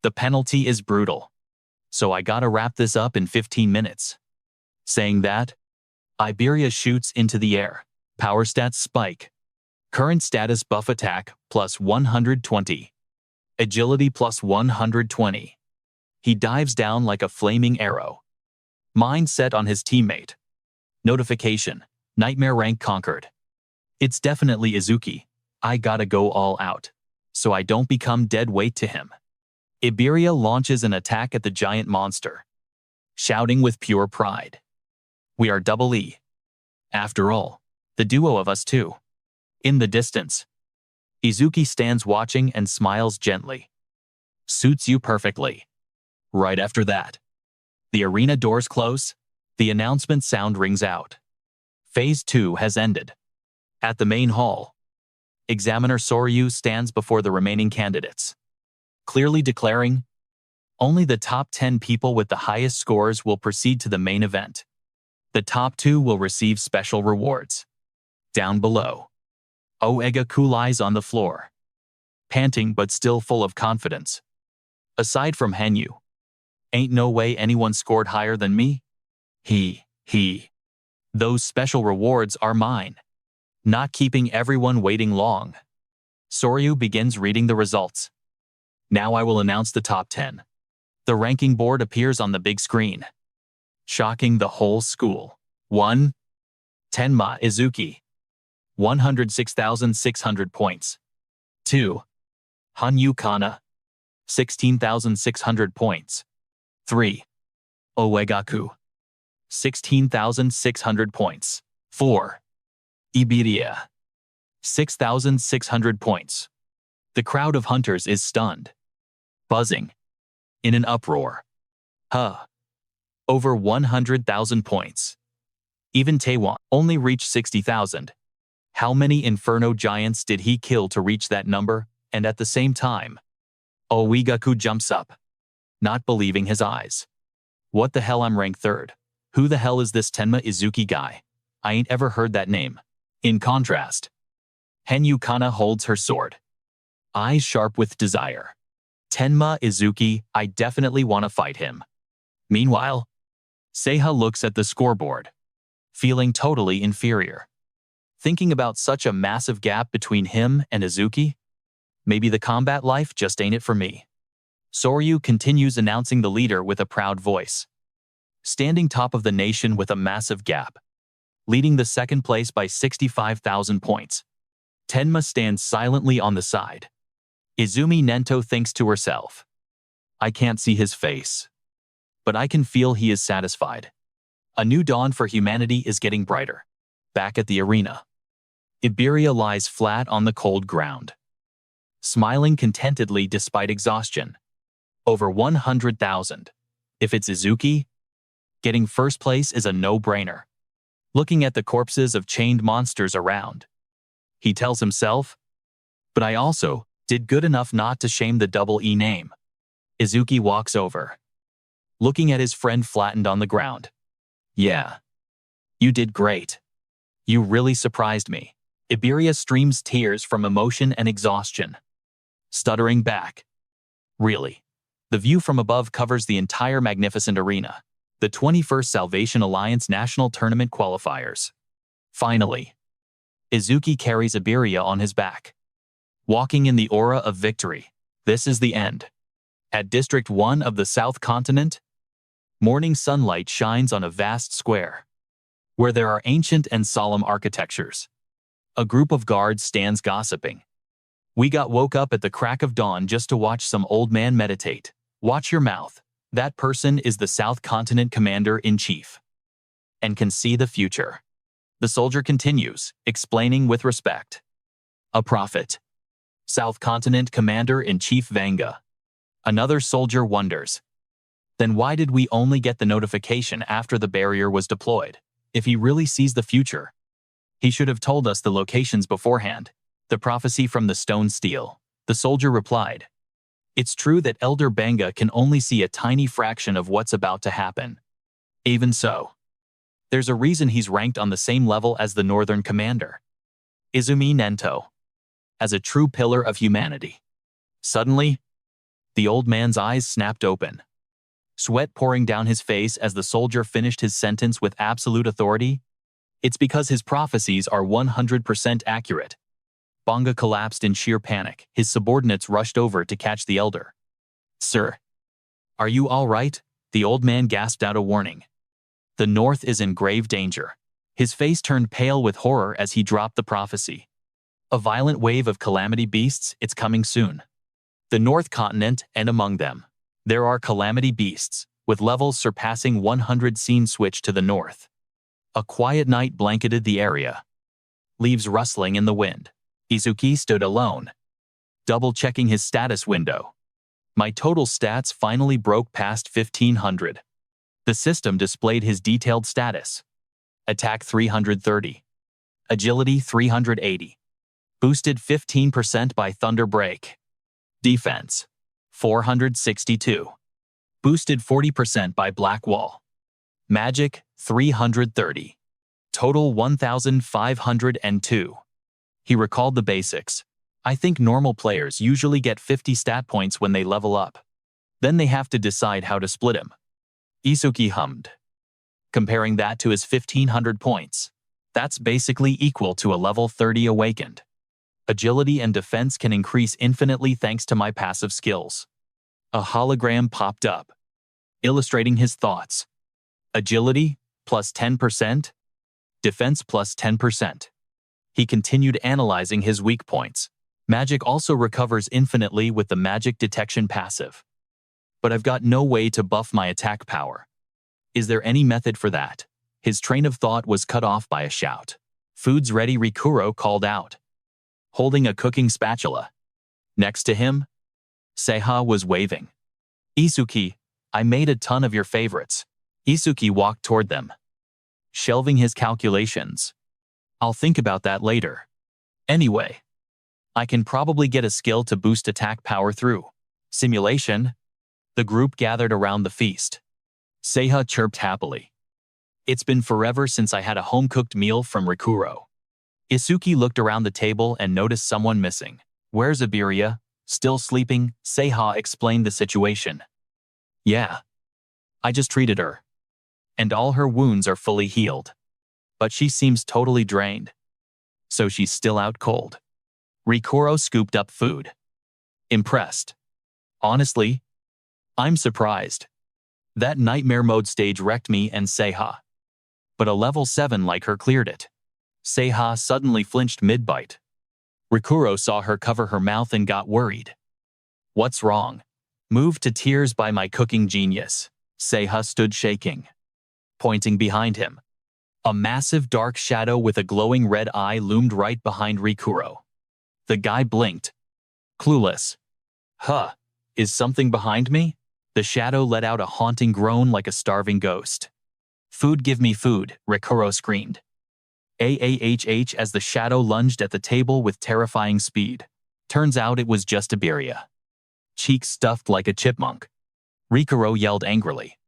the penalty is brutal. So I gotta wrap this up in 15 minutes. Saying that, Iberia shoots into the air. Power stats spike. Current status buff attack plus 120. Agility plus 120. He dives down like a flaming arrow. Mind set on his teammate. Notification. Nightmare rank conquered. It's definitely Izuki. I gotta go all out, so I don't become dead weight to him. Iberia launches an attack at the giant monster, shouting with pure pride. We are double E. After all, the duo of us too. In the distance, Izuki stands watching and smiles gently. Suits you perfectly. Right after that, the arena doors close, the announcement sound rings out. Phase 2 has ended. At the main hall, Examiner Soryu stands before the remaining candidates, clearly declaring, only the top 10 people with the highest scores will proceed to the main event. The top 2 will receive special rewards. Down below, Oegaku lies on the floor, panting but still full of confidence. Aside from Henyu, ain't no way anyone scored higher than me. Those special rewards are mine. Not keeping everyone waiting long, Soryu begins reading the results. Now I will announce the top 10. The ranking board appears on the big screen, shocking the whole school. 1. Tenma Izuki, 106,600 points. 2. Hanyu Kana, 16,600 points. 3. Oegaku, 16,600 points. 4. Ibiria, 6,600 points. The crowd of hunters is stunned, buzzing, in an uproar. Over 100,000 points. Even Taewon only reached 60,000. How many Inferno giants did he kill to reach that number? And at the same time, Oegaku jumps up, not believing his eyes. What the hell, I'm ranked 3rd. Who the hell is this Tenma Izuki guy? I ain't ever heard that name. In contrast, Hanyu Kana holds her sword, eyes sharp with desire. Tenma Izuki, I definitely want to fight him. Meanwhile, Seiha looks at the scoreboard, feeling totally inferior. Thinking about such a massive gap between him and Izuki? Maybe the combat life just ain't it for me. Soryu continues announcing the leader with a proud voice. Standing top of the nation with a massive gap, leading the 2nd place by 65,000 points. Tenma stands silently on the side. Izumi Nento thinks to herself, I can't see his face, but I can feel he is satisfied. A new dawn for humanity is getting brighter. Back at the arena, Ibiria lies flat on the cold ground, smiling contentedly despite exhaustion. Over 100,000. If it's Izuki, getting 1st place is a no-brainer. Looking at the corpses of chained monsters around, he tells himself, but I also did good enough not to shame the double E name. Izuki walks over, looking at his friend flattened on the ground. Yeah, you did great. You really surprised me. Ibiria streams tears from emotion and exhaustion, stuttering back. Really? The view from above covers the entire magnificent arena. The 21st Salvation Alliance National Tournament qualifiers. Finally, Izuki carries Ibiria on his back, walking in the aura of victory. This is the end. At District 1 of the South Continent, morning sunlight shines on a vast square, where there are ancient and solemn architectures. A group of guards stands gossiping. We got woke up at the crack of dawn just to watch some old man meditate. Watch your mouth. That person is the South Continent Commander-in-Chief and can see the future. The soldier continues, explaining with respect. A prophet. South Continent Commander-in-Chief Vanga. Another soldier wonders. Then why did we only get the notification after the barrier was deployed? If he really sees the future, he should have told us the locations beforehand. The prophecy from the stone steel. The soldier replied. It's true that Elder Banga can only see a tiny fraction of what's about to happen. Even so, there's a reason he's ranked on the same level as the Northern Commander, Izumi Nento, as a true pillar of humanity. Suddenly, the old man's eyes snapped open, sweat pouring down his face as the soldier finished his sentence with absolute authority. It's because his prophecies are 100% accurate. Banga collapsed in sheer panic. His subordinates rushed over to catch the elder. Sir, are you all right? The old man gasped out a warning. The North is in grave danger. His face turned pale with horror as he dropped the prophecy. A violent wave of calamity beasts, it's coming soon. The North Continent, and among them, there are calamity beasts, with levels surpassing 100 seen switch to the north. A quiet night blanketed the area, leaves rustling in the wind. Izuki stood alone, double-checking his status window. My total stats finally broke past 1500. The system displayed his detailed status. Attack 330. Agility 380. Boosted 15% by Thunder Break. Defense 462. Boosted 40% by Black Wall. Magic 330. Total 1502. He recalled the basics. I think normal players usually get 50 stat points when they level up. Then they have to decide how to split him. Izuki hummed, comparing that to his 1500 points. That's basically equal to a level 30 awakened. Agility and defense can increase infinitely thanks to my passive skills. A hologram popped up, illustrating his thoughts. Agility, plus 10%? Defense plus 10%. He continued analyzing his weak points. Magic also recovers infinitely with the magic detection passive. But I've got no way to buff my attack power. Is there any method for that? His train of thought was cut off by a shout. Food's ready, Rikuro called out, holding a cooking spatula. Next to him, Seiha was waving. Isuki, I made a ton of your favorites. Isuki walked toward them, shelving his calculations. I'll think about that later. Anyway, I can probably get a skill to boost attack power through simulation. The group gathered around the feast. Seiha chirped happily. It's been forever since I had a home-cooked meal from Rikuro. Isuki looked around the table and noticed someone missing. Where's Iberia? Still sleeping? Seiha explained the situation. Yeah. I just treated her. And all her wounds are fully healed. But she seems totally drained. So she's still out cold. Rikuro scooped up food. Impressed. Honestly, I'm surprised. That nightmare mode stage wrecked me and Seiha. But a level 7 like her cleared it. Seiha suddenly flinched mid-bite. Rikuro saw her cover her mouth and got worried. What's wrong? Moved to tears by my cooking genius. Seiha stood shaking, pointing behind him. A massive dark shadow with a glowing red eye loomed right behind Rikuro. The guy blinked, clueless. Huh, is something behind me? The shadow let out a haunting groan like a starving ghost. Food, give me food, Rikuro screamed. AAHH as the shadow lunged at the table with terrifying speed. Turns out it was just Iberia. Cheeks stuffed like a chipmunk. Rikuro yelled angrily.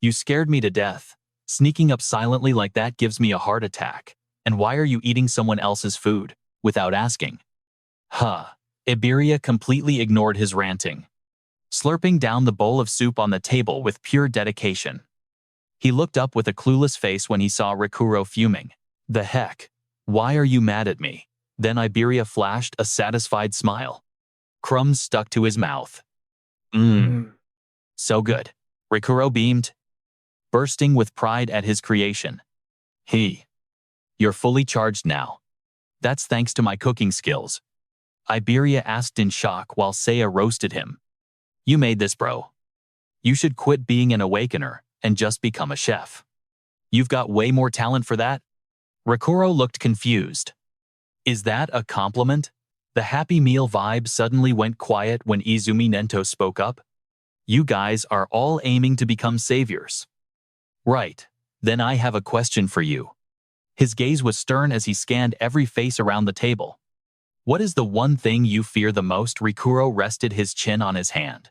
You scared me to death. Sneaking up silently like that gives me a heart attack. And why are you eating someone else's food, without asking? Huh. Iberia completely ignored his ranting, slurping down the bowl of soup on the table with pure dedication. He looked up with a clueless face when he saw Rikuro fuming. The heck? Why are you mad at me? Then Iberia flashed a satisfied smile. Crumbs stuck to his mouth. So good. Rikuro beamed, bursting with pride at his creation. You're fully charged now. That's thanks to my cooking skills. Iberia asked in shock while Seiya roasted him. You made this, bro. You should quit being an awakener and just become a chef. You've got way more talent for that. Rikuro looked confused. Is that a compliment? The Happy Meal vibe suddenly went quiet when Izumi Nento spoke up. You guys are all aiming to become saviors. Right. Then I have a question for you. His gaze was stern as he scanned every face around the table. What is the one thing you fear the most? Rikuro rested his chin on his hand,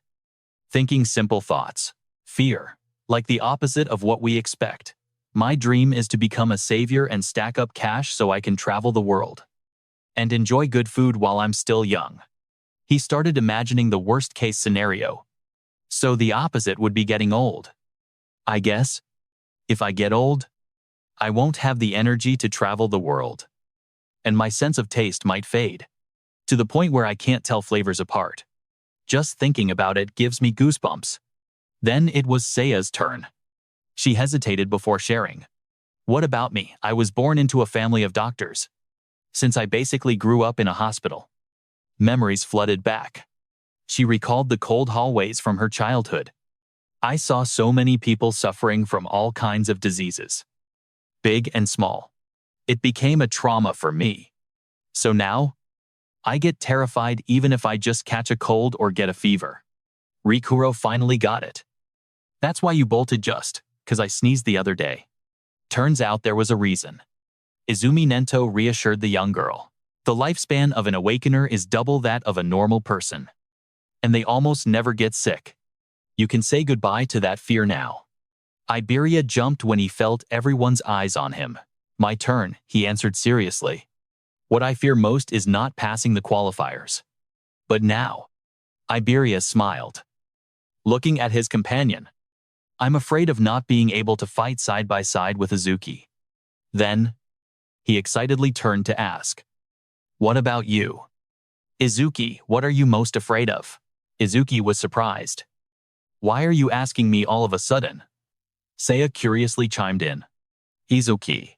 thinking simple thoughts. Fear. Like the opposite of what we expect. My dream is to become a savior and stack up cash so I can travel the world and enjoy good food while I'm still young. He started imagining the worst-case scenario. So the opposite would be getting old. I guess, if I get old, I won't have the energy to travel the world. And my sense of taste might fade, to the point where I can't tell flavors apart. Just thinking about it gives me goosebumps. Then it was Seiya's turn. She hesitated before sharing. What about me? I was born into a family of doctors. Since I basically grew up in a hospital. Memories flooded back. She recalled the cold hallways from her childhood. I saw so many people suffering from all kinds of diseases, big and small. It became a trauma for me. So now, I get terrified even if I just catch a cold or get a fever. Rikuro finally got it. That's why you bolted just, 'cause I sneezed the other day. Turns out there was a reason. Izumi Nento reassured the young girl. The lifespan of an awakener is double that of a normal person. And they almost never get sick. You can say goodbye to that fear now. Iberia jumped when he felt everyone's eyes on him. My turn, he answered seriously. What I fear most is not passing the qualifiers. But now, Iberia smiled, looking at his companion. I'm afraid of not being able to fight side by side with Izuki. Then, he excitedly turned to ask, what about you? Izuki, what are you most afraid of? Izuki was surprised. Why are you asking me all of a sudden? Seiya curiously chimed in. Izuki.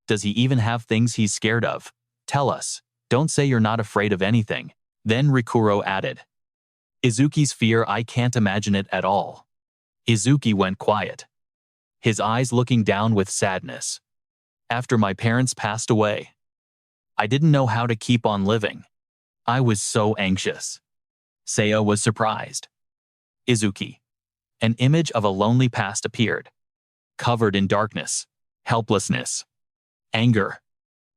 Does he even have things he's scared of? Tell us. Don't say you're not afraid of anything. Then Rikuro added. Izuki's fear, I can't imagine it at all. Izuki went quiet, his eyes looking down with sadness. After my parents passed away, I didn't know how to keep on living. I was so anxious. Seiya was surprised. Izuki. An image of a lonely past appeared, covered in darkness, helplessness, anger,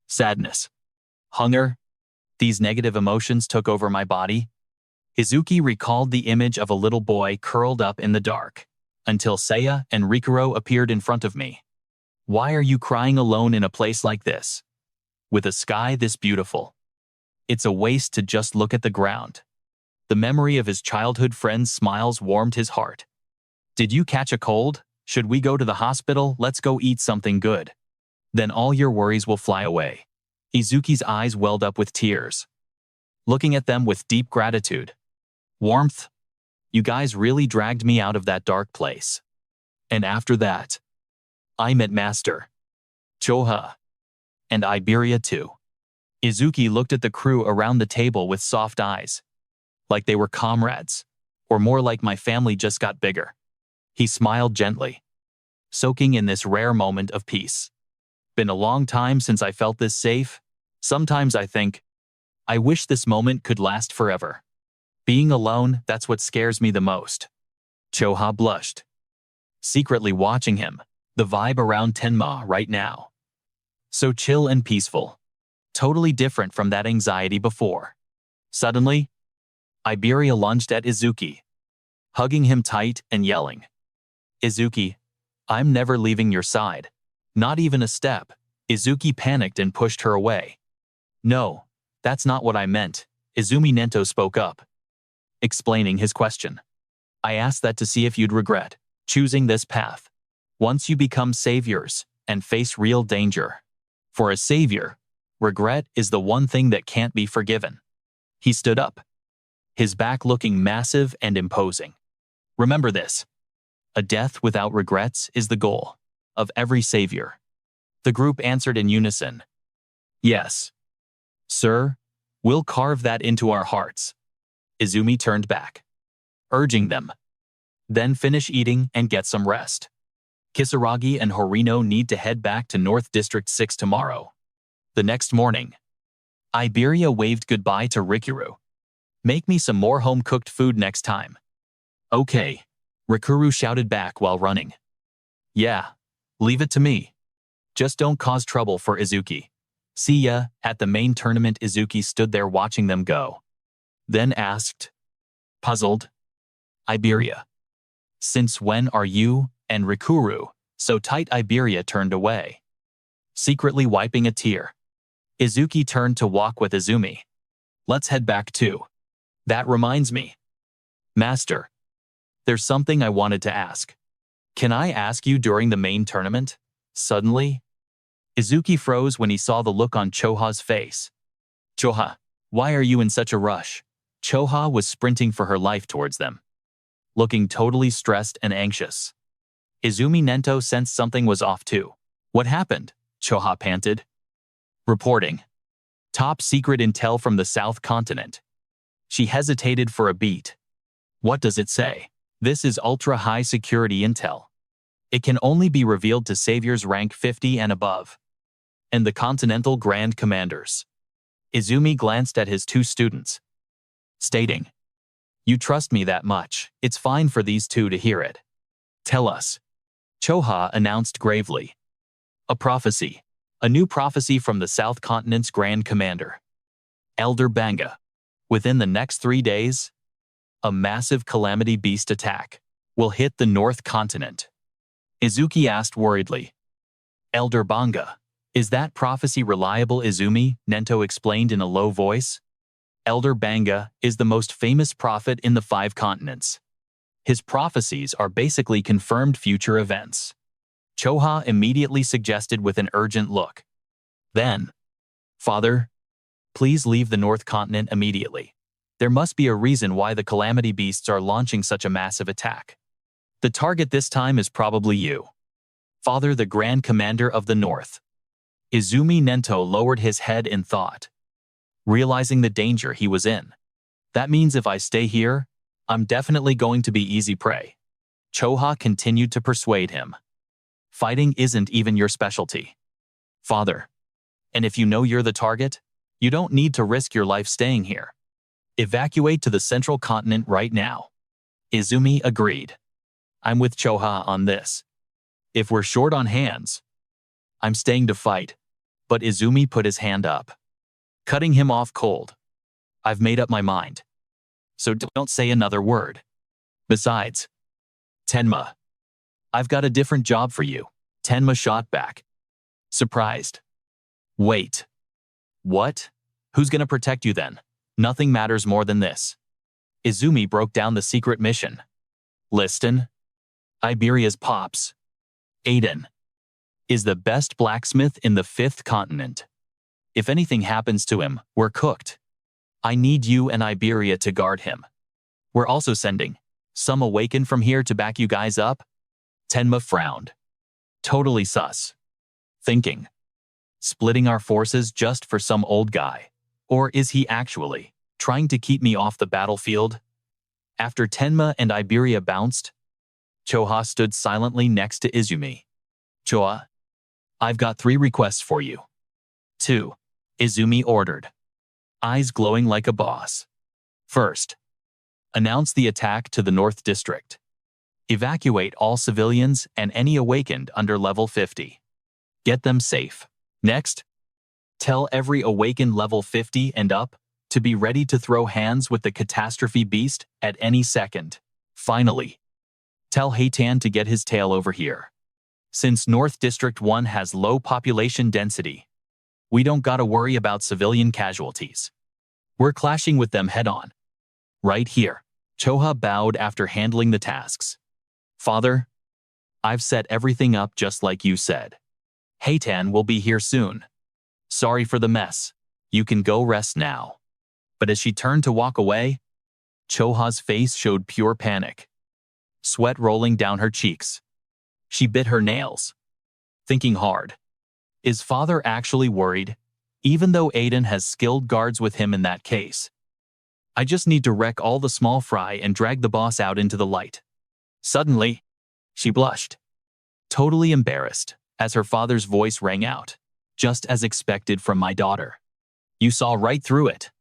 sadness, hunger. These negative emotions took over my body. Izuki recalled the image of a little boy curled up in the dark, until Seiya and Rikuro appeared in front of me. Why are you crying alone in a place like this? With a sky this beautiful? It's a waste to just look at the ground. The memory of his childhood friend's smiles warmed his heart. Did you catch a cold? Should we go to the hospital? Let's go eat something good. Then all your worries will fly away. Izuki's eyes welled up with tears, looking at them with deep gratitude. Warmth. You guys really dragged me out of that dark place. And after that, I met Master Choha. And Iberia too. Izuki looked at the crew around the table with soft eyes, like they were comrades, or more like my family just got bigger. He smiled gently, soaking in this rare moment of peace. Been a long time since I felt this safe. Sometimes I think, I wish this moment could last forever. Being alone, that's what scares me the most. Choha blushed, secretly watching him. The vibe around Tenma right now. So chill and peaceful. Totally different from that anxiety before. Suddenly, Iberia lunged at Izuki, hugging him tight and yelling. Izuki, I'm never leaving your side. Not even a step. Izuki panicked and pushed her away. No, that's not what I meant. Izumi Nento spoke up, explaining his question. I asked that to see if you'd regret choosing this path. Once you become saviors and face real danger. For a savior, regret is the one thing that can't be forgiven. He stood up, his back looking massive and imposing. Remember this. A death without regrets is the goal of every savior. The group answered in unison. Yes, sir, we'll carve that into our hearts. Izumi turned back, urging them. Then finish eating and get some rest. Kisaragi and Horino need to head back to North District 6 tomorrow. The next morning, Iberia waved goodbye to Rikuru. Make me some more home-cooked food next time. Okay, Rikuru shouted back while running. Yeah, leave it to me. Just don't cause trouble for Izuki. See ya. At the main tournament, Izuki stood there watching them go. Then asked, puzzled, Iberia, since when are you and Rikuru so tight? Iberia turned away, secretly wiping a tear. Izuki turned to walk with Izumi. Let's head back too. That reminds me. Master, there's something I wanted to ask. Can I ask you during the main tournament? Suddenly, Izuki froze when he saw the look on Choha's face. Choha, why are you in such a rush? Choha was sprinting for her life towards them, looking totally stressed and anxious. Izumi Nento sensed something was off too. What happened? Choha panted. Reporting. Top secret intel from the South Continent. She hesitated for a beat. What does it say? This is ultra-high security intel. It can only be revealed to saviors rank 50 and above, and the Continental Grand Commanders. Izumi glanced at his two students, stating, You trust me that much. It's fine for these two to hear it. Tell us. Choha announced gravely. A prophecy. A new prophecy from the South Continent's Grand Commander, Elder Banga. Within the next 3 days, a massive calamity beast attack will hit the North Continent. Izuki asked worriedly. Elder Banga. Is that prophecy reliable? Izumi Nento explained in a low voice. Elder Banga is the most famous prophet in the 5 continents. His prophecies are basically confirmed future events. Choha immediately suggested with an urgent look. Then, Father, please leave the North Continent immediately. There must be a reason why the Calamity Beasts are launching such a massive attack. The target this time is probably you, Father, the Grand Commander of the North. Izumi Nento lowered his head in thought, realizing the danger he was in. That means if I stay here, I'm definitely going to be easy prey. Choha continued to persuade him. Fighting isn't even your specialty, father. And if you know you're the target, you don't need to risk your life staying here. Evacuate to the central continent right now. Izumi agreed. I'm with Choha on this. If we're short on hands, I'm staying to fight. But Izumi put his hand up, cutting him off cold. I've made up my mind. So don't say another word. Besides, Tenma, I've got a different job for you. Tenma shot back, surprised. Wait. What? Who's gonna protect you then? Nothing matters more than this. Izumi broke down the secret mission. Listen. Iberia's pops, Aeon, is the best blacksmith in the 5th continent. If anything happens to him, we're cooked. I need you and Iberia to guard him. We're also sending some Awaken from here to back you guys up. Tenma frowned. Totally sus. Thinking, splitting our forces just for some old guy. Or is he actually trying to keep me off the battlefield? After Tenma and Iberia bounced, Choha stood silently next to Izumi. Choha, I've got 3 requests for you. 2, Izumi ordered, eyes glowing like a boss. First, announce the attack to the North District. Evacuate all civilians and any awakened under level 50. Get them safe. Next, tell every awakened level 50 and up to be ready to throw hands with the catastrophe beast at any second. Finally, tell Hakan to get his tail over here. Since North District 1 has low population density, we don't gotta worry about civilian casualties. We're clashing with them head-on. Right here. Choha bowed after handling the tasks. Father, I've set everything up just like you said. Hakan will be here soon. Sorry for the mess. You can go rest now. But as she turned to walk away, Choha's face showed pure panic, sweat rolling down her cheeks. She bit her nails, thinking hard. Is father actually worried, even though Aeon has skilled guards with him in that case? I just need to wreck all the small fry and drag the boss out into the light. Suddenly, she blushed, totally embarrassed, as her father's voice rang out, just as expected from my daughter. You saw right through it.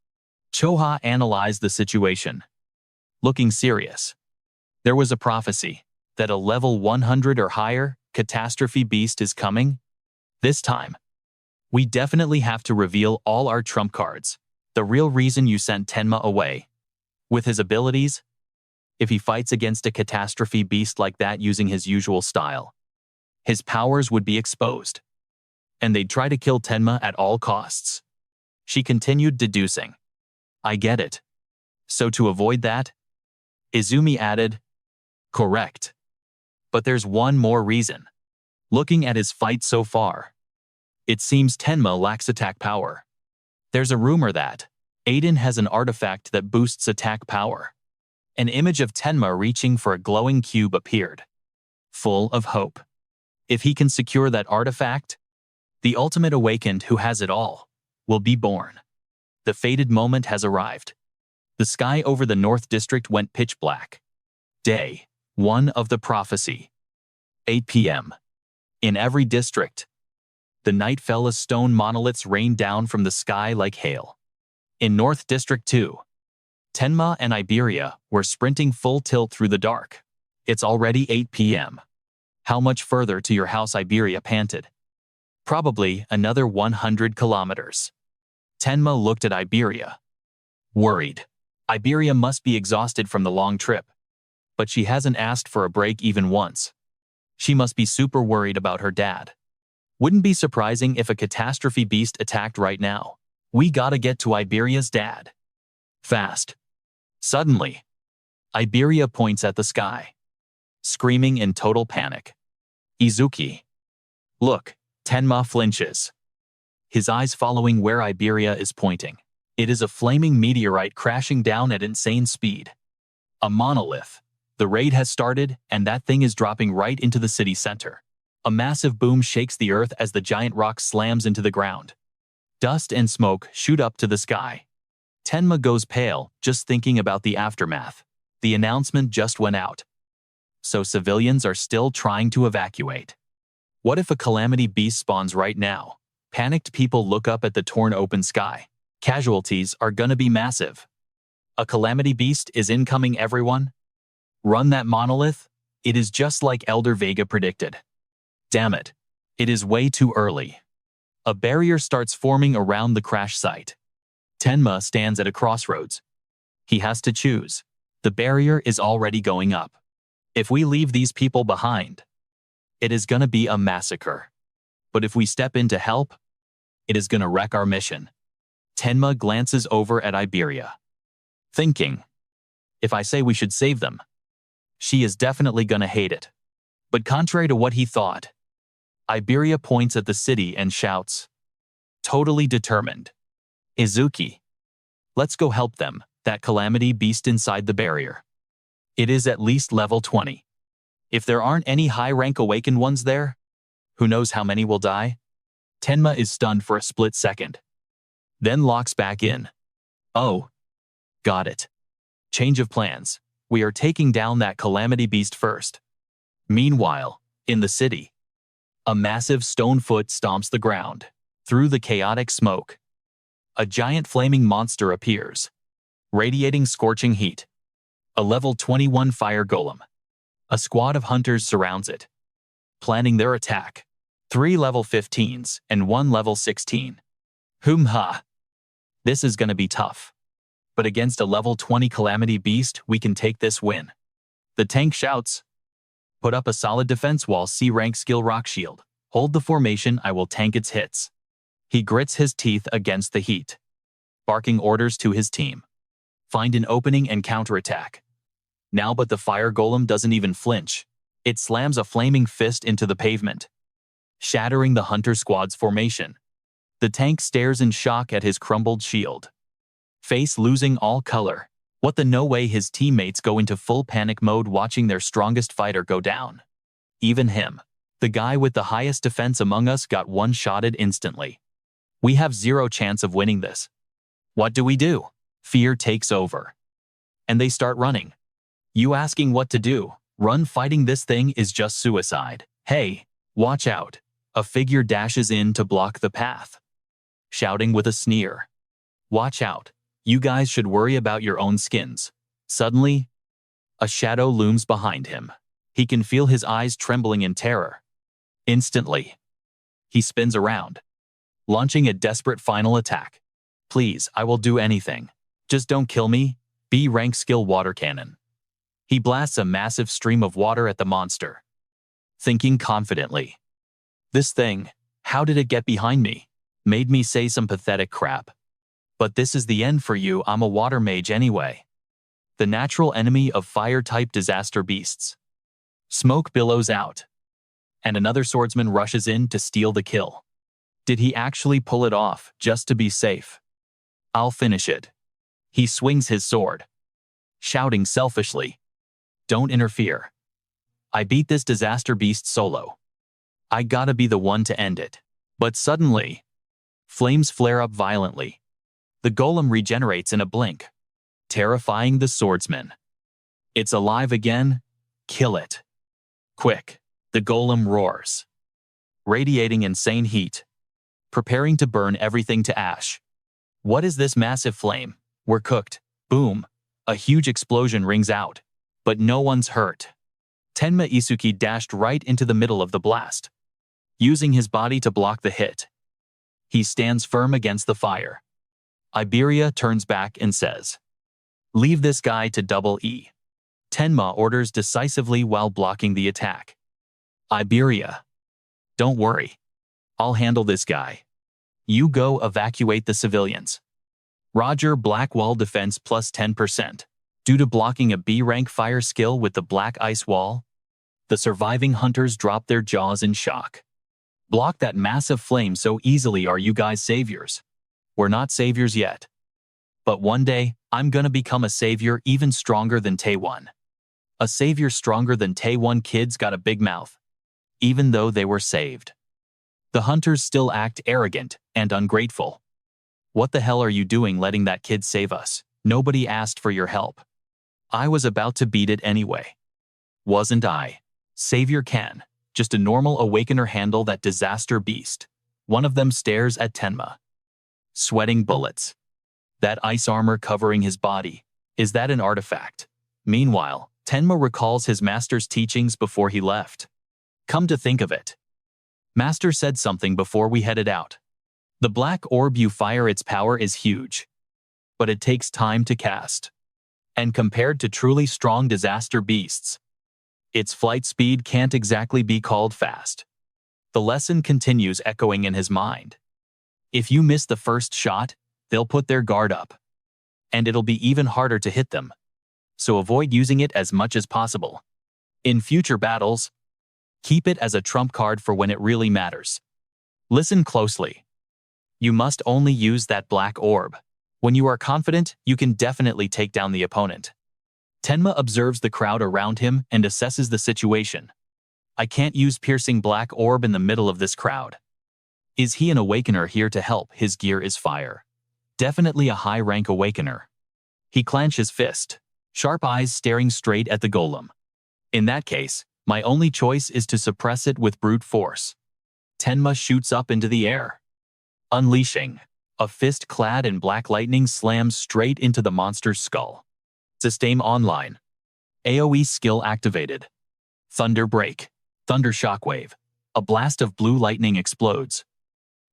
Choha analyzed the situation, looking serious. There was a prophecy that a level 100 or higher catastrophe beast is coming. This time, we definitely have to reveal all our trump cards. The real reason you sent Tenma away. With his abilities, if he fights against a catastrophe beast like that using his usual style, his powers would be exposed, and they'd try to kill Tenma at all costs. She continued deducing. I get it. So to avoid that, Izumi added, correct. But there's one more reason. Looking at his fight so far, it seems Tenma lacks attack power. There's a rumor that Aeon has an artifact that boosts attack power. An image of Tenma reaching for a glowing cube appeared, full of hope. If he can secure that artifact, the ultimate awakened who has it all will be born. The fated moment has arrived. The sky over the North District went pitch black. Day 1 of the prophecy. 8 p.m. In every district, the night fell as stone monoliths rained down from the sky like hail. In North District 2, Tenma and Iberia were sprinting full tilt through the dark. It's already 8 p.m. How much further to your house? Iberia panted. Probably another 100 kilometers. Tenma looked at Iberia, worried. Iberia must be exhausted from the long trip, but she hasn't asked for a break even once. She must be super worried about her dad. Wouldn't be surprising if a catastrophe beast attacked right now. We gotta get to Iberia's dad. Fast. Suddenly, Iberia points at the sky, screaming in total panic. Izuki. Look, Tenma flinches, his eyes following where Iberia is pointing. It is a flaming meteorite crashing down at insane speed. A monolith. The raid has started, and that thing is dropping right into the city center. A massive boom shakes the earth as the giant rock slams into the ground. Dust and smoke shoot up to the sky. Tenma goes pale, just thinking about the aftermath. The announcement just went out. So civilians are still trying to evacuate. What if a calamity beast spawns right now? Panicked people look up at the torn open sky. Casualties are gonna be massive. A calamity beast is incoming, everyone. Run that monolith. It is just like Elder Vega predicted. Damn it. It is way too early. A barrier starts forming around the crash site. Tenma stands at a crossroads. He has to choose. The barrier is already going up. If we leave these people behind, it is gonna be a massacre. But if we step in to help, it is gonna wreck our mission. Tenma glances over at Iberia, thinking, if I say we should save them, she is definitely gonna hate it. But contrary to what he thought, Iberia points at the city and shouts, totally determined, Izuki, let's go help them, that calamity beast inside the barrier. It is at least level 20. If there aren't any high-rank awakened ones there, who knows how many will die? Tenma is stunned for a split second, then locks back in. Oh, got it. Change of plans. We are taking down that calamity beast first. Meanwhile, in the city, a massive stone foot stomps the ground. Through the chaotic smoke, a giant flaming monster appears, radiating scorching heat. A level 21 fire golem. A squad of hunters surrounds it, planning their attack. 3 level 15s and 1 level 16. Ha! This is gonna be tough. But against a level 20 calamity beast, we can take this win. The tank shouts, put up a solid defense wall, C-rank skill rock shield. Hold the formation, I will tank its hits. He grits his teeth against the heat, barking orders to his team. Find an opening and counterattack. Now but the fire golem doesn't even flinch. It slams a flaming fist into the pavement, shattering the hunter squad's formation. The tank stares in shock at his crumbled shield, face losing all color. What the no way? His teammates go into full panic mode watching their strongest fighter go down. Even him, the guy with the highest defense among us, got one-shotted instantly. We have zero chance of winning this. What do we do? Fear takes over, and they start running. You asking what to do? Run. Fighting this thing is just suicide. Hey, watch out. A figure dashes in to block the path, shouting with a sneer, watch out. You guys should worry about your own skins. Suddenly, a shadow looms behind him. He can feel his eyes trembling in terror. Instantly, he spins around, launching a desperate final attack. Please, I will do anything. Just don't kill me. B-rank skill water cannon. He blasts a massive stream of water at the monster, thinking confidently, this thing, how did it get behind me? Made me say some pathetic crap. But this is the end for you. I'm a water mage anyway. The natural enemy of fire-type disaster beasts. Smoke billows out, and another swordsman rushes in to steal the kill. Did he actually pull it off just to be safe? I'll finish it. He swings his sword, shouting selfishly, don't interfere. I beat this disaster beast solo. I gotta be the one to end it. But suddenly, flames flare up violently. The golem regenerates in a blink, terrifying the swordsman. It's alive again. Kill it. Quick. The golem roars, radiating insane heat, preparing to burn everything to ash. What is this massive flame? We're cooked. Boom. A huge explosion rings out, but no one's hurt. Tenma Isuki dashed right into the middle of the blast, using his body to block the hit. He stands firm against the fire. Iberia turns back and says, leave this guy to Double E. Tenma orders decisively while blocking the attack. Iberia, don't worry. I'll handle this guy. You go evacuate the civilians. Roger. Black wall defense plus 10%. Due to blocking a B-rank fire skill with the black ice wall, the surviving hunters drop their jaws in shock. Block that massive flame so easily. Are you guys saviors? We're not saviors yet. But one day, I'm gonna become a savior even stronger than Taewon. A savior stronger than Taewon. Kid's got a big mouth. even though they were saved. The hunters still act arrogant and ungrateful. What the hell are you doing letting that kid save us? Nobody asked for your help. I was about to beat it anyway. Wasn't I? Savior can. Just a normal Awakener handle that disaster beast. One of them stares at Tenma. Sweating bullets. That ice armor covering his body. Is that an artifact? Meanwhile, Tenma recalls his master's teachings before he left. Come to think of it, Master said something before we headed out. The black orb you fire, its power is huge, but it takes time to cast. And compared to truly strong disaster beasts, its flight speed can't exactly be called fast. The lesson continues echoing in his mind. If you miss the first shot, they'll put their guard up. And it'll be even harder to hit them. So avoid using it as much as possible. In future battles, keep it as a trump card for when it really matters. Listen closely. You must only use that black orb. When you are confident, you can definitely take down the opponent. Tenma observes the crowd around him and assesses the situation. I can't use piercing black orb in the middle of this crowd. Is he an Awakener here to help? His gear is fire. Definitely a high-rank Awakener. He clenches fist, sharp eyes staring straight at the golem. In that case, my only choice is to suppress it with brute force. Tenma shoots up into the air. Unleashing. A fist clad in black lightning slams straight into the monster's skull. Sustain online. AoE skill activated. Thunder break. Thunder shockwave. A blast of blue lightning explodes,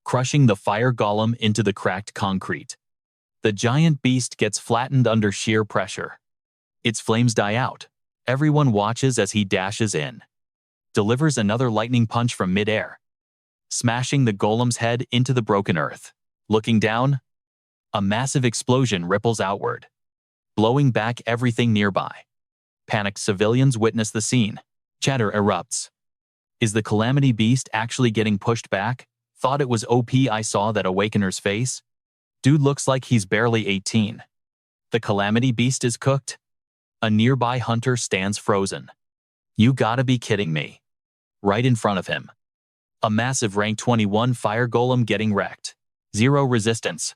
crushing the fire golem into the cracked concrete. The giant beast gets flattened under sheer pressure. Its flames die out. Everyone watches as he dashes in. Delivers another lightning punch from midair, smashing the golem's head into the broken earth. Looking down, a massive explosion ripples outward, blowing back everything nearby. Panicked civilians witness the scene. Chatter erupts. Is the Calamity Beast actually getting pushed back? Thought it was OP. I saw that Awakener's face. Dude looks like he's barely 18. The Calamity Beast is cooked? A nearby hunter stands frozen. You gotta be kidding me. Right in front of him, a massive rank 21 fire golem getting wrecked. Zero resistance.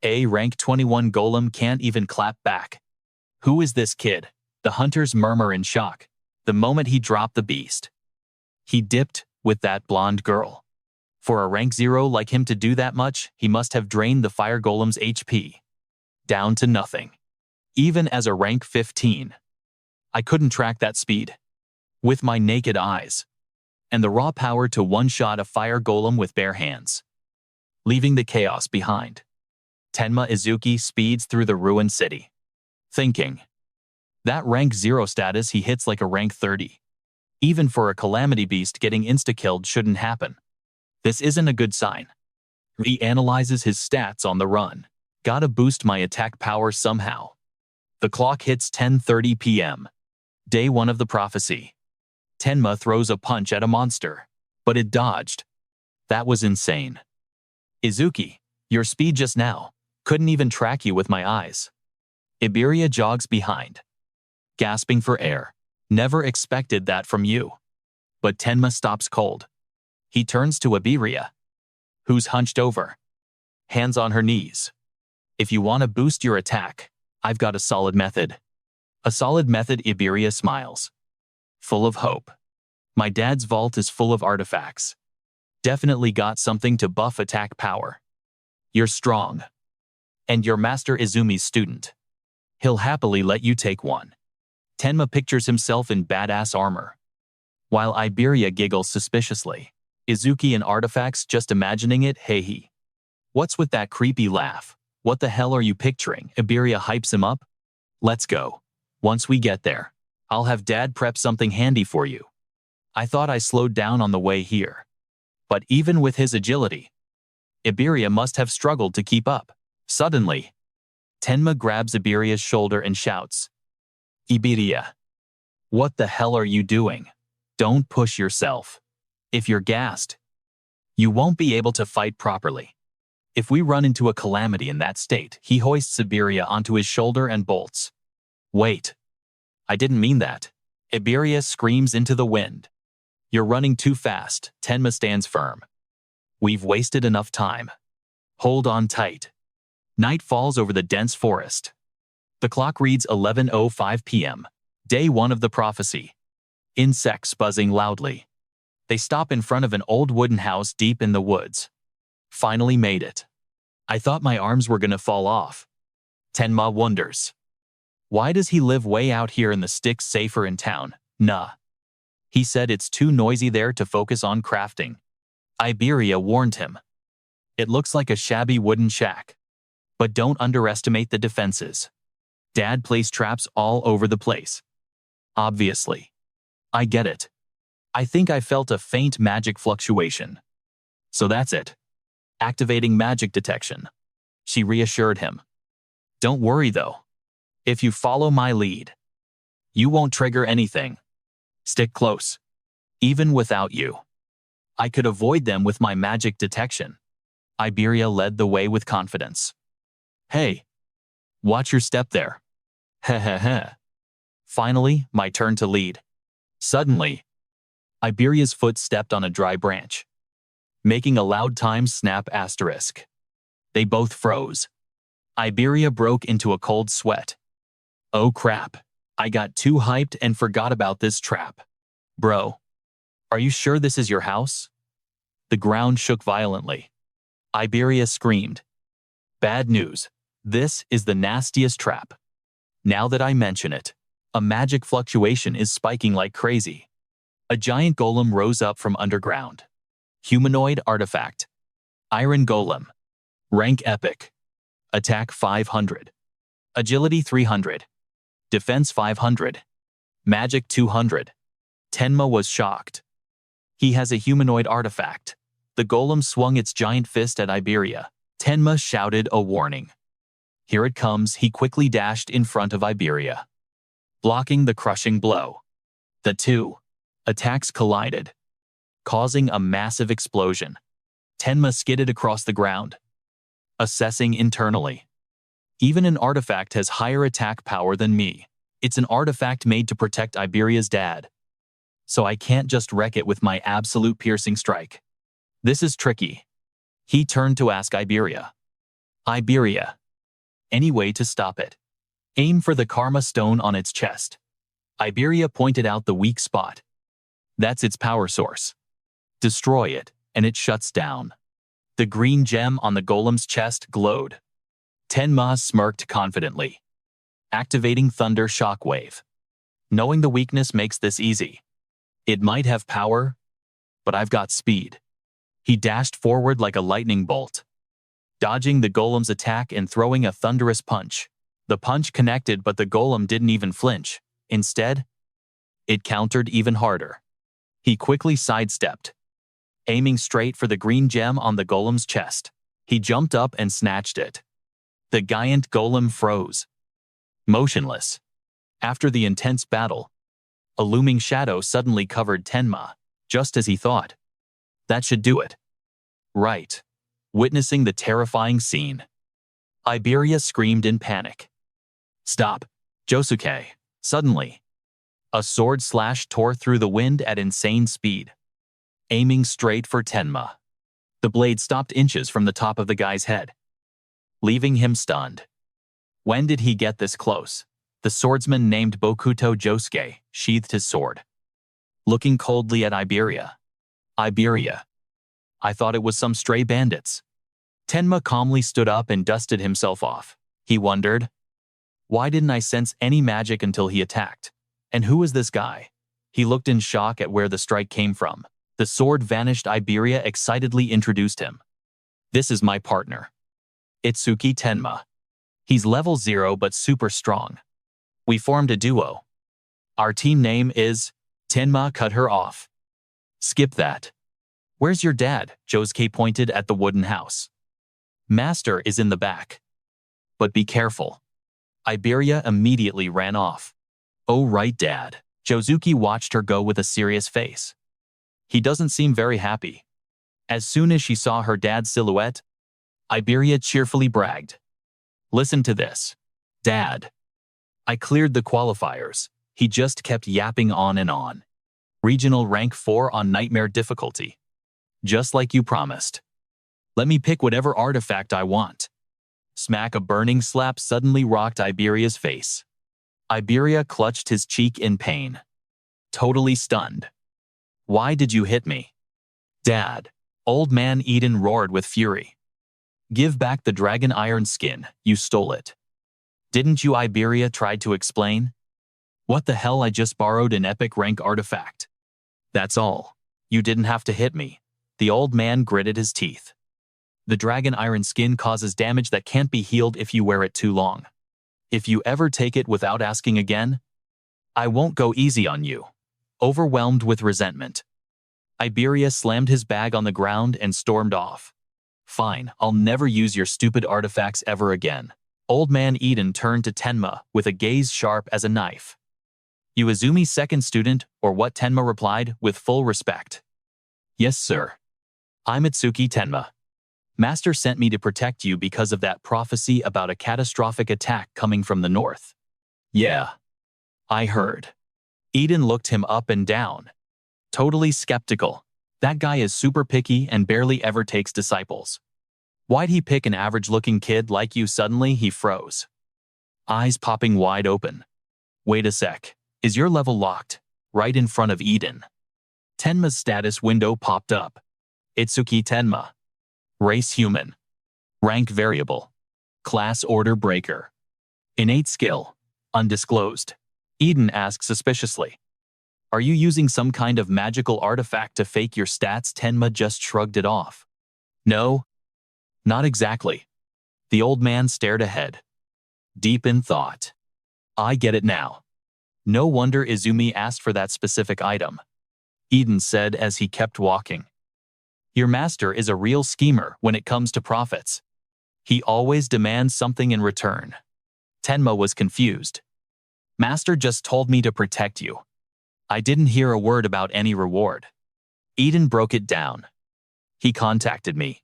A rank 21 golem can't even clap back. Who is this kid? The hunters murmur in shock. The moment he dropped the beast, he dipped with that blonde girl. For a rank 0 like him to do that much, he must have drained the fire golem's HP down to nothing. Even as a rank 15, I couldn't track that speed with my naked eyes, and the raw power to one-shot a fire golem with bare hands, leaving the chaos behind. Tenma Izuki speeds through the ruined city, thinking, that rank 0 status he hits like a rank 30. Even for a Calamity Beast, getting insta-killed shouldn't happen. This isn't a good sign. He analyzes his stats on the run. Gotta boost my attack power somehow. The clock hits 10:30 p.m. Day 1 of the prophecy. Tenma throws a punch at a monster, but it dodged. That was insane. Izuki, your speed just now. Couldn't even track you with my eyes. Iberia jogs behind, gasping for air. Never expected that from you. But Tenma stops cold. He turns to Iberia, who's hunched over, hands on her knees. If you want to boost your attack, I've got a solid method. A solid method? Iberia smiles, full of hope. My dad's vault is full of artifacts. Definitely got something to buff attack power. You're strong. And you're Master Izumi's student. He'll happily let you take one. Tenma pictures himself in badass armor, while Iberia giggles suspiciously. Izuki and artifacts, just imagining it. Hey, what's with that creepy laugh? What the hell are you picturing? Iberia hypes him up. Let's go. Once we get there, I'll have Dad prep something handy for you. I thought I slowed down on the way here, but even with his agility, Iberia must have struggled to keep up. Suddenly, Tenma grabs Iberia's shoulder and shouts, Iberia, what the hell are you doing? Don't push yourself. If you're gassed, you won't be able to fight properly. If we run into a calamity in that state, he hoists Iberia onto his shoulder and bolts. Wait. I didn't mean that. Iberia screams into the wind. You're running too fast, Tenma stands firm. We've wasted enough time. Hold on tight. Night falls over the dense forest. The clock reads 11:05 p.m. Day 1 of the prophecy. Insects buzzing loudly. They stop in front of an old wooden house deep in the woods. Finally made it. I thought my arms were gonna fall off. Tenma wonders. Why does he live way out here in the sticks safer in town? Nah. He said it's too noisy there to focus on crafting. Iberia warned him. It looks like a shabby wooden shack. But don't underestimate the defenses. Dad placed traps all over the place. Obviously. I get it. I think I felt a faint magic fluctuation. So that's it. Activating magic detection. She reassured him. Don't worry though. If you follow my lead, you won't trigger anything. Stick close. Even without you, I could avoid them with my magic detection. Iberia led the way with confidence. Hey, watch your step there. Heh. Finally, my turn to lead. Suddenly, Iberia's foot stepped on a dry branch, making a loud time snap asterisk. They both froze. Iberia broke into a cold sweat. Oh crap, I got too hyped and forgot about this trap. Bro, are you sure this is your house? The ground shook violently. Iberia screamed. Bad news. This is the nastiest trap. Now that I mention it, a magic fluctuation is spiking like crazy. A giant golem rose up from underground. Humanoid artifact. Iron golem. Rank epic. Attack 500. Agility 300. Defense 500. Magic 200. Tenma was shocked. He has a humanoid artifact. The golem swung its giant fist at Iberia. Tenma shouted a warning. Here it comes. He quickly dashed in front of Iberia, blocking the crushing blow. The two attacks collided, causing a massive explosion. Tenma skidded across the ground, assessing internally. Even an artifact has higher attack power than me. It's an artifact made to protect Iberia's dad. So I can't just wreck it with my absolute piercing strike. This is tricky. He turned to ask Iberia. Iberia, any way to stop it? Aim for the karma stone on its chest. Iberia pointed out the weak spot. That's its power source. Destroy it, and it shuts down. The green gem on the golem's chest glowed. Tenma smirked confidently, activating Thunder Shockwave. Knowing the weakness makes this easy. It might have power, but I've got speed. He dashed forward like a lightning bolt, dodging the golem's attack and throwing a thunderous punch. The punch connected, but the golem didn't even flinch. Instead, it countered even harder. He quickly sidestepped, aiming straight for the green gem on the golem's chest. He jumped up and snatched it. The giant golem froze, motionless. After the intense battle, a looming shadow suddenly covered Tenma, just as he thought. That should do it. Right. Witnessing the terrifying scene, Iberia screamed in panic. Stop, Josuke. Suddenly, a sword slash tore through the wind at insane speed, aiming straight for Tenma. The blade stopped inches from the top of the guy's head, leaving him stunned. When did he get this close? The swordsman named Bokuto Josuke sheathed his sword, looking coldly at Iberia. Iberia, I thought it was some stray bandits. Tenma calmly stood up and dusted himself off. He wondered, why didn't I sense any magic until he attacked? And who is this guy? He looked in shock at where the strike came from. The sword vanished. Iberia excitedly introduced him. This is my partner, Itsuki Tenma. He's level 0 but super strong. We formed a duo. Our team name is... Tenma cut her off. Skip that. Where's your dad? Josuke pointed at the wooden house. Master is in the back. But be careful. Iberia immediately ran off. Oh right, Dad. Josuke watched her go with a serious face. He doesn't seem very happy. As soon as she saw her dad's silhouette, Iberia cheerfully bragged. Listen to this. Dad. I cleared the qualifiers. He just kept yapping on and on. Regional rank 4 on nightmare difficulty. Just like you promised. Let me pick whatever artifact I want. Smack. A burning slap suddenly rocked Iberia's face. Iberia clutched his cheek in pain. Totally stunned. Why did you hit me? Dad. Old man Eden roared with fury. Give back the dragon iron skin, you stole it. Didn't you? Iberia tried to explain. What the hell, I just borrowed an epic rank artifact. That's all. You didn't have to hit me. The old man gritted his teeth. The dragon iron skin causes damage that can't be healed if you wear it too long. If you ever take it without asking again, I won't go easy on you. Overwhelmed with resentment, Iberia slammed his bag on the ground and stormed off. Fine, I'll never use your stupid artifacts ever again. Old man Eden turned to Tenma with a gaze sharp as a knife. You Izumi's second student, or what? Tenma replied with full respect. Yes, sir. I'm Itsuki Tenma. Master sent me to protect you because of that prophecy about a catastrophic attack coming from the north. Yeah. I heard. Eden looked him up and down. Totally skeptical. That guy is super picky and barely ever takes disciples. Why'd he pick an average-looking kid like you? Suddenly he froze. Eyes popping wide open. Wait a sec. Is your level locked? Right in front of Eden. Tenma's status window popped up. Itsuki Tenma. Race human. Rank variable. Class order breaker. Innate skill. Undisclosed. Eden asked suspiciously. Are you using some kind of magical artifact to fake your stats? Tenma just shrugged it off. No. Not exactly. The old man stared ahead. Deep in thought. I get it now. No wonder Izumi asked for that specific item. Eden said as he kept walking. Your master is a real schemer when it comes to profits. He always demands something in return. Tenma was confused. Master just told me to protect you. I didn't hear a word about any reward. Eden broke it down. He contacted me.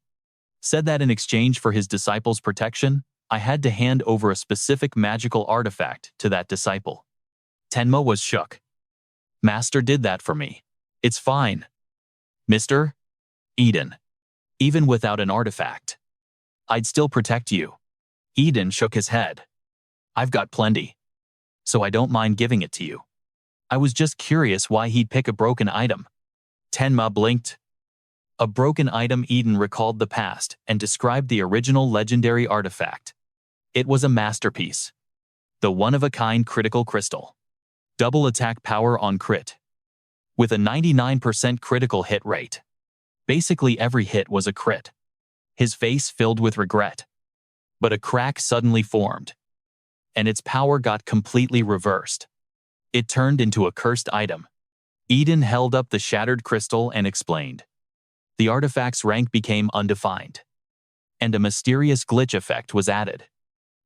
Said that in exchange for his disciple's protection, I had to hand over a specific magical artifact to that disciple. Tenma was shook. Master did that for me. It's fine. Mister? Eden. Even without an artifact, I'd still protect you. Eden shook his head. I've got plenty, so I don't mind giving it to you. I was just curious why he'd pick a broken item. Tenma blinked. A broken item. Eden recalled the past and described the original legendary artifact. It was a masterpiece. The one-of-a-kind critical crystal. Double attack power on crit. With a 99% critical hit rate. Basically every hit was a crit. His face filled with regret. But a crack suddenly formed. And its power got completely reversed. It turned into a cursed item. Eden held up the shattered crystal and explained. The artifact's rank became undefined. And a mysterious glitch effect was added.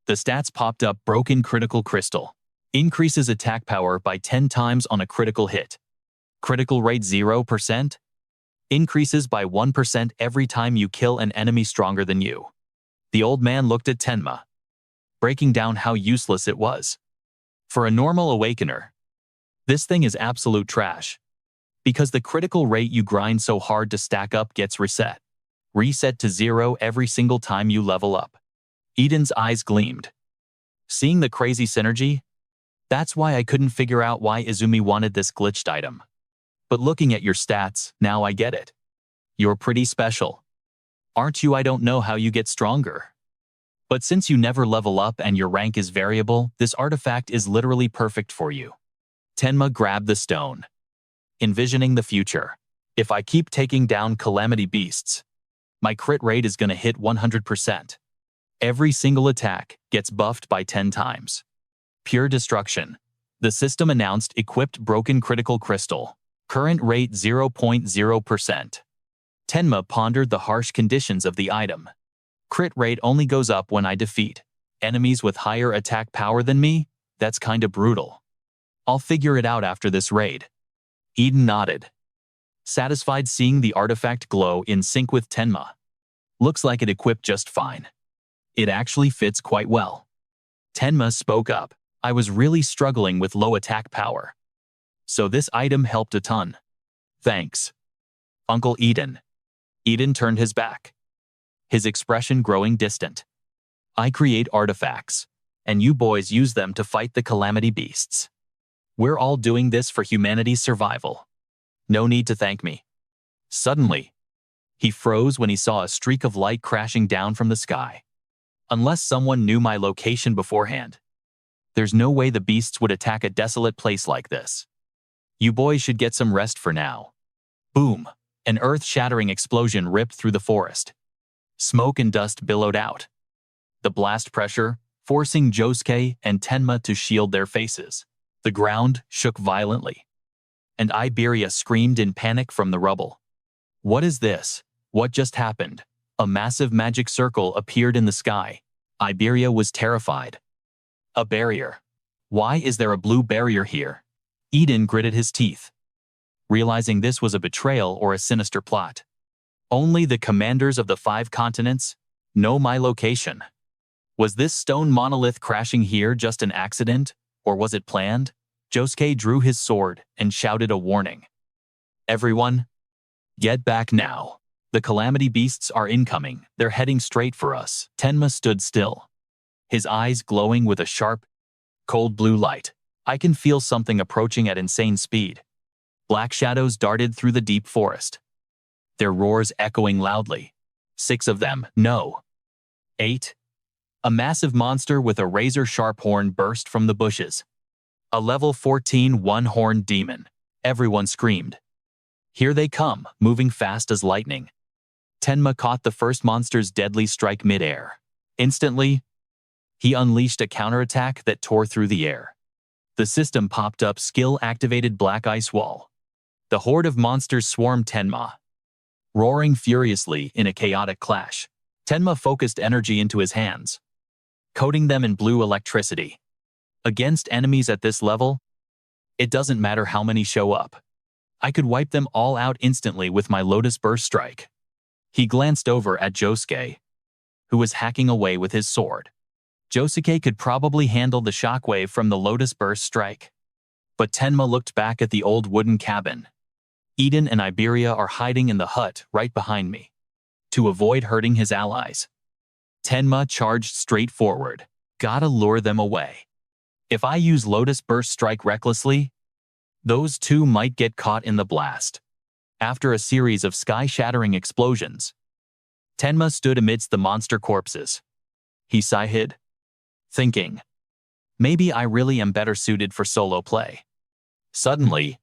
The stats popped up: broken critical crystal. Increases attack power by 10 times on a critical hit. Critical rate 0%. Increases by 1% every time you kill an enemy stronger than you. The old man looked at Tenma, breaking down how useless it was. For a normal awakener, this thing is absolute trash. Because the critical rate you grind so hard to stack up gets reset. Reset to 0 every single time you level up. Eden's eyes gleamed. Seeing the crazy synergy? That's why I couldn't figure out why Izumi wanted this glitched item. But looking at your stats, now I get it. You're pretty special. Aren't you? I don't know how you get stronger. But since you never level up and your rank is variable, this artifact is literally perfect for you. Tenma grabbed the stone. Envisioning the future. If I keep taking down calamity beasts, my crit rate is gonna hit 100%. Every single attack gets buffed by 10 times. Pure destruction. The system announced. Equipped broken critical crystal. Current rate 0.0%. Tenma pondered the harsh conditions of the item. Crit rate only goes up when I defeat enemies with higher attack power than me. That's kinda brutal. I'll figure it out after this raid. Eden nodded, satisfied seeing the artifact glow in sync with Tenma. Looks like it equipped just fine. It actually fits quite well. Tenma spoke up. I was really struggling with low attack power. So this item helped a ton. Thanks, Uncle Eden. Eden turned his back, his expression growing distant. I create artifacts, and you boys use them to fight the calamity beasts. We're all doing this for humanity's survival. No need to thank me. Suddenly, he froze when he saw a streak of light crashing down from the sky. Unless someone knew my location beforehand, there's no way the beasts would attack a desolate place like this. You boys should get some rest for now. Boom! An earth-shattering explosion ripped through the forest. Smoke and dust billowed out, the blast pressure forcing Josuke and Tenma to shield their faces. The ground shook violently, and Iberia screamed in panic from the rubble. What is this? What just happened? A massive magic circle appeared in the sky. Iberia was terrified. A barrier. Why is there a blue barrier here? Eden gritted his teeth, realizing this was a betrayal or a sinister plot. Only the commanders of the 5 continents know my location. Was this stone monolith crashing here just an accident, or was it planned? Josuke drew his sword and shouted a warning. Everyone, get back now. The calamity beasts are incoming. They're heading straight for us. Tenma stood still, his eyes glowing with a sharp, cold blue light. I can feel something approaching at insane speed. Black shadows darted through the deep forest, their roars echoing loudly. 6 of them, no. 8. A massive monster with a razor-sharp horn burst from the bushes. A level 14 one-horned demon. Everyone screamed. Here they come, moving fast as lightning. Tenma caught the first monster's deadly strike mid-air. Instantly, he unleashed a counterattack that tore through the air. The system popped up skill-activated black ice wall. The horde of monsters swarmed Tenma, roaring furiously in a chaotic clash. Tenma focused energy into his hands, coating them in blue electricity. Against enemies at this level, it doesn't matter how many show up. I could wipe them all out instantly with my Lotus Burst strike. He glanced over at Josuke, who was hacking away with his sword. Josuke could probably handle the shockwave from the Lotus Burst strike. But Tenma looked back at the old wooden cabin. Eden and Iberia are hiding in the hut right behind me, to avoid hurting his allies. Tenma charged straight forward. Gotta lure them away. If I use Lotus Burst strike recklessly, those 2 might get caught in the blast. After a series of sky-shattering explosions, Tenma stood amidst the monster corpses. He sighed, thinking, maybe I really am better suited for solo play. Suddenly,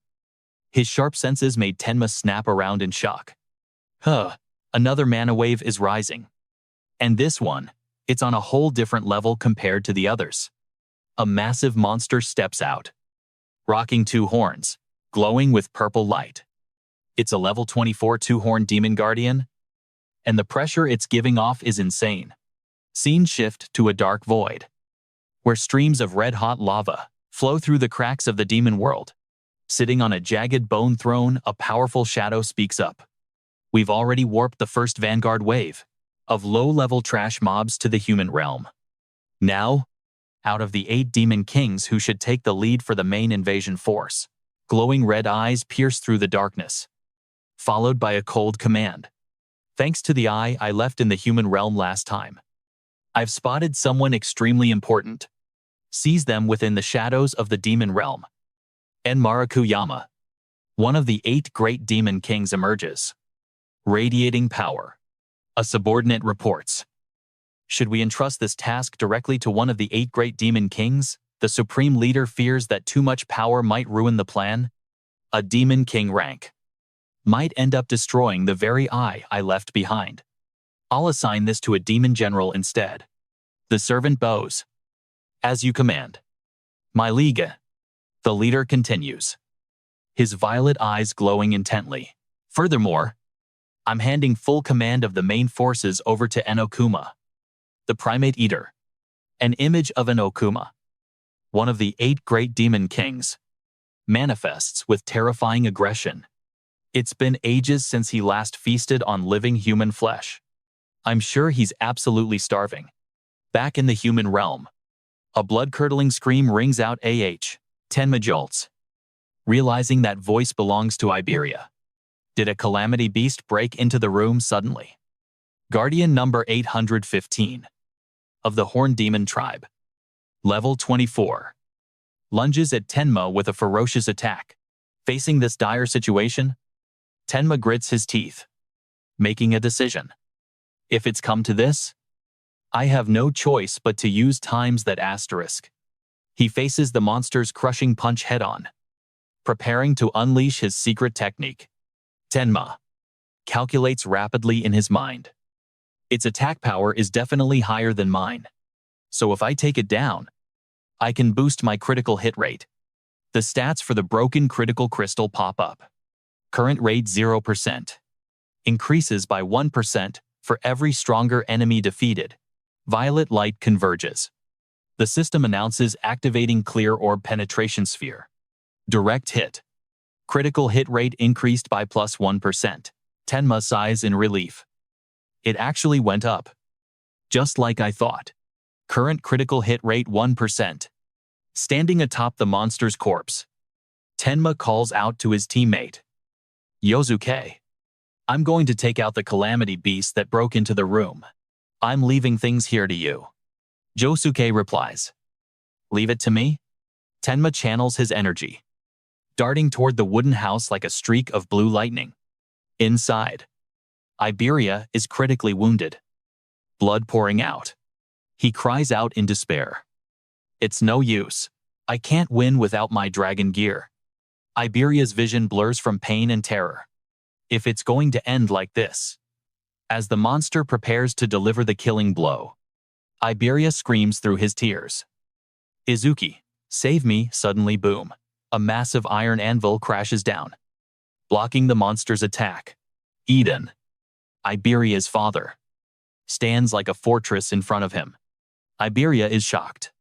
his sharp senses made Tenma snap around in shock. Another mana wave is rising. And this one, it's on a whole different level compared to the others. A massive monster steps out, rocking 2 horns, glowing with purple light. It's a level 24 2-horned demon guardian, and the pressure it's giving off is insane. Scene shift to a dark void, where streams of red-hot lava flow through the cracks of the demon world. Sitting on a jagged bone throne, a powerful shadow speaks up. We've already warped the first vanguard wave of low-level trash mobs to the human realm. Now, out of the 8 demon kings who should take the lead for the main invasion force, glowing red eyes pierce through the darkness, followed by a cold command. Thanks to the eye I left in the human realm last time, I've spotted someone extremely important. Seize them within the shadows of the demon realm. And Marakuyama, one of the 8 great demon kings, emerges, radiating power. A subordinate reports. Should we entrust this task directly to one of the 8 great demon kings? The supreme leader fears that too much power might ruin the plan. A demon king rank might end up destroying the very eye I left behind. I'll assign this to a demon general instead. The servant bows. As you command. My liga. The leader continues, his violet eyes glowing intently. Furthermore, I'm handing full command of the main forces over to Enokuma, the primate eater. An image of Enokuma, one of the 8 great demon kings, manifests with terrifying aggression. It's been ages since he last feasted on living human flesh. I'm sure he's absolutely starving. Back in the human realm, a blood-curdling scream rings out. Tenma jolts, realizing that voice belongs to Iberia. Did a calamity beast break into the room suddenly? Guardian number 815 of the Horn Demon Tribe. Level 24. Lunges at Tenma with a ferocious attack. Facing this dire situation, Tenma grits his teeth, making a decision. If it's come to this, I have no choice but to use times that asterisk. He faces the monster's crushing punch head-on, preparing to unleash his secret technique. Tenma calculates rapidly in his mind. Its attack power is definitely higher than mine, so if I take it down, I can boost my critical hit rate. The stats for the broken critical crystal pop up. Current rate 0%. Increases by 1% for every stronger enemy defeated. Violet light converges. The system announces activating clear orb penetration sphere. Direct hit. Critical hit rate increased by +1%. Tenma sighs in relief. It actually went up. Just like I thought. Current critical hit rate 1%. Standing atop the monster's corpse, Tenma calls out to his teammate. Yosuke, I'm going to take out the calamity beast that broke into the room. I'm leaving things here to you. Yosuke replies. Leave it to me? Tenma channels his energy, darting toward the wooden house like a streak of blue lightning. Inside, Iberia is critically wounded, blood pouring out. He cries out in despair. It's no use. I can't win without my dragon gear. Iberia's vision blurs from pain and terror. If it's going to end like this. As the monster prepares to deliver the killing blow, Iberia screams through his tears. Izuki, save me! Suddenly boom. A massive iron anvil crashes down, blocking the monster's attack. Eden, Iberia's father, stands like a fortress in front of him. Iberia is shocked.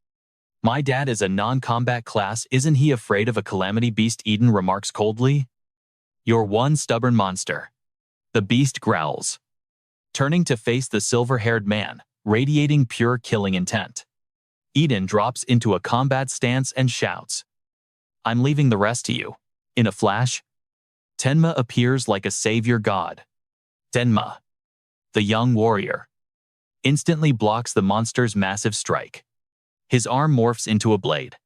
My dad is a non-combat class, isn't he afraid of a calamity beast? Eden remarks coldly. You're one stubborn monster. The beast growls, turning to face the silver-haired man, radiating pure killing intent. Eden drops into a combat stance and shouts, I'm leaving the rest to you. In a flash, Tenma appears like a savior god. Tenma, the young warrior, instantly blocks the monster's massive strike. His arm morphs into a blade,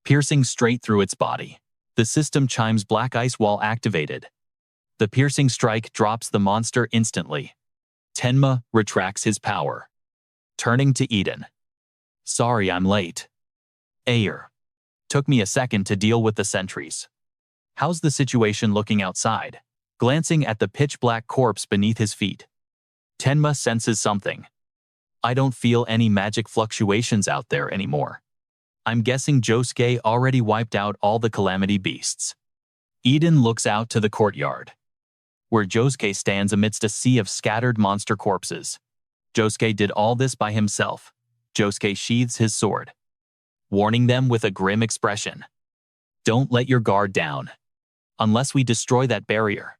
piercing straight through its body. The system chimes black ice while activated. The piercing strike drops the monster instantly. Tenma retracts his power, turning to Eden. Sorry I'm late. Ayer. Took me a second to deal with the sentries. How's the situation looking outside? Glancing at the pitch-black corpse beneath his feet, Tenma senses something. I don't feel any magic fluctuations out there anymore. I'm guessing Josuke already wiped out all the calamity beasts. Eden looks out to the courtyard, where Josuke stands amidst a sea of scattered monster corpses. Josuke did all this by himself. Josuke sheathes his sword, warning them with a grim expression. Don't let your guard down. Unless we destroy that barrier,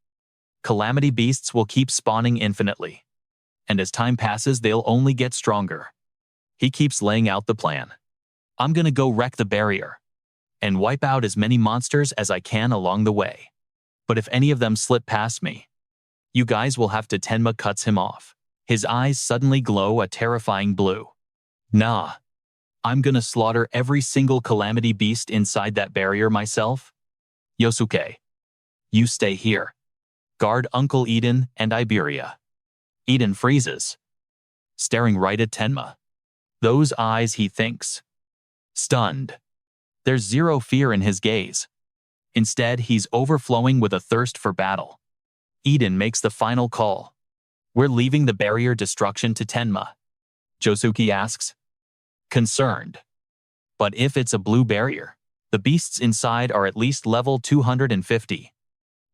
calamity beasts will keep spawning infinitely. And as time passes, they'll only get stronger. He keeps laying out the plan. I'm gonna go wreck the barrier and wipe out as many monsters as I can along the way. But if any of them slip past me, you guys will have to. Tenma cuts him off. His eyes suddenly glow a terrifying blue. Nah. I'm gonna slaughter every single calamity beast inside that barrier myself. Yosuke, you stay here. Guard Uncle Eden and Iberia. Eden freezes, staring right at Tenma. Those eyes, he thinks. Stunned. There's zero fear in his gaze. Instead, he's overflowing with a thirst for battle. Eden makes the final call. We're leaving the barrier destruction to Tenma. Josuke asks, concerned. But if it's a blue barrier, the beasts inside are at least level 250.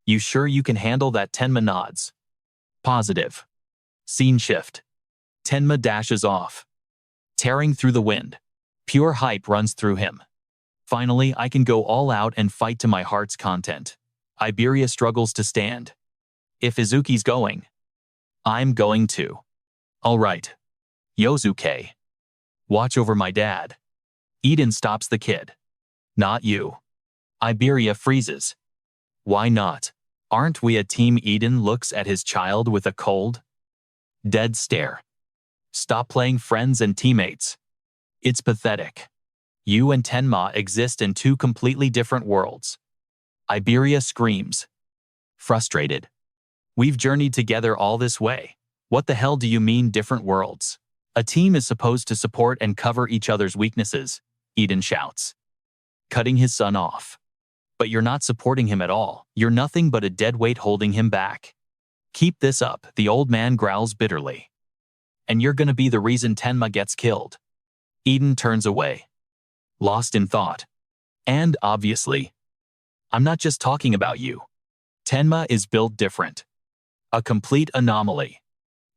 You sure you can handle that? Tenma nods. Positive. Scene shift. Tenma dashes off, tearing through the wind. Pure hype runs through him. Finally, I can go all out and fight to my heart's content. Iberia struggles to stand. If Izuki's going, I'm going too. All right. Yosuke, watch over my dad. Eden stops the kid. Not you. Iberia freezes. Why not? Aren't we a team? Eden looks at his child with a cold, dead stare. Stop playing friends and teammates. It's pathetic. You and Tenma exist in two completely different worlds. Iberia screams, frustrated. We've journeyed together all this way. What the hell do you mean different worlds? A team is supposed to support and cover each other's weaknesses, Eden shouts, cutting his son off. But you're not supporting him at all. You're nothing but a dead weight holding him back. Keep this up, the old man growls bitterly. And you're gonna be the reason Tenma gets killed. Eden turns away, lost in thought. And, obviously, I'm not just talking about you. Tenma is built different. A complete anomaly.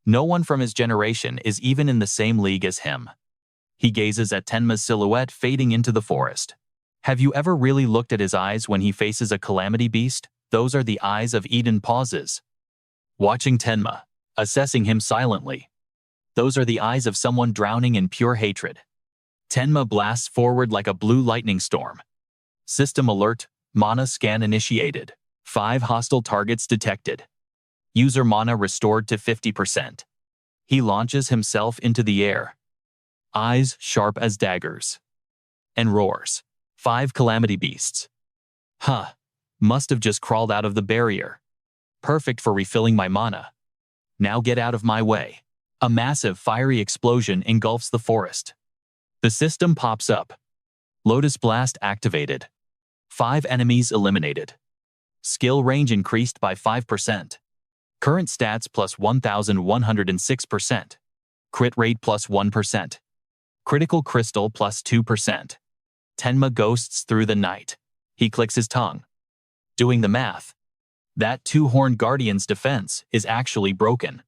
No one from his generation is even in the same league as him. He gazes at Tenma's silhouette fading into the forest. Have you ever really looked at his eyes when he faces a calamity beast? Those are the eyes of Eden. Pauses, watching Tenma, assessing him silently. Those are the eyes of someone drowning in pure hatred. Tenma blasts forward like a blue lightning storm. System alert, mana scan initiated. 5 hostile targets detected. User mana restored to 50%. He launches himself into the air, eyes sharp as daggers, and roars. 5 calamity beasts. Huh, must have just crawled out of the barrier. Perfect for refilling my mana. Now get out of my way. A massive fiery explosion engulfs the forest. The system pops up. Lotus Blast activated. 5 enemies eliminated. Skill range increased by 5%. Current stats plus 1,106%. Crit rate plus 1%. Critical crystal plus 2%. Tenma ghosts through the night. He clicks his tongue. Doing the math. That 2-horned guardian's defense is actually broken.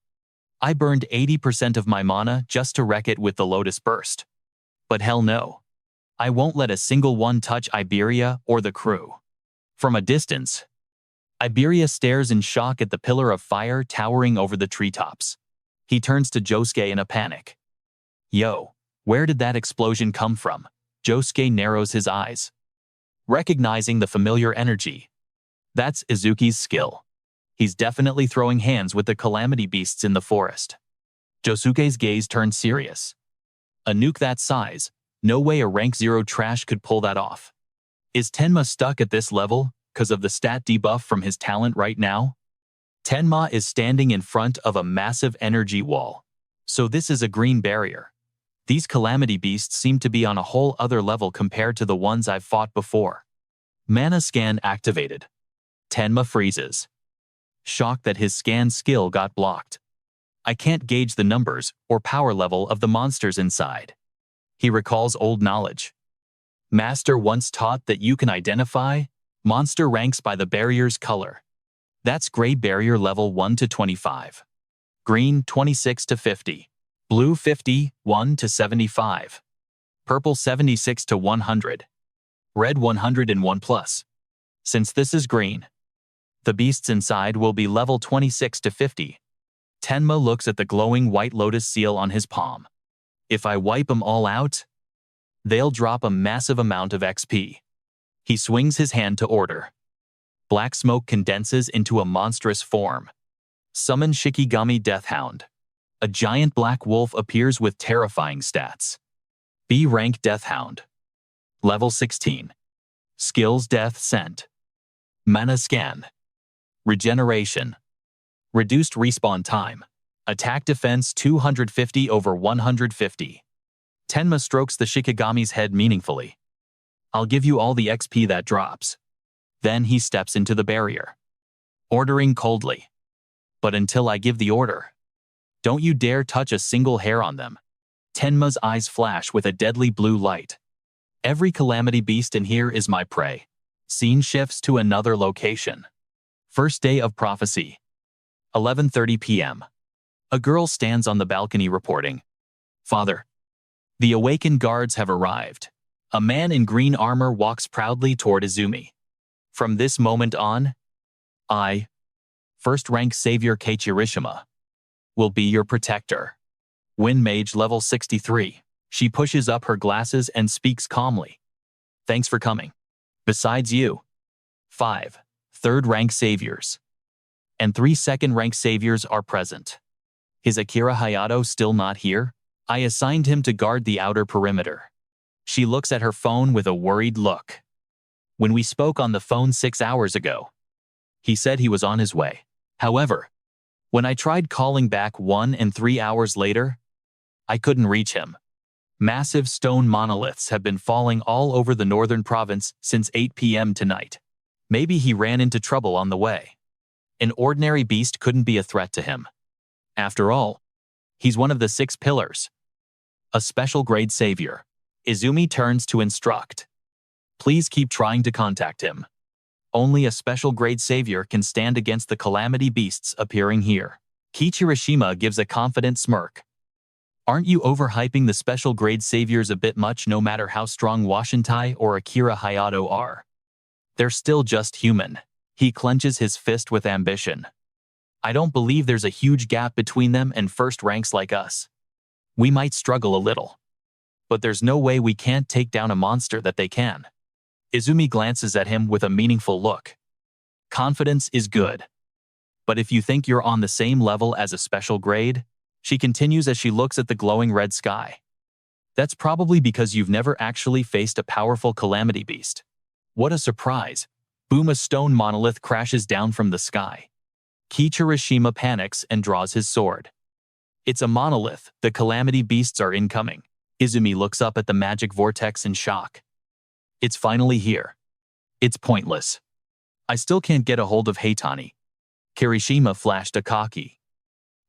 I burned 80% of my mana just to wreck it with the Lotus Burst. But hell no. I won't let a single one touch Iberia or the crew. From a distance, Iberia stares in shock at the pillar of fire towering over the treetops. He turns to Josuke in a panic. Yo, where did that explosion come from? Josuke narrows his eyes, recognizing the familiar energy. That's Izuki's skill. He's definitely throwing hands with the calamity beasts in the forest. Josuke's gaze turned serious. A nuke that size, no way a rank 0 trash could pull that off. Is Tenma stuck at this level because of the stat debuff from his talent right now? Tenma is standing in front of a massive energy wall. So this is a green barrier. These calamity beasts seem to be on a whole other level compared to the ones I've fought before. Mana scan activated. Tenma freezes, shocked that his scan skill got blocked. I can't gauge the numbers or power level of the monsters inside. He recalls old knowledge. Master once taught that you can identify monster ranks by the barrier's color. That's gray barrier level 1 to 25. Green 26 to 50. Blue 51 to 75. Purple 76 to 100. Red 101 plus. Since this is green, the beasts inside will be level 26 to 50. Tenma looks at the glowing white lotus seal on his palm. If I wipe them all out, they'll drop a massive amount of XP. He swings his hand to order. Black smoke condenses into a monstrous form. Summon Shikigami Deathhound. A giant black wolf appears with terrifying stats. B rank Deathhound. Level 16. Skills Death Scent. Mana Scan. Regeneration. Reduced respawn time. Attack defense 250 over 150. Tenma strokes the Shikigami's head meaningfully. I'll give you all the XP that drops. Then he steps into the barrier, ordering coldly. But until I give the order, don't you dare touch a single hair on them. Tenma's eyes flash with a deadly blue light. Every calamity beast in here is my prey. Scene shifts to another location. First day of prophecy. 11:30 p.m. A girl stands on the balcony reporting. Father, the Awaken guards have arrived. A man in green armor walks proudly toward Izumi. From this moment on, I, first rank Savior Keichirishima, will be your protector. Wind Mage level 63. She pushes up her glasses and speaks calmly. Thanks for coming. Besides you, 5 third rank saviors. and 3 second-rank saviors are present. Is Akira Hayato still not here? I assigned him to guard the outer perimeter. She looks at her phone with a worried look. When we spoke on the phone 6 hours ago, he said he was on his way. However, when I tried calling back 1 and 3 hours later, I couldn't reach him. Massive stone monoliths have been falling all over the northern province since 8 p.m. tonight. Maybe he ran into trouble on the way. An ordinary beast couldn't be a threat to him. After all, he's one of the 6 pillars. A special grade savior. Izumi turns to instruct. Please keep trying to contact him. Only a special grade savior can stand against the calamity beasts appearing here. Kichirishima gives a confident smirk. Aren't you overhyping the special grade saviors a bit much no matter how strong Washintai or Akira Hayato are? They're still just human. He clenches his fist with ambition. I don't believe there's a huge gap between them and first ranks like us. We might struggle a little, but there's no way we can't take down a monster that they can. Izumi glances at him with a meaningful look. Confidence is good. But if you think you're on the same level as a special grade, she continues as she looks at the glowing red sky. That's probably because you've never actually faced a powerful calamity beast. What a surprise. Boom, a stone monolith crashes down from the sky. Kichirishima panics and draws his sword. It's a monolith, the calamity beasts are incoming. Izumi looks up at the magic vortex in shock. It's finally here. It's pointless. I still can't get a hold of Heitani. Kirishima flashed a cocky,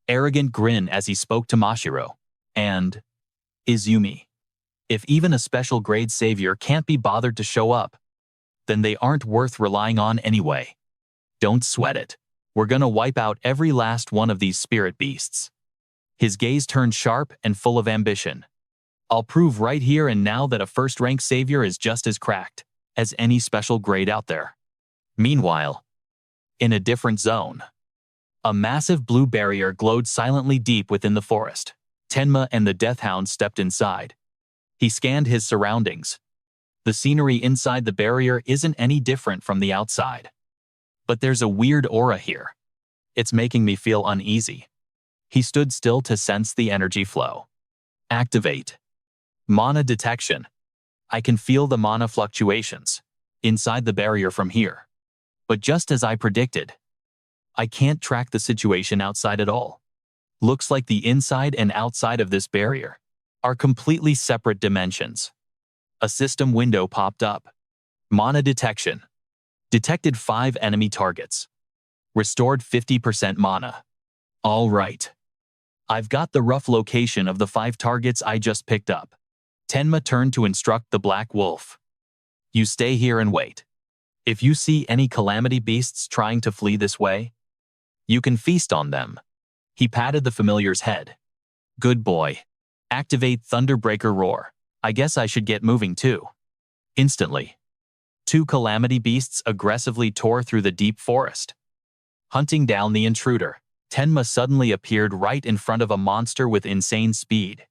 arrogant grin as he spoke to Mashiro. And Izumi. If even a special grade savior can't be bothered to show up, then they aren't worth relying on anyway. Don't sweat it. We're gonna wipe out every last one of these spirit beasts. His gaze turned sharp and full of ambition. I'll prove right here and now that a first-rank savior is just as cracked as any special grade out there. Meanwhile, in a different zone, a massive blue barrier glowed silently deep within the forest. Tenma and the Deathhound stepped inside. He scanned his surroundings. The scenery inside the barrier isn't any different from the outside. But there's a weird aura here. It's making me feel uneasy. He stood still to sense the energy flow. Activate. Mana detection. I can feel the mana fluctuations inside the barrier from here. But just as I predicted, I can't track the situation outside at all. Looks like the inside and outside of this barrier are completely separate dimensions. A system window popped up. Mana detection. Detected 5 enemy targets. Restored 50% mana. All right. I've got the rough location of the 5 targets I just picked up. Tenma turned to instruct the Black Wolf. You stay here and wait. If you see any calamity beasts trying to flee this way, you can feast on them. He patted the familiar's head. Good boy. Activate Thunderbreaker Roar. I guess I should get moving too. Instantly, 2 calamity beasts aggressively tore through the deep forest. Hunting down the intruder, Tenma suddenly appeared right in front of a monster with insane speed.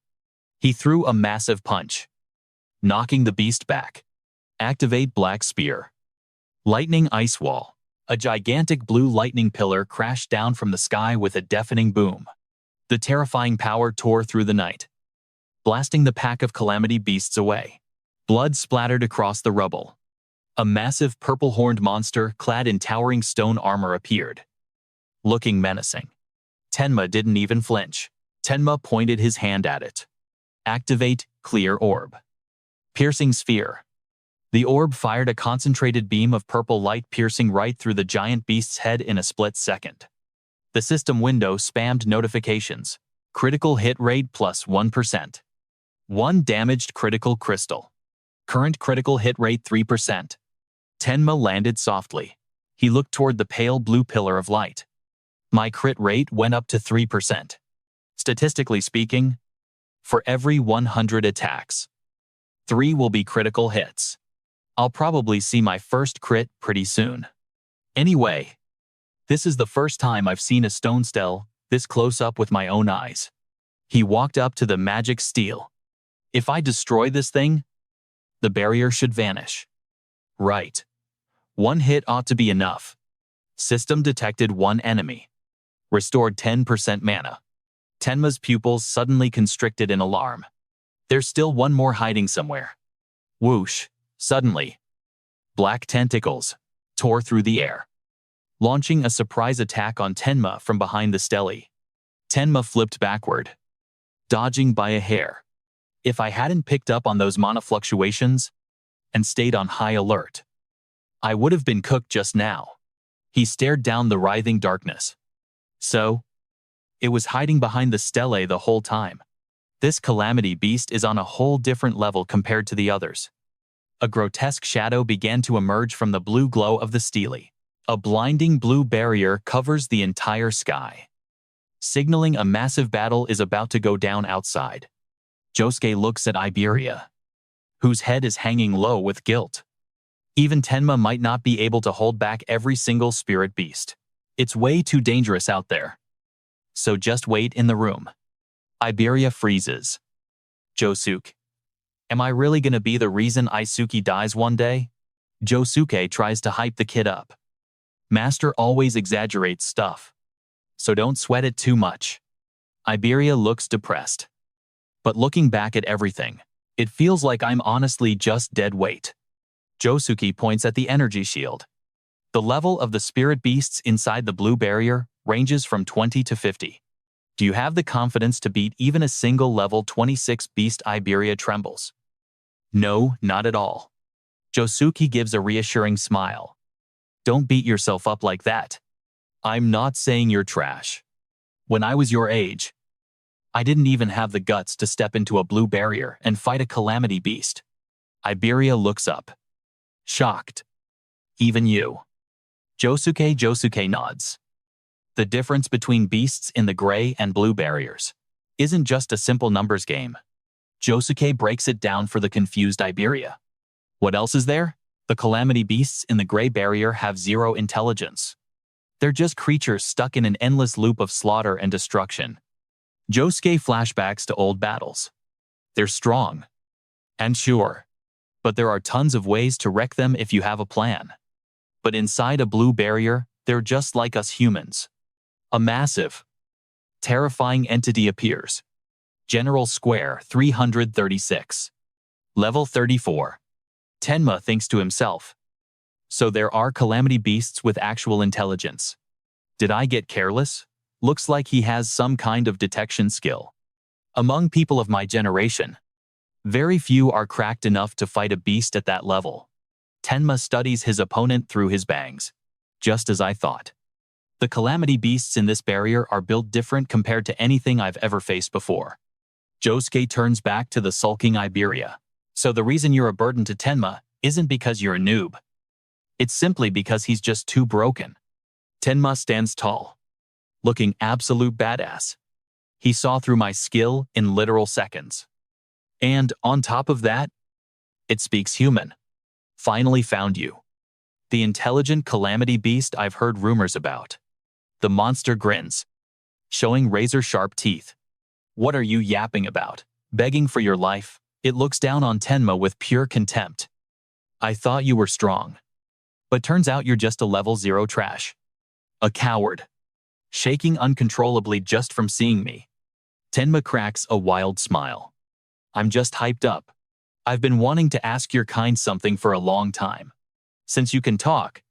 He threw a massive punch, knocking the beast back. Activate Black Spear. Lightning Ice Wall. A gigantic blue lightning pillar crashed down from the sky with a deafening boom. The terrifying power tore through the night, blasting the pack of calamity beasts away. Blood splattered across the rubble. A massive purple-horned monster clad in towering stone armor appeared, looking menacing. Tenma didn't even flinch. Tenma pointed his hand at it. Activate Clear Orb. Piercing Sphere. The orb fired a concentrated beam of purple light piercing right through the giant beast's head in a split second. The system window spammed notifications. Critical hit rate plus 1%. 1 damaged critical crystal. Current critical hit rate 3%. Tenma landed softly. He looked toward the pale blue pillar of light. My crit rate went up to 3%. Statistically speaking, for every 100 attacks, 3 will be critical hits. I'll probably see my first crit pretty soon. Anyway, this is the first time I've seen a stone stele this close up with my own eyes. He walked up to the magic stele. If I destroy this thing, the barrier should vanish. Right. 1 hit ought to be enough. System detected one enemy. Restored 10% mana. Tenma's pupils suddenly constricted in alarm. There's still one more hiding somewhere. Whoosh. Suddenly, black tentacles tore through the air, launching a surprise attack on Tenma from behind the stele. Tenma flipped backward, dodging by a hair. If I hadn't picked up on those mana fluctuations and stayed on high alert, I would have been cooked just now. He stared down the writhing darkness. So, it was hiding behind the stele the whole time. This calamity beast is on a whole different level compared to the others. A grotesque shadow began to emerge from the blue glow of the stele. A blinding blue barrier covers the entire sky, signaling a massive battle is about to go down outside. Josuke looks at Iberia, whose head is hanging low with guilt. Even Tenma might not be able to hold back every single spirit beast. It's way too dangerous out there. So just wait in the room. Iberia freezes. Josuke, am I really gonna be the reason Isuki dies one day? Josuke tries to hype the kid up. Master always exaggerates stuff, so don't sweat it too much. Iberia looks depressed. But looking back at everything, it feels like I'm honestly just dead weight. Josuke points at the energy shield. The level of the spirit beasts inside the blue barrier ranges from 20 to 50. Do you have the confidence to beat even a single level 26 beast? Iberia trembles. No, not at all. Josuke gives a reassuring smile. Don't beat yourself up like that. I'm not saying you're trash. When I was your age, I didn't even have the guts to step into a blue barrier and fight a calamity beast. Iberia looks up, shocked. Even you. Josuke nods. The difference between beasts in the gray and blue barriers isn't just a simple numbers game. Josuke breaks it down for the confused Iberia. What else is there? The calamity beasts in the gray barrier have zero intelligence. They're just creatures stuck in an endless loop of slaughter and destruction. Josuke flashbacks to old battles. They're strong and sure, but there are tons of ways to wreck them if you have a plan. But inside a blue barrier, they're just like us humans. A massive, terrifying entity appears. General Square 336. Level 34. Tenma thinks to himself. So there are calamity beasts with actual intelligence. Did I get careless? Looks like he has some kind of detection skill. Among people of my generation, very few are cracked enough to fight a beast at that level. Tenma studies his opponent through his bangs. Just as I thought. The calamity beasts in this barrier are built different compared to anything I've ever faced before. Josuke turns back to the sulking Iberia. So the reason you're a burden to Tenma isn't because you're a noob. It's simply because he's just too broken. Tenma stands tall, looking absolute badass. He saw through my skill in literal seconds. And on top of that, it speaks human. Finally found you. The intelligent calamity beast I've heard rumors about. The monster grins, showing razor-sharp teeth. What are you yapping about? Begging for your life? It looks down on Tenma with pure contempt. I thought you were strong. But turns out you're just a level 0 trash. A coward. Shaking uncontrollably just from seeing me. Tenma cracks a wild smile. I'm just hyped up. I've been wanting to ask your kind something for a long time. Since you can talk,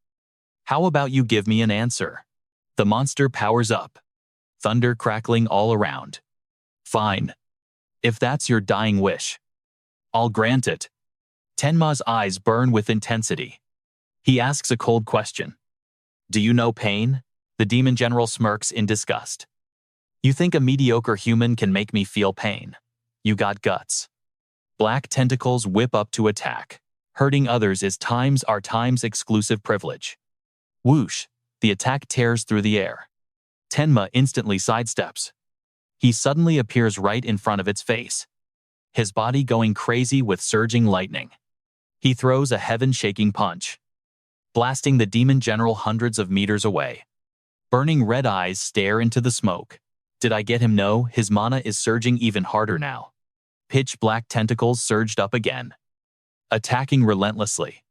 how about you give me an answer? The monster powers up. Thunder crackling all around. Fine. If that's your dying wish, I'll grant it. Tenma's eyes burn with intensity. He asks a cold question. Do you know pain? The demon general smirks in disgust. You think a mediocre human can make me feel pain? You got guts. Black tentacles whip up to attack. Hurting others is our time's exclusive privilege. Whoosh, the attack tears through the air. Tenma instantly sidesteps. He suddenly appears right in front of its face, his body going crazy with surging lightning. He throws a heaven-shaking punch, blasting the demon general hundreds of meters away. Burning red eyes stare into the smoke. Did I get him? No, his mana is surging even harder now. Pitch black tentacles surged up again, attacking relentlessly.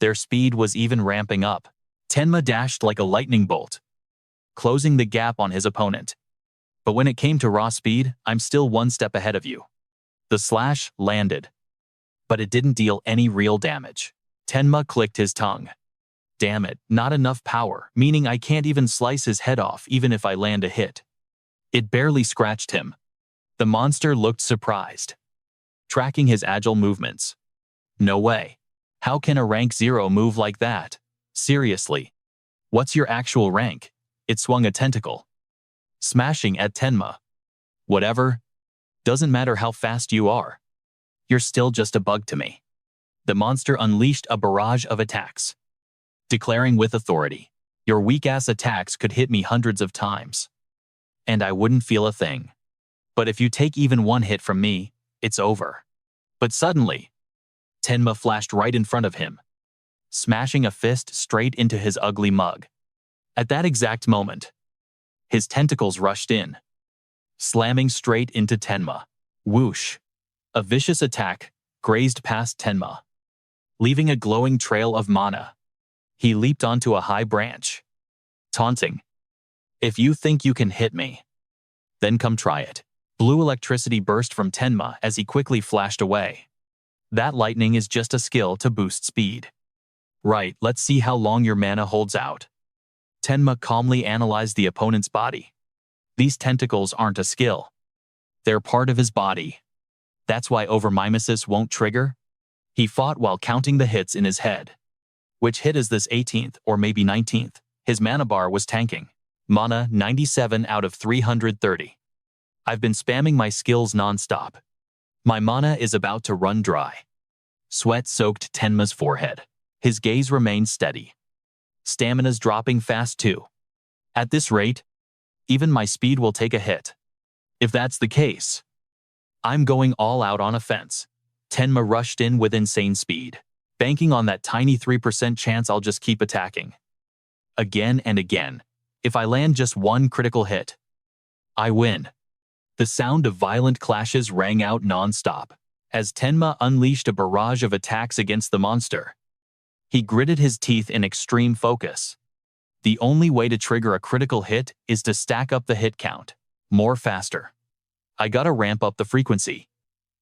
Their speed was even ramping up. Tenma dashed like a lightning bolt, closing the gap on his opponent. But when it came to raw speed, I'm still one step ahead of you. The slash landed, but it didn't deal any real damage. Tenma clicked his tongue. Damn it, not enough power, meaning I can't even slice his head off even if I land a hit. It barely scratched him. The monster looked surprised, tracking his agile movements. No way. How can a rank 0 move like that? Seriously. What's your actual rank? It swung a tentacle, smashing at Tenma. Whatever. Doesn't matter how fast you are. You're still just a bug to me. The monster unleashed a barrage of attacks, declaring with authority, your weak-ass attacks could hit me hundreds of times, and I wouldn't feel a thing. But if you take even one hit from me, it's over. But suddenly, Tenma flashed right in front of him, smashing a fist straight into his ugly mug. At that exact moment, his tentacles rushed in, slamming straight into Tenma. Whoosh! A vicious attack grazed past Tenma, leaving a glowing trail of mana. He leaped onto a high branch, taunting, "If you think you can hit me, then come try it." Blue electricity burst from Tenma as he quickly flashed away. That lightning is just a skill to boost speed. Right, let's see how long your mana holds out. Tenma calmly analyzed the opponent's body. These tentacles aren't a skill. They're part of his body. That's why overmimesis won't trigger. He fought while counting the hits in his head. Which hit is this 18th or maybe 19th? His mana bar was tanking. Mana 97 out of 330. I've been spamming my skills non-stop. My mana is about to run dry. Sweat soaked Tenma's forehead. His gaze remained steady. Stamina's dropping fast too. At this rate, even my speed will take a hit. If that's the case, I'm going all out on offense. Tenma rushed in with insane speed, banking on that tiny 3% chance I'll just keep attacking. Again and again. If I land just one critical hit, I win. The sound of violent clashes rang out non-stop as Tenma unleashed a barrage of attacks against the monster. He gritted his teeth in extreme focus. The only way to trigger a critical hit is to stack up the hit count more faster. I gotta ramp up the frequency.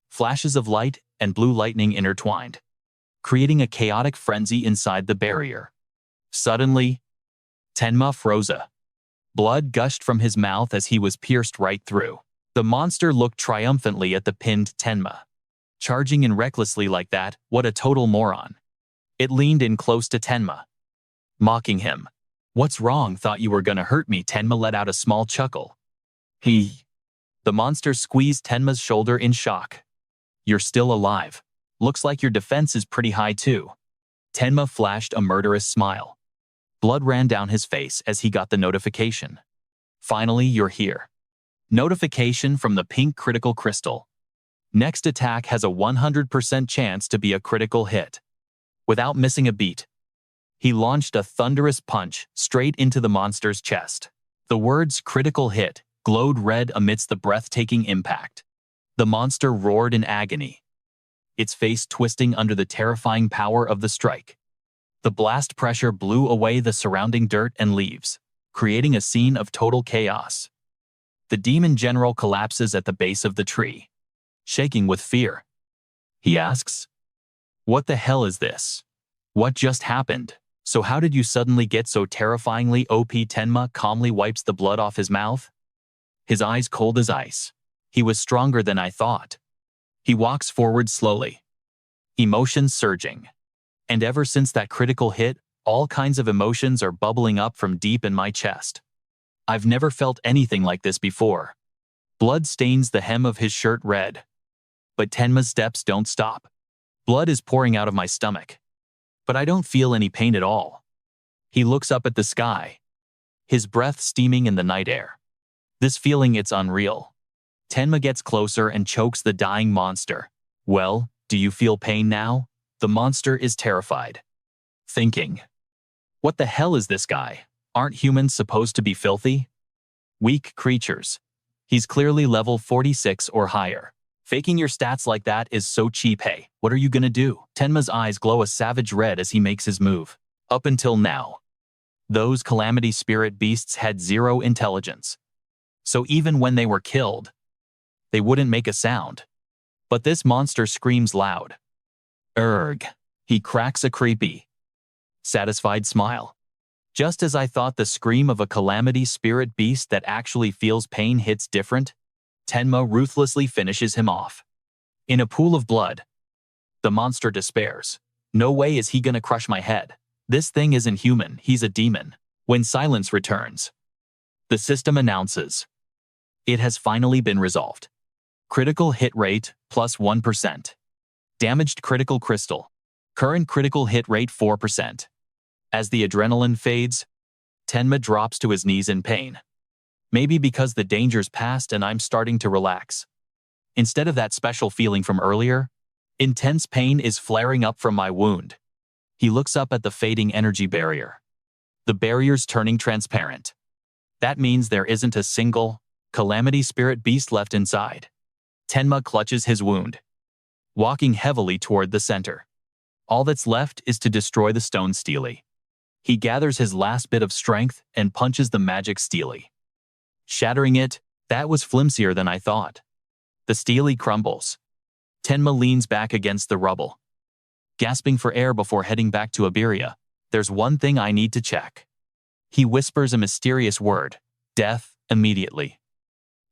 Flashes of light and blue lightning intertwined, creating a chaotic frenzy inside the barrier. Suddenly, Tenma froze. Blood gushed from his mouth as he was pierced right through. The monster looked triumphantly at the pinned Tenma. Charging in recklessly like that, what a total moron. It leaned in close to Tenma, mocking him. "What's wrong? Thought you were gonna hurt me." Tenma let out a small chuckle. The monster squeezed Tenma's shoulder in shock. "You're still alive. Looks like your defense is pretty high too." Tenma flashed a murderous smile. Blood ran down his face as he got the notification. "Finally, you're here." Notification from the pink critical crystal. Next attack has a 100% chance to be a critical hit. Without missing a beat, he launched a thunderous punch straight into the monster's chest. The words "critical hit" glowed red amidst the breathtaking impact. The monster roared in agony, its face twisting under the terrifying power of the strike. The blast pressure blew away the surrounding dirt and leaves, creating a scene of total chaos. The demon general collapses at the base of the tree, shaking with fear. He asks, "What the hell is this? What just happened? So how did you suddenly get so terrifyingly OP?" Tenma calmly wipes the blood off his mouth, his eyes cold as ice. "He was stronger than I thought." He walks forward slowly, emotions surging. "And ever since that critical hit, all kinds of emotions are bubbling up from deep in my chest. I've never felt anything like this before." Blood stains the hem of his shirt red. But Tenma's steps don't stop. "Blood is pouring out of my stomach, but I don't feel any pain at all." He looks up at the sky, his breath steaming in the night air. This feeling, it's unreal. Tenma gets closer and chokes the dying monster. "Well, do you feel pain now?" The monster is terrified, thinking, "What the hell is this guy? Aren't humans supposed to be filthy? Weak creatures. He's clearly level 46 or higher. Faking your stats like that is so cheap. Hey, what are you gonna do?" Tenma's eyes glow a savage red as he makes his move. Up until now, Those calamity spirit beasts had zero intelligence. So even when they were killed, they wouldn't make a sound. But this monster screams loud. Erg. He cracks a creepy, satisfied smile. Just as I thought the scream of a calamity spirit beast that actually feels pain hits different, Tenma ruthlessly finishes him off. In a pool of blood, the monster despairs. No way is he gonna crush my head. This thing isn't human, he's a demon. When silence returns, the system announces, it has finally been resolved. Critical hit rate, plus 1%. Damaged critical crystal. Current critical hit rate 4%. As the adrenaline fades, Tenma drops to his knees in pain. Maybe because the danger's past and I'm starting to relax. Instead of that special feeling from earlier, intense pain is flaring up from my wound. He looks up at the fading energy barrier. The barrier's turning transparent. That means there isn't a single calamity spirit beast left inside. Tenma clutches his wound, walking heavily toward the center. All that's left is to destroy the stone steely. He gathers his last bit of strength and punches the magic steely. Shattering it, that was flimsier than I thought. The steely crumbles. Tenma leans back against the rubble, gasping for air before heading back to Iberia. There's one thing I need to check. He whispers a mysterious word. Death, immediately.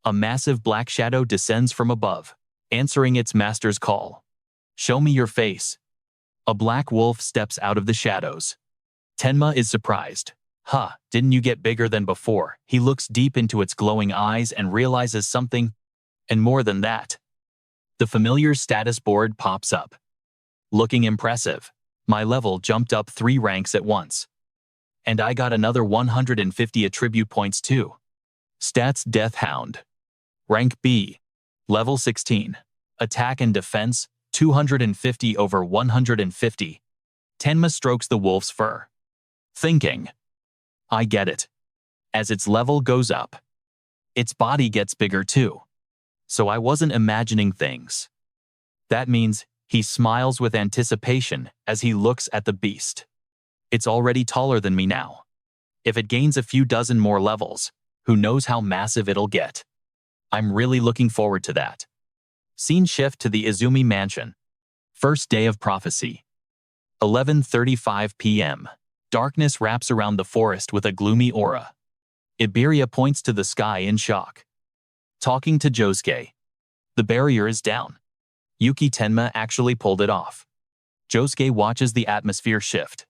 A massive black shadow descends from above, answering its master's call. Show me your face. A black wolf steps out of the shadows. Tenma is surprised. Huh, didn't you get bigger than before? He looks deep into its glowing eyes and realizes something, and more than that. The familiar status board pops up. Looking impressive. My level jumped up 3 ranks at once. And I got another 150 attribute points too. Stats Death Hound. Rank B. Level 16. Attack and Defense, 250 over 150. Tenma strokes the wolf's fur, thinking, I get it. As its level goes up, its body gets bigger too. So I wasn't imagining things. That means he smiles with anticipation as he looks at the beast. It's already taller than me now. If it gains a few dozen more levels, who knows how massive it'll get. I'm really looking forward to that. Scene shift to the Izumi mansion. First day of prophecy. 11:35 p.m. Darkness wraps around the forest with a gloomy aura. Iberia points to the sky in shock. Talking to Josuke. The barrier is down. Yuki Tenma actually pulled it off. Josuke watches the atmosphere shift.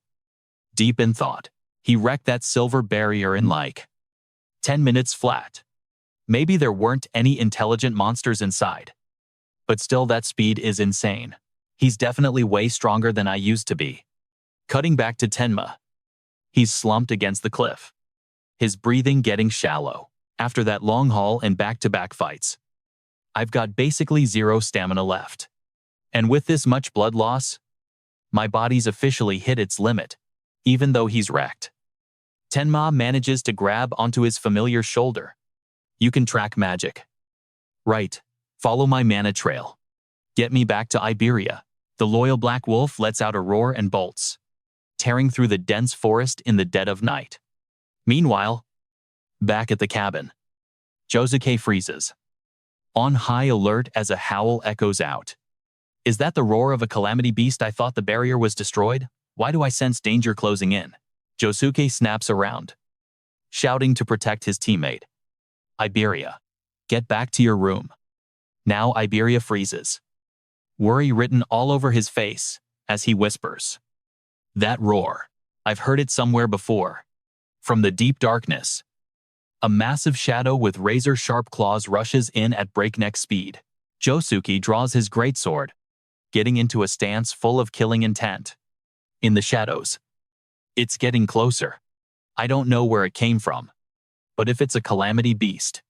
Deep in thought, he wrecked that silver barrier in like 10 minutes flat. Maybe there weren't any intelligent monsters inside. But still, that speed is insane. He's definitely way stronger than I used to be. Cutting back to Tenma. He's slumped against the cliff. His breathing getting shallow. After that long haul and back-to-back fights, I've got basically 0 stamina left. And with this much blood loss, my body's officially hit its limit, even though he's wrecked. Tenma manages to grab onto his familiar shoulder. You can track magic. Right. Follow my mana trail. Get me back to Iberia. The loyal black wolf lets out a roar and bolts, tearing through the dense forest in the dead of night. Meanwhile, back at the cabin, Josuke freezes, on high alert as a howl echoes out. Is that the roar of a calamity beast? I thought the barrier was destroyed. Why do I sense danger closing in? Josuke snaps around, shouting to protect his teammate. Iberia, get back to your room. Now Iberia freezes, worry written all over his face as he whispers. That roar. I've heard it somewhere before. From the deep darkness, a massive shadow with razor-sharp claws rushes in at breakneck speed. Josuke draws his greatsword, getting into a stance full of killing intent. In the shadows, it's getting closer. I don't know where it came from, but if it's a calamity beast,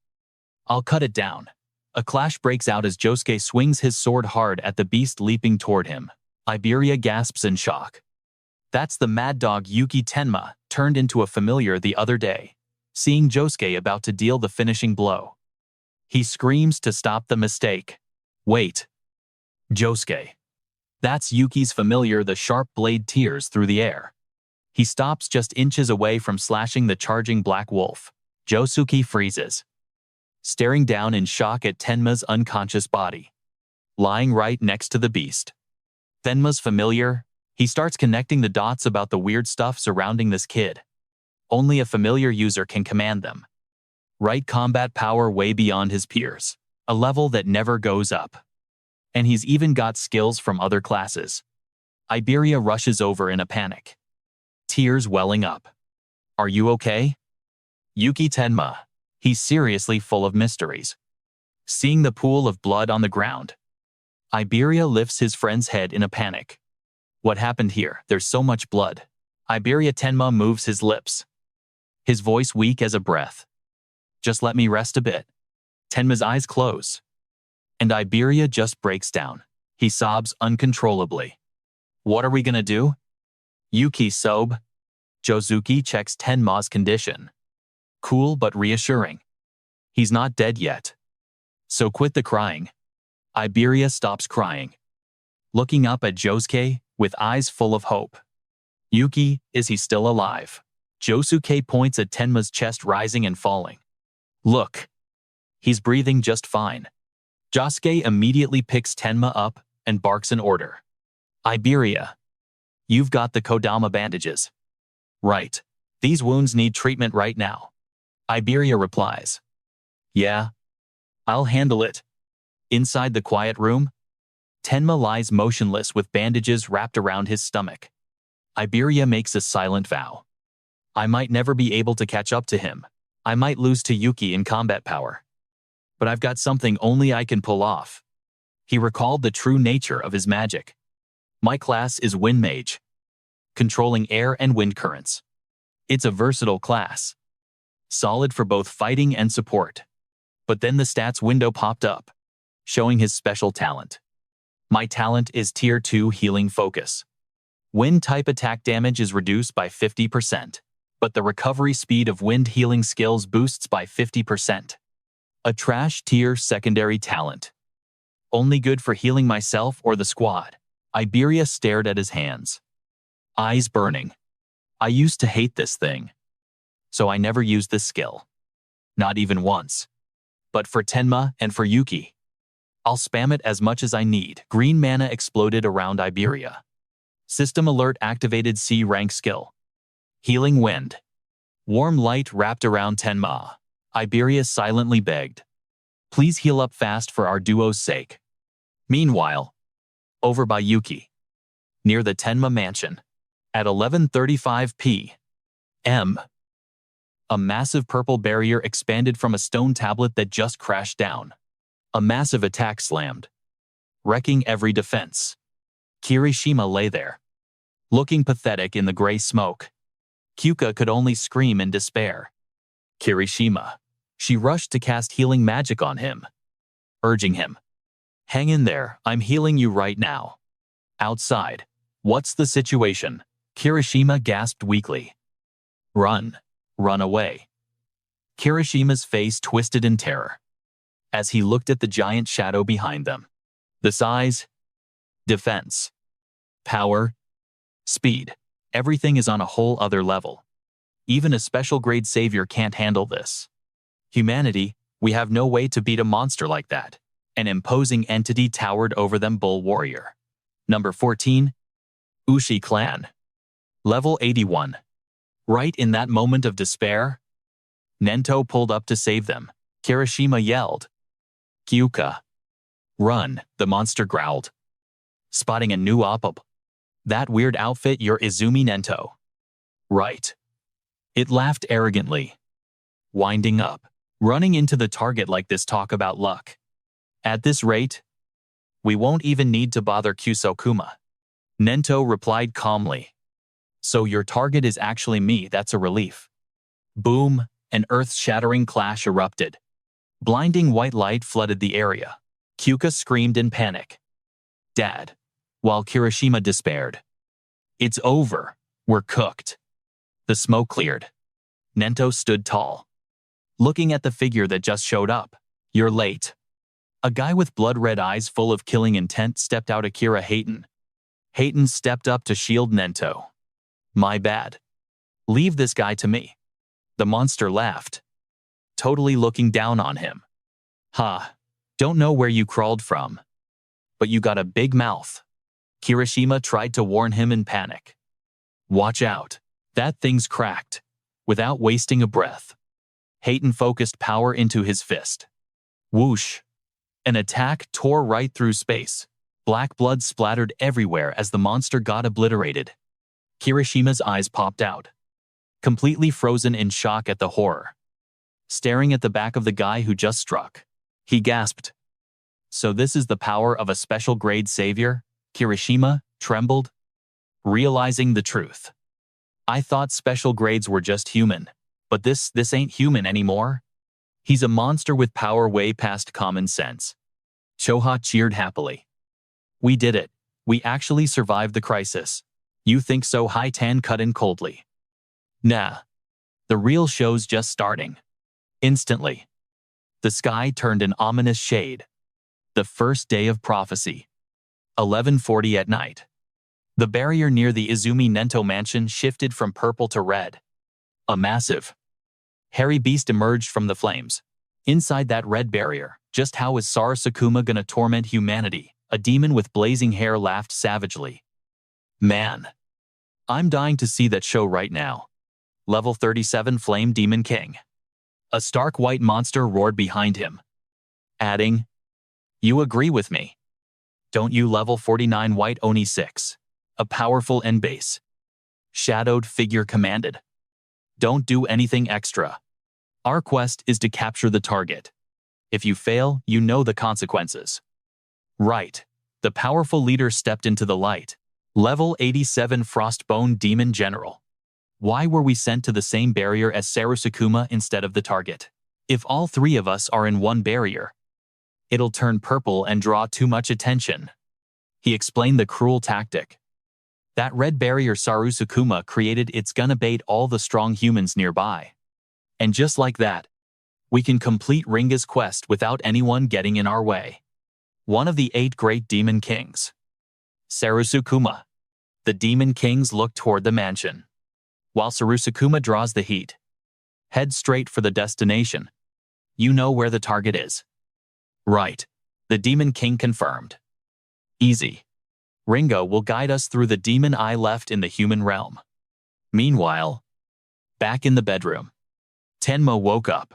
I'll cut it down. A clash breaks out as Josuke swings his sword hard at the beast leaping toward him. Iberia gasps in shock. That's the mad dog Yuki Tenma turned into a familiar the other day, seeing Josuke about to deal the finishing blow. He screams to stop the mistake. Wait. Josuke. That's Yuki's familiar. The sharp blade tears through the air. He stops just inches away from slashing the charging black wolf. Josuke freezes, staring down in shock at Tenma's unconscious body, lying right next to the beast. Tenma's familiar. He starts connecting the dots about the weird stuff surrounding this kid. Only a familiar user can command them. Right combat power way beyond his peers, a level that never goes up. And he's even got skills from other classes. Iberia rushes over in a panic, tears welling up. Are you okay? Yuki Tenma. He's seriously full of mysteries. Seeing the pool of blood on the ground, Iberia lifts his friend's head in a panic. What happened here? There's so much blood. Iberia Tenma moves his lips, his voice weak as a breath. Just let me rest a bit. Tenma's eyes close, and Iberia just breaks down. He sobs uncontrollably. What are we gonna do? Yuki sob. Josuke checks Tenma's condition. Cool but reassuring. He's not dead yet. So quit the crying. Iberia stops crying, looking up at Josuke with eyes full of hope. Yuki, is he still alive? Josuke points at Tenma's chest rising and falling. Look. He's breathing just fine. Josuke immediately picks Tenma up and barks an order. Iberia, you've got the Kodama bandages. Right. These wounds need treatment right now. Iberia replies. Yeah. I'll handle it. Inside the quiet room, Tenma lies motionless with bandages wrapped around his stomach. Iberia makes a silent vow. I might never be able to catch up to him. I might lose to Yuki in combat power. But I've got something only I can pull off. He recalled the true nature of his magic. My class is Wind Mage, controlling air and wind currents. It's a versatile class, solid for both fighting and support. But then the stats window popped up, showing his special talent. My talent is Tier 2 Healing Focus. Wind-type attack damage is reduced by 50%, but the recovery speed of wind healing skills boosts by 50%. A trash-tier secondary talent. Only good for healing myself or the squad. Iberia stared at his hands, eyes burning. I used to hate this thing, so I never used this skill. Not even once. But for Tenma and for Yuki, I'll spam it as much as I need. Green mana exploded around Iberia. System alert activated C rank skill. Healing wind. Warm light wrapped around Tenma. Iberia silently begged. Please heal up fast for our duo's sake. Meanwhile, over by Yuki, near the Tenma mansion, at 11:35 p.m., a massive purple barrier expanded from a stone tablet that just crashed down. A massive attack slammed, wrecking every defense. Kirishima lay there, looking pathetic in the gray smoke. Kyuka could only scream in despair. Kirishima. She rushed to cast healing magic on him, urging him. Hang in there, I'm healing you right now. Outside. What's the situation? Kirishima gasped weakly. Run. Run away. Kirishima's face twisted in terror as he looked at the giant shadow behind them. The size, defense, power, speed, everything is on a whole other level. Even a special grade savior can't handle this. Humanity, we have no way to beat a monster like that. An imposing entity towered over them. Bull Warrior. Number 14. Ushi Clan. Level 81. Right in that moment of despair, Nento pulled up to save them. Kirishima yelled. Kyuka. Run, the monster growled, spotting a new op-up. That weird outfit, your Izumi Nento. Right. It laughed arrogantly. Winding up. Running into the target like this, talk about luck. At this rate, we won't even need to bother Kusokuma. Nento replied calmly. So your target is actually me, that's a relief. Boom, an earth-shattering clash erupted. Blinding white light flooded the area. Kyuka screamed in panic. Dad. While Kirishima despaired. It's over. We're cooked. The smoke cleared. Nento stood tall, looking at the figure that just showed up. You're late. A guy with blood-red eyes full of killing intent stepped out. Akira Hayton. Hayton stepped up to shield Nento. My bad. Leave this guy to me. The monster laughed, totally looking down on him. Ha, don't know where you crawled from, but you got a big mouth. Kirishima tried to warn him in panic. Watch out, that thing's cracked. Without wasting a breath, Hakan focused power into his fist. Whoosh! An attack tore right through space. Black blood splattered everywhere as the monster got obliterated. Kirishima's eyes popped out, completely frozen in shock at the horror. Staring at the back of the guy who just struck, he gasped. So this is the power of a special grade savior? Kirishima trembled, realizing the truth. I thought special grades were just human, but this ain't human anymore. He's a monster with power way past common sense. Choha cheered happily. We did it. We actually survived the crisis. You think so? Hi-Tan cut in coldly. Nah. The real show's just starting. Instantly, the sky turned an ominous shade. The first day of prophecy. 11:40 at night. The barrier near the Izumi Nento mansion shifted from purple to red. A massive, hairy beast emerged from the flames. Inside that red barrier, just how is Sarasukuma gonna torment humanity? A demon with blazing hair laughed savagely. Man, I'm dying to see that show right now. Level 37 Flame Demon King. A stark white monster roared behind him, adding, You agree with me, don't you? Level 49 White Oni 6. A powerful and base shadowed figure commanded. Don't do anything extra. Our quest is to capture the target. If you fail, you know the consequences. Right. The powerful leader stepped into the light. Level 87 Frostbone Demon General. Why were we sent to the same barrier as Sarasukuma instead of the target? If all three of us are in one barrier, it'll turn purple and draw too much attention. He explained the cruel tactic. That red barrier Sarasukuma created, it's gonna bait all the strong humans nearby. And just like that, we can complete Ringa's quest without anyone getting in our way. One of the 8 great demon kings. Sarasukuma. The demon kings look toward the mansion, while Sarasukuma draws the heat. Head straight for the destination. You know where the target is. Right. The demon king confirmed. Easy. Ringo will guide us through the demon eye left in the human realm. Meanwhile, back in the bedroom, Tenma woke up,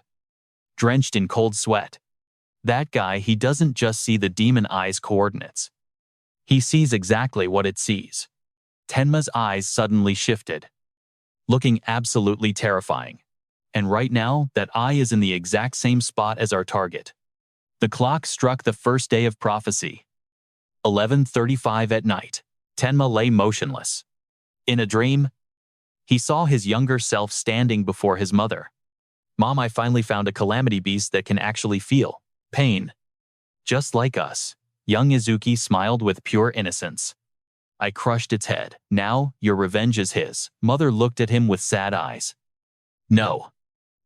drenched in cold sweat. That guy, he doesn't just see the demon eye's coordinates. He sees exactly what it sees. Tenma's eyes suddenly shifted, looking absolutely terrifying. And right now, that eye is in the exact same spot as our target. The clock struck the first day of prophecy. 11:35 at night. Tenma lay motionless. In a dream, he saw his younger self standing before his mother. Mom, I finally found a calamity beast that can actually feel pain. Just like us. Young Izuki smiled with pure innocence. I crushed its head. Now, your revenge is his. Mother looked at him with sad eyes. No.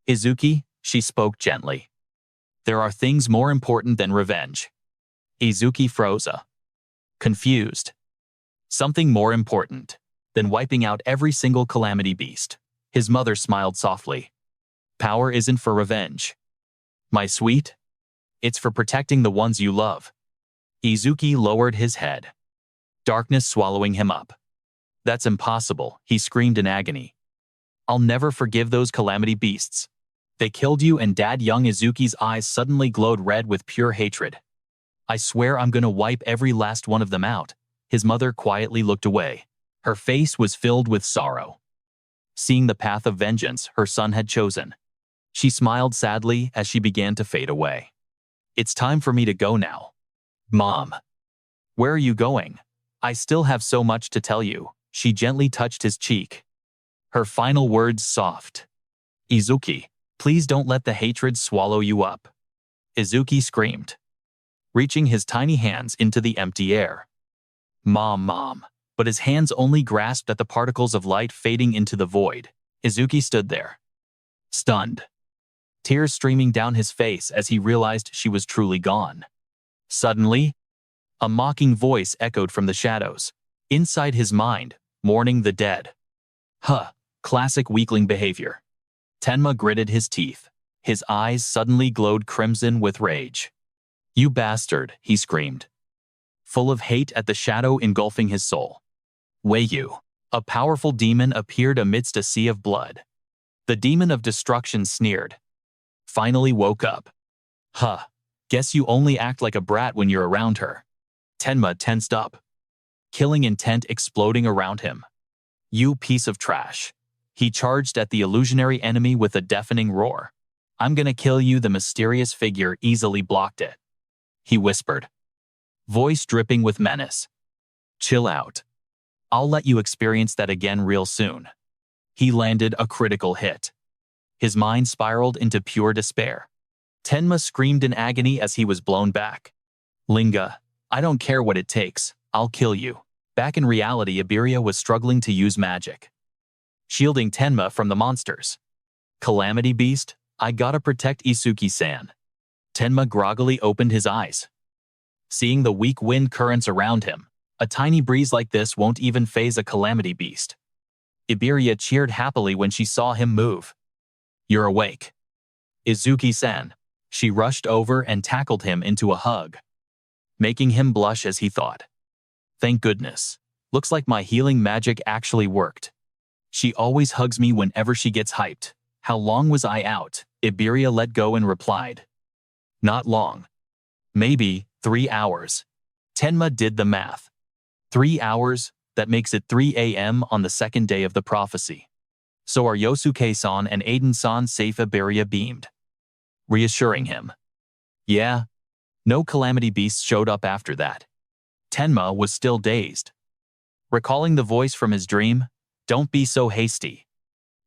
Izuki, she spoke gently. There are things more important than revenge. Izuki froze, confused. Something more important than wiping out every single calamity beast. His mother smiled softly. Power isn't for revenge, my sweet. It's for protecting the ones you love. Izuki lowered his head, darkness swallowing him up. That's impossible, he screamed in agony. I'll never forgive those calamity beasts. They killed you and Dad. Young Izuki's eyes suddenly glowed red with pure hatred. I swear I'm gonna wipe every last one of them out. His mother quietly looked away. Her face was filled with sorrow, seeing the path of vengeance her son had chosen. She smiled sadly as she began to fade away. It's time for me to go now. Mom. Where are you going? I still have so much to tell you. She gently touched his cheek. Her final words soft. Izuki, please don't let the hatred swallow you up. Izuki screamed, reaching his tiny hands into the empty air. Mom. But his hands only grasped at the particles of light fading into the void. Izuki stood there, stunned, tears streaming down his face as he realized she was truly gone. Suddenly, a mocking voice echoed from the shadows. Inside his mind, mourning the dead. Classic weakling behavior. Tenma gritted his teeth. His eyes suddenly glowed crimson with rage. "You bastard," he screamed, full of hate at the shadow engulfing his soul. Weiyu. A powerful demon appeared amidst a sea of blood. The demon of destruction sneered. Finally woke up. "Huh. Guess you only act like a brat when you're around her." Tenma tensed up, killing intent exploding around him. "You piece of trash." He charged at the illusionary enemy with a deafening roar. "I'm gonna kill you." The mysterious figure easily blocked it. He whispered, voice dripping with menace. "Chill out. I'll let you experience that again real soon." He landed a critical hit. His mind spiraled into pure despair. Tenma screamed in agony as he was blown back. "Linga, I don't care what it takes. I'll kill you." Back in reality, Iberia was struggling to use magic, shielding Tenma from the monsters. "Calamity Beast, I gotta protect Isuki-san." Tenma groggily opened his eyes, seeing the weak wind currents around him. A tiny breeze like this won't even faze a Calamity Beast. Iberia cheered happily when she saw him move. "You're awake, Izuki-san." She rushed over and tackled him into a hug, making him blush as he thought, "Thank goodness. Looks like my healing magic actually worked." "She always hugs me whenever she gets hyped." "How long was I out?" Iberia let go and replied, "Not long. Maybe 3 hours." Tenma did the math. 3 hours, that makes it 3 a.m. on the second day of the prophecy. "So are Yosuke-san and Aiden-san safe?" Iberia beamed, reassuring him. "Yeah." No Calamity Beasts showed up after that. Tenma was still dazed, recalling the voice from his dream. "Don't be so hasty.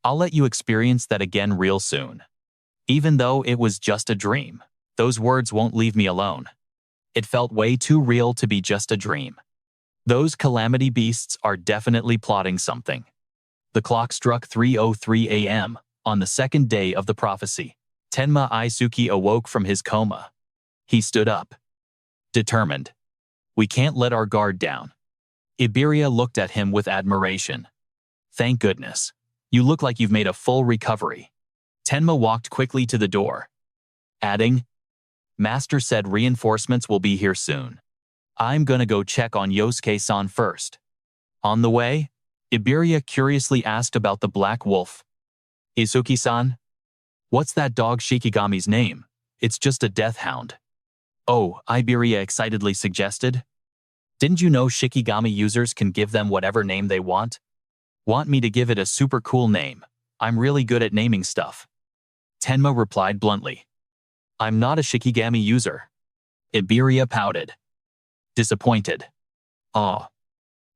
I'll let you experience that again real soon." Even though it was just a dream, those words won't leave me alone. It felt way too real to be just a dream. Those Calamity Beasts are definitely plotting something. The clock struck 3:03 a.m. on the second day of the prophecy. Tenma Isuki awoke from his coma. He stood up, determined. "We can't let our guard down." Iberia looked at him with admiration. "Thank goodness. You look like you've made a full recovery." Tenma walked quickly to the door, adding, "Master said reinforcements will be here soon. I'm gonna go check on Yosuke-san first." On the way, Iberia curiously asked about the Black Wolf. "Isuki-san? What's that dog Shikigami's name?" "It's just a death hound." "Oh," Iberia excitedly suggested. "Didn't you know Shikigami users can give them whatever name they want?" "Want me to give it a super cool name? I'm really good at naming stuff." Tenma replied bluntly. "I'm not a Shikigami user." Iberia pouted, disappointed. "Aw,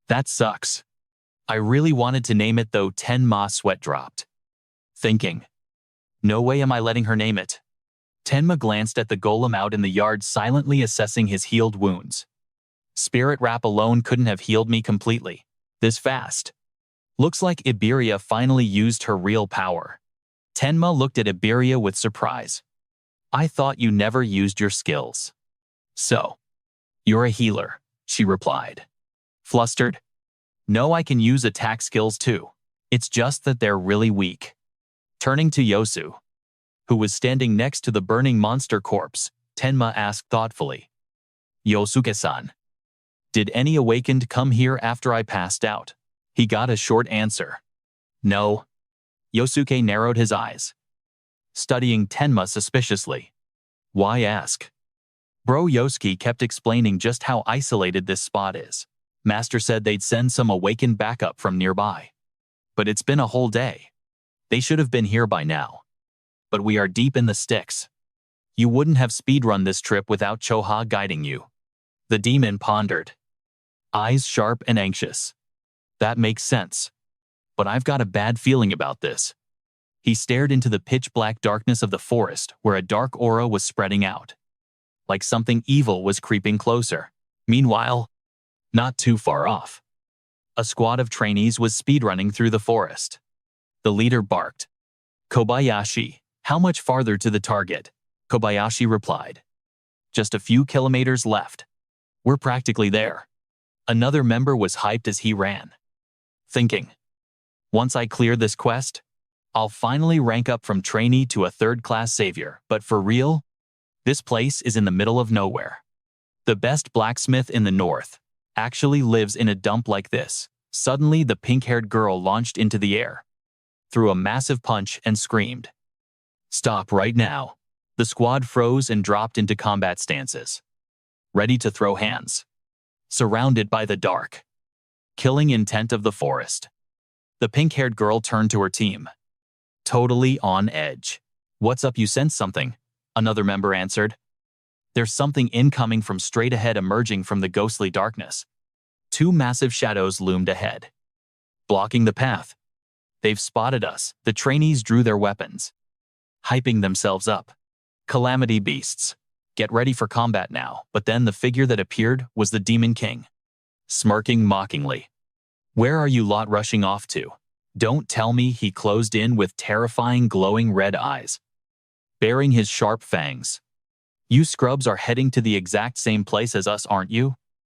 that sucks. I really wanted to name it though." Tenma's sweat dropped, thinking, "No way am I letting her name it." Tenma glanced at the golem out in the yard, silently assessing his healed wounds. "Spirit wrap alone couldn't have healed me completely this fast." Looks like Iberia finally used her real power. Tenma looked at Iberia with surprise. "I thought you never used your skills." "So, you're a healer," she replied, flustered. "No, I can use attack skills too. It's just that they're really weak." Turning to Yosu, who was standing next to the burning monster corpse, Tenma asked thoughtfully, "Yosuke-san, did any Awakened come here after I passed out?" He got a short answer. "No." Yosuke narrowed his eyes, studying Tenma suspiciously. "Why ask?" Bro Yosuke kept explaining just how isolated this spot is. Master said they'd send some Awakened backup from nearby. But it's been a whole day. They should have been here by now. But we are deep in the sticks. You wouldn't have speedrun this trip without Choha guiding you. The demon pondered, eyes sharp and anxious. "That makes sense. But I've got a bad feeling about this." He stared into the pitch-black darkness of the forest where a dark aura was spreading out, like something evil was creeping closer. Meanwhile, not too far off, a squad of trainees was speedrunning through the forest. The leader barked, "Kobayashi, how much farther to the target?" Kobayashi replied, "Just a few kilometers left. We're practically there." Another member was hyped as he ran, thinking, Once I clear this quest, I'll finally rank up from trainee to a third-class savior. But for real, this place is in the middle of nowhere. The best blacksmith in the north actually lives in a dump like this. Suddenly, the pink-haired girl launched into the air, threw a massive punch, and screamed, "Stop right now!" The squad froze and dropped into combat stances, ready to throw hands. Surrounded by the dark, killing intent of the forest, the pink-haired girl turned to her team, totally on edge. "What's up? You sense something?" Another member answered. "There's something incoming from straight ahead, emerging from the ghostly darkness." Two massive shadows loomed ahead, blocking the path. "They've spotted us." The trainees drew their weapons, hyping themselves up. "Calamity beasts. Get ready for combat now." But then the figure that appeared was the Demon King, smirking mockingly. "Where are you lot rushing off to?" "Don't tell me." He closed in with terrifying glowing red eyes, baring his sharp fangs. "You scrubs are heading to the exact same place as us, aren't you?"